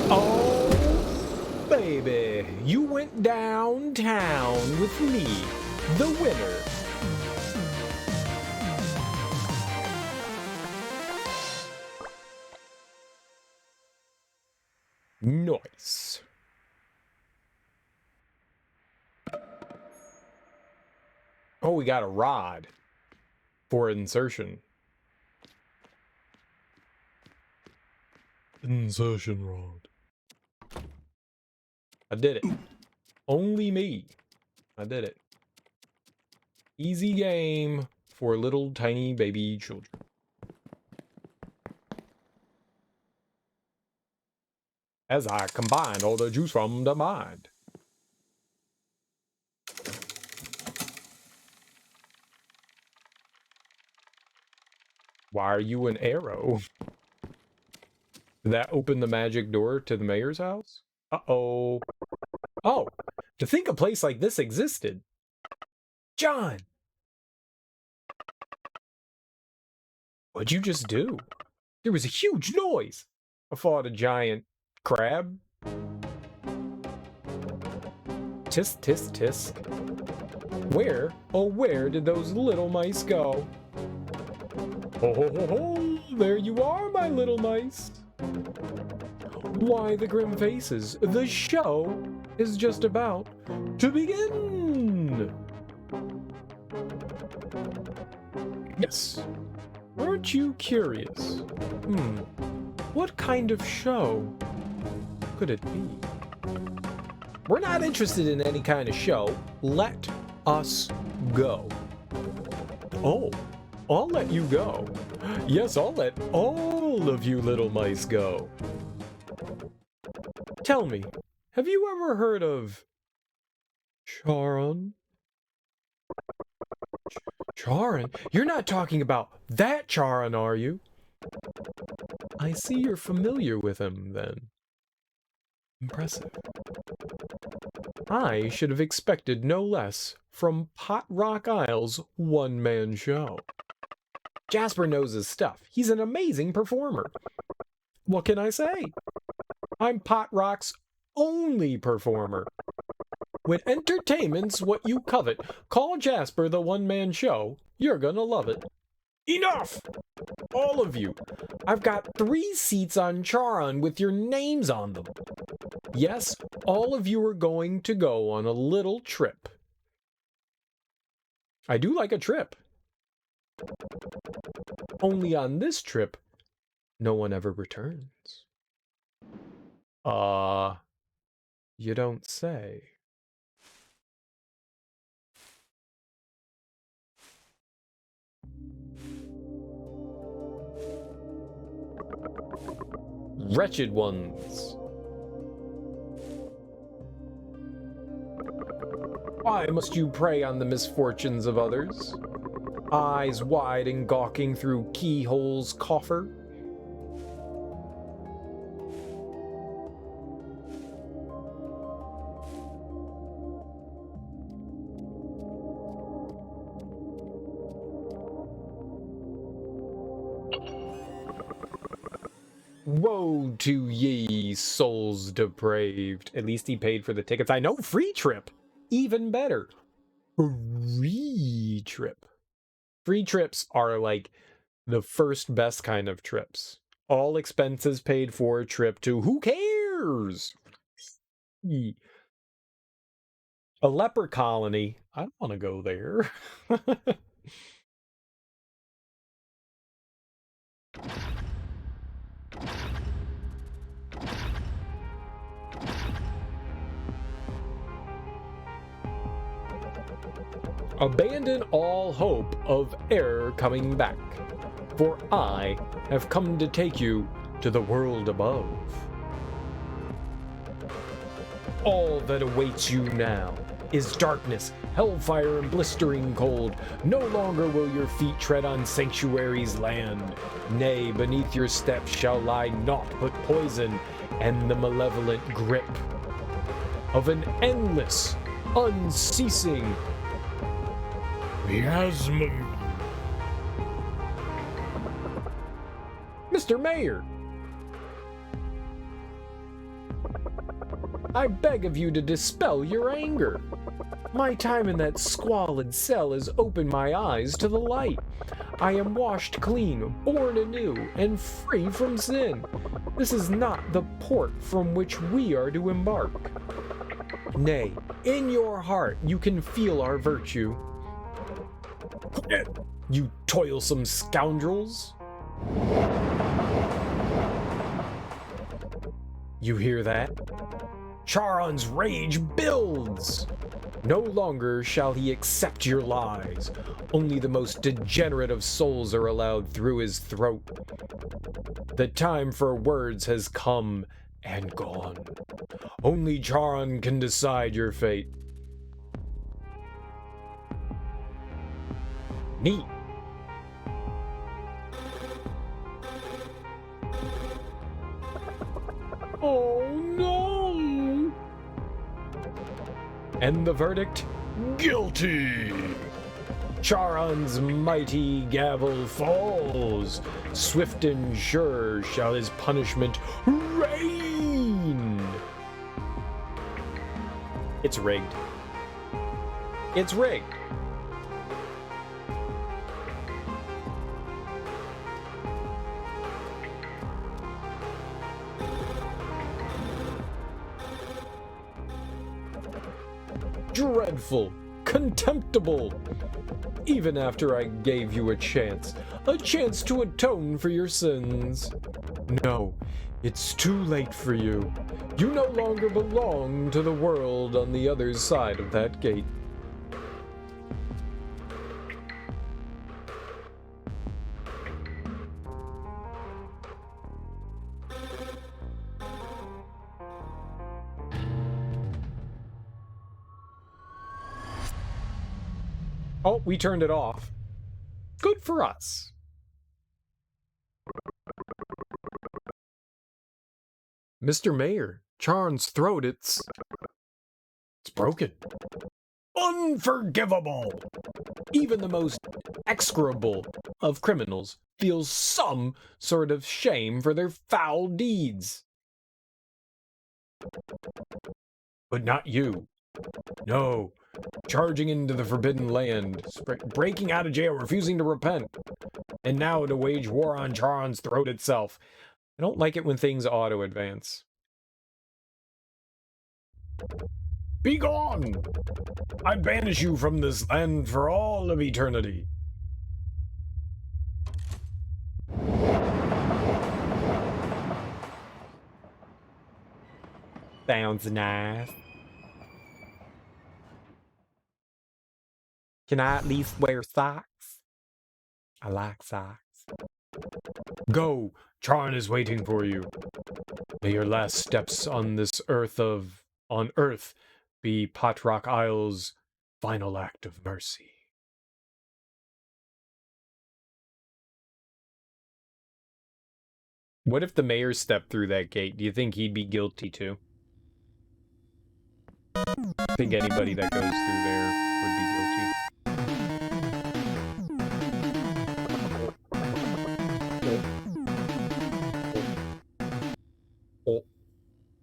Oh, baby, you went downtown with me, the winner. Nice. Oh, we got a rod for insertion. Insertion rod. I did it. Only me. I did it. Easy game for little tiny baby children. As I combine all the juice from the mind. Why are you an arrow? Did that open the magic door to the mayor's house? Uh-oh. Oh, to think a place like this existed. John! What'd you just do? There was a huge noise. I fought a giant crab. Tisk, tisk, tisk. Where, oh where did those little mice go? Ho ho ho ho! There you are, my little mice! Why the grim faces? The show is just about to begin! Yes. Aren't you curious? What kind of show could it be? We're not interested in any kind of show. Let us go. Oh, I'll let you go. Yes, I'll let all of you little mice go. Tell me, have you ever heard of Charon? Charon? You're not talking about that Charon, are you? I see you're familiar with him, then. Impressive. I should have expected no less from Pot Rock Isle's one-man show. Jasper knows his stuff. He's an amazing performer. What can I say? I'm Pot Rock's only performer. When entertainment's what you covet, call Jasper the one-man show. You're gonna love it. Enough! All of you. I've got 3 seats on Charon with your names on them. Yes, all of you are going to go on a little trip. I do like a trip. Only on this trip, no one ever returns. You don't say. Wretched ones. Why must you prey on the misfortunes of others? Eyes wide and gawking through keyholes coffer? Woe to ye, souls depraved. At least he paid for the tickets. I know, free trip. Even better. Free trip. Free trips are like the first best kind of trips. All expenses paid for, trip to who cares? A leper colony. I don't want to go there. Abandon all hope of e'er coming back, for I have come to take you to the world above. All that awaits you now is darkness, hellfire, and blistering cold. No longer will your feet tread on sanctuary's land. Nay, beneath your steps shall lie naught but poison and the malevolent grip of an endless, unceasing miasma. Mr. Mayor, I beg of you to dispel your anger. My time in that squalid cell has opened my eyes to the light. I am washed clean, born anew, and free from sin. This is not the port from which we are to embark. Nay, in your heart you can feel our virtue. You toilsome scoundrels! You hear that? Charon's rage builds! No longer shall he accept your lies. Only the most degenerate of souls are allowed through his throat. The time for words has come and gone. Only Charon can decide your fate. Neat. Oh no! And the verdict? Guilty! Charon's mighty gavel falls. Swift and sure shall his punishment rain. It's rigged. It's rigged. Dreadful, contemptible. Even after I gave you a chance to atone for your sins. No, it's too late for you. You no longer belong to the world on the other side of that gate. Oh, we turned it off. Good for us. Mr. Mayor, Charn's throat, it's broken. Unforgivable! Even the most execrable of criminals feels some sort of shame for their foul deeds. But not you. No. Charging into the forbidden land, breaking out of jail, refusing to repent, and now to wage war on Charn's throat itself. I don't like it when things auto-advance. Be gone! I banish you from this land for all of eternity. Sounds nice. Can I at least wear socks? I like socks. Go! Charn is waiting for you. May your last steps on this on Earth be Potrock Isle's final act of mercy. What if the mayor stepped through that gate? Do you think he'd be guilty too? I think anybody that goes through there would be guilty. Oh,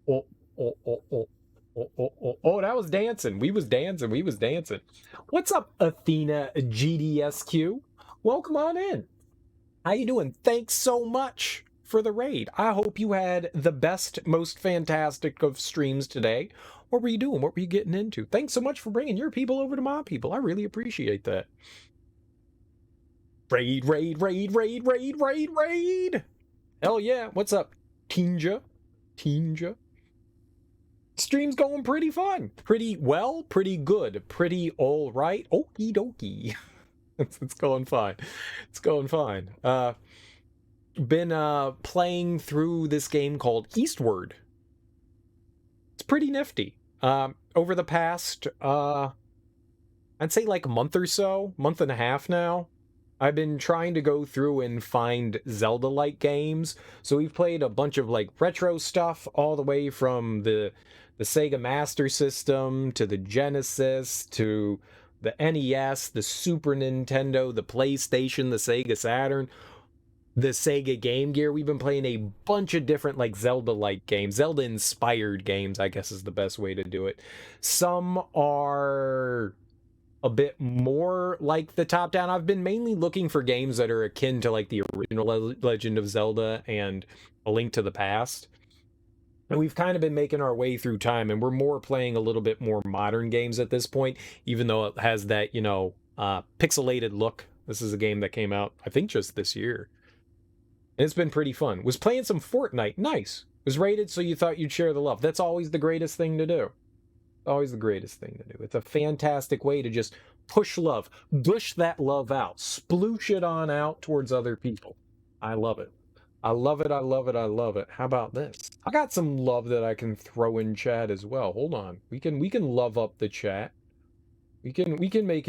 oh, oh, oh, oh, oh, oh, oh, oh, that was dancing. We was dancing. What's up, Athena GDSQ? Welcome on in. How you doing? Thanks so much for the raid. I hope you had the best, most fantastic of streams today. What were you doing? What were you getting into? Thanks so much for bringing your people over to my people. I really appreciate that. Raid, raid, raid, raid, raid, raid, raid. Hell yeah. What's up, Tinja? Tinja? Stream's going pretty fun. Pretty well, pretty good, pretty all right. Okie dokie. It's going fine. It's going fine. Been playing through this game called Eastward. It's pretty nifty. Over the past, I'd say like a month or so, month and a half now, I've been trying to go through and find Zelda-like games. So we've played a bunch of like retro stuff all the way from the Sega Master System to the Genesis to the NES, the Super Nintendo, the PlayStation, the Sega Saturn, the Sega Game Gear. We've been playing a bunch of different like Zelda-like games, Zelda-inspired games, I guess is the best way to do it. Some are a bit more like the top-down. I've been mainly looking for games that are akin to like the original Legend of Zelda and A Link to the Past. And we've kind of been making our way through time, and we're more playing a little bit more modern games at this point, even though it has that, you know, pixelated look. This is a game that came out, I think, just this year. And it's been pretty fun. Was playing some Fortnite. Nice. Was rated, so you thought you'd share the love. That's always the greatest thing to do. Always the greatest thing to do. It's a fantastic way to just push love. Push that love out. Sploosh it on out towards other people. I love it. I love it, I love it, I love it. How about this? I got some love that I can throw in chat as well. Hold on. We can love up the chat. We can make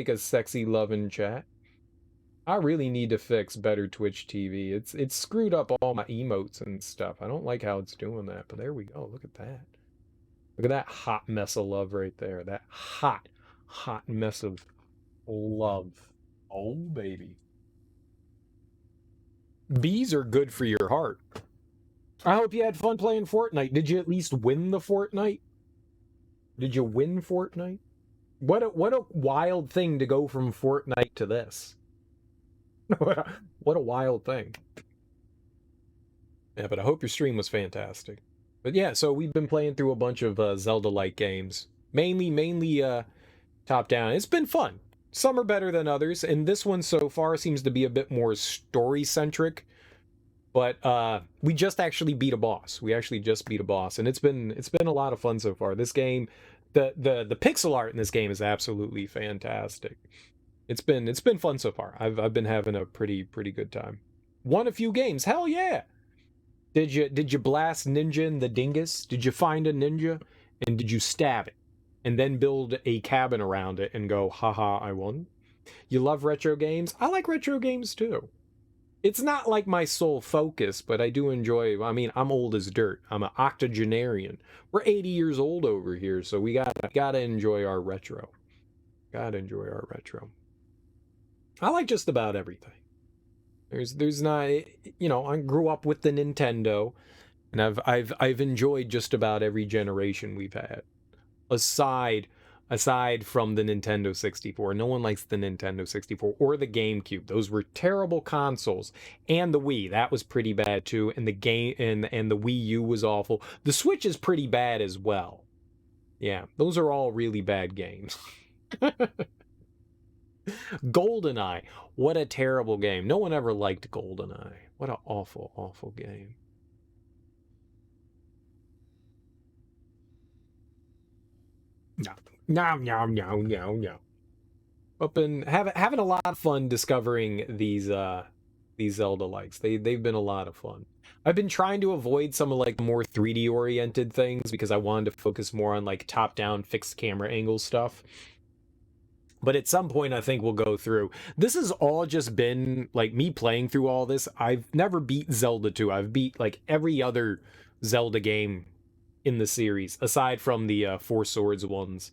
a sexy love in chat. I really need to fix better Twitch TV. It's screwed up all my emotes and stuff. I don't like how it's doing that, but there we go. Look at that. Look at that hot mess of love right there. That hot mess of love. Oh, baby. Bees are good for your heart. I hope you had fun playing Fortnite. Did you at least win the Fortnite? Did you win Fortnite? What a wild thing to go from Fortnite to this. What a wild thing. Yeah, but I hope your stream was fantastic. But yeah, so we've been playing through a bunch of Zelda-like games. Mainly top-down. It's been fun. Some are better than others, and this one so far seems to be a bit more story-centric. But we just actually beat a boss. We actually just beat a boss, and it's been a lot of fun so far. This game, the pixel art in this game is absolutely fantastic. It's been fun so far. I've been having a pretty good time. Won a few games. Hell yeah! Did you blast ninja in the dingus? Did you find a ninja and did you stab it? and then build a cabin around it and go, haha, I won. You love retro games? I like retro games too. It's not like my sole focus, but I do enjoy. I mean, I'm old as dirt. I'm an octogenarian. We're 80 years old over here, so we gotta enjoy our retro. Gotta enjoy our retro. I like just about everything. There's not, you know, I grew up with the Nintendo, and I've enjoyed just about every generation we've had. Aside from the Nintendo 64. No one likes the Nintendo 64 or the GameCube. Those were terrible consoles. And the Wii, that was pretty bad too. And the game and the Wii U was awful. The Switch is pretty bad as well. Yeah, those are all really bad games. GoldenEye, what a terrible game. No one ever liked GoldenEye. What an awful, awful game. No. Up and having a lot of fun discovering these Zelda-likes. They've been a lot of fun. I've been trying to avoid some of like more 3D oriented things because I wanted to focus more on like top-down fixed camera angle stuff. But at some point I think we'll go through. This has all just been like me playing through all this. I've never beat Zelda 2. I've beat like every other Zelda game in the series aside from the Four Swords ones.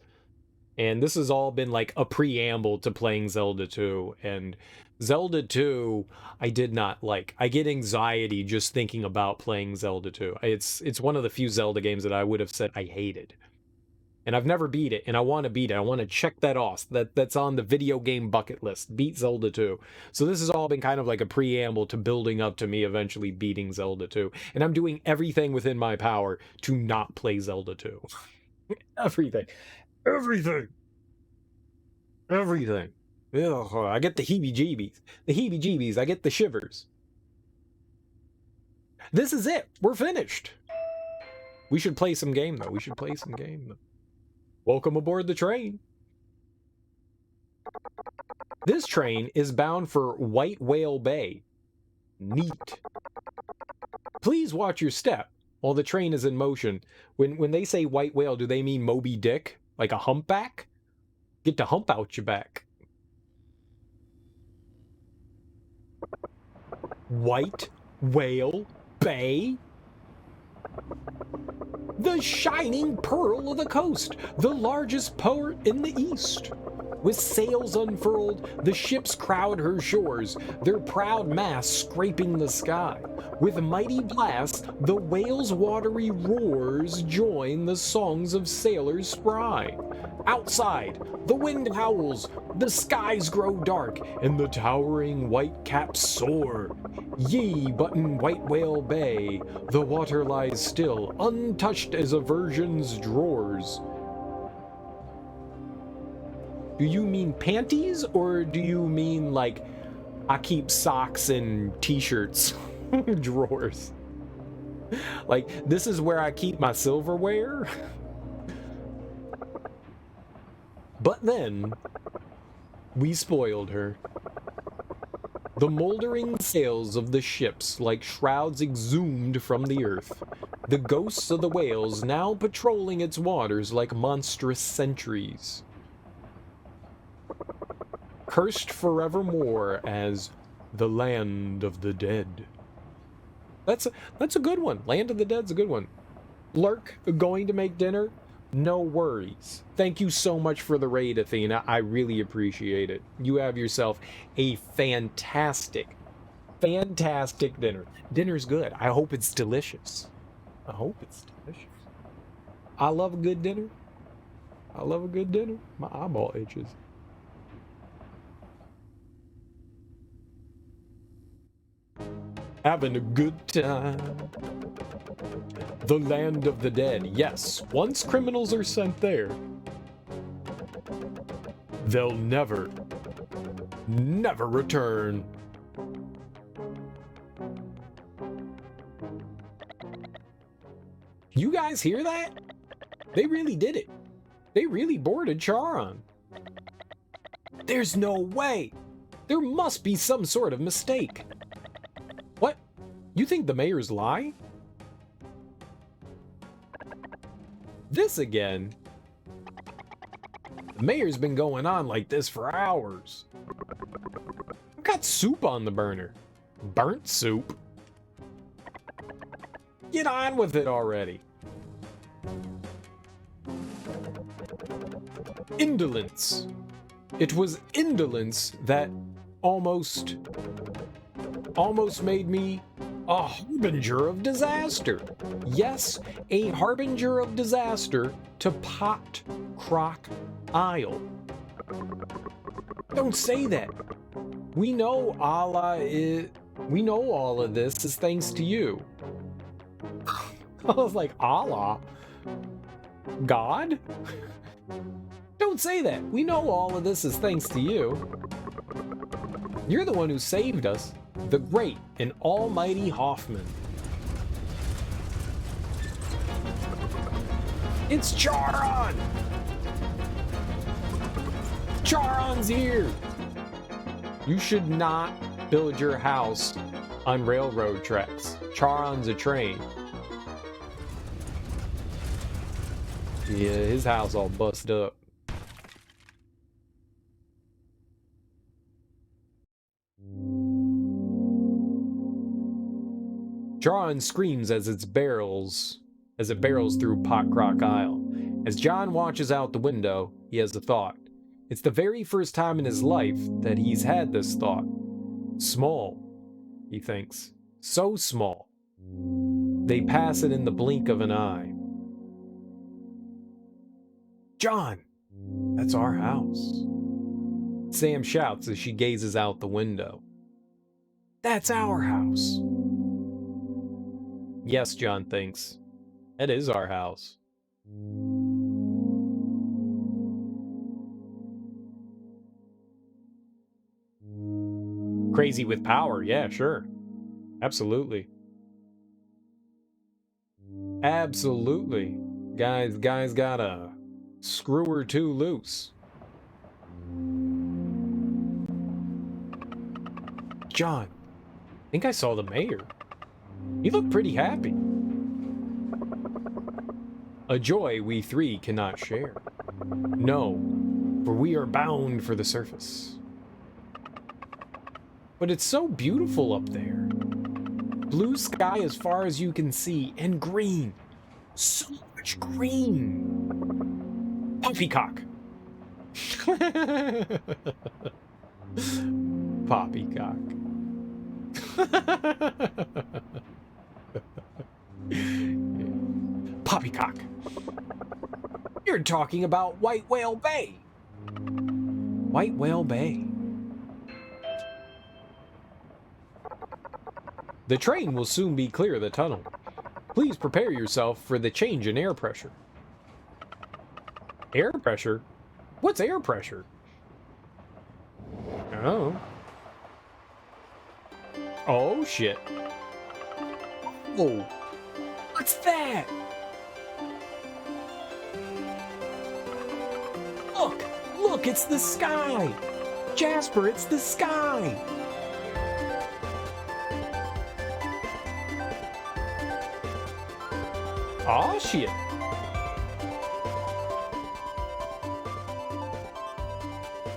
And this has all been like a preamble to playing Zelda 2. And Zelda 2, I did not like. I get anxiety just thinking about playing Zelda 2. It's one of the few Zelda games that I would have said I hated. And I've never beat it, and I want to beat it. I want to check that off. That's on the video game bucket list. Beat Zelda 2. So this has all been kind of like a preamble to building up to me eventually beating Zelda 2. And I'm doing everything within my power to not play Zelda 2. Everything. Everything. Ugh, I get the heebie-jeebies. The heebie-jeebies. I get the shivers. This is it. We're finished. We should play some game, though. Welcome aboard the train. This train is bound for White Whale Bay. Neat. Please watch your step while the train is in motion. When they say white whale, do they mean Moby Dick? Like a humpback? Get the hump out your back. White Whale Bay? The shining pearl of the coast, the largest port in the east. With sails unfurled, the ships crowd her shores, their proud masts scraping the sky. With mighty blasts, the whale's watery roars join the songs of sailors spry. Outside, the wind howls, the skies grow dark, and the towering white caps soar. Ye, but in White Whale Bay, the water lies still, untouched as a virgin's drawers. Do you mean panties, or do you mean, like, I keep socks and t-shirts drawers? Like, this is where I keep my silverware? But then, we spoiled her. The moldering sails of the ships, like shrouds exhumed from the earth, the ghosts of the whales now patrolling its waters like monstrous sentries. Cursed forevermore as the Land of the Dead. That's a good one. Land of the Dead's a good one. Lurk, going to make dinner? No worries. Thank you so much for the raid, Athena. I really appreciate it. You have yourself a fantastic dinner. Dinner's good. I hope it's delicious. I love a good dinner. My eyeball itches. Having a good time. The Land of the Dead. Yes, once criminals are sent there, they'll never return. You guys hear that? They really did it. They really boarded Charon. There's no way. There must be some sort of mistake. What? You think the mayors lie? This again? The mayor's been going on like this for hours. I've got soup on the burner. Burnt soup? Get on with it already. Indolence. It was indolence that almost made me a harbinger of disaster. Yes, a harbinger of disaster to Pot Croc Isle. Don't say that. We know all of this is thanks to you. I was like, Allah? God? Don't say that. We know all of this is thanks to you. You're the one who saved us, the great and almighty Hoffman. It's Charon! Charon's here! You should not build your house on railroad tracks. Charon's a train. Yeah, his house all busted up. Charon screams as it barrels through Pot Croc Isle. As John watches out the window, he has a thought. It's the very first time in his life that he's had this thought. Small, he thinks. So small. They pass it in the blink of an eye. John, that's our house. Sam shouts as she gazes out the window. That's our house. Yes, John thinks. It is our house. Crazy with power, yeah, sure. Absolutely. Absolutely. Guys got a screw or two loose. John, I think I saw the mayor. He looked pretty happy. A joy we three cannot share. No, for we are bound for the surface. But it's so beautiful up there. Blue sky as far as you can see, and green. So much green. Poppycock. Poppycock. Poppycock. You're talking about White Whale Bay. White Whale Bay. The train will soon be clear of the tunnel. Please prepare yourself for the change in air pressure. Air pressure? What's air pressure? Oh. Oh, shit. Oh. What's that? Look! Look, it's the sky! Jasper, it's the sky! Aw, shit.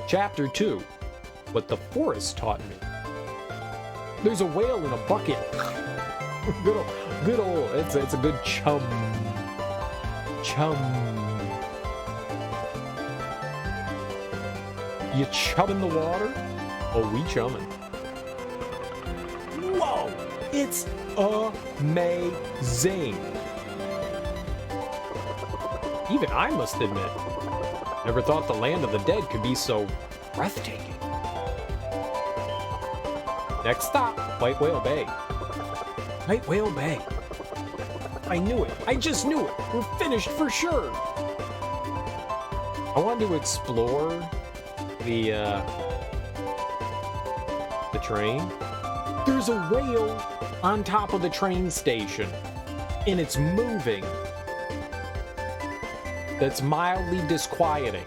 Chapter 2. What the forest taught me. There's a whale in a bucket. good old, it's a good chum. Chum. You chumming the water? Oh, we chumming. Whoa! It's amazing. Even I must admit, never thought the land of the dead could be so breathtaking. Next stop, White Whale Bay. White Whale Bay. I knew it. I just knew it. We're finished for sure. I wanted to explore the train. There's a whale on top of the train station, and it's moving. That's mildly disquieting.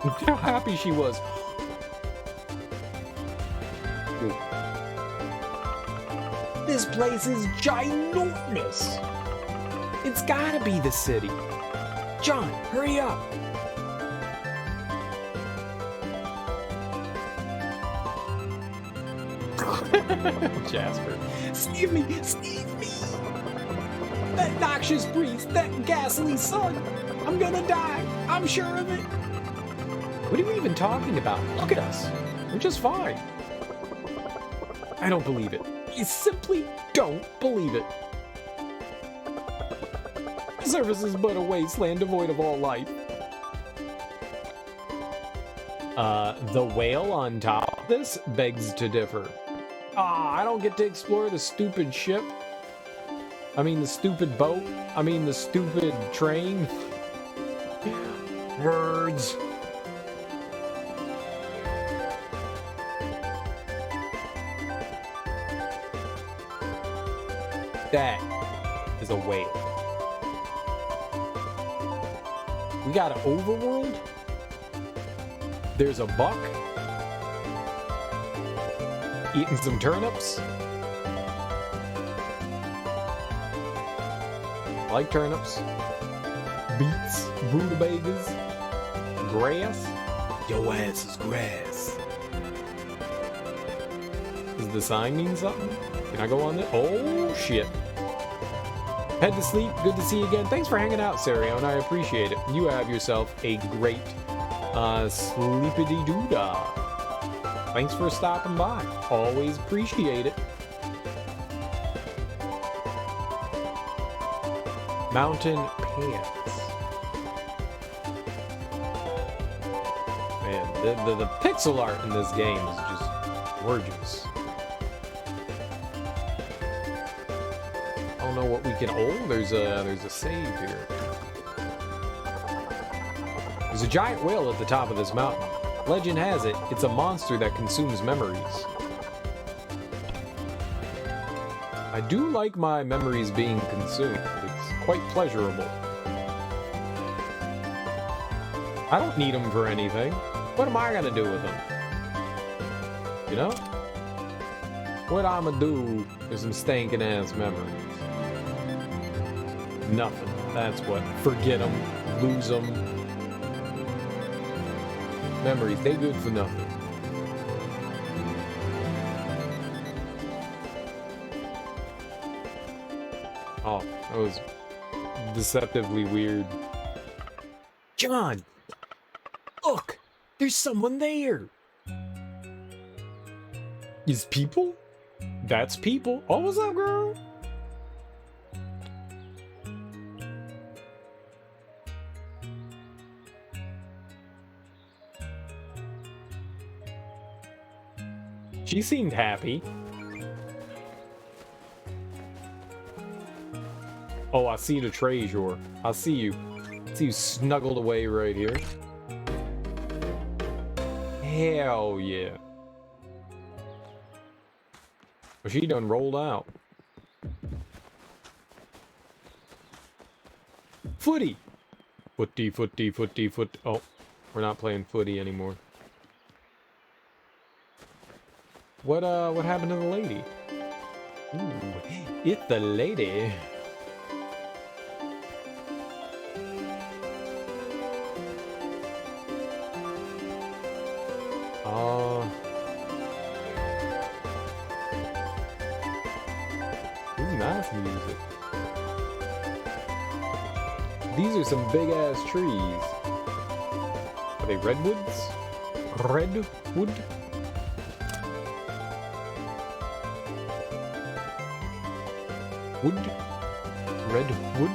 Look how happy she was. Ooh. This place is ginormous. It's gotta be the city. John, hurry up. Jasper. Save me! Save me! That noxious priest, that ghastly son! I'm gonna die! I'm sure of it! What are you even talking about? Look at us! We're just fine. I don't believe it. I simply don't believe it. The surface is but a wasteland devoid of all life. The whale on top of this begs to differ. I don't get to explore the stupid ship. I mean the stupid boat. I mean the stupid train. Words. That is a whale. We got an overworld. There's a buck eating some turnips. I like turnips. Beets, rutabagas, grass. Yo ass is grass. Does the sign mean something? Can I go on this? Oh shit. Head to sleep. Good to see you again. Thanks for hanging out, Sario, and I appreciate it. You have yourself a great sleepity-doo-dah. Thanks for stopping by. Always appreciate it. Mountain pants. Man, the pixel art in this game is just gorgeous. I don't know what we can. Oh, there's a save here. There's a giant whale at the top of this mountain. Legend has it, it's a monster that consumes memories. I do like my memories being consumed. It's quite pleasurable. I don't need them for anything. What am I gonna do with them? You know? What I'ma do with some stinking ass memories? Nothing. That's what. Forget them. Lose them. Memories, they good for nothing. Oh, that was deceptively weird. John! Look! There's someone there! Is people? That's people. Oh, what's up, girl? She seemed happy. Oh, I see the treasure. I see you. I see you snuggled away right here. Hell yeah. Well, she done rolled out. Footy! Footy, footy, footy, foot. Oh, we're not playing footy anymore. What happened to the lady? Ooh, it's the lady. Ooh, nice music. These are some big ass trees. Are they redwoods? Redwood? Wood? Redwood?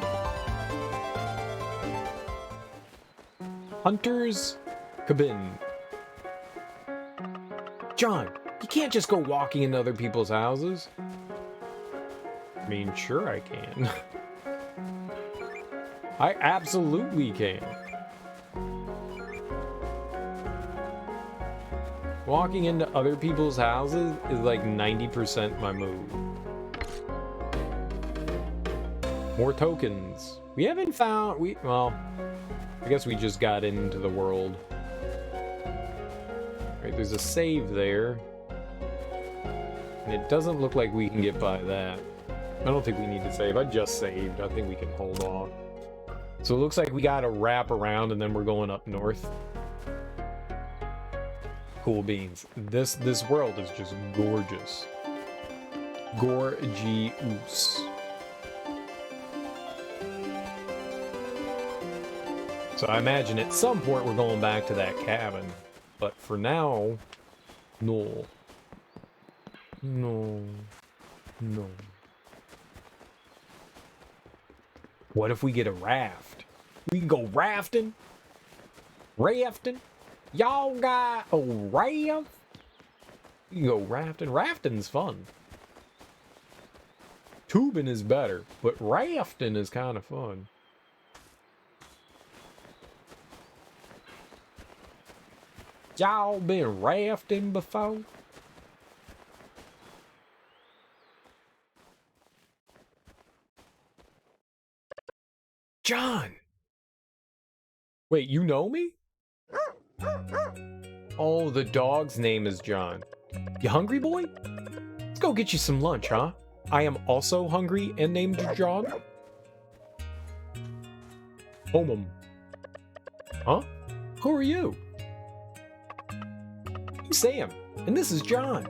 Hunter's Cabin. John, you can't just go walking into other people's houses. I mean, sure I can. I absolutely can. Walking into other people's houses is like 90% my move. More tokens. We haven't found... well, I guess we just got into the world. Right, there's a save there. And it doesn't look like we can get by that. I don't think we need to save. I just saved. I think we can hold off. So it looks like we gotta wrap around and then we're going up north. Cool beans. This world is just gorgeous. Gorgeous. So I imagine at some point we're going back to that cabin. But for now, no. No. No. What if we get a raft? We can go rafting? Rafting? Y'all got a raft? You can go rafting. Rafting's fun. Tubing is better, but rafting is kind of fun. Y'all been rafting before? John! Wait, you know me? Oh, the dog's name is John. You hungry, boy? Let's go get you some lunch, huh? I am also hungry and named John. Huh? Who are you? I'm Sam, and this is John.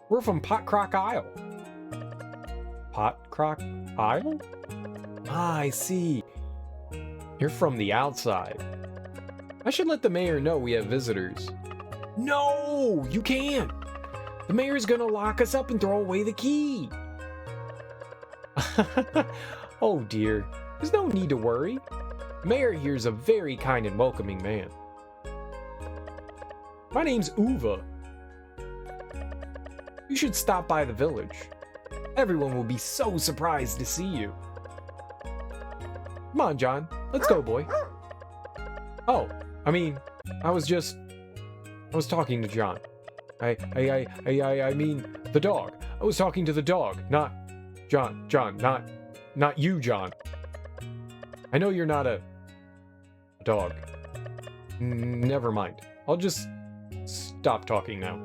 We're from Pot Crock Isle. Pot Crock Isle? Ah, I see. You're from the outside. I should let the mayor know we have visitors. No, you can't. The mayor's gonna lock us up and throw away the key. Oh dear, there's no need to worry. The mayor here's a very kind and welcoming man. My name's Uva. You should stop by the village. Everyone will be so surprised to see you. Come on, John. Let's go, boy. Oh, I mean, I was talking to John. I mean, the dog. I was talking to the dog, not John, not you, John. I know you're not a dog. Never mind. I'll just stop talking now.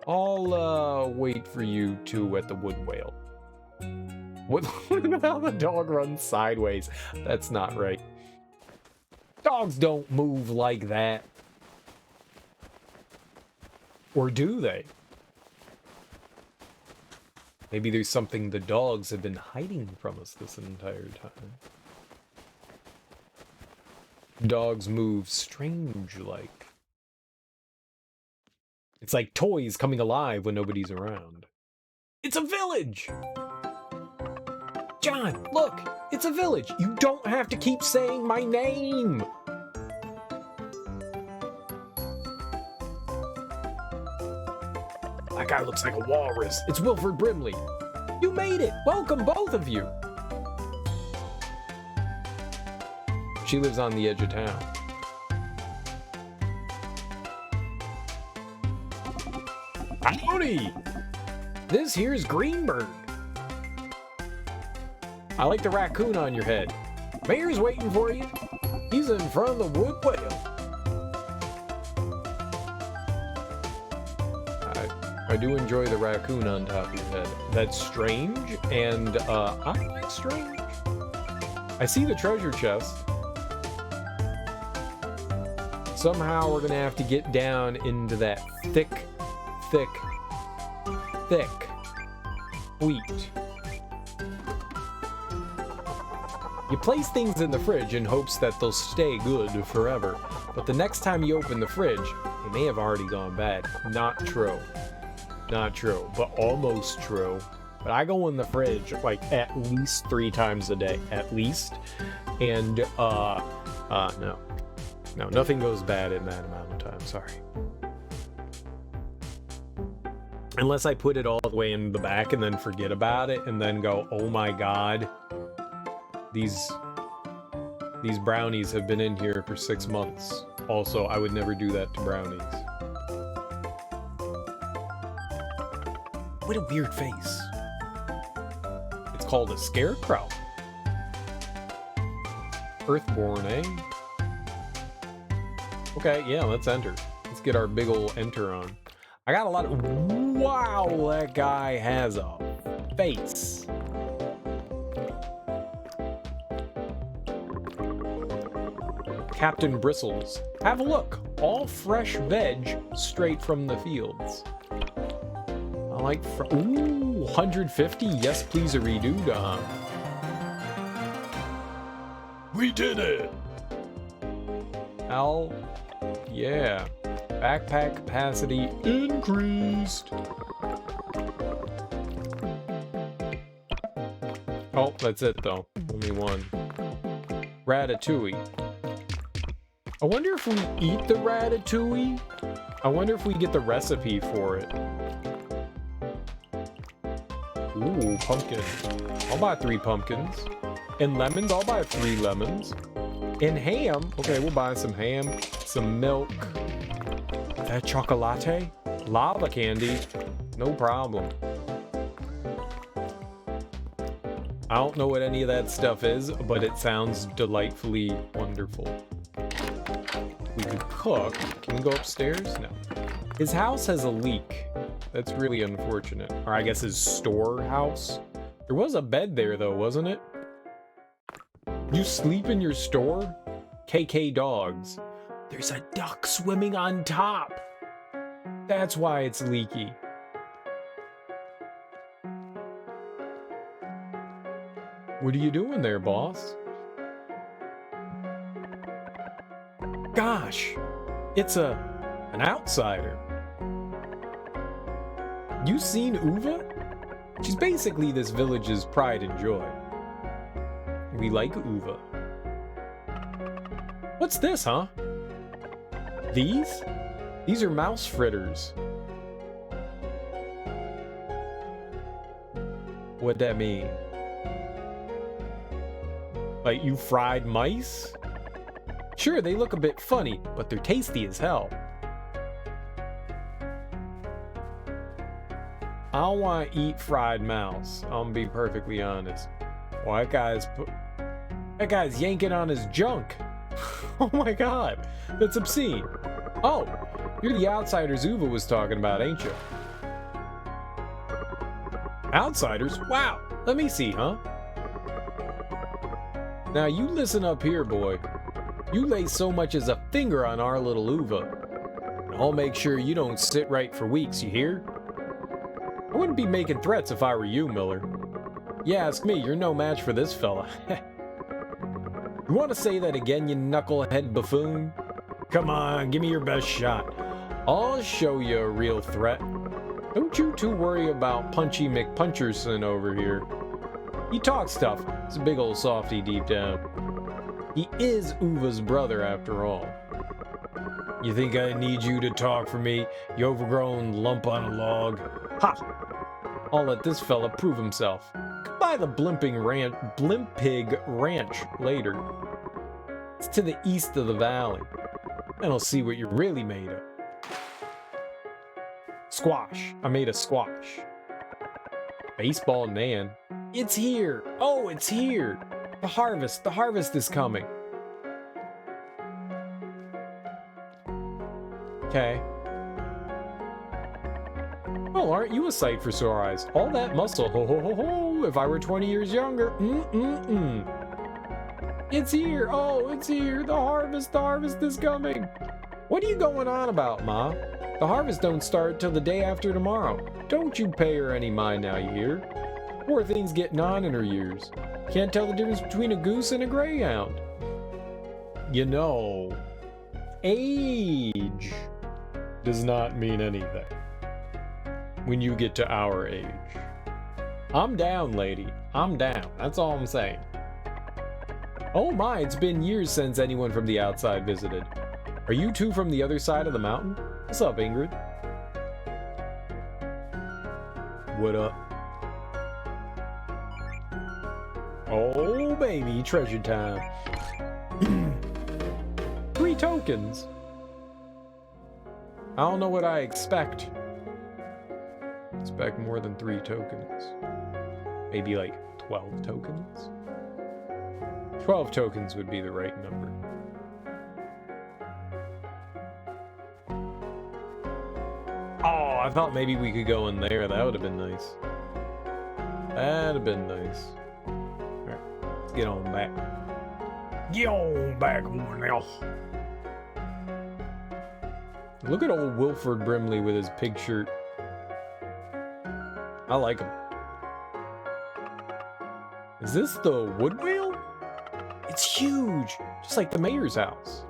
I'll wait for you two at the wood whale. What how the dog runs sideways? That's not right. Dogs don't move like that. Or do they? Maybe there's something the dogs have been hiding from us this entire time. Dogs move strange-like. It's like toys coming alive when nobody's around. It's a village! John, look! It's a village! You don't have to keep saying my name! That guy looks like a walrus. It's Wilford Brimley. You made it! Welcome, both of you! She lives on the edge of town. Howdy! This here's Greenbird. I like the raccoon on your head. Mayor's waiting for you. He's in front of the wood whale. I do enjoy the raccoon on top of your head. That's strange, and I like strange. I see the treasure chest. Somehow we're gonna have to get down into that thick wheat. You place things in the fridge in hopes that they'll stay good forever, but the next time you open the fridge, they may have already gone bad. Not true. Not true, but almost true. But I go in the fridge like at least 3 times a day, at least. And no, nothing goes bad in that amount of time. Sorry. Unless I put it all the way in the back and then forget about it and then go, oh my god, these brownies have been in here for 6 months. Also, I would never do that to brownies. What a weird face. It's called a scarecrow. Earthborn, eh? Okay, yeah, let's enter. Let's get our big ol' enter on. I got a lot of... Wow, that guy has a face. Captain Bristles. Have a look. All fresh veg straight from the fields. I like ooh, 150. Yes, please, a redo. We did it. Al, yeah. Backpack capacity increased. Oh, that's it though. Only one. Ratatouille. I wonder if we eat the ratatouille? I wonder if we get the recipe for it. Ooh, pumpkin. I'll buy 3 pumpkins. And lemons, I'll buy 3 lemons. And ham, okay, we'll buy some ham, some milk. That chocolate? Lava candy, no problem. I don't know what any of that stuff is, but it sounds delightfully wonderful. We could cook. Can we go upstairs? No. His house has a leak. That's really unfortunate. Or I guess his storehouse. There was a bed there though, wasn't it? You sleep in your store? KK dogs. There's a duck swimming on top. That's why it's leaky. What are you doing there, boss? Gosh, it's an outsider. You seen Uva? She's basically this village's pride and joy. We like Uva. What's this, huh? These? These are mouse fritters. What'd that mean? Like you fried mice? Sure, they look a bit funny, but they're tasty as hell. I don't want to eat fried mouse. I'm gonna be perfectly honest. Well, that guy's yanking on his junk. Oh my god, that's obscene. Oh, you're the outsiders Uva was talking about, ain't you? Outsiders? Wow, let me see, huh? Now you listen up here, boy. You lay so much as a finger on our little Uva, and I'll make sure you don't sit right for weeks, you hear? I wouldn't be making threats if I were you, Miller. You ask me, you're no match for this fella. You want to say that again, you knucklehead buffoon? Come on, give me your best shot. I'll show you a real threat. Don't you two worry about Punchy McPuncherson over here. He talks tough. He's a big old softy deep down. He is Uva's brother, after all. You think I need you to talk for me, you overgrown lump on a log? Ha! I'll let this fella prove himself. Come by the Blimpig Ranch later. It's to the east of the valley. And I'll see what you're really made of. Squash. I made a squash. Baseball Nan. It's here! Oh, it's here! The harvest is coming. Okay. Well, aren't you a sight for sore eyes? All that muscle, ho ho ho ho, if I were 20 years younger, It's here, oh, it's here, the harvest is coming. What are you going on about, Ma? The harvest don't start till the day after tomorrow. Don't you pay her any mind now, you hear? Poor thing's getting on in her years. Can't tell the difference between a goose and a greyhound. You know, age does not mean anything when you get to our age. I'm down, lady. I'm down. That's all I'm saying. Oh my, it's been years since anyone from the outside visited. Are you two from the other side of the mountain? What's up, Ingrid? What up? Oh, baby, treasure time. 3 tokens. I don't know what I expect. Expect more than 3 tokens. Maybe like 12 tokens? 12 tokens would be the right number. Oh, I thought maybe we could go in there. That would have been nice. That'd have been nice. Alright, let's get on back. Get on back, everyone else. Look at old Wilford Brimley with his pig shirt. I like him. Is this the wood wheel? It's huge, just like the mayor's house.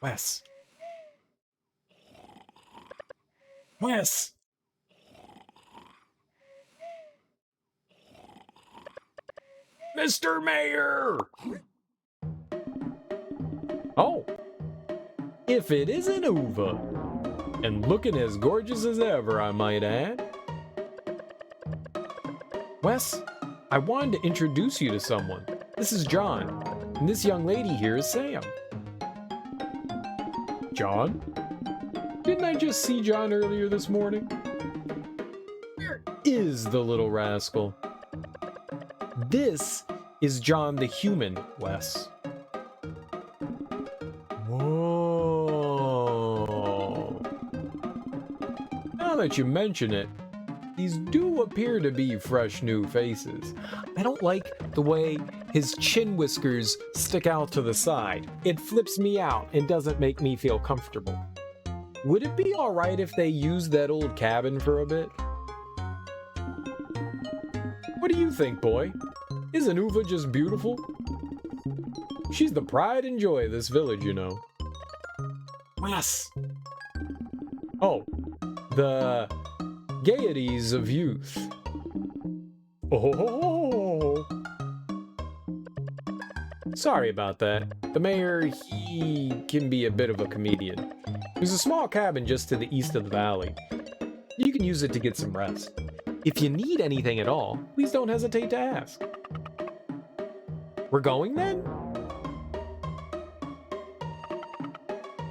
Wes. Wes. Mr. Mayor! Oh. If it isn't Uva. And looking as gorgeous as ever, I might add. Wes, I wanted to introduce you to someone. This is John, and this young lady here is Sam. John? Didn't I just see John earlier this morning? Where is the little rascal? This is John the human, Wes. Whoa. Now that you mention it, these do appear to be fresh new faces. I don't like the way his chin whiskers stick out to the side. It flips me out and doesn't make me feel comfortable. Would it be alright if they used that old cabin for a bit? What do you think, boy? Isn't Uva just beautiful? She's the pride and joy of this village, you know. Yes. Oh, the gaieties of youth. Oh. Sorry about that. The mayor, he can be a bit of a comedian. There's a small cabin just to the east of the valley. You can use it to get some rest. If you need anything at all, please don't hesitate to ask. We're going then?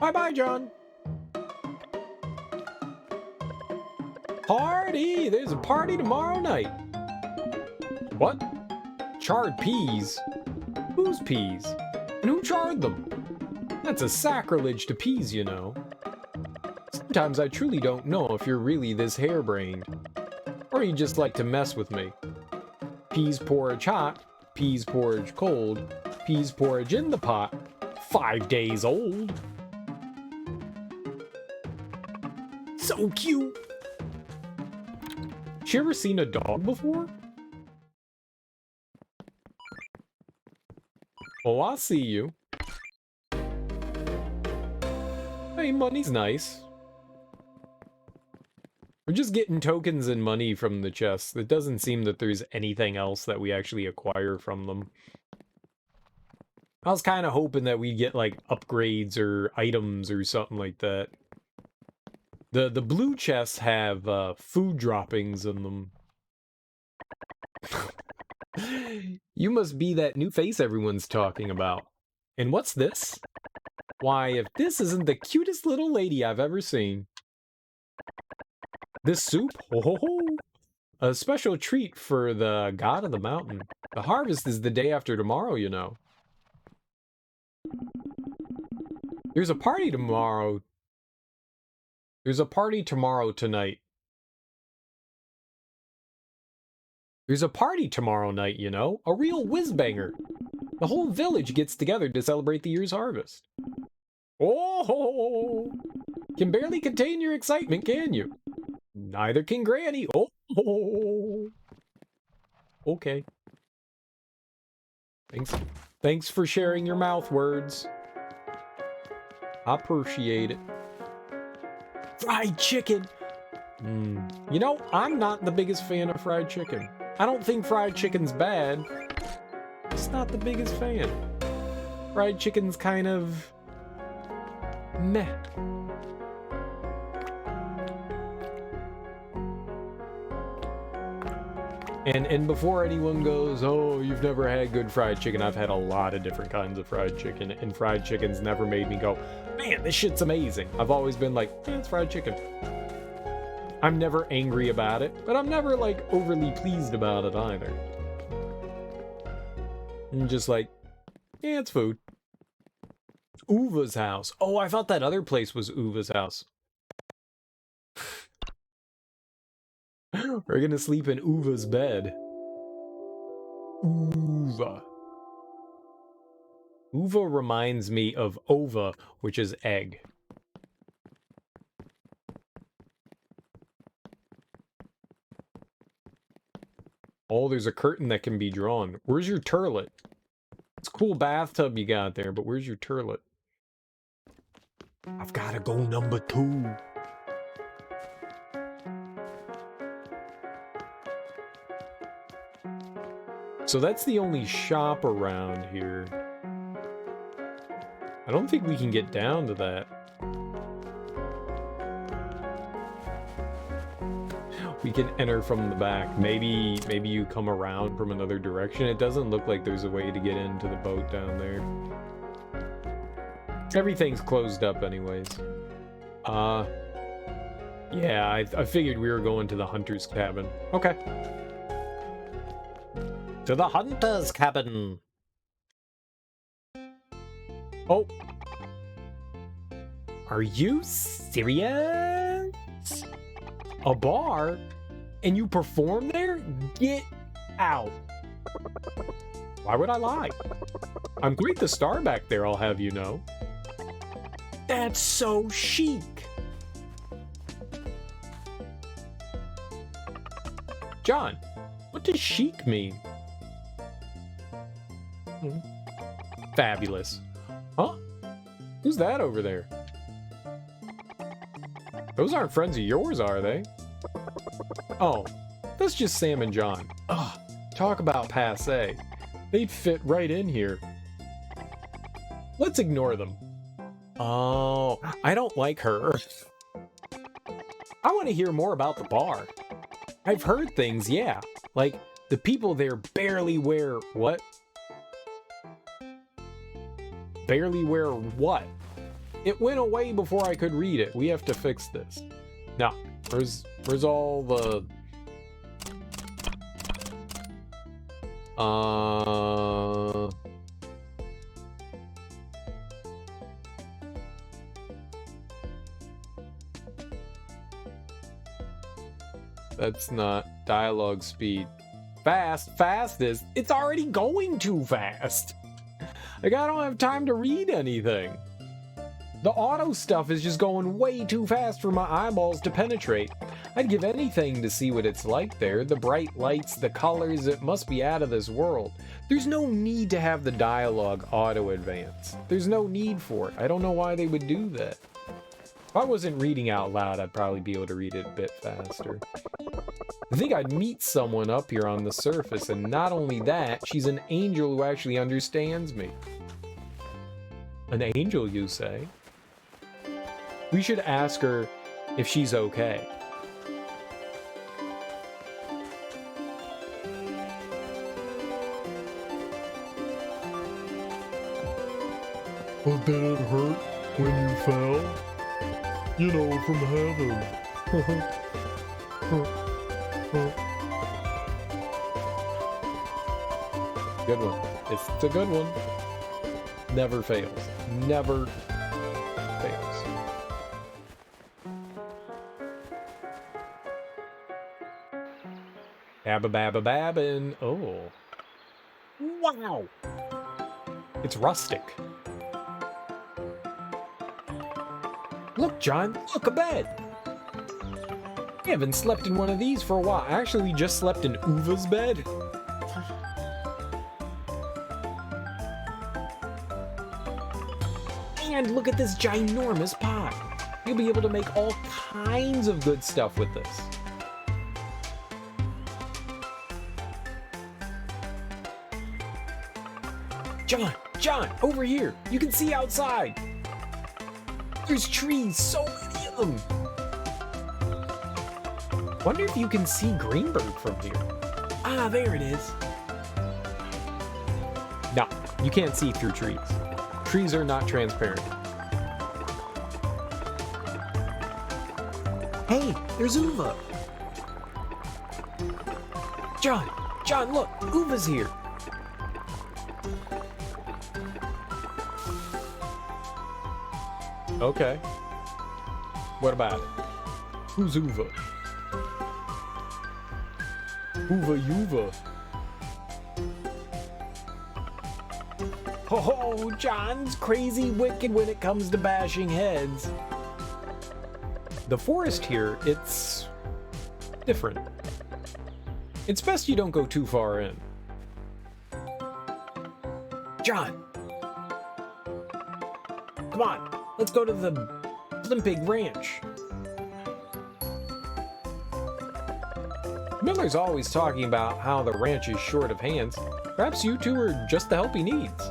Bye-bye, John. Party! There's a party tomorrow night. What? Charred peas? Whose peas? And who charred them? That's a sacrilege to peas, you know. Sometimes I truly don't know if you're really this harebrained. Or you just like to mess with me. Peas porridge hot, peas porridge cold, peas porridge in the pot, 5 days old. So cute. You ever seen a dog before? Oh, I see you. Hey, money's nice. We're just getting tokens and money from the chests. It doesn't seem that there's anything else that we actually acquire from them. I was kind of hoping that we'd get, like, upgrades or items or something like that. The blue chests have food droppings in them. You must be that new face everyone's talking about. And what's this? Why, if this isn't the cutest little lady I've ever seen. This soup? Ho ho ho! A special treat for the god of the mountain. The harvest is the day after tomorrow, you know. There's a party tomorrow. There's a party tomorrow tonight. There's a party tomorrow night, you know. A real whiz-banger. The whole village gets together to celebrate the year's harvest. Oh! Can barely contain your excitement, can you? Neither can Granny. Oh! Okay. Thanks for sharing your mouth words. I appreciate it. Fried chicken! You know, I'm not the biggest fan of fried chicken. I don't think fried chicken's bad. Just not the biggest fan. Fried chicken's kind of... meh. And before anyone goes, oh, you've never had good fried chicken, I've had a lot of different kinds of fried chicken, and fried chicken's never made me go, man, this shit's amazing. I've always been like, yeah, it's fried chicken. I'm never angry about it, but I'm never, like, overly pleased about it either. I'm just like, yeah, it's food. Uva's house. Oh, I thought that other place was Uva's house. We're gonna sleep in Uva's bed. Uva. Uva reminds me of ova, which is egg. Oh, there's a curtain that can be drawn. Where's your turlet? It's a cool bathtub you got there, but where's your turlet? I've gotta go number 2. So that's the only shop around here. I don't think we can get down to that. We can enter from the back. Maybe you come around from another direction. It doesn't look like there's a way to get into the boat down there. Everything's closed up anyways. Yeah, I figured we were going to the hunter's cabin. Okay. To the hunter's cabin. Oh. Are you serious? A bar? And you perform there? Get out. Why would I lie? I'm quite the star back there, I'll have you know. That's so chic. John, what does chic mean? Fabulous. Huh? Who's that over there? Those aren't friends of yours, are they? Oh, that's just Sam and John. Ugh, talk about passe. They'd fit right in here. Let's ignore them. Oh, I don't like her. I want to hear more about the bar. I've heard things, yeah. Like, the people there barely wear what? Barely wear what? It went away before I could read it. We have to fix this. Now, where's all the... That's not dialogue speed. Fastest? It's already going too fast. Like, I don't have time to read anything. The auto stuff is just going way too fast for my eyeballs to penetrate. I'd give anything to see what it's like there. The bright lights, the colors, it must be out of this world. There's no need to have the dialogue auto advance. There's no need for it. I don't know why they would do that. If I wasn't reading out loud, I'd probably be able to read it a bit faster. I think I'd meet someone up here on the surface, and not only that, she's an angel who actually understands me. An angel, you say? We should ask her if she's okay. Well, did it hurt when you fell? You know, from heaven. Good one. It's a good one. Never fails. Never fails. Babba-babba-babbin'. Oh. Wow! It's rustic. Look, John, look, a bed! I haven't slept in one of these for a while. Actually, we just slept in Uva's bed. And look at this ginormous pot. You'll be able to make all kinds of good stuff with this. John, over here. You can see outside. There's trees, so many of them. Wonder if you can see Greenberg from here. Ah, there it is. No, you can't see through trees. Trees are not transparent. Hey, there's Uva. John, look, Uva's here. Okay. What about it? Who's Uva? Uva Yuva. Oh, John's crazy wicked when it comes to bashing heads. The forest here, it's different. It's best you don't go too far in. John! Come on, let's go to the Blimpig Ranch. Miller's always talking about how the ranch is short of hands. Perhaps you two are just the help he needs.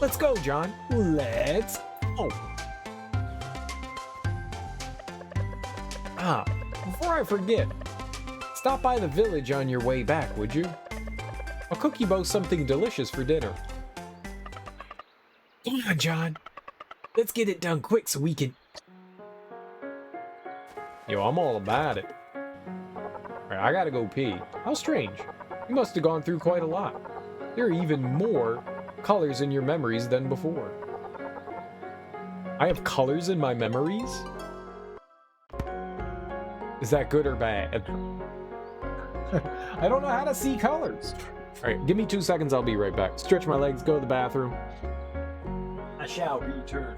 Let's go, John. Let's go. Ah, before I forget, stop by the village on your way back, would you? I'll cook you both something delicious for dinner. Come on, John. Let's get it done quick so we can... Yo, I'm all about it. Alright, I gotta go pee. How strange. You must have gone through quite a lot. There are even more colors in your memories than before. I have colors in my memories? Is that good or bad? I don't know how to see colors. Alright, give me 2 seconds, I'll be right back. Stretch my legs, go to the bathroom. I shall return.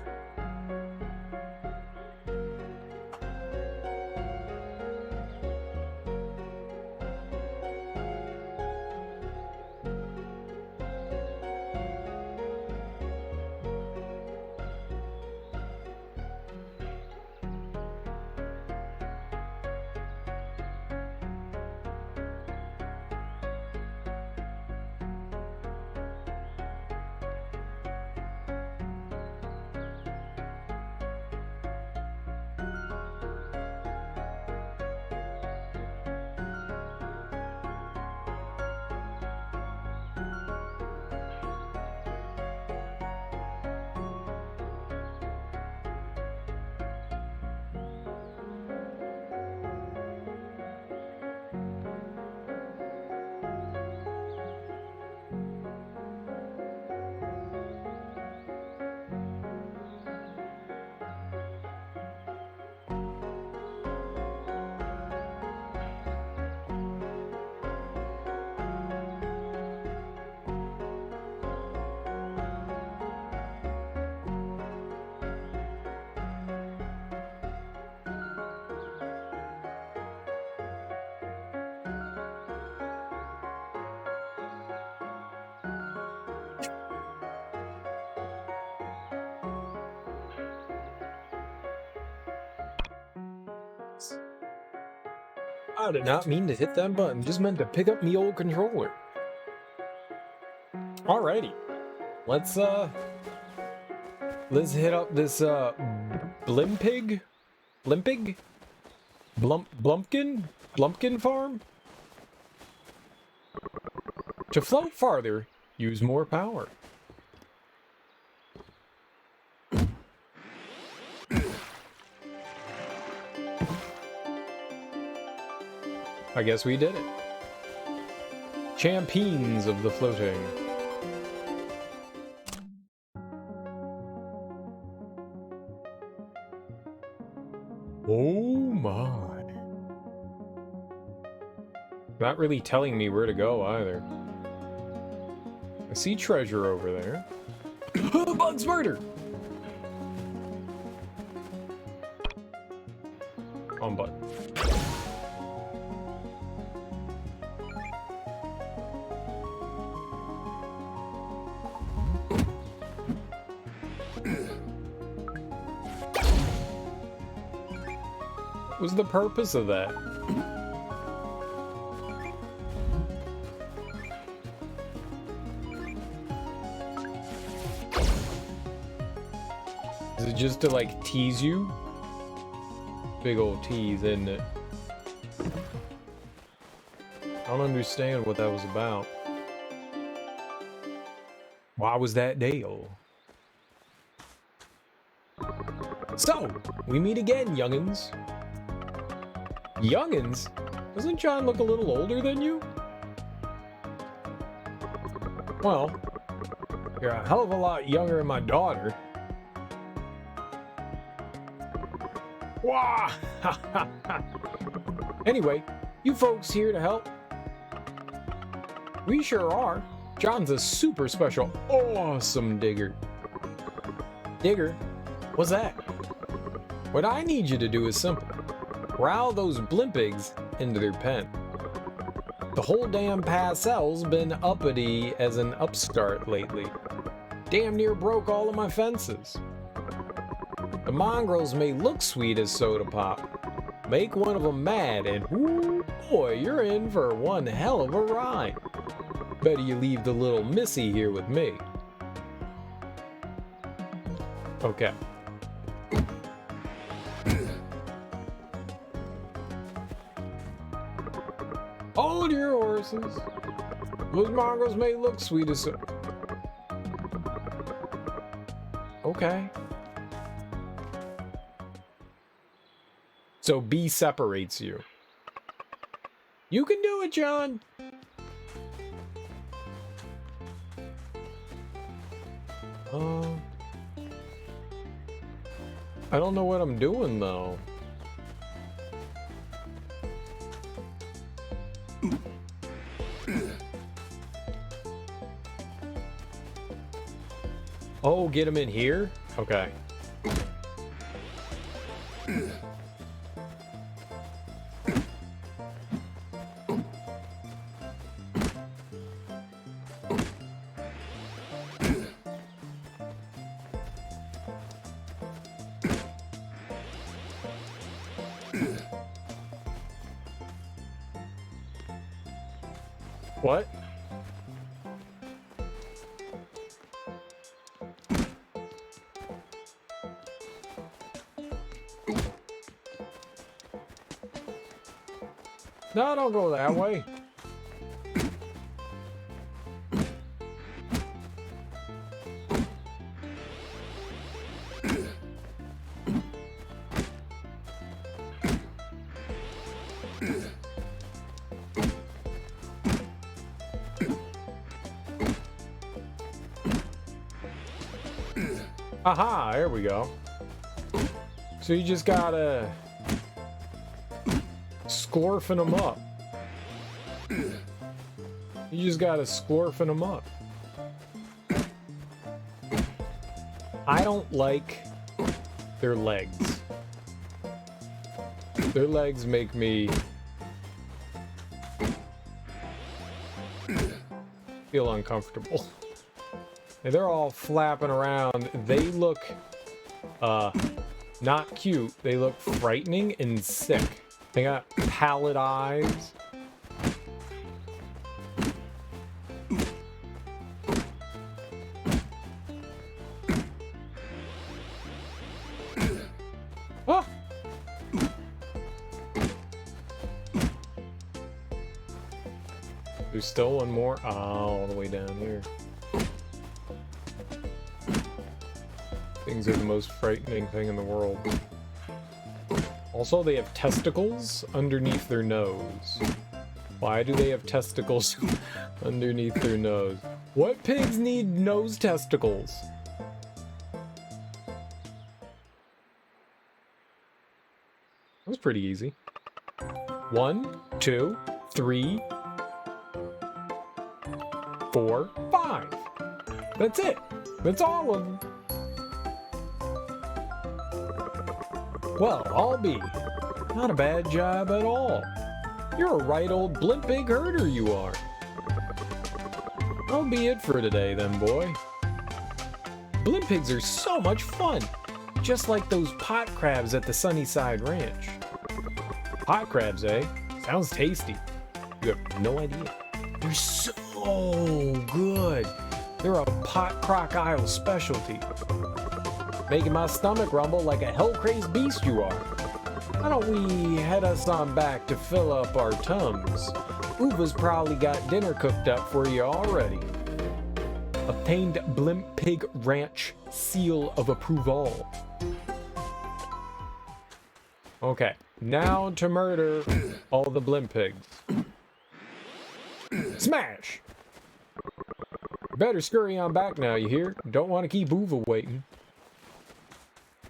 I did not mean to hit that button, just meant to pick up me old controller. Alrighty. Let's hit up this Blimpig? Blimpig? Blumpkin farm? To float farther, use more power. I guess we did it. Champions of the floating. Oh my. Not really telling me where to go either. I see treasure over there. Bugs murder! On button. What was the purpose of that? Is it just to like tease you? Big old tease, isn't it? I don't understand what that was about. Why was that deal? So, we meet again, youngins. Youngins? Doesn't John look a little older than you? Well, you're a hell of a lot younger than my daughter. Wah! Anyway, you folks here to help? We sure are. John's a super special, awesome digger. Digger? What's that? What I need you to do is simple. Corral those blimp pigs into their pen. The whole damn pastel's been uppity as an upstart lately. Damn near broke all of my fences. The mongrels may look sweet as soda pop. Make one of them mad and whoo boy, you're in for one hell of a ride. Better you leave the little missy here with me. Okay. Hold your horses. Those mongrels may look sweet as so. Okay. So B separates you. You can do it, John. I don't know what I'm doing though. Oh, get him in here? Okay. What? No, don't go that way. Aha, there we go. So you just gotta scorfing them up. You just gotta scorfing them up. I don't like their legs. Their legs make me feel uncomfortable. And they're all flapping around. They look not cute. They look frightening and sick. They got pallid eyes. Ah! There's still one more. Oh, all the way down here. Things are the most frightening thing in the world. Also, they have testicles underneath their nose. Why do they have testicles underneath their nose? What pigs need nose testicles? That was pretty easy. 1, 2, 3, 4, 5. That's it. That's all of them. Well, I'll be. Not a bad job at all. You're a right old blimp pig herder, you are. That'll be it for today, then, boy. Blimp pigs are so much fun. Just like those pot crabs at the Sunnyside Ranch. Pot crabs, eh? Sounds tasty. You have no idea. They're so good. They're a pot crocodile specialty. Making my stomach rumble like a hell-crazed beast you are. Why don't we head us on back to fill up our tums? Uva's probably got dinner cooked up for you already. Obtained Blimp Pig Ranch seal of approval. Okay, now to murder all the blimp pigs. Smash! Better scurry on back now, you hear? Don't want to keep Uva waiting.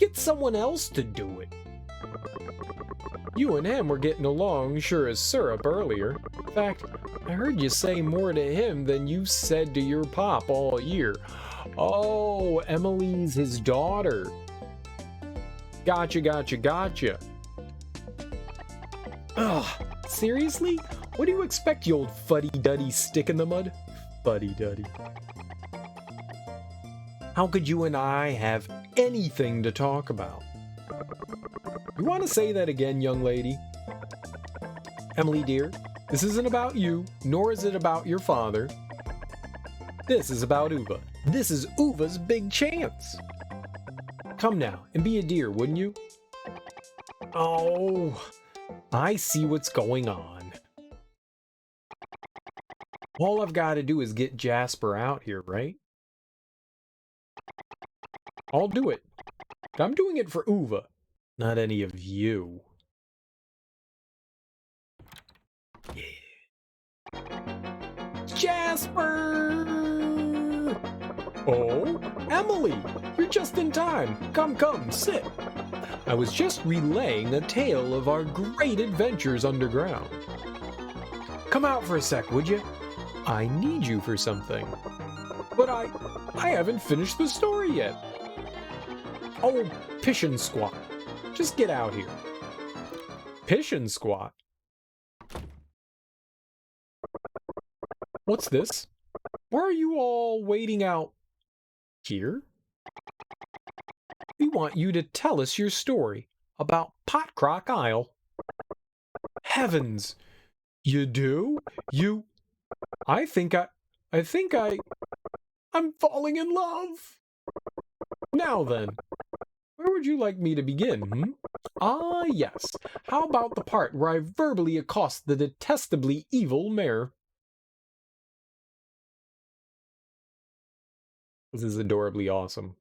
Get someone else to do it. You and him were getting along sure as syrup earlier. In fact, I heard you say more to him than you said to your pop all year. Oh, Emily's his daughter. Gotcha, gotcha, gotcha. Ugh, seriously? What do you expect, you old fuddy-duddy stick in the mud? Fuddy-duddy. How could you and I have anything to talk about? You want to say that again, young lady? Emily, dear, this isn't about you, nor is it about your father. This is about Uva. This is Uva's big chance. Come now, and be a dear, wouldn't you? Oh, I see what's going on. All I've got to do is get Jasper out here, right? I'll do it. But I'm doing it for Uva, not any of you. Yeah. Jasper! Oh, Emily! You're just in time. Come, come, sit. I was just relaying a tale of our great adventures underground. Come out for a sec, would you? I need you for something. But I haven't finished the story yet. Oh, pish and squat. Just get out here. Pish and squat? What's this? Why are you all waiting out here? We want you to tell us your story about Potcrock Isle. Heavens! You do? I'm falling in love! Now then, where would you like me to begin, hmm? Ah, yes. How about the part where I verbally accost the detestably evil mayor? This is adorably awesome.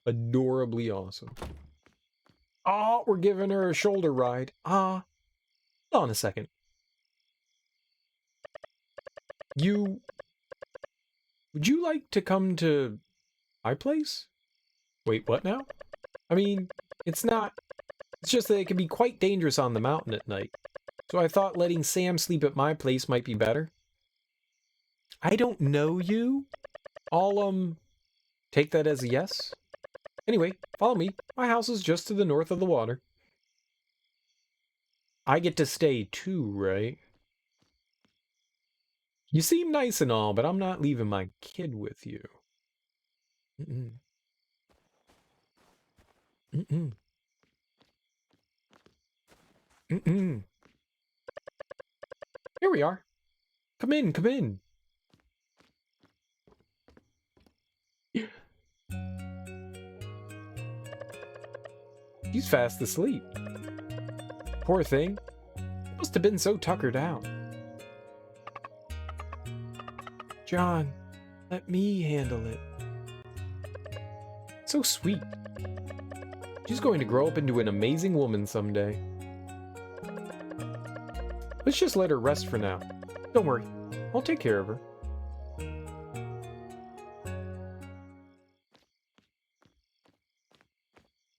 Adorably awesome. Ah, we're giving her a shoulder ride. Ah, hold on a second. Would you like to come to my place? Wait, what now? I mean, it's just that it can be quite dangerous on the mountain at night. So I thought letting Sam sleep at my place might be better. I don't know you. I'll, take that as a yes. Anyway, follow me. My house is just to the north of the water. I get to stay too, right? You seem nice and all, but I'm not leaving my kid with you. Mm-mm. Mm-mm. Mm-mm. Here we are. Come in, come in. He's fast asleep. Poor thing. Must have been so tuckered out. John, let me handle it. So sweet. She's going to grow up into an amazing woman someday. Let's just let her rest for now. Don't worry, I'll take care of her.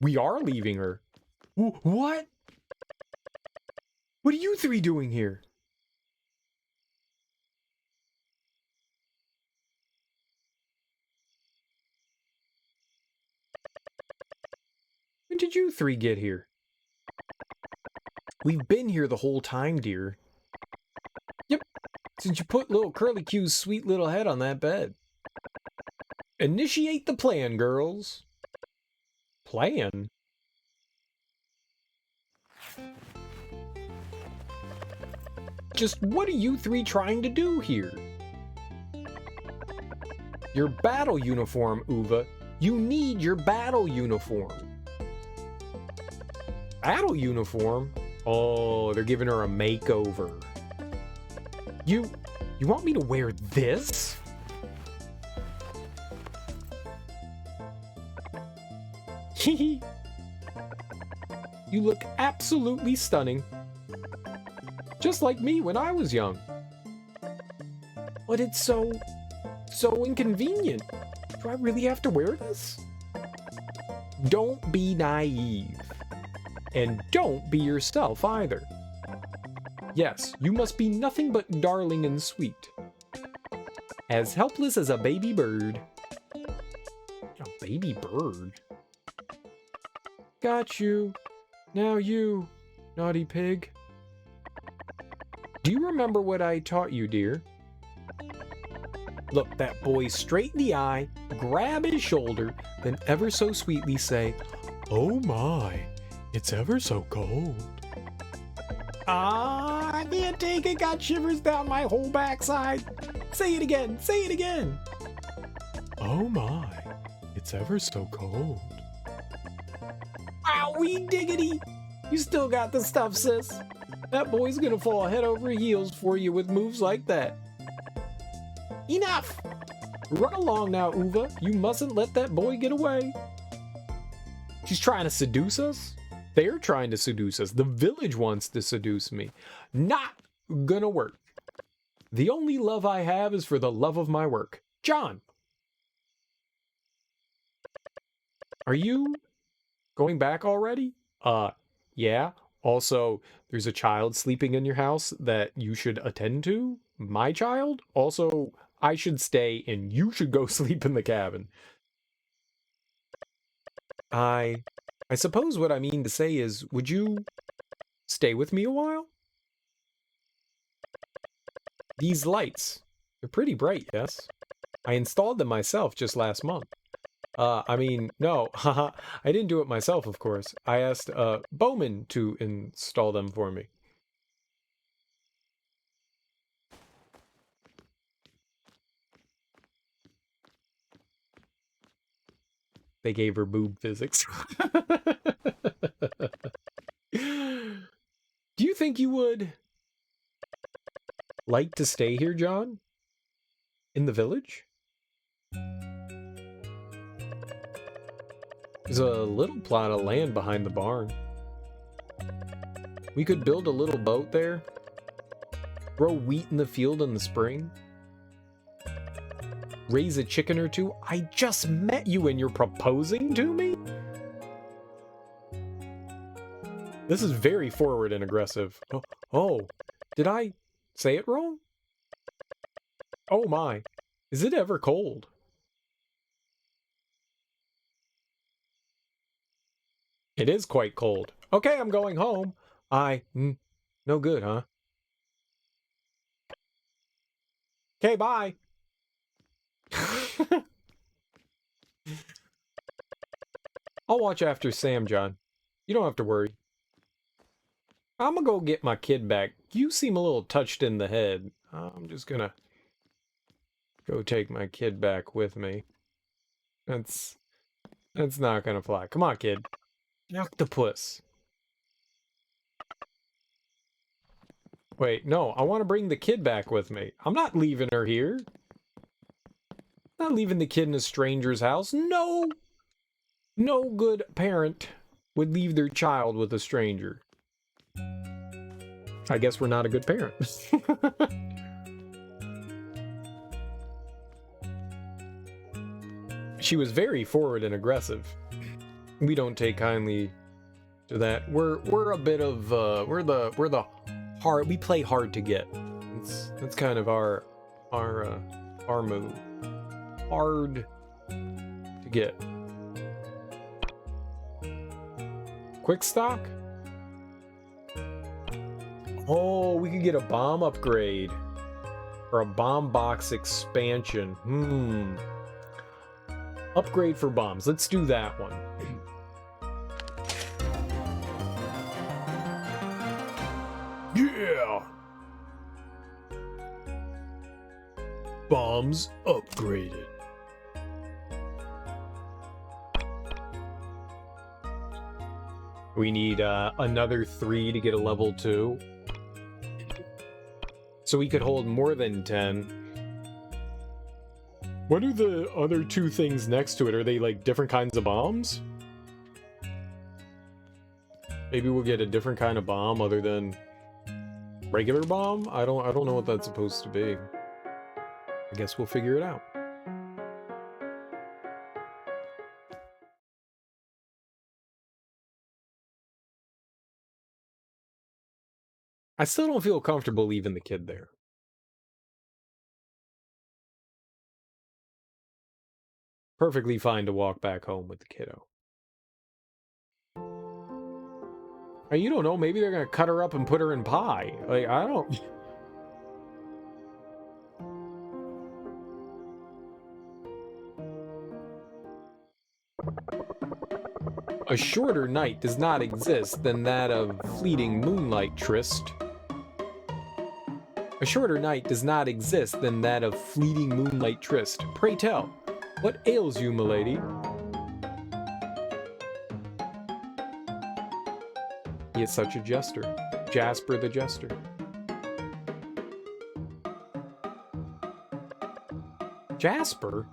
We are leaving her. What? What are you three doing here? When did you three get here? We've been here the whole time, dear. Yep, since you put little Curly Q's sweet little head on that bed. Initiate the plan, girls. Plan? Just what are you three trying to do here? Your battle uniform, Uva. You need your battle uniform. Battle uniform? Oh, they're giving her a makeover. You want me to wear this? Hehe. You look absolutely stunning. Just like me when I was young. But it's so inconvenient. Do I really have to wear this? Don't be naive. And don't be yourself either. Yes, you must be nothing but darling and sweet. As helpless as a baby bird. A baby bird? Got you. Now you, naughty pig. Do you remember what I taught you, dear? Look that boy straight in the eye, grab his shoulder, then ever so sweetly say, Oh my, it's ever so cold. Ah, I can't take it, got shivers down my whole backside. Say it again, say it again. Oh my, it's ever so cold. Owie diggity! You still got the stuff, sis. That boy's gonna fall head over heels for you with moves like that. Enough! Run along now, Uva. You mustn't let that boy get away. She's trying to seduce us? They're trying to seduce us. The village wants to seduce me. Not gonna work. The only love I have is for the love of my work. John! Are you going back already? Yeah. Also, there's a child sleeping in your house that you should attend to. My child? Also, I should stay and you should go sleep in the cabin. I suppose what I mean to say is, would you stay with me a while? These lights, they're pretty bright, yes? I installed them myself just last month. I mean, no, haha, I didn't do it myself, of course. I asked, Bowman to install them for me. They gave her boob physics. Do you think you would like to stay here, John? In the village? There's a little plot of land behind the barn. We could build a little boat there. Grow wheat in the field in the spring. Raise a chicken or two. I just met you and you're proposing to me? This is very forward and aggressive. Oh, did I say it wrong? Oh my, is it ever cold? It is quite cold. Okay, I'm going home. No good, huh? Okay, bye. I'll watch after Sam, John. You don't have to worry. I'm gonna go get my kid back. You seem a little touched in the head. I'm just gonna go take my kid back with me. That's not gonna fly. Come on, kid. Octopus. Wait, no, I want to bring the kid back with me. I'm not leaving her here. Not leaving the kid in a stranger's house. No! No good parent would leave their child with a stranger. I guess we're not a good parent. She was very forward and aggressive. We don't take kindly to that. We're a bit of we're the hard. We play hard to get. That's kind of our move. Hard to get. Quick stock. Oh, we could get a bomb upgrade or a bomb box expansion. Upgrade for bombs. Let's do that one. Yeah! Bombs upgraded. We need another 3 to get a level 2. So we could hold more than 10. What are the other 2 things next to it? Are they like different kinds of bombs? Maybe we'll get a different kind of bomb other than regular bomb? I don't know what that's supposed to be. I guess we'll figure it out. I still don't feel comfortable leaving the kid there. Perfectly fine to walk back home with the kiddo. You don't know, maybe they're gonna cut her up and put her in pie. Like, I don't... A shorter night does not exist than that of fleeting moonlight tryst. A shorter night does not exist than that of fleeting moonlight tryst. Pray tell, what ails you, milady? He is such a jester. Jasper the Jester. Jasper?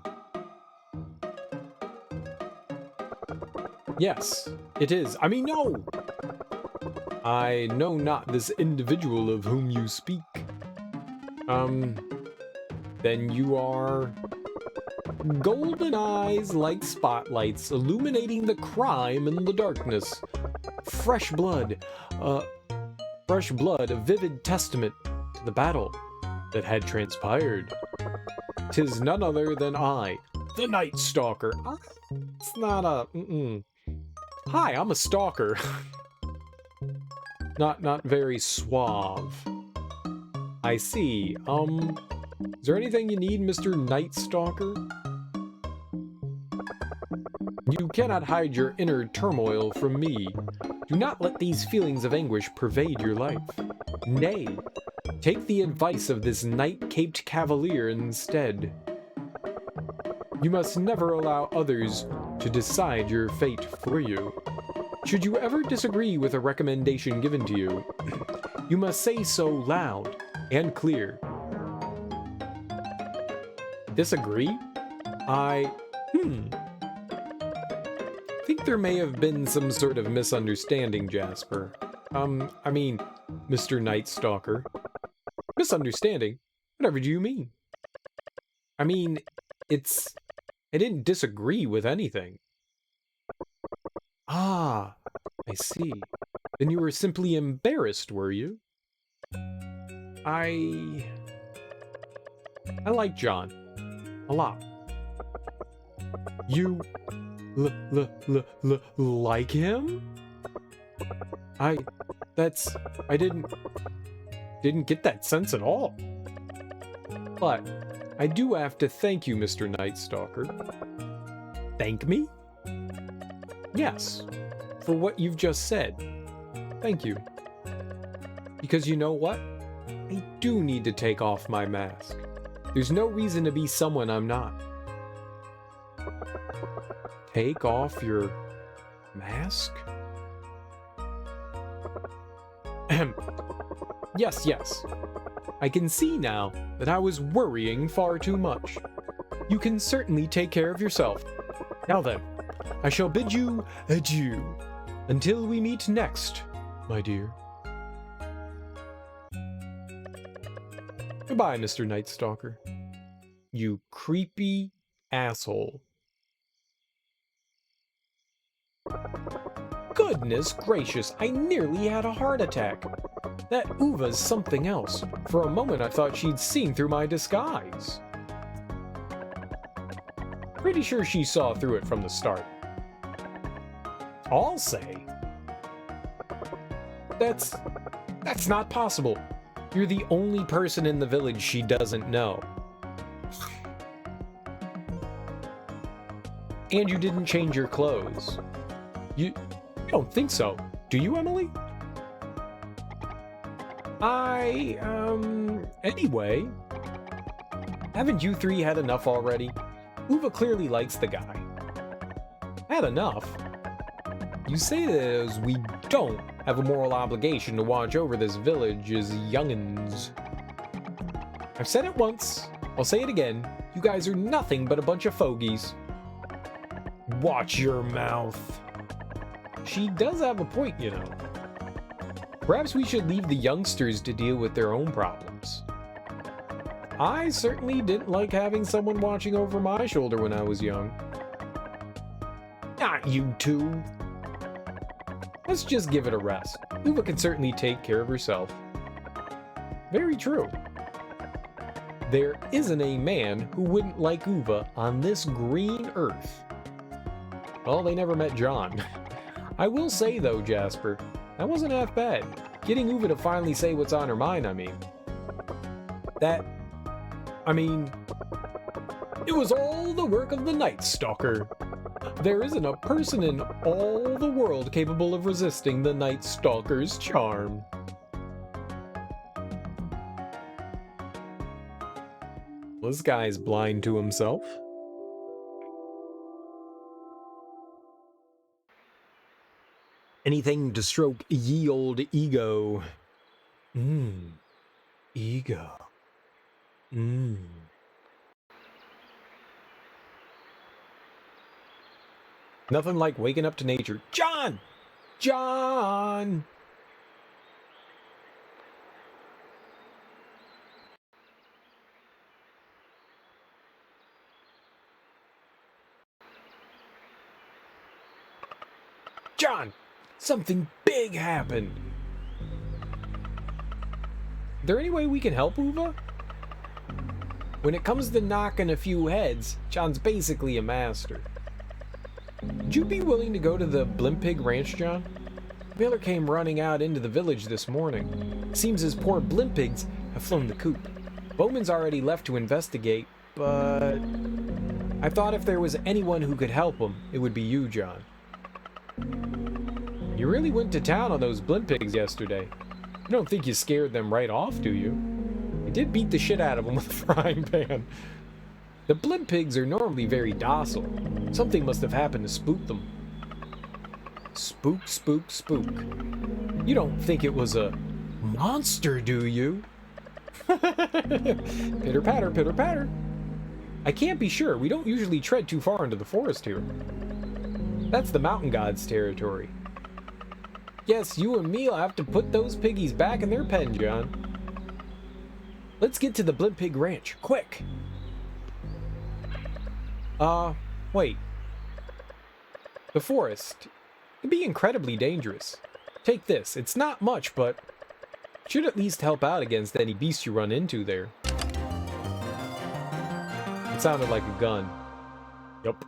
Yes, it is. I mean, no! I know not this individual of whom you speak. Then you are... Golden eyes like spotlights, illuminating the crime in the darkness. Fresh blood, a vivid testament to the battle that had transpired. 'Tis none other than I, the Night Stalker. It's not a... Hi, I'm a stalker. Not very suave. I see. Is there anything you need, Mr. Night Stalker? You cannot hide your inner turmoil from me. Do not let these feelings of anguish pervade your life. Nay, take the advice of this night-caped cavalier instead. You must never allow others to decide your fate for you. Should you ever disagree with a recommendation given to you, you must say so loud and clear. Disagree? I think there may have been some sort of misunderstanding, Jasper. I mean, Mr. Night Stalker. Misunderstanding? Whatever do you mean? I mean, I didn't disagree with anything. Ah, I see. Then you were simply embarrassed, were you? I like John. A lot. You like him? I didn't get that sense at all. But I do have to thank you, Mr. Night Stalker. Thank me? Yes, for what you've just said. Thank you. Because you know what? I do need to take off my mask. There's no reason to be someone I'm not. Take off your mask? Ahem. Yes. I can see now that I was worrying far too much. You can certainly take care of yourself. Now then, I shall bid you adieu until we meet next, my dear. Goodbye, Mr. Night Stalker. You creepy asshole. Goodness gracious, I nearly had a heart attack. That Uva's something else. For a moment I thought she'd seen through my disguise. Pretty sure she saw through it from the start. I'll say. That's not possible. You're the only person in the village she doesn't know. And you didn't change your clothes. You don't think so, do you, Emily? Anyway, haven't you three had enough already? Uva clearly likes the guy. Had enough? You say that as we don't have a moral obligation to watch over this village as young'uns. I've said it once, I'll say it again, you guys are nothing but a bunch of fogies. Watch your mouth. She does have a point, you know. Perhaps we should leave the youngsters to deal with their own problems. I certainly didn't like having someone watching over my shoulder when I was young. Not you two. Let's just give it a rest. Uva can certainly take care of herself. Very true. There isn't a man who wouldn't like Uva on this green earth. Well, they never met John. I will say, though, Jasper, that wasn't half bad. Getting Uva to finally say what's on her mind, I mean, it was all the work of the Night Stalker. There isn't a person in all the world capable of resisting the Night Stalker's charm. This guy's blind to himself. Anything to stroke ye old ego. Ego. Nothing like waking up to nature. John! John! John! Something big happened! Is there any way we can help Uva? When it comes to knocking a few heads, John's basically a master. Would you be willing to go to the Blimpig Ranch, John? Miller came running out into the village this morning. Seems his poor Blimpigs have flown the coop. Bowman's already left to investigate, but I thought if there was anyone who could help him, it would be you, John. You really went to town on those Blimpigs yesterday. You don't think you scared them right off, do you? You did beat the shit out of them with a frying pan. The Blimpigs are normally very docile. Something must have happened to spook them. Spook, spook, spook. You don't think it was a monster, do you? Pitter patter, pitter patter. I can't be sure. We don't usually tread too far into the forest here. That's the mountain god's territory. Yes, you and me'll have to put those piggies back in their pen, John. Let's get to the Blimpig Ranch, quick. Wait. The forest can be incredibly dangerous. Take this. It's not much, but should at least help out against any beast you run into there. It sounded like a gun. Yup.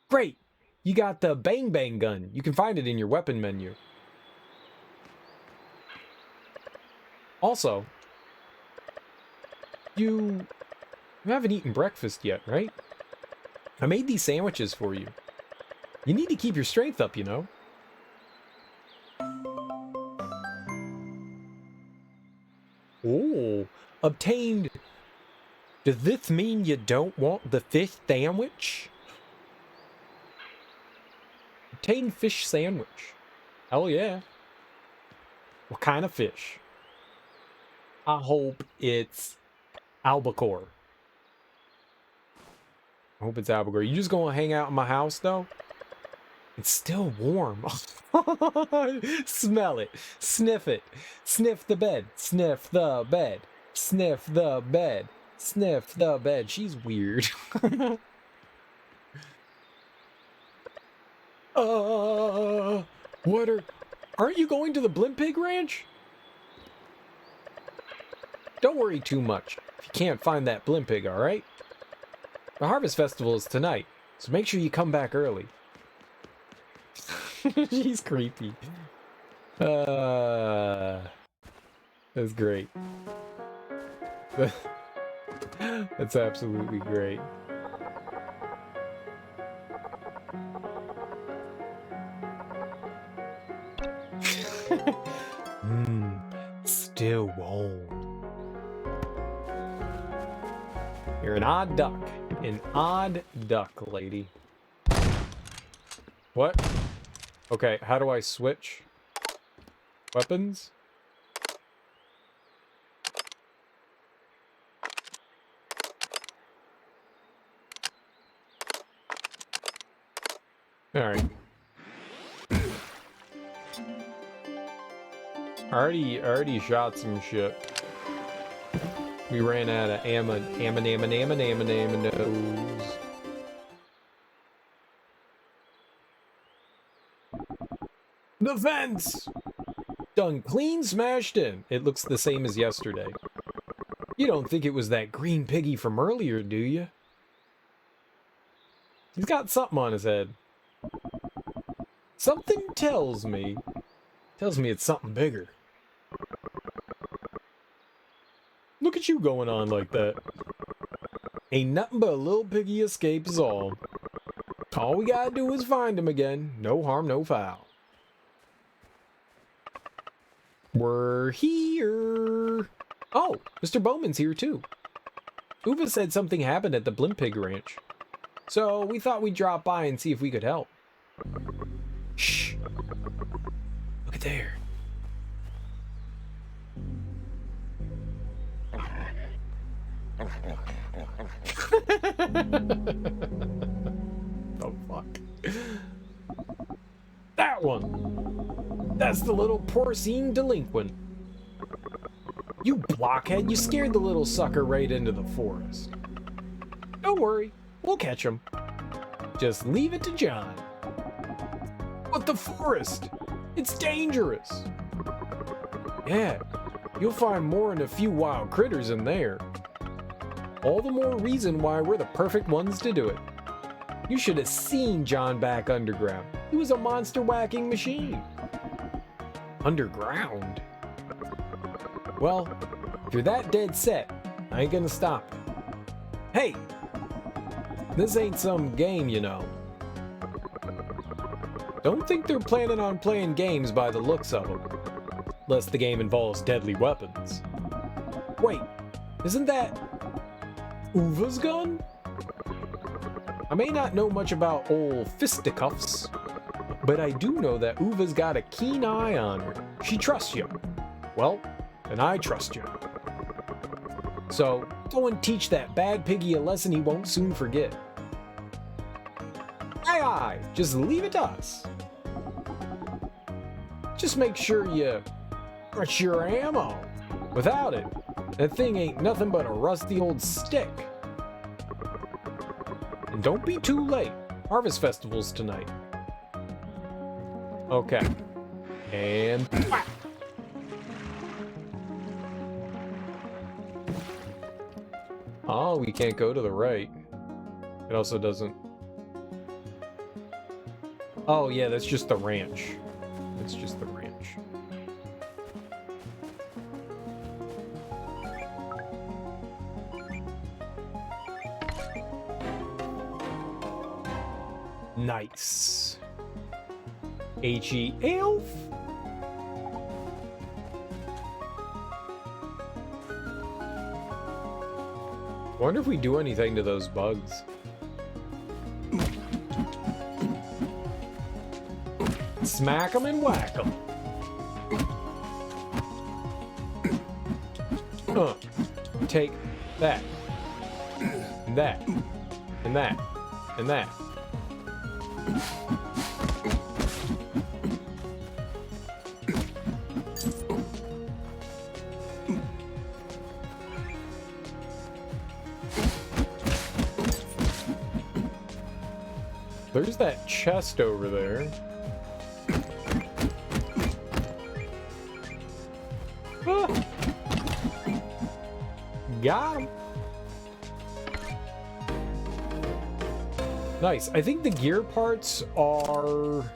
Great! You got the Bang Bang gun. You can find it in your weapon menu. Also, you haven't eaten breakfast yet, right? I made these sandwiches for you. You need to keep your strength up, you know. Oh, obtained. Does this mean you don't want the fish sandwich? Obtained fish sandwich. Hell yeah. What kind of fish? I hope it's albacore. I hope it's albacore. You just gonna hang out in my house though? It's still warm. Smell it. Sniff it. Sniff the bed. Sniff the bed. Sniff the bed. Sniff the bed. She's weird. Aren't you going to the Blimpig Ranch? Don't worry too much if you can't find that Blimpig, alright? The Harvest Festival is tonight, so make sure you come back early. She's creepy. That's great. That's absolutely great. Still warm. You're an odd duck. An odd duck, lady. What? Okay, how do I switch? Weapons? Alright. I already shot some shit. We ran out of ammo nose. The fence! Done clean smashed in. It looks the same as yesterday. You don't think it was that green piggy from earlier, do you? He's got something on his head. Something tells me it's something bigger. Look at you going on like that. Ain't nothing but a little piggy escape is all. All we gotta do is find him again. No harm, no foul. We're here. Oh, Mr. Bowman's here too. Uva said something happened at the Blimp Pig Ranch. So we thought we'd drop by and see if we could help. Shh. Look at there. Oh, fuck. That one. That's the little porcine delinquent. You blockhead, you scared the little sucker right into the forest. Don't worry, we'll catch him. Just leave it to John. But the forest, it's dangerous. Yeah, you'll find more than a few wild critters in there. All the more reason why we're the perfect ones to do it. You should have seen John back underground. He was a monster whacking machine. Underground? Well, if you're that dead set, I ain't gonna stop you. Hey! This ain't some game, you know. Don't think they're planning on playing games by the looks of them. Unless the game involves deadly weapons. Wait, isn't that Uva's gun? I may not know much about old fisticuffs, but I do know that Uva's got a keen eye on her. She trusts you. Well, and I trust you. So, go and teach that bad piggy a lesson he won't soon forget. Aye aye, just leave it to us. Just make sure you brush your ammo. Without it, that thing ain't nothing but a rusty old stick. And don't be too late. Harvest Festival's tonight. Okay. And whack! Oh, we can't go to the right. It also doesn't... Oh, yeah, that's just the ranch. It's just the ranch. Nice. H.E. Elf? Wonder if we do anything to those bugs. Smack them and whack them. Take that. And that. And that. And that. There's that chest over there. Ah. Got him. Nice. I think the gear parts are...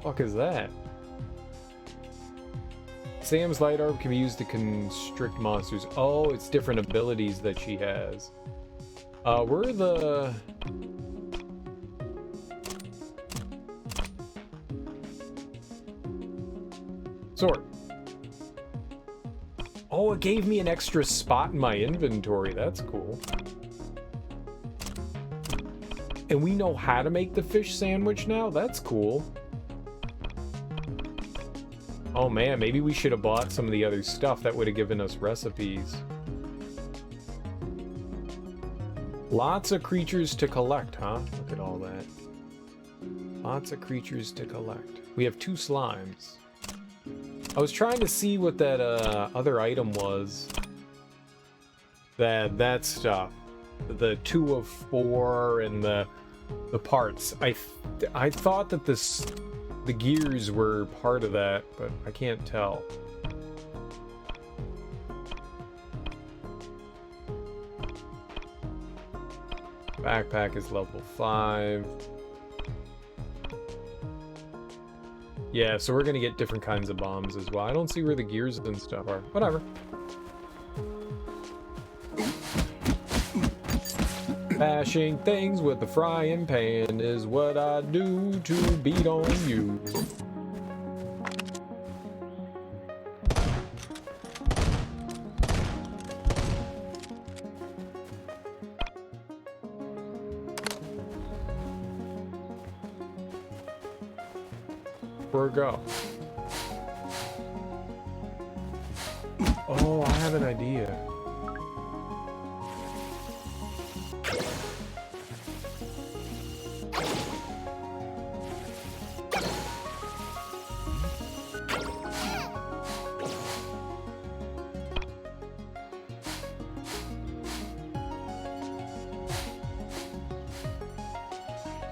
Fuck is that? Sam's light orb can be used to constrict monsters. Oh, it's different abilities that she has. Where are the... Sword. Oh, it gave me an extra spot in my inventory. That's cool. And we know how to make the fish sandwich now? That's cool. Oh man, maybe we should have bought some of the other stuff that would have given us recipes. Lots of creatures to collect, huh? Look at all that. Lots of creatures to collect. We have 2 slimes. I was trying to see what that other item was. That stuff. the 2 of 4 and the parts. I thought that the gears were part of that, but I can't tell. Backpack is level 5. Yeah, so we're gonna get different kinds of bombs as well. I don't see where the gears and stuff are. Whatever. Bashing things with the frying pan is what I do to beat on you. Where go? Oh, I have an idea.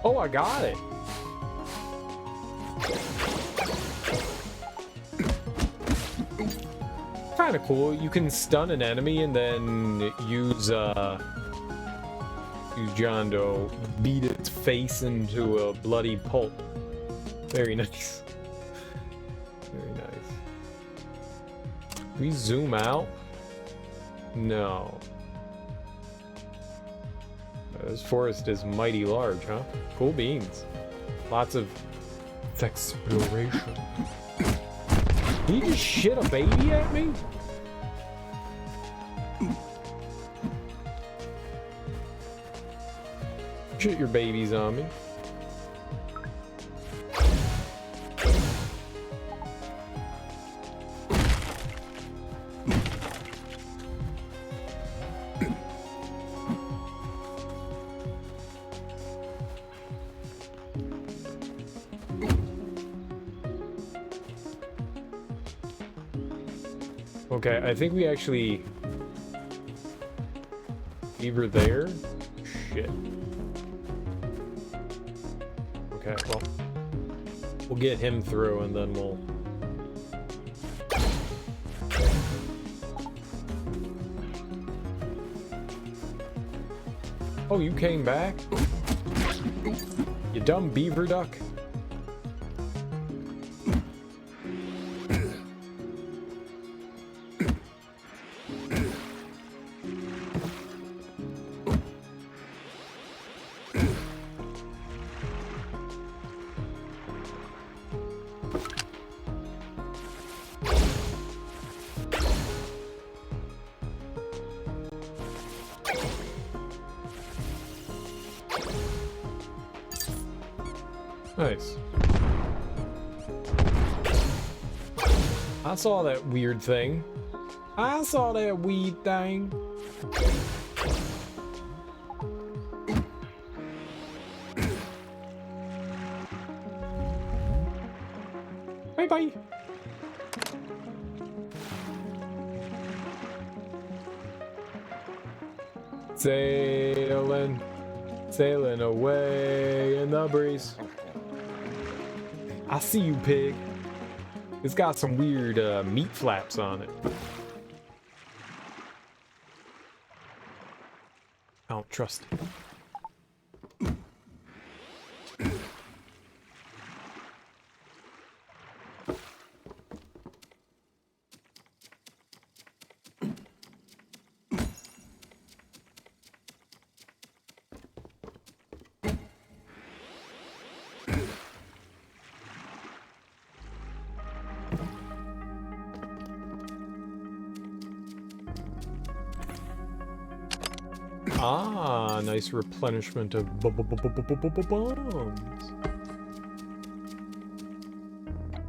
Oh, I got it. Kind of cool. You can stun an enemy and then use John to beat its face into a bloody pulp. Very nice. Very nice. Can we zoom out? No. This forest is mighty large, huh? Cool beans. Lots of exploration. Did you just shit a baby at me? Shit your babies on me. Okay, I think we actually leave her there. Shit. Okay, well, we'll get him through and then we'll... Oh, you came back? You dumb beaver duck? Nice. I saw that weird thing. I saw that weird thing. Bye bye. Sailing, sailing away in the breeze. I see you, pig. It's got some weird meat flaps on it. I don't trust it. Ah, nice replenishment of bombs.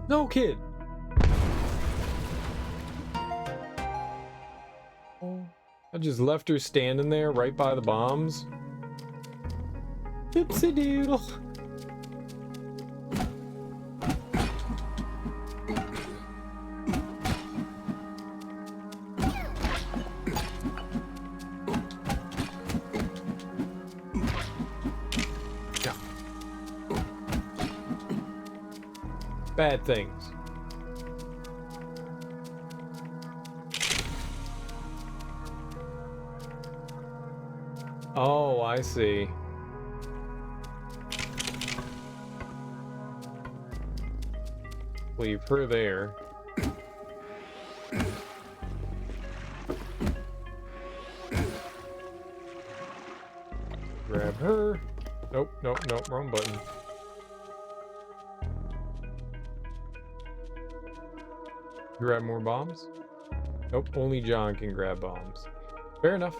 No, kid. I just left her standing there right by the bombs. Oopsie doodle. bad things. Oh, I see. Leave her there. Grab her. Nope, nope, nope, wrong button. Grab more bombs? Nope, only John can grab bombs. Fair enough.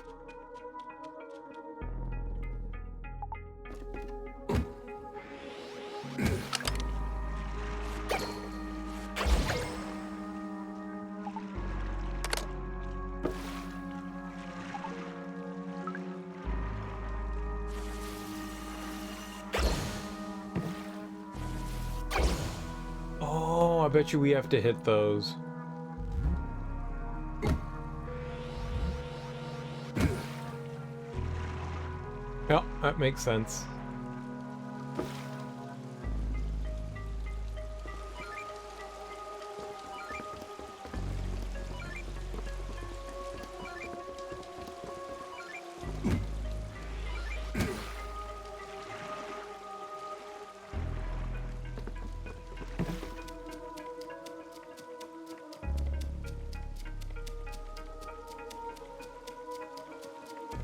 Oh, I bet you we have to hit those. Yep, that makes sense.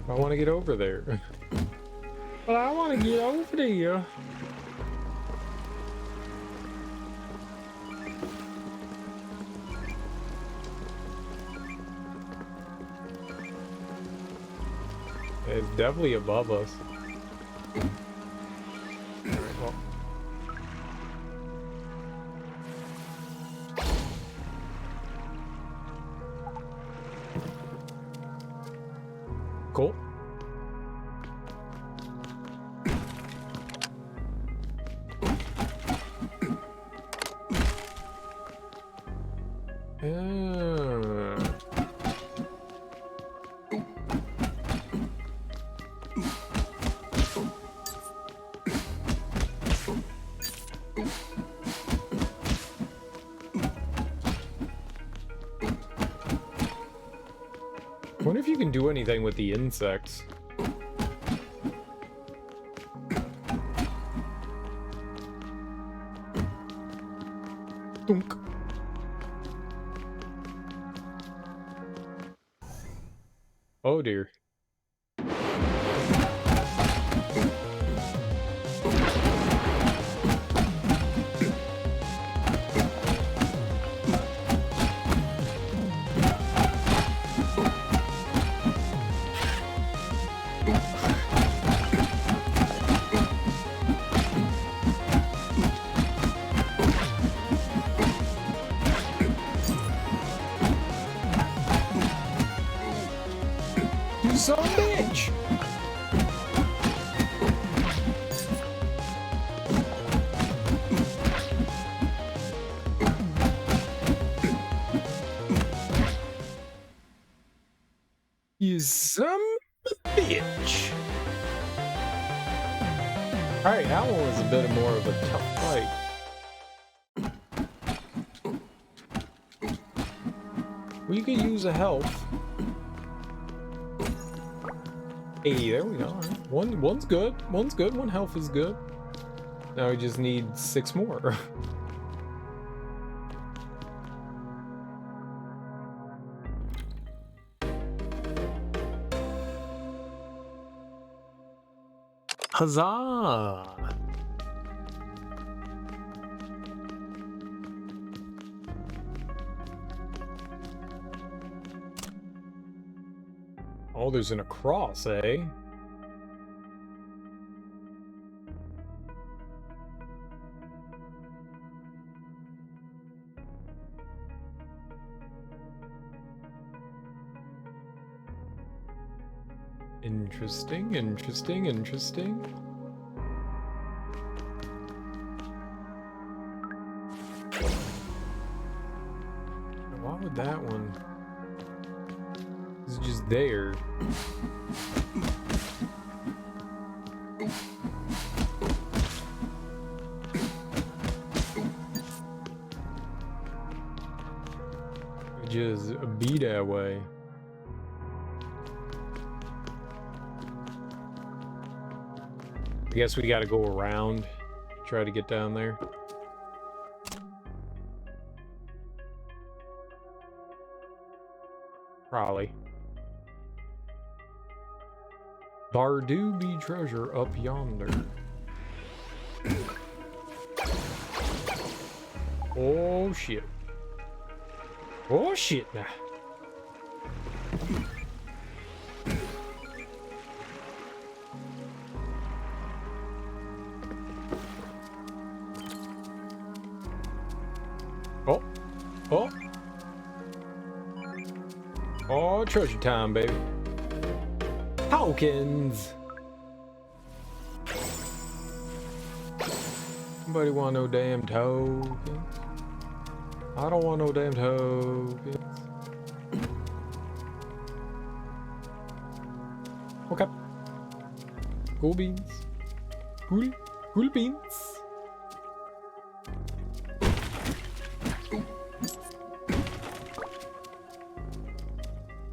I want to get over there. But I want to get over there. It's definitely above us. Alright, well. Cool. I wonder if you can do anything with the insects. Dunk. Oh dear. You son of a bitch! You son of a bitch! Alright, that one was a bit more of a tough fight. We could use a health. Hey, there we go. Right. One's good. One's good. One health is good. Now we just need 6 more. Huzzah! Oh, there's an across, eh? Interesting, interesting, interesting. Why would that one? It's just there. just be that way. I guess we gotta go around, try to get down there. Probably. There do be treasure up yonder. Oh shit. Oh shit now. Oh. Oh. Oh, treasure time, baby. Tokens. Somebody want no damn tokens? I don't want no damn tokens. Okay. Cool beans. Cool beans.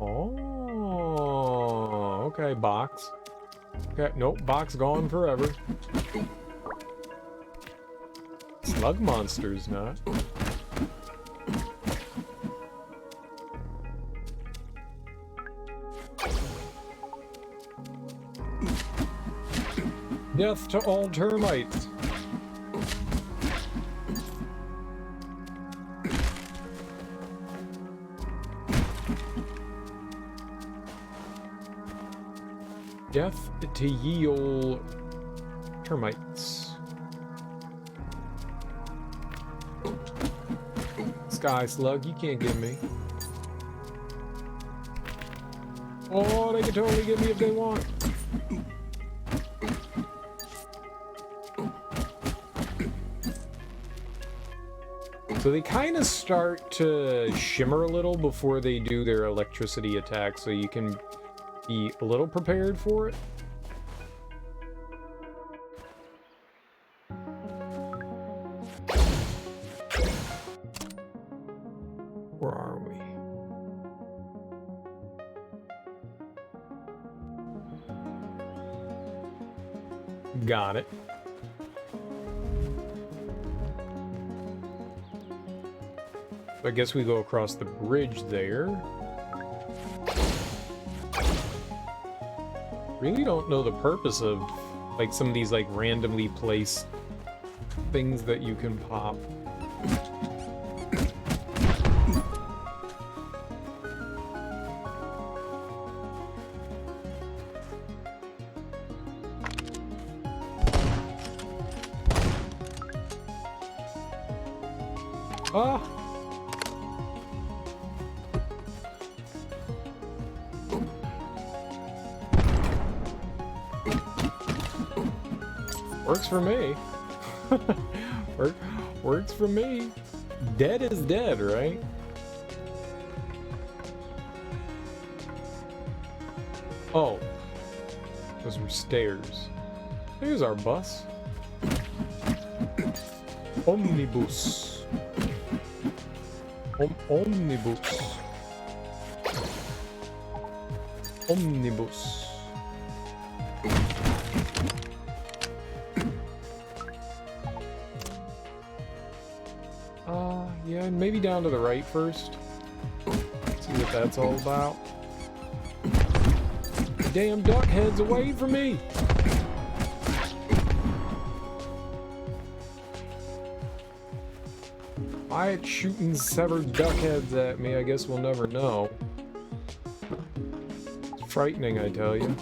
Oh, okay, box. Okay, nope, box gone forever. Slug monsters, not. Death to all termites. Death to ye ol' termites. Sky slug, you can't get me. Oh, they can totally get me if they want. So they kind of start to shimmer a little before they do their electricity attack, so you can be a little prepared for it. Where are we? Got it. I guess we go across the bridge there. Really don't know the purpose of like some of these like randomly placed things that you can pop. Ah! Works for me. Works for me. Dead is dead, right? Oh. Those were stairs. There's our bus. Omnibus. Omnibus. Omnibus. Yeah, maybe down to the right first. See what that's all about. Damn duck heads away from me! Why it's shooting severed duck heads at me, I guess we'll never know. It's frightening, I tell you.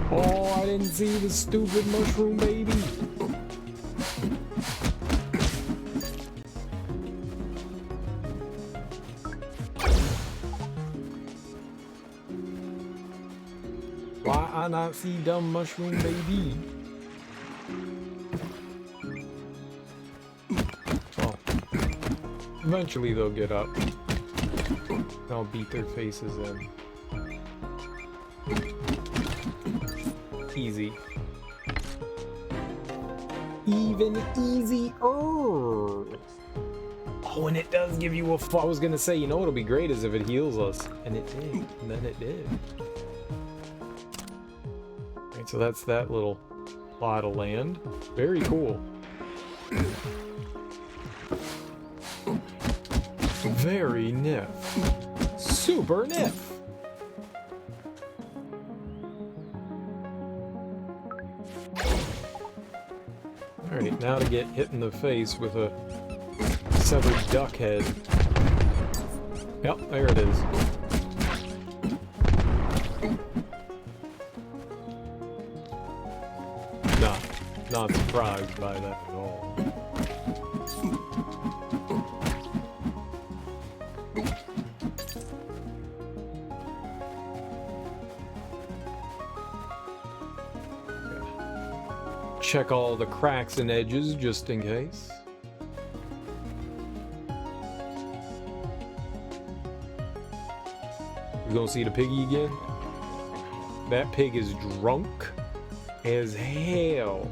Oh, I didn't see the stupid mushroom baby. Why I not see dumb mushroom baby? Oh. Eventually they'll get up. I'll beat their faces in. Easy. Even easier. Oh, and it does give you a. I was gonna say, you know what'll be great is if it heals us, and it did. And then it did. Alright, so that's that little plot of land. Very cool. Very nif. Super nif. Alright, now to get hit in the face with a severed duck head. Yep, there it is. Not surprised by that at all. Check all the cracks and edges just in case. We gonna see the piggy again? That pig is drunk as hell.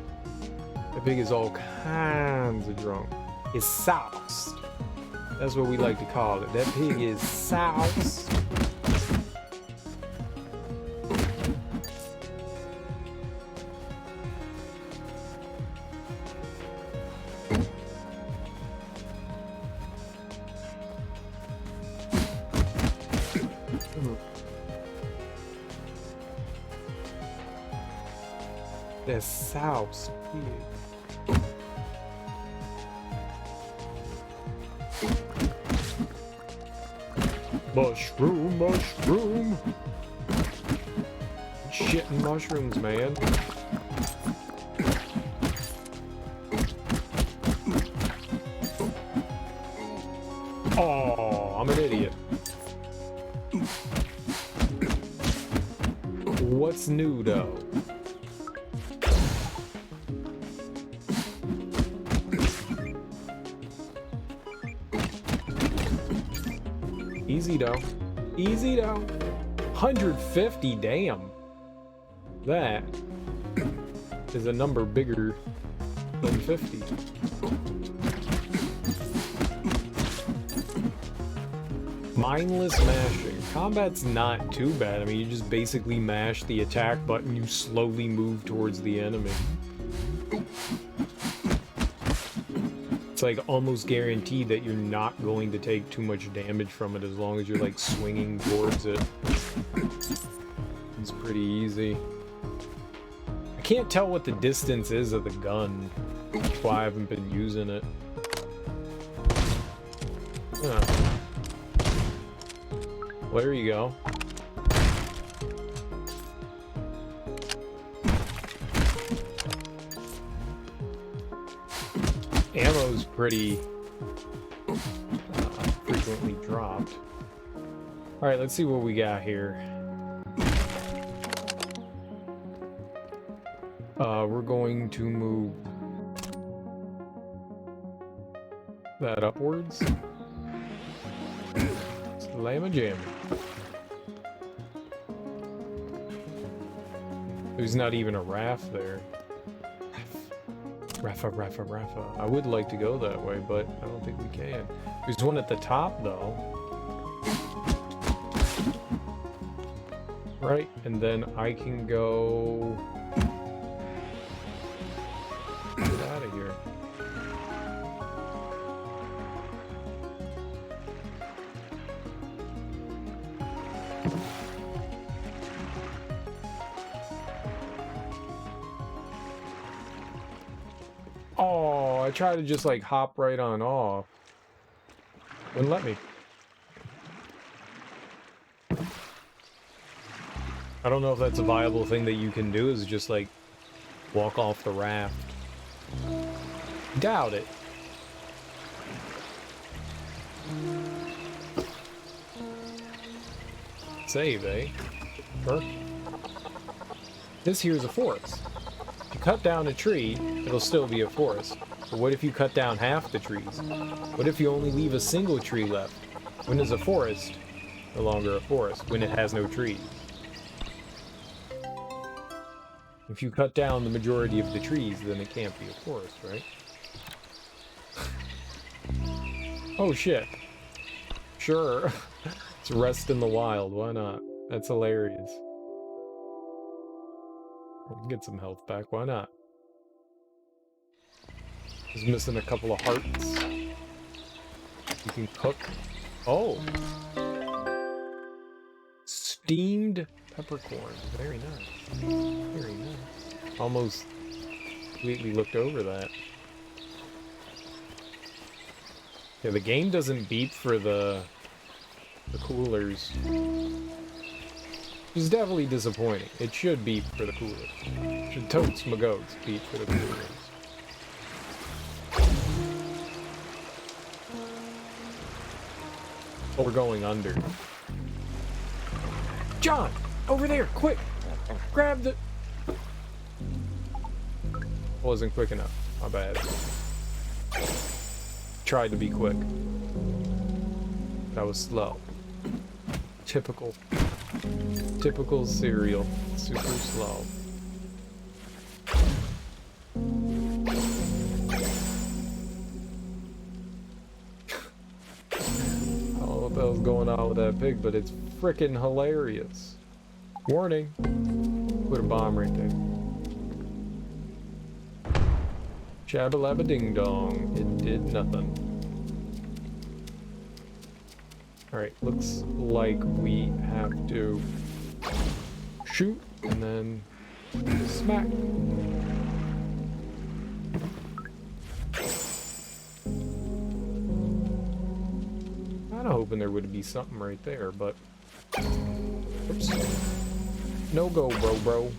That pig is all kinds of drunk. It's soused. That's what we like to call it. That pig is soused. That soused pig. Mushroom, mushroom. Shitting mushrooms, man. Oh, I'm an idiot. What's new, though? Easy though. Easy though. 150, damn. That is a number bigger than 50. Mindless mashing. Combat's not too bad. I mean, you just basically mash the attack button, you slowly move towards the enemy. It's like almost guaranteed that you're not going to take too much damage from it as long as you're like swinging towards it. It's pretty easy. I can't tell what the distance is of the gun. That's why I haven't been using it. Huh. Well, there you go. Ammo's pretty frequently dropped. Alright, let's see what we got here. We're going to move that upwards. Slam-a-jam. There's not even a raft there. Rafa. I would like to go that way, but I don't think we can. There's one at the top, though. Right, and then I can go... Get out of here. Oh, I tried to just like hop right on off. Wouldn't let me. I don't know if that's a viable thing that you can do, is just like walk off the raft. Doubt it. Save, eh? Perfect. This here is a forest. If you cut down a tree, it'll still be a forest. But what if you cut down half the trees? What if you only leave a single tree left? When there's a forest, no longer a forest when it has no trees. If you cut down the majority of the trees, then it can't be a forest, right? Oh shit. Sure. It's rest in the wild, why not? That's hilarious. We can get some health back, why not? Just missing a couple of hearts. You can cook. Oh! Steamed peppercorn. Very nice. Very nice. Almost completely looked over that. Yeah, the game doesn't beep for the coolers. Which is definitely disappointing. It should beep for the coolers. It should totes my goats beep for the coolers. Oh, we're going under. John! Over there! Quick! Grab the... Wasn't quick enough. My bad. Tried to be quick. That was slow. Typical. Typical cereal. Super slow. What the hell's going on with that pig, but it's frickin' hilarious. Warning. Put a bomb right there. Shabba labba ding dong. It did nothing. Alright, looks like we have to shoot and then smack. Kinda hoping there would be something right there, but oops. No go, bro.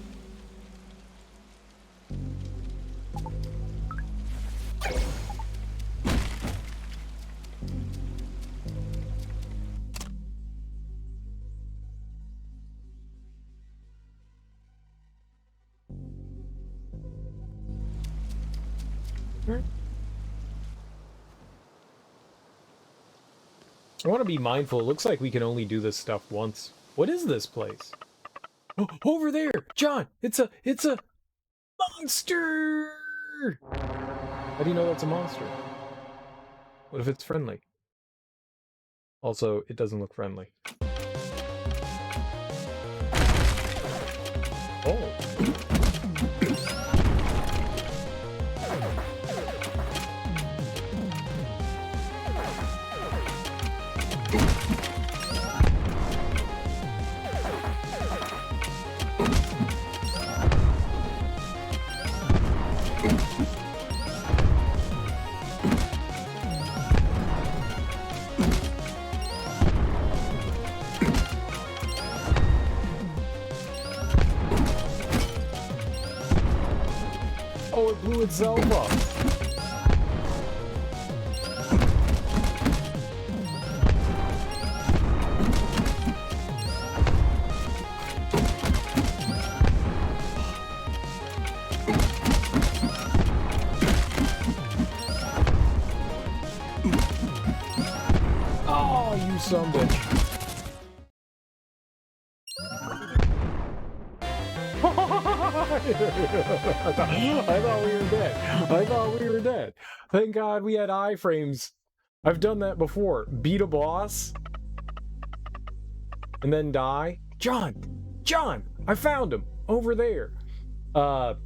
I want to be mindful. It looks like we can only do this stuff once. What is this place? Oh, over there! John! It's a monster! How do you know that's a monster? What if it's friendly? Also, it doesn't look friendly. Oh. Oh, it blew itself up. Oh, you son of a bitch. I thought we were dead. I thought we were dead. Thank God we had iframes. I've done that before. Beat a boss and then die. John, I found him over there. When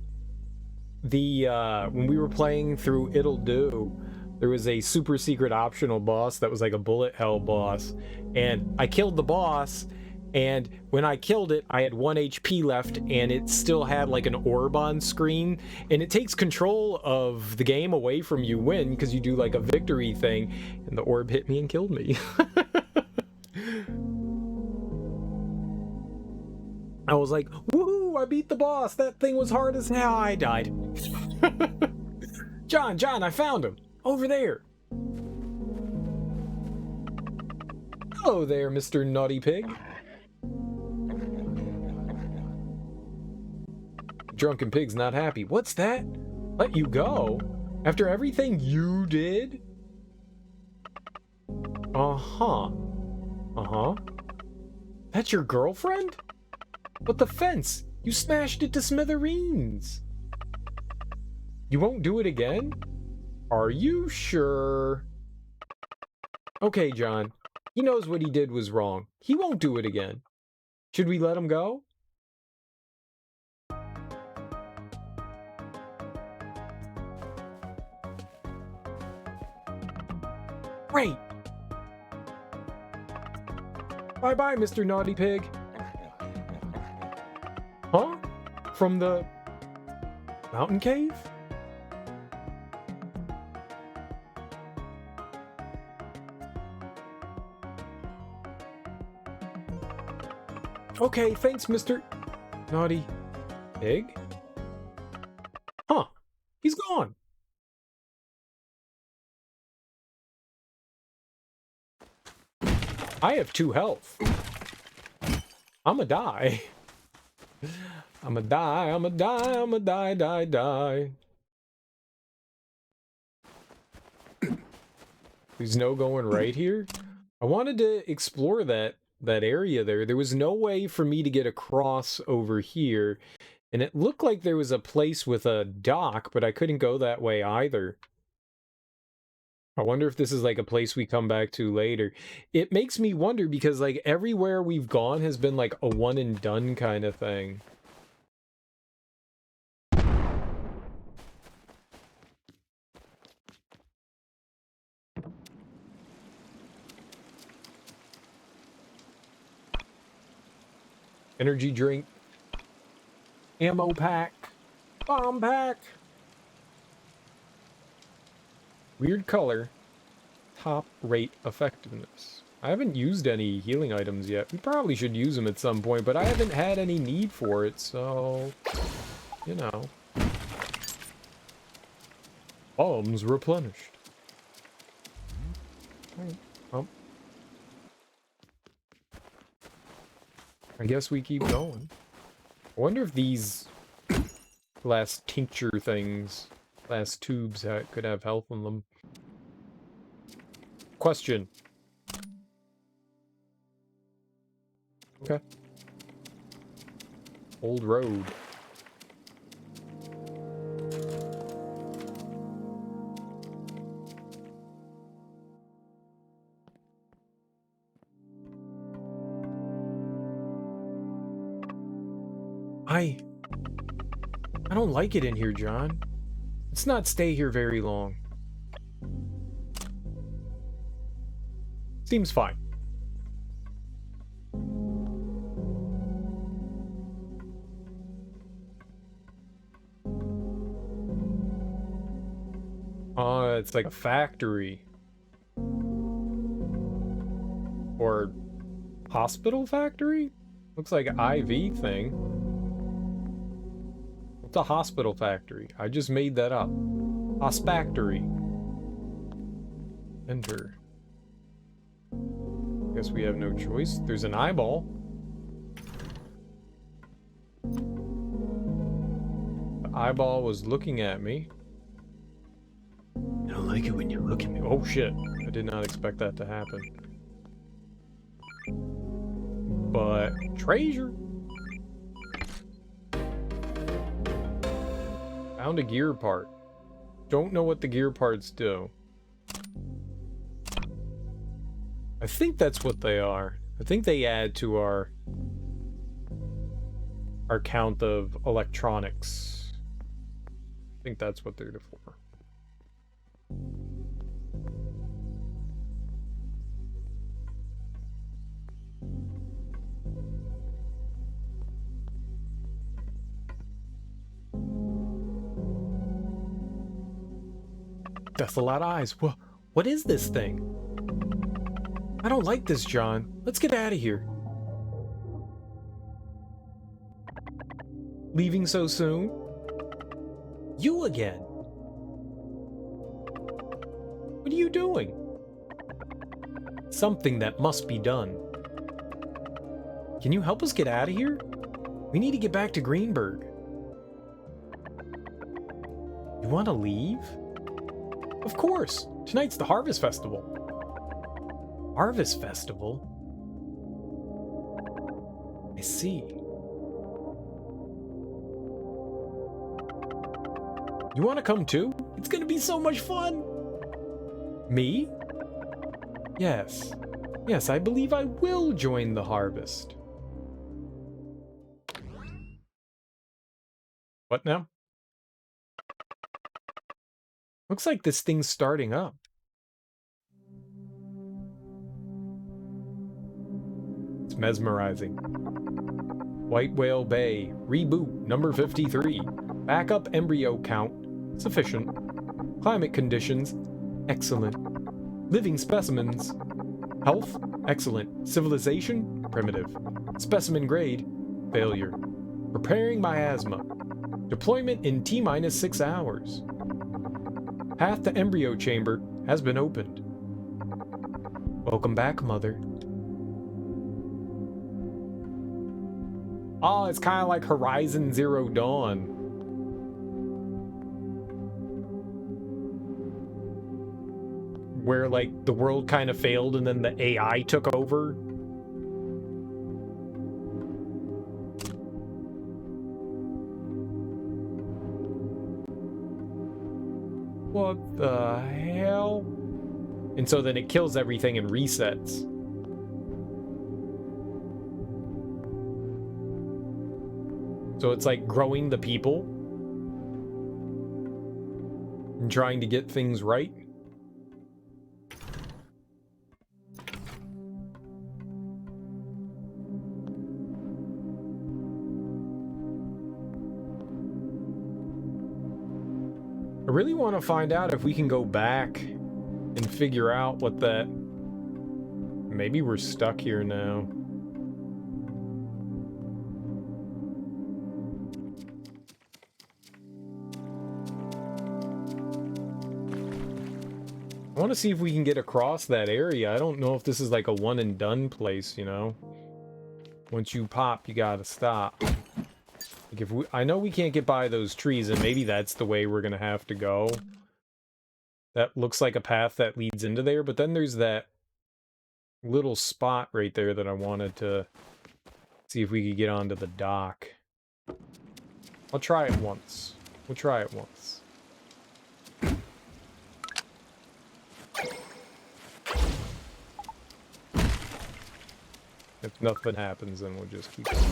we were playing through It'll Do, there was a super secret optional boss that was like a bullet hell boss, and I killed the boss. And when I killed it, I had 1 HP left, and it still had like an orb on screen. And it takes control of the game away from you when, because you do like a victory thing, and the orb hit me and killed me. I was like, woohoo, I beat the boss. That thing was hard as hell. I died. John, I found him. Over there. Hello there, Mr. Naughty Pig. Drunken Pig's not happy. What's that? Let you go? After everything you did? Uh-huh. Uh-huh. That's your girlfriend? But the fence! You smashed it to smithereens! You won't do it again? Are you sure? Okay, John. He knows what he did was wrong. He won't do it again. Should we let him go? Great! Bye-bye, Mr. Naughty Pig. Huh? From the mountain cave? Okay, thanks, Mr. Naughty Pig. Huh. He's gone. I have 2 health. I'ma die. I'ma die, I'ma die, I'ma die, die, die. There's no going right here. I wanted to explore that area there. There was no way for me to get across over here. And it looked like there was a place with a dock, but I couldn't go that way either. I wonder if this is like a place we come back to later. It makes me wonder because like everywhere we've gone has been like a one and done kind of thing. Energy drink. Ammo pack. Bomb pack. Weird color. Top rate effectiveness. I haven't used any healing items yet. We probably should use them at some point, but I haven't had any need for it, so... You know. Bombs replenished. Alright, well. I guess we keep going. I wonder if these glass tincture things, glass tubes could have health in them. Question. Okay. Old road. I don't like it in here, John. Let's not stay here very long. Seems fine. It's like a factory. Or hospital factory? Looks like IV thing. What's a hospital factory? I just made that up. Hospactory. Enter. Guess we have no choice. There's an eyeball. The eyeball was looking at me. I don't like it when you look at me. Oh shit. I did not expect that to happen. But treasure. Found a gear part. Don't know what the gear parts do. I think that's what they are. I think they add to our count of electronics. I think that's what they're for. That's a lot of eyes. What is this thing? I don't like this, John. Let's get out of here. Leaving so soon? You again? What are you doing? Something that must be done. Can you help us get out of here? We need to get back to Greenberg. You want to leave? Of course! Tonight's the Harvest Festival. Harvest Festival? I see. You want to come too? It's gonna be so much fun! Me? Yes. Yes, I believe I will join the harvest. What now? Looks like this thing's starting up. It's mesmerizing. White Whale Bay. Reboot. Number 53. Backup embryo count. Sufficient. Climate conditions. Excellent. Living specimens. Health. Excellent. Civilization. Primitive. Specimen grade. Failure. Preparing miasma. Deployment in T-minus 6 hours. Path to embryo chamber has been opened. Welcome back, Mother. Oh, it's kind of like Horizon Zero Dawn. Where, like, the world kind of failed and then the AI took over. What the hell? And so then it kills everything and resets. So it's like growing the people and trying to get things right. I really want to find out if we can go back and figure out what that... Maybe we're stuck here now. I want to see if we can get across that area. I don't know if this is like a one and done place, you know? Once you pop, you gotta stop. Like if we, I know we can't get by those trees, and maybe that's the way we're gonna have to go. That looks like a path that leads into there, but then there's that little spot right there that I wanted to see if we could get onto the dock. I'll try it once. We'll try it once. If nothing happens, then we'll just keep going.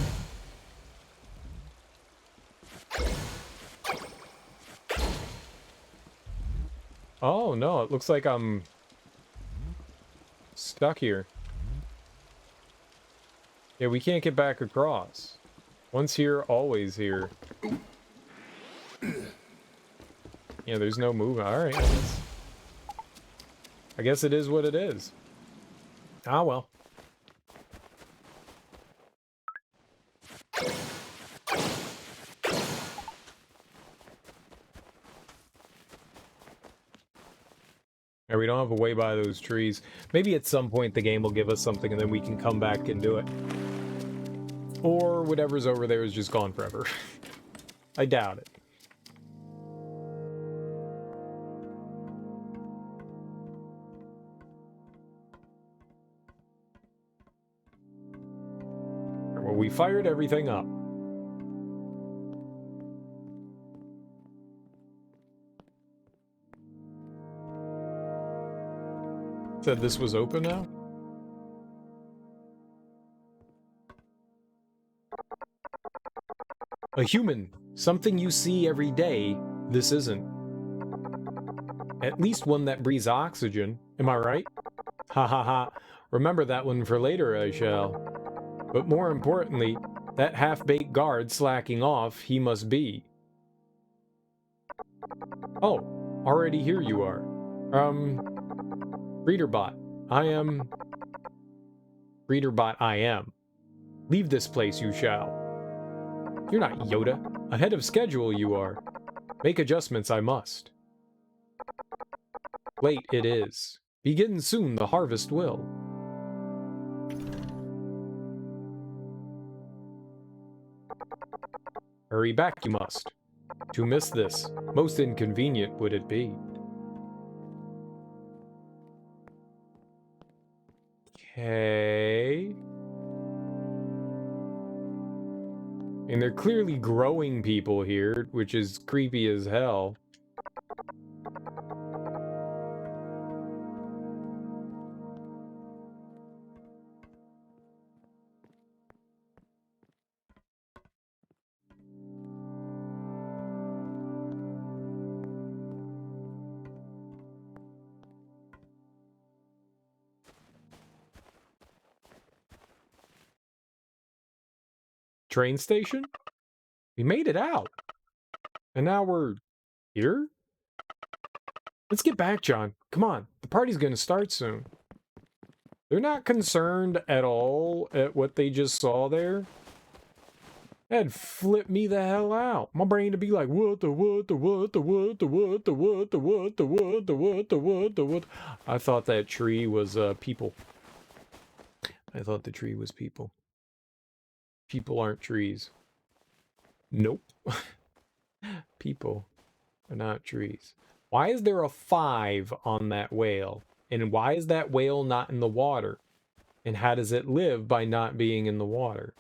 Oh, no, it looks like I'm stuck here. Yeah, we can't get back across. Once here, always here. Yeah, there's no movement. Alright, I guess it is what it is. Ah, well. And we don't have a way by those trees. Maybe at some point the game will give us something and then we can come back and do it. Or whatever's over there is just gone forever. I doubt it. Well, we fired everything up. Said this was open now? A human. Something you see every day. This isn't. At least one that breathes oxygen. Am I right? Ha ha ha. Remember that one for later, I shall. But more importantly, that half-baked guard slacking off, he must be. Oh, already here you are. Readerbot, I am... Readerbot, I am. Leave this place, you shall. You're not Yoda. Ahead of schedule, you are. Make adjustments, I must. Late it is. Begin soon, the harvest will. Hurry back, you must. To miss this, most inconvenient would it be. Okay. And they're clearly growing people here, which is creepy as hell. Train station? We made it out. And now we're here? Let's get back, John. Come on. The party's gonna start soon. They're not concerned at all at what they just saw there. That'd flip me the hell out. My brain to be like, what the. I thought that tree was people. I thought the tree was people. People aren't trees. Nope. People are not trees. Why is there a 5 on that whale? And why is that whale not in the water? And how does it live by not being in the water?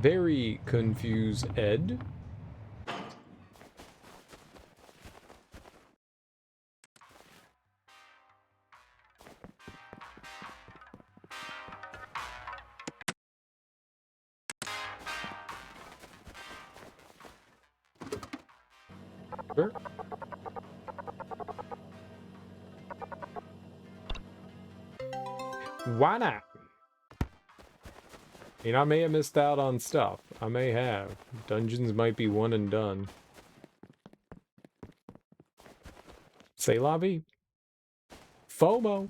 Very confused, Ed. Sure. Why not? I mean, I may have missed out on stuff. I may have. Dungeons might be one and done. Say lobby. FOMO.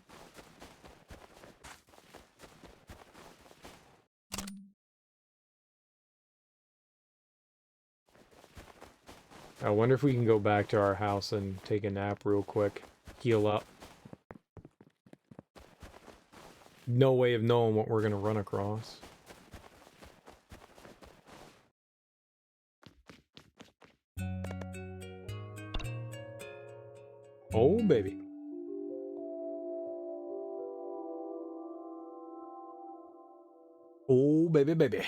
I wonder if we can go back to our house and take a nap real quick. Heal up. No way of knowing what we're gonna run across. Oh, baby. Oh, baby, baby.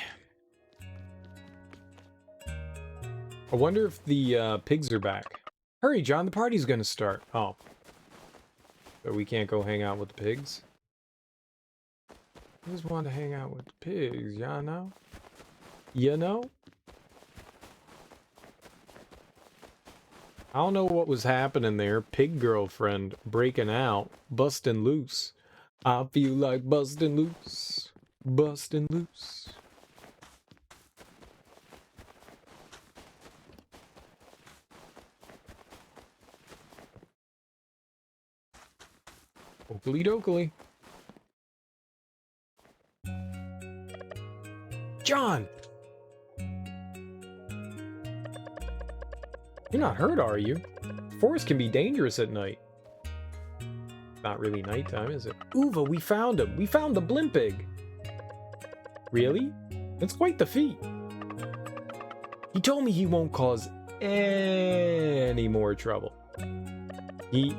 I wonder if the pigs are back. Hurry, John, the party's gonna start. Oh. So we can't go hang out with the pigs? I just want to hang out with the pigs, y'all know? You know? I don't know what was happening there. Pig girlfriend breaking out, busting loose. I feel like busting loose. Busting loose. Oakley dokley. John! You're not hurt, are you? Forest can be dangerous at night. Not really nighttime, is it? Uva, we found him! We found the Blimpig! Really? That's quite the feat. He told me he won't cause any more trouble. He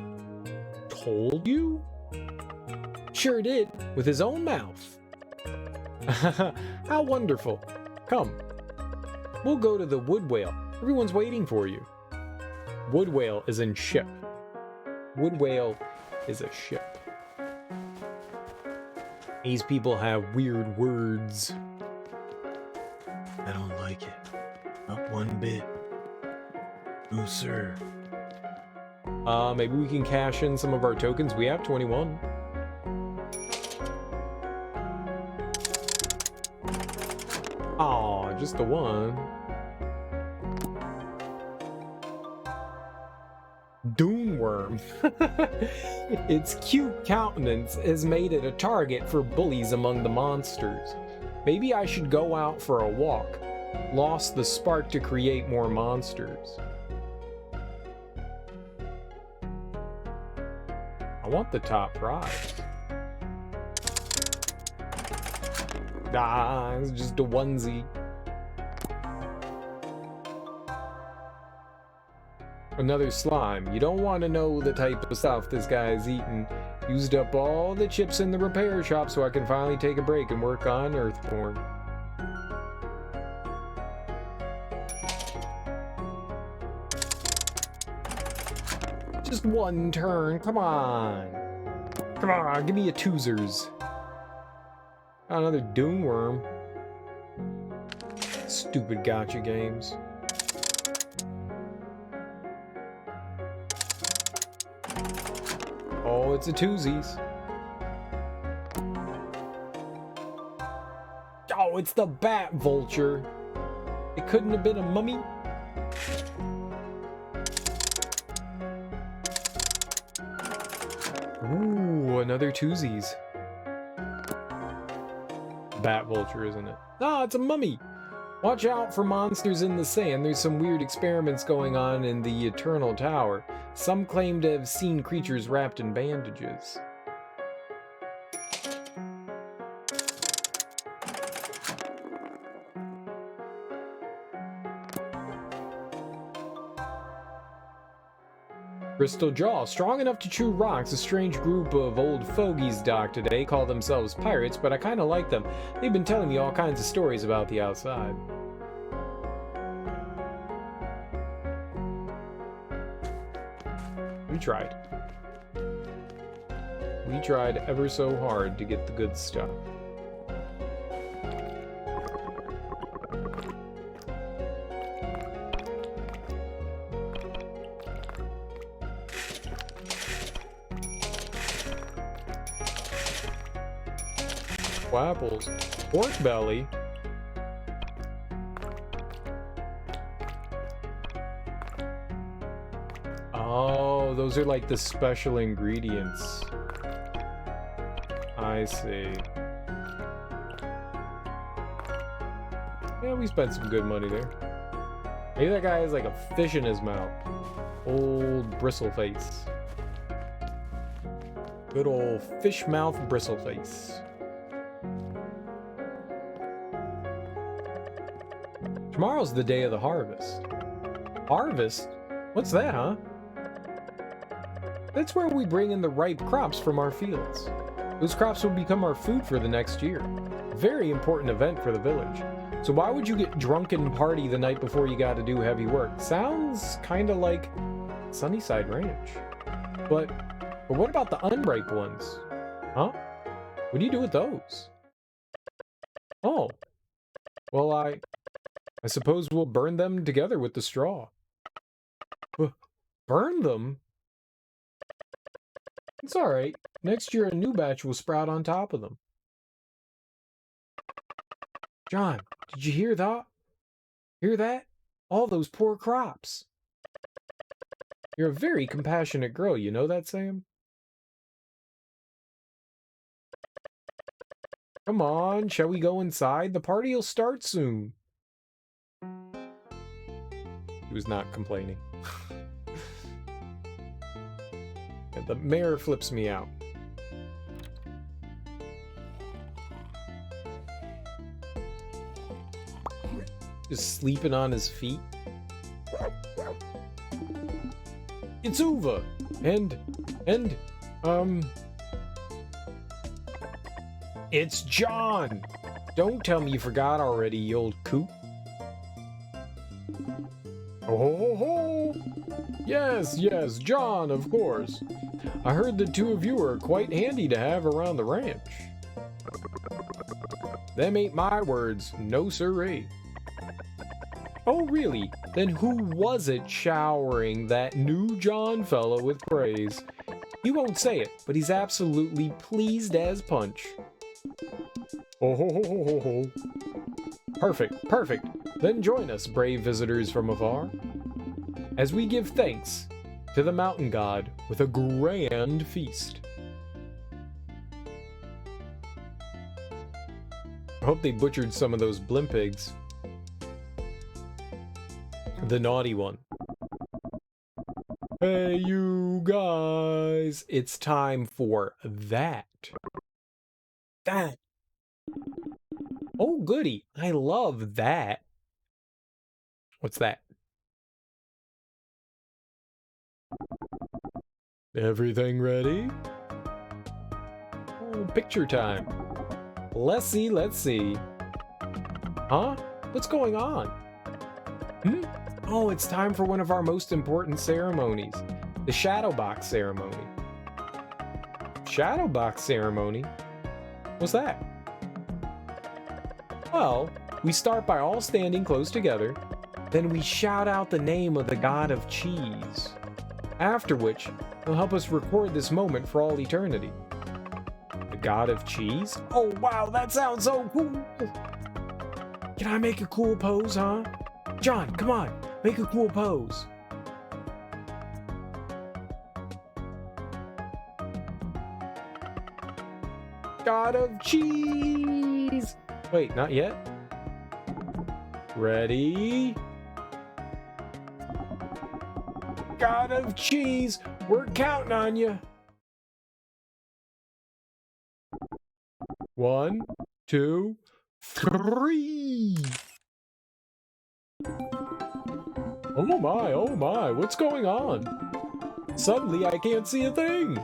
told you? Sure did, with his own mouth. How wonderful. Come. We'll go to the wood whale. Everyone's waiting for you. Wood whale is in ship. Wood whale is a ship. These people have weird words. I don't like it. Not one bit. No, sir. Maybe we can cash in some of our tokens. We have 21. Aw, just the one. Doomworm. Its cute countenance has made it a target for bullies among the monsters. Maybe I should go out for a walk. Lost the spark to create more monsters. I want the top prize. Ah, it's just a onesie. Another slime. You don't want to know the type of stuff this guy is eating. Used up all the chips in the repair shop so I can finally take a break and work on Earthborn. Just one turn, come on. Come on, give me a twosers. Another Doom Worm. Stupid gacha games. Oh, it's a twosies. Oh, it's the Bat Vulture. It couldn't have been a mummy. Ooh, another twosies. Bat Vulture, isn't it? Ah, it's a mummy. Watch out for monsters in the sand. There's some weird experiments going on in the Eternal Tower. Some claim to have seen creatures wrapped in bandages. Crystal Jaw, strong enough to chew rocks. A strange group of old fogies docked today, call themselves pirates, but I kinda like them. They've been telling me all kinds of stories about the outside. We tried. We tried ever so hard to get the good stuff. Apples. Pork belly. Oh, those are like the special ingredients. I see. Yeah, we spent some good money there. Maybe that guy has like a fish in his mouth. Old bristle face. Good old fish mouth bristle face. Tomorrow's the day of the harvest. Harvest? What's that, huh? That's where we bring in the ripe crops from our fields. Those crops will become our food for the next year. Very important event for the village. So why would you get drunk and party the night before you gotta do heavy work? Sounds kinda like Sunnyside Ranch. But what about the unripe ones? Huh? What do you do with those? Oh. Well, I suppose we'll burn them together with the straw. Burn them? It's alright. Next year a new batch will sprout on top of them. John, did you hear that? Hear that? All those poor crops. You're a very compassionate girl, you know that, Sam? Come on, shall we go inside? The party'll start soon. He was not complaining. The mayor flips me out. Just sleeping on his feet. It's Uva! And, it's John! Don't tell me you forgot already, you old coot. Ho ho ho! Yes, John, of course. I heard the two of you are quite handy to have around the ranch. Them ain't my words, no siree. Oh, really? Then who was it showering that new John fellow with praise? He won't say it, but he's absolutely pleased as punch. Oh ho ho ho ho ho. Perfect. Then join us, brave visitors from afar, as we give thanks to the mountain god with a grand feast. I hope they butchered some of those blimp pigs. The naughty one. Hey, you guys, it's time for that. That. Oh, goody. I love that. What's that? Everything ready? Oh, picture time. Let's see, let's see. Huh? What's going on? Hmm? Oh, it's time for one of our most important ceremonies. The Shadow Box ceremony. Shadow Box ceremony? What's that? Well, we start by all standing close together. Then we shout out the name of the god of cheese. After which, he'll help us record this moment for all eternity. The god of cheese? Oh wow, that sounds so cool! Can I make a cool pose, huh? John, come on, make a cool pose. God of cheese! Wait, not yet? Ready? God of cheese, we're counting on you. 1, 2, 3. Oh my, what's going on? Suddenly I can't see a thing.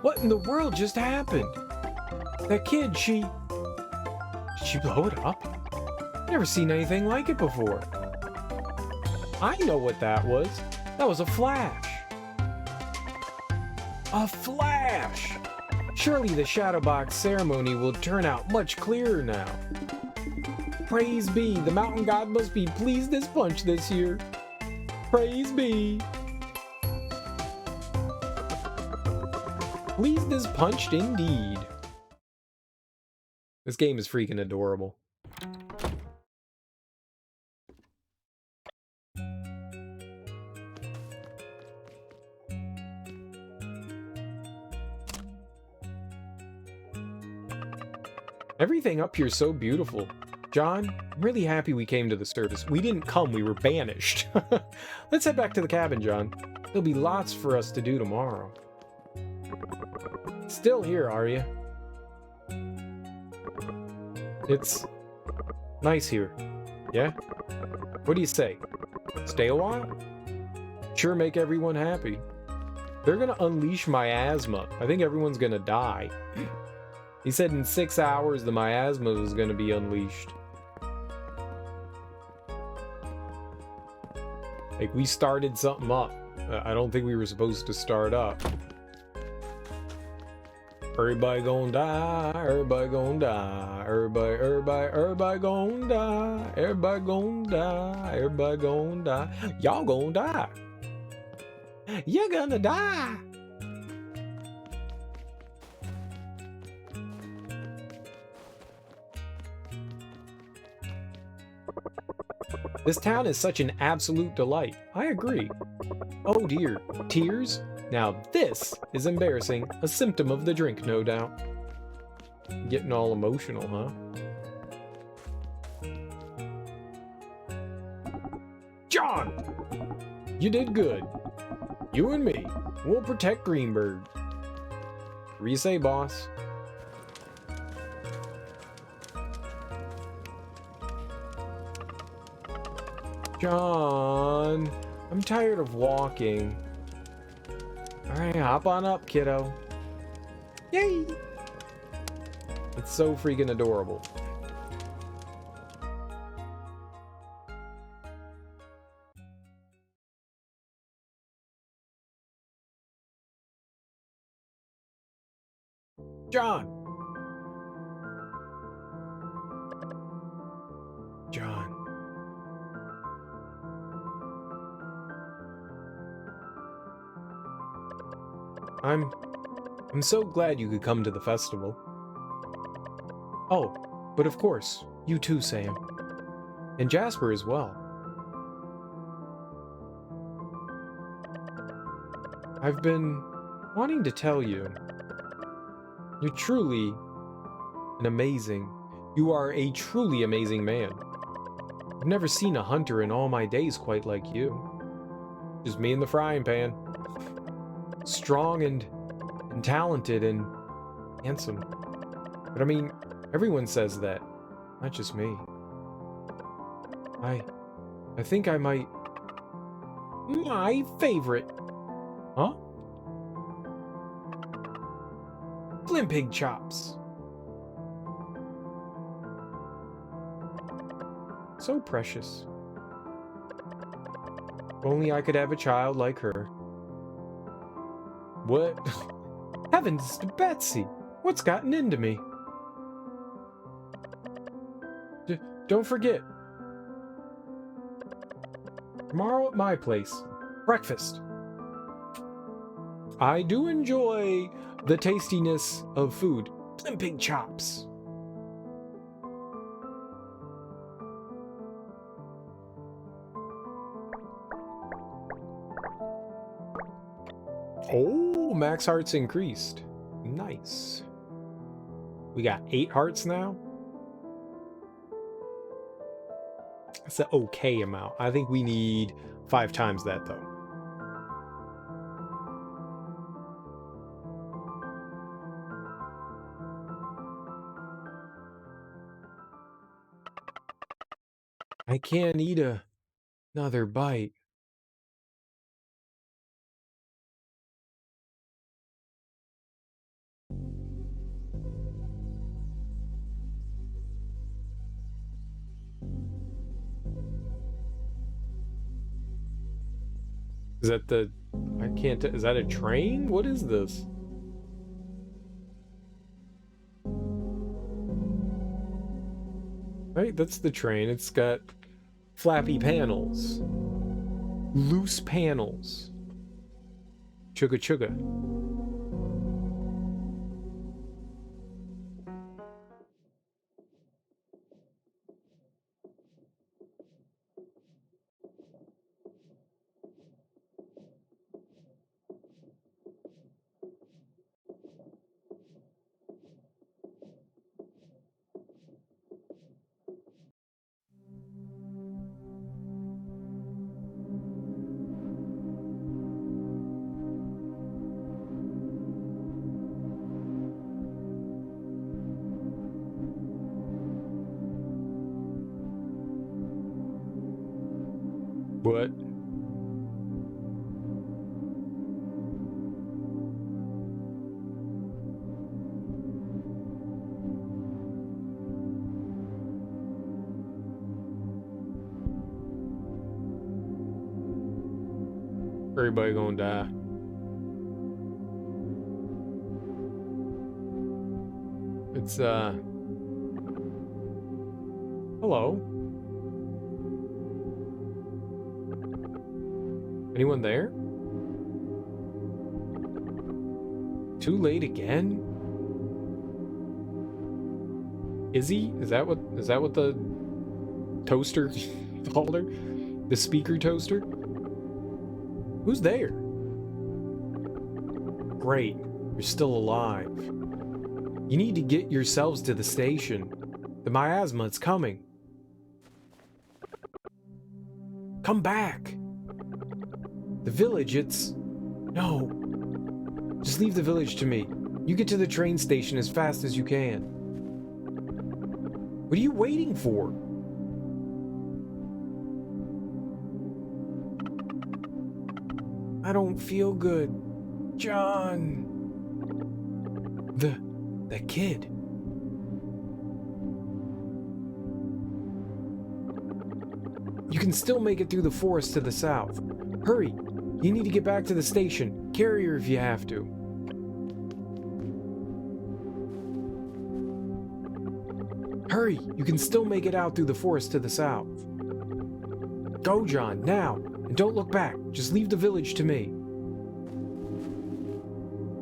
What in the world just happened? That kid, Did she blow it up? Never seen anything like it before. I know what that was. That was a flash. A flash! Surely the Shadow Box ceremony will turn out much clearer now. Praise be, the mountain god must be pleased as punch this year. Praise be. Pleased as punched indeed. This game is freaking adorable. Everything up here is so beautiful. John, I'm really happy we came to the surface. We didn't come, we were banished. Let's head back to the cabin, John. There'll be lots for us to do tomorrow. Still here, are you? It's nice here. Yeah? What do you say? Stay a while? Sure make everyone happy. They're gonna unleash my asthma. I think everyone's gonna die. He said in 6 hours the miasma was gonna be unleashed. Like, we started something up. I don't think we were supposed to start up. Everybody gonna die, everybody gonna die, everybody gonna die, everybody gonna die, everybody gonna die. Y'all gonna die. You're gonna die. This town is such an absolute delight. I agree. Oh dear, tears? Now this is embarrassing. A symptom of the drink, no doubt. Getting all emotional, huh? John! You did good. You and me, we'll protect Greenberg. What do you say, boss? John, I'm tired of walking. Alright, hop on up, kiddo. Yay! It's so freaking adorable. John! John. I'm so glad you could come to the festival. Oh, but of course, you too, Sam. And Jasper as well. I've been wanting to tell you, you're truly you are a truly amazing man. I've never seen a hunter in all my days quite like you. Just me in the frying pan. Strong and talented and handsome. But I mean, everyone says that, not just me. I think I might... My favorite Huh? Pig chops. So precious. If only I could have a child like her. What? Heavens to Betsy! What's gotten into me? Don't forget. Tomorrow at my place. Breakfast. I do enjoy the tastiness of food. Pig chops. Oh, max hearts increased. Nice. We got 8 hearts now. That's an okay amount. I think we need 5 times that, though. I can't eat another bite. Is that the... I can't... Is that a train? What is this? Right, that's the train. It's got flappy panels. Loose panels. Chugga chugga. What? Everybody gonna die. It's, hello? Anyone there? Too late again? Is he? Is that what the toaster called her? The speaker toaster? Who's there? Great, you're still alive. You need to get yourselves to the station. The miasma is coming. Come back. The village, it's... No. Just leave the village to me. You get to the train station as fast as you can. What are you waiting for? I don't feel good. John. The kid. You can still make it through the forest to the south. Hurry. You need to get back to the station. Carry her if you have to. Hurry. You can still make it out through the forest to the south. Go, John, now. And don't look back. Just leave the village to me.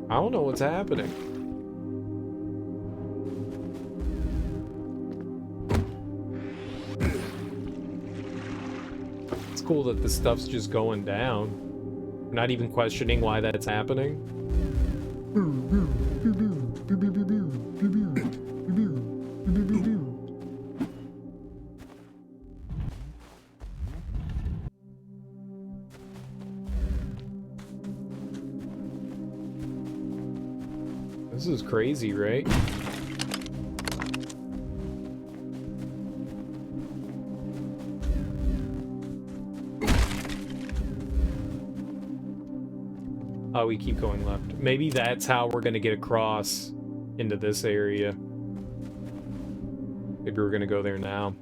I don't know what's happening. It's cool that this stuff's just going down. We're not even questioning why that's happening. This is crazy, right? Oh, we keep going left. Maybe that's how we're gonna get across into this area. Maybe we're gonna go there now.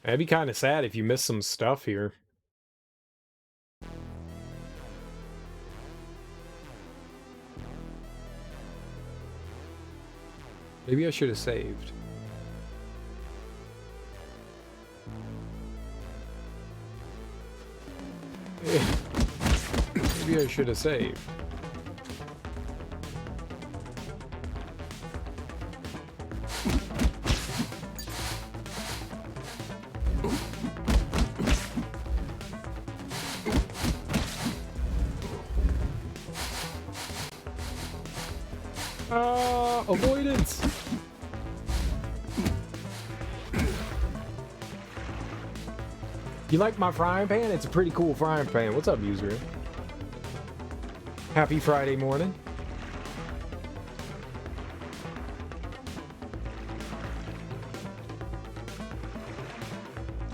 That'd be kind of sad if you miss some stuff here. Maybe I should have saved. Maybe I should have saved. Avoidance! You like my frying pan? It's a pretty cool frying pan. What's up, user? Happy Friday morning.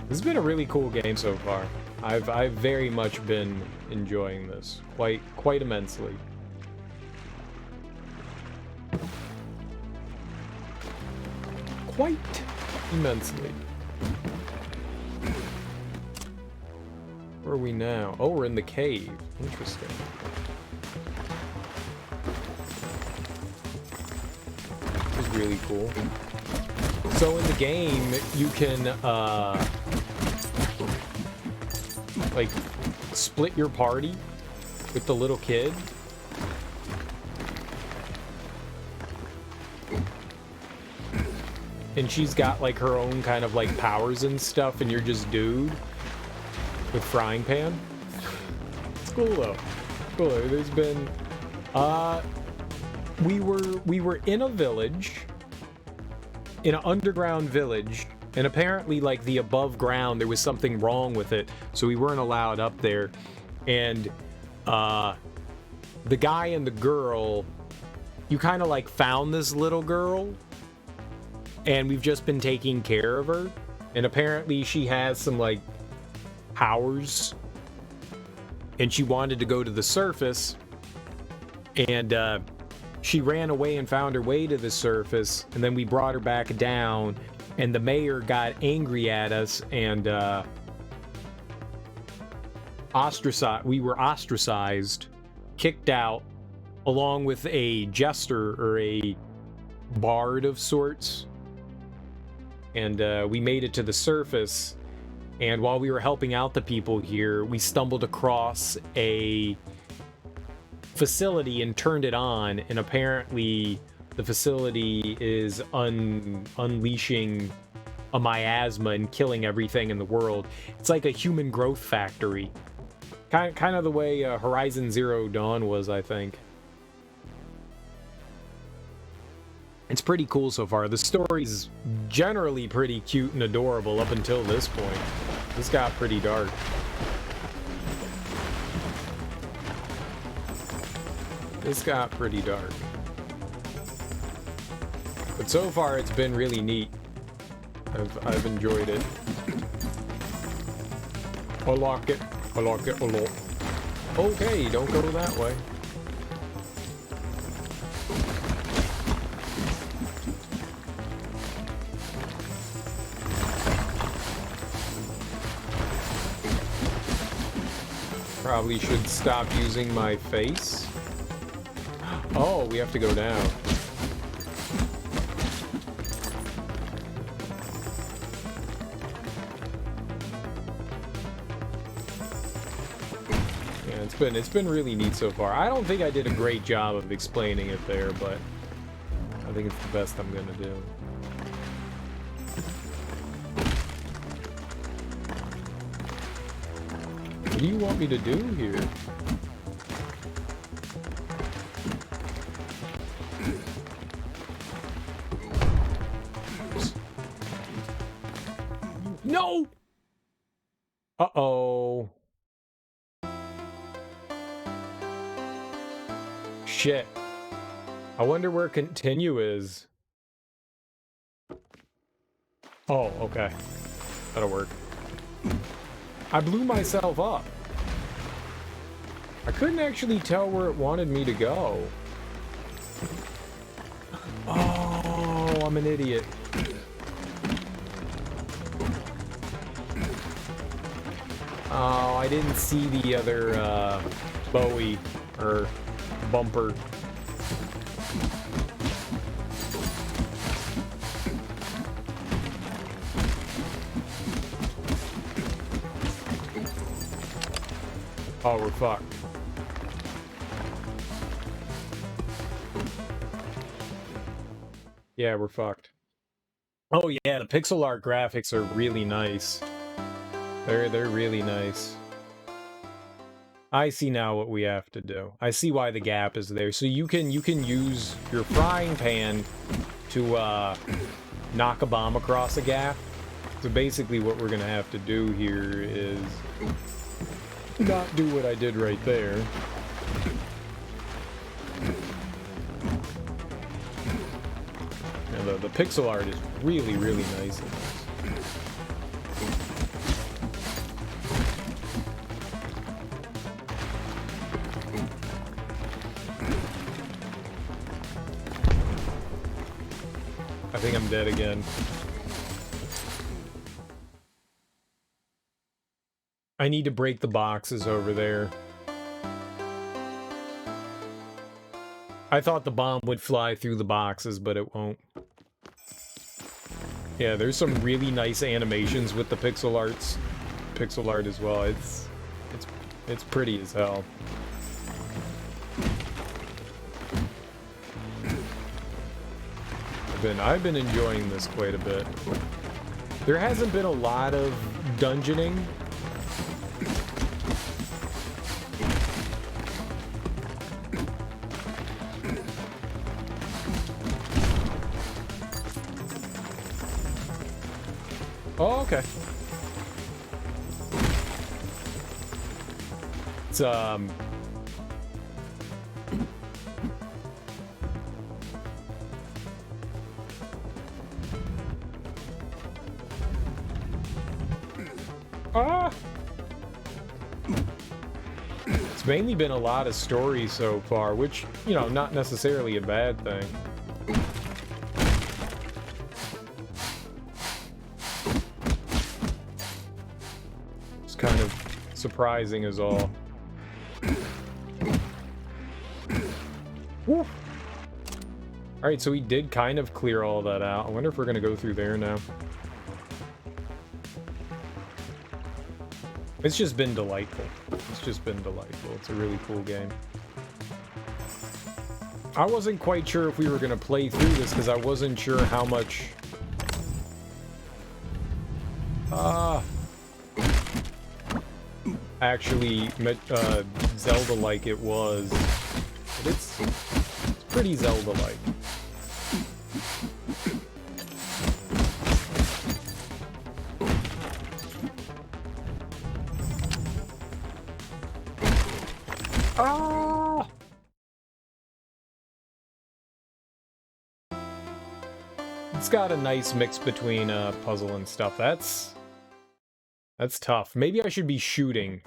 This has been a really cool game so far. I've very much been enjoying this quite immensely. Quite immensely. Where are we now? Oh, we're in the cave. Interesting. This is really cool. So in the game, you can, like, split your party with the little kid. And she's got, like, her own kind of, like, powers and stuff, and you're just dude with frying pan. It's cool, though. Cool. There's been, we were in a village, in an underground village, and apparently, like, the above ground, there was something wrong with it, so we weren't allowed up there. And, the guy and the girl, you kind of, like, found this little girl, and we've just been taking care of her, and apparently she has some, like, powers, and she wanted to go to the surface, and she ran away and found her way to the surface, and then we brought her back down, and the mayor got angry at us, and we were ostracized, kicked out, along with a jester or a bard of sorts. And we made it to the surface, and while we were helping out the people here, we stumbled across a facility and turned it on, and apparently the facility is unleashing a miasma and killing everything in the world. It's like a human growth factory. Kind of the way Horizon Zero Dawn was, I think. It's pretty cool so far. The story's generally pretty cute and adorable up until this point. This got pretty dark. This got pretty dark. But so far it's been really neat. I've enjoyed it. I like it. I like it a lot. Okay, don't go that way. Probably should stop using my face. Oh, we have to go down. Yeah, it's been really neat so far. I don't think I did a great job of explaining it there, but I think it's the best I'm gonna do. What do you want me to do here? No! Uh-oh. Shit. I wonder where continue is. Oh, okay. That'll work. I blew myself up. I couldn't actually tell where it wanted me to go. Oh, I'm an idiot. Oh, I didn't see the other Bowie or bumper. Oh, we're fucked. Yeah, we're fucked. Oh yeah, the pixel art graphics are really nice. They're really nice. I see now what we have to do. I see why the gap is there. So you can use your frying pan to knock a bomb across a gap. So basically what we're gonna have to do here is not do what I did right there. And the pixel art is really nice in this. I think I'm dead again. I need to break the boxes over there. I thought the bomb would fly through the boxes, but it won't. Yeah, there's some really nice animations with the pixel art as well. It's pretty as hell. I've been enjoying this quite a bit. There hasn't been a lot of dungeoning. Oh, okay. It's It's mainly been a lot of story so far, which, you know, not necessarily a bad thing. It's kind of surprising is all. Woo. Alright, so we did kind of clear all that out. I wonder if we're gonna go through there now. It's just been delightful. It's just been delightful. It's a really cool game. I wasn't quite sure if we were gonna play through this because I wasn't sure how much actually Zelda-like it was. But it's pretty Zelda-like. Ah! It's got a nice mix between puzzle and stuff. That's tough. Maybe I should be shooting.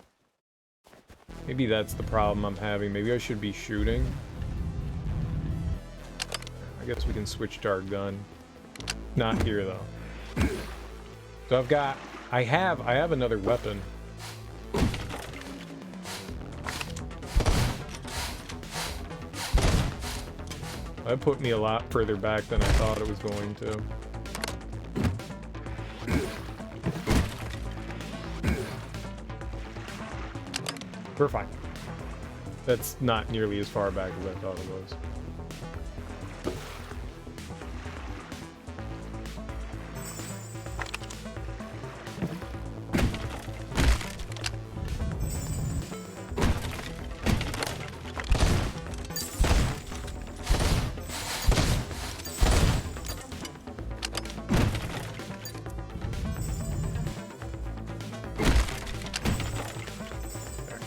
Maybe that's the problem I'm having. Maybe I should be shooting. I guess we can switch to our gun. Not here though. So I have another weapon. That put me a lot further back than I thought it was going to. We're fine. That's not nearly as far back as I thought it was.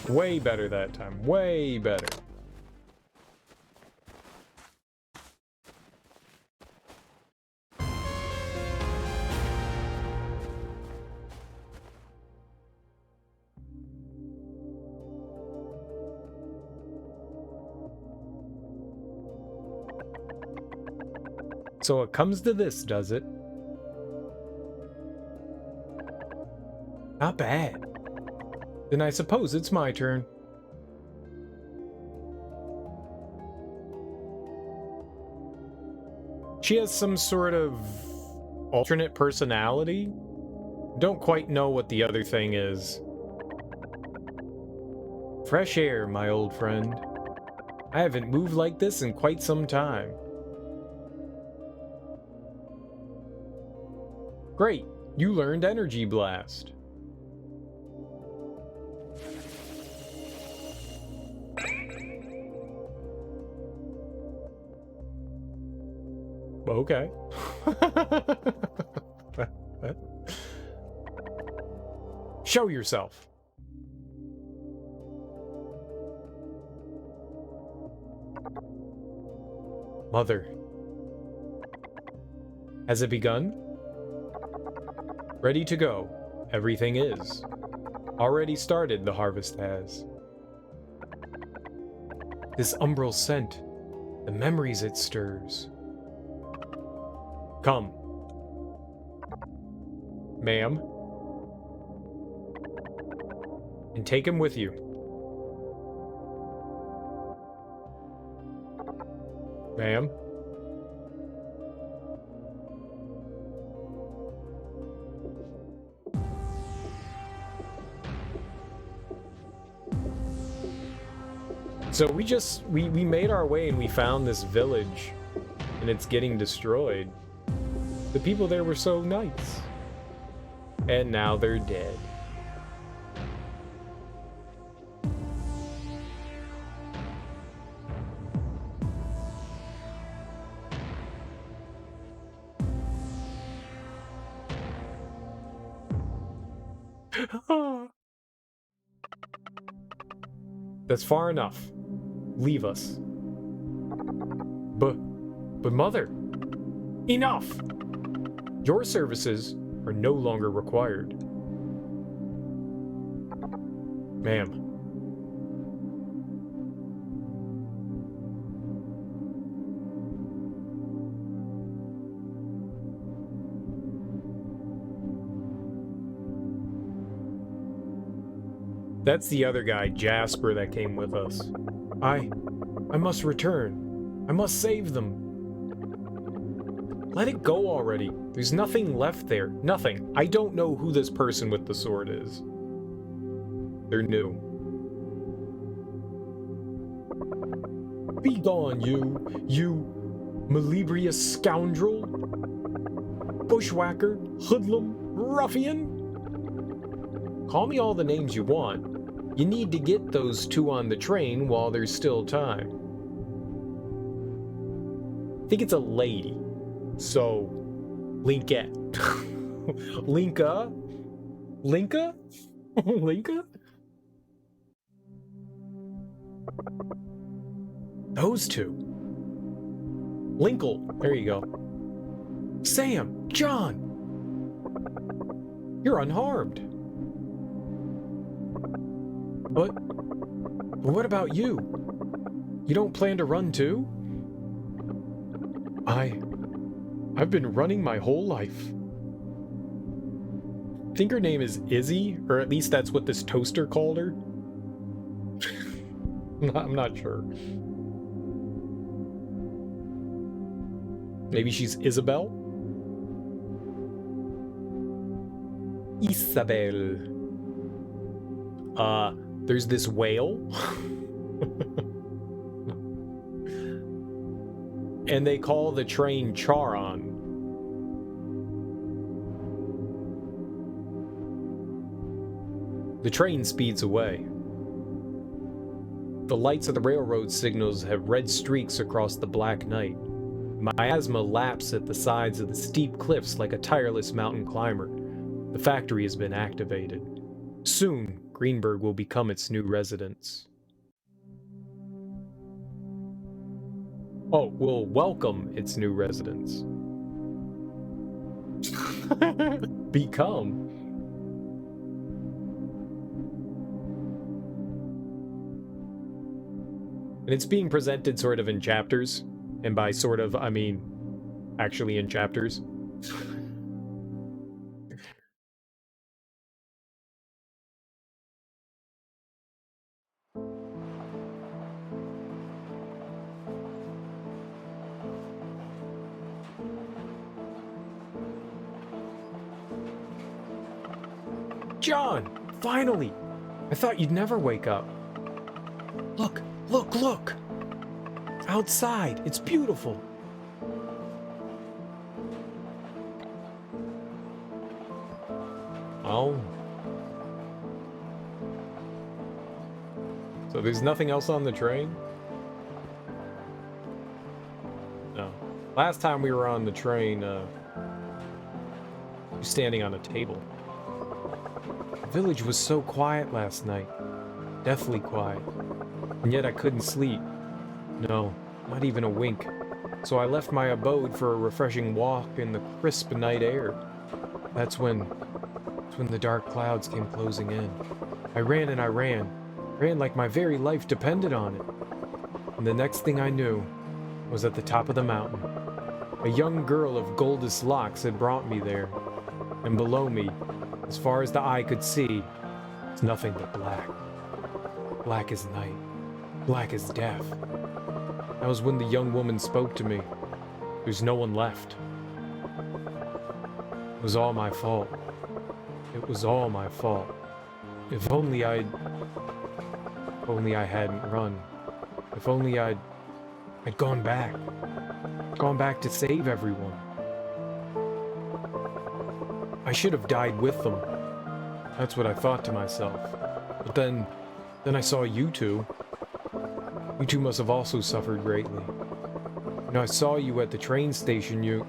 Way better that time. Way better. So it comes to this, does it? Not bad. Then I suppose it's my turn. She has some sort of alternate personality. Don't quite know what the other thing is. Fresh air, my old friend. I haven't moved like this in quite some time. Great, you learned Energy Blast. Okay. Show yourself. Mother. Has it begun? Ready to go. Everything is. Already started, the harvest has. This umbral scent, the memories it stirs. Come. Ma'am. And take him with you. Ma'am. So we made our way and we found this village and it's getting destroyed. The people there were so nice. And now they're dead. That's far enough. Leave us. But mother, enough! Your services are no longer required. Ma'am. That's the other guy, Jasper, that came with us. I must return. I must save them. Let it go already. There's nothing left there. Nothing. I don't know who this person with the sword is. They're new. Be gone, you Malibrious scoundrel, bushwhacker, hoodlum, ruffian. Call me all the names you want. You need to get those two on the train while there's still time. I think it's a lady. So, Linkette. Linka? Linka? Linka? Those two. Linkle. There you go. Sam. John. You're unharmed. But what about you? You don't plan to run too? I've been running my whole life. I think her name is Izzy, or at least that's what this toaster called her. I'm not sure. Maybe she's Isabel? Isabel. There's this whale. And they call the train Charon. The train speeds away. The lights of the railroad signals have red streaks across the black night. Miasma laps at the sides of the steep cliffs like a tireless mountain climber. The factory has been activated. Soon, Greenberg will become its new residence. Oh, will welcome its new residents. Become. And it's being presented sort of in chapters. And by sort of, I mean actually in chapters. John! Finally! I thought you'd never wake up. Look! Look! Look! Outside! It's beautiful! Oh. So there's nothing else on the train? No. Last time we were on the train, standing on a table. The village was so quiet last night. Deathly quiet. And yet I couldn't sleep. No, not even a wink. So I left my abode for a refreshing walk in the crisp night air. That's when the dark clouds came closing in. I ran and I ran. Ran like my very life depended on it. And the next thing I knew was at the top of the mountain. A young girl of goldest locks had brought me there. And below me, as far as the eye could see, was nothing but black. Black as night. Black as death. That was when the young woman spoke to me. There's no one left. It was all my fault. It was all my fault. If only I hadn't run. If only I'd gone back. Gone back to save everyone. I should have died with them. That's what I thought to myself. But then I saw you two. You two must have also suffered greatly. You know, I saw you at the train station. You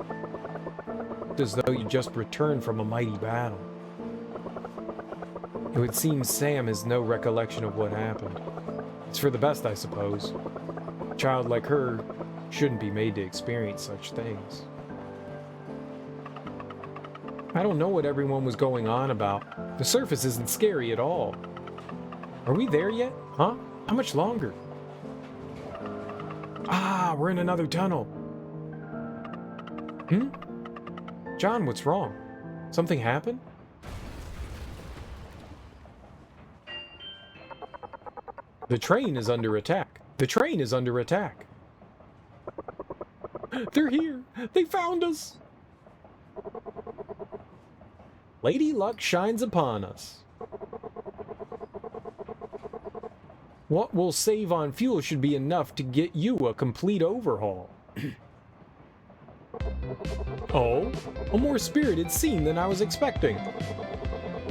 looked as though you just returned from a mighty battle. It would seem Sam has no recollection of what happened. It's for the best, I suppose. A child like her shouldn't be made to experience such things. I don't know what everyone was going on about. The surface isn't scary at all. Are we there yet? Huh? How much longer? Ah, we're in another tunnel. John, what's wrong? Something happened? The train is under attack. The train is under attack. They're here. They found us. Lady Luck shines upon us. What we'll save on fuel should be enough to get you a complete overhaul. Oh, a more spirited scene than I was expecting.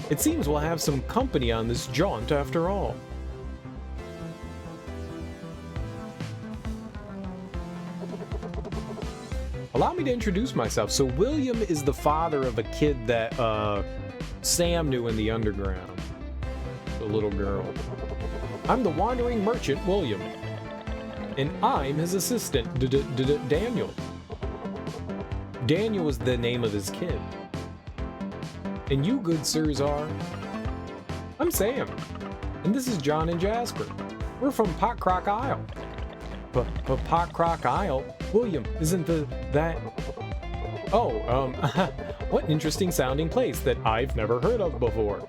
It seems we'll have some company on this jaunt after all. Allow me to introduce myself. So William is the father of a kid that Sam knew in the underground. The little girl. I'm the wandering merchant, William. And I'm his assistant, Daniel. Daniel is the name of his kid. And you, good sirs, are? I'm Sam. And this is John and Jasper. We're from Potcrock Isle. But Potcrock Isle? William, isn't that... Oh, what an interesting sounding place that I've never heard of before.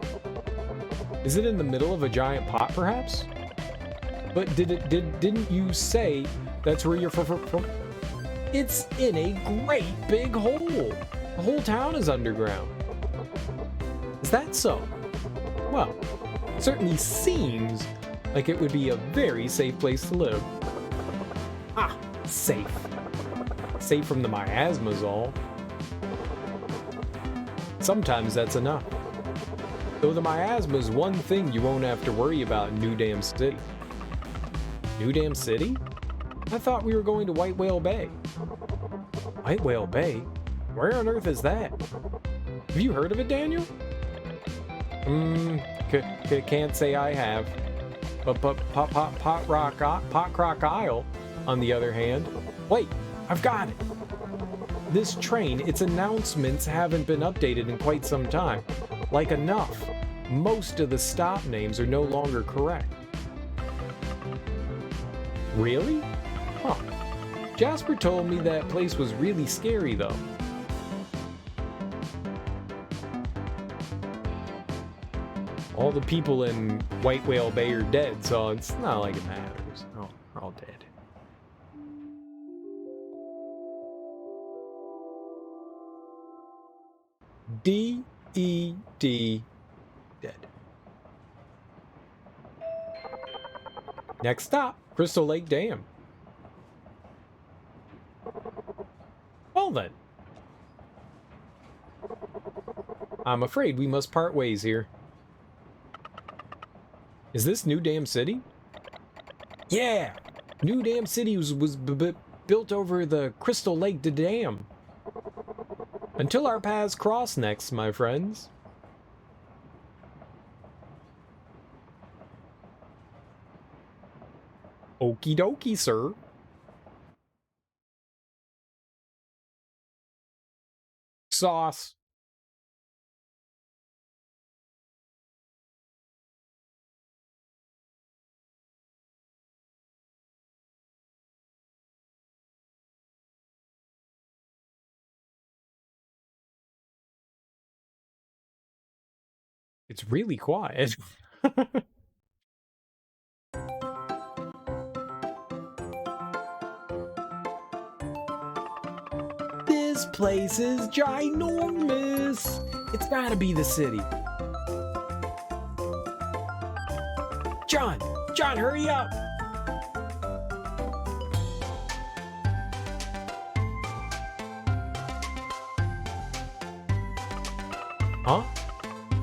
Is it in the middle of a giant pot, perhaps? But didn't you say that's where you're from? It's in a great big hole. The whole town is underground. Is that so? Well, it certainly seems like it would be a very safe place to live. Ah, safe. Safe from the miasmas, all. Sometimes that's enough. Though the miasma is one thing you won't have to worry about in New Dam City. New Dam City? I thought we were going to White Whale Bay. White Whale Bay? Where on earth is that? Have you heard of it, Daniel? Can't say I have. But Potcrock Isle, on the other hand. Wait, I've got it. This train, its announcements haven't been updated in quite some time. Like enough. Most of the stop names are no longer correct. Really? Huh. Jasper told me that place was really scary, though. All the people in White Whale Bay are dead, so it's not like it matters. Oh, they're all dead. D-E-D, dead. Next stop, Crystal Lake Dam. Well then. I'm afraid we must part ways here. Is this New Dam City? Yeah! New Dam City was built over the Crystal Lake Dam. Until our paths cross next, my friends. Okie dokie, sir. Sauce. It's really quiet. This place is ginormous. It's gotta be the city. John, hurry up. Huh?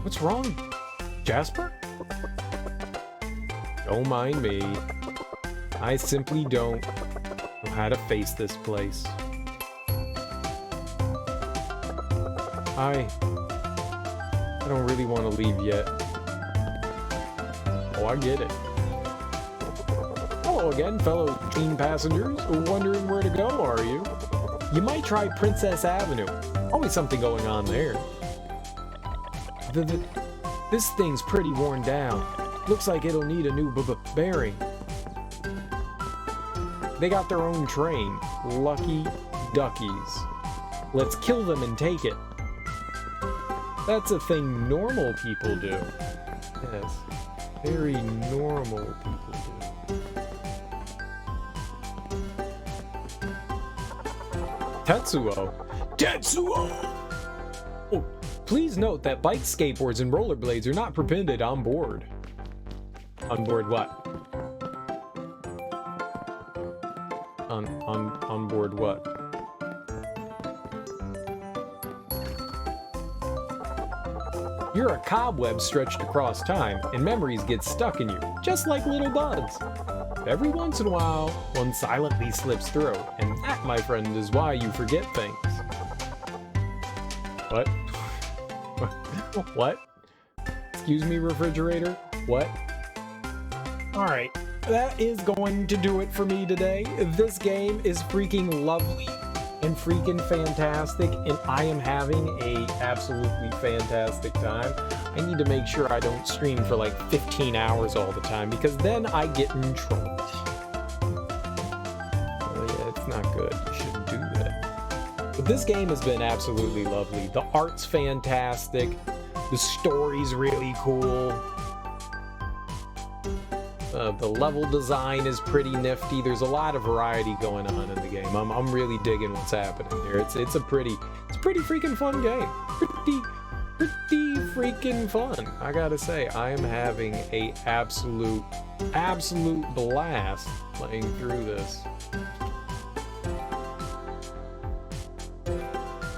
What's wrong, Jasper? Don't mind me. I simply don't know how to face this place. I don't really want to leave yet. Oh, I get it. Hello again, fellow train passengers. Wondering where to go, are you? You might try Princess Avenue. Always something going on there. This thing's pretty worn down. Looks like it'll need a new bearing. They got their own train. Lucky duckies. Let's kill them and take it. That's a thing normal people do. Yes, very normal people do. Tetsuo! Oh, please note that bikes, skateboards, and rollerblades are not permitted on board. On board what? On board what? You're a cobweb stretched across time, and memories get stuck in you, just like little bugs. Every once in a while, one silently slips through, and that, my friend, is why you forget things. What? What? Excuse me, refrigerator? What? Alright, that is going to do it for me today. This game is freaking lovely and freaking fantastic, and I am having a absolutely fantastic time. I need to make sure I don't stream for like 15 hours all the time, because then I get in trouble. Oh yeah, it's not good. You shouldn't do that. But this game has been absolutely lovely. The art's fantastic. The story's really cool. The level design is pretty nifty. There's a lot of variety going on in the game. I'm really digging what's happening here. It's a pretty freaking fun game. Pretty freaking fun. I gotta say, I am having a absolute blast playing through this.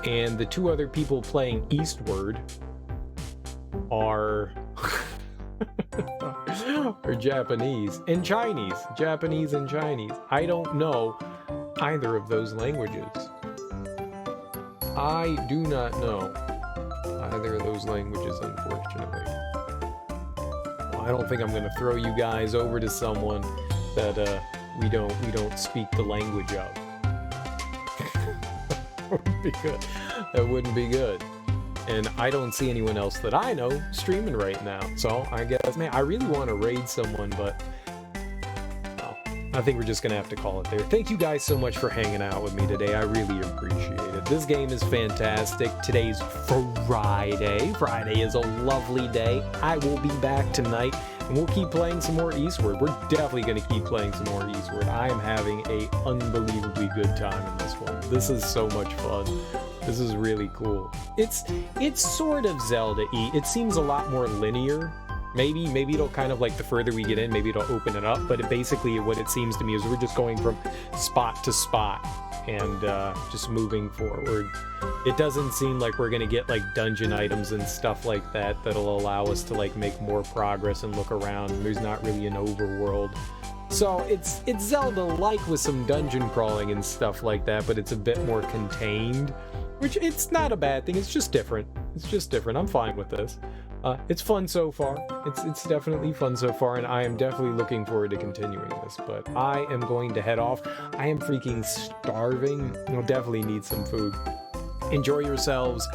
And the two other people playing Eastward are or Japanese and Chinese. Japanese and Chinese. I don't know either of those languages. I do not know either of those languages, unfortunately. Well, I don't think I'm gonna throw you guys over to someone that we don't speak the language of. That wouldn't be good. That wouldn't be good. And I don't see anyone else that I know streaming right now. So I guess, man, I really want to raid someone, but oh, I think we're just gonna have to call it there. Thank you guys so much for hanging out with me today. I really appreciate it. This game is fantastic. Today's Friday. Friday is a lovely day. I will be back tonight, and we'll keep playing some more Eastward. We're definitely gonna keep playing some more Eastward. I am having a unbelievably good time in this one. This is so much fun. This is really cool. It's sort of Zelda-y. It seems a lot more linear. Maybe it'll kind of, like, the further we get in, maybe it'll open it up, but basically what it seems to me is we're just going from spot to spot and just moving forward. It doesn't seem like we're gonna get, like, dungeon items and stuff like that that'll allow us to, like, make more progress and look around. There's not really an overworld. So it's Zelda-like with some dungeon crawling and stuff like that, but it's a bit more contained, which it's not a bad thing. It's just different. It's just different. I'm fine with this. It's fun so far. It's definitely fun so far, and I am definitely looking forward to continuing this, but I am going to head off. I am freaking starving. I'll definitely need some food. Enjoy yourselves.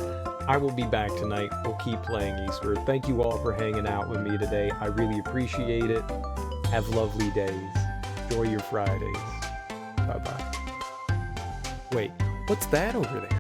I will be back tonight. We'll keep playing Eastward. Thank you all for hanging out with me today. I really appreciate it. Have lovely days. Enjoy your Fridays. Bye-bye. Wait, what's that over there?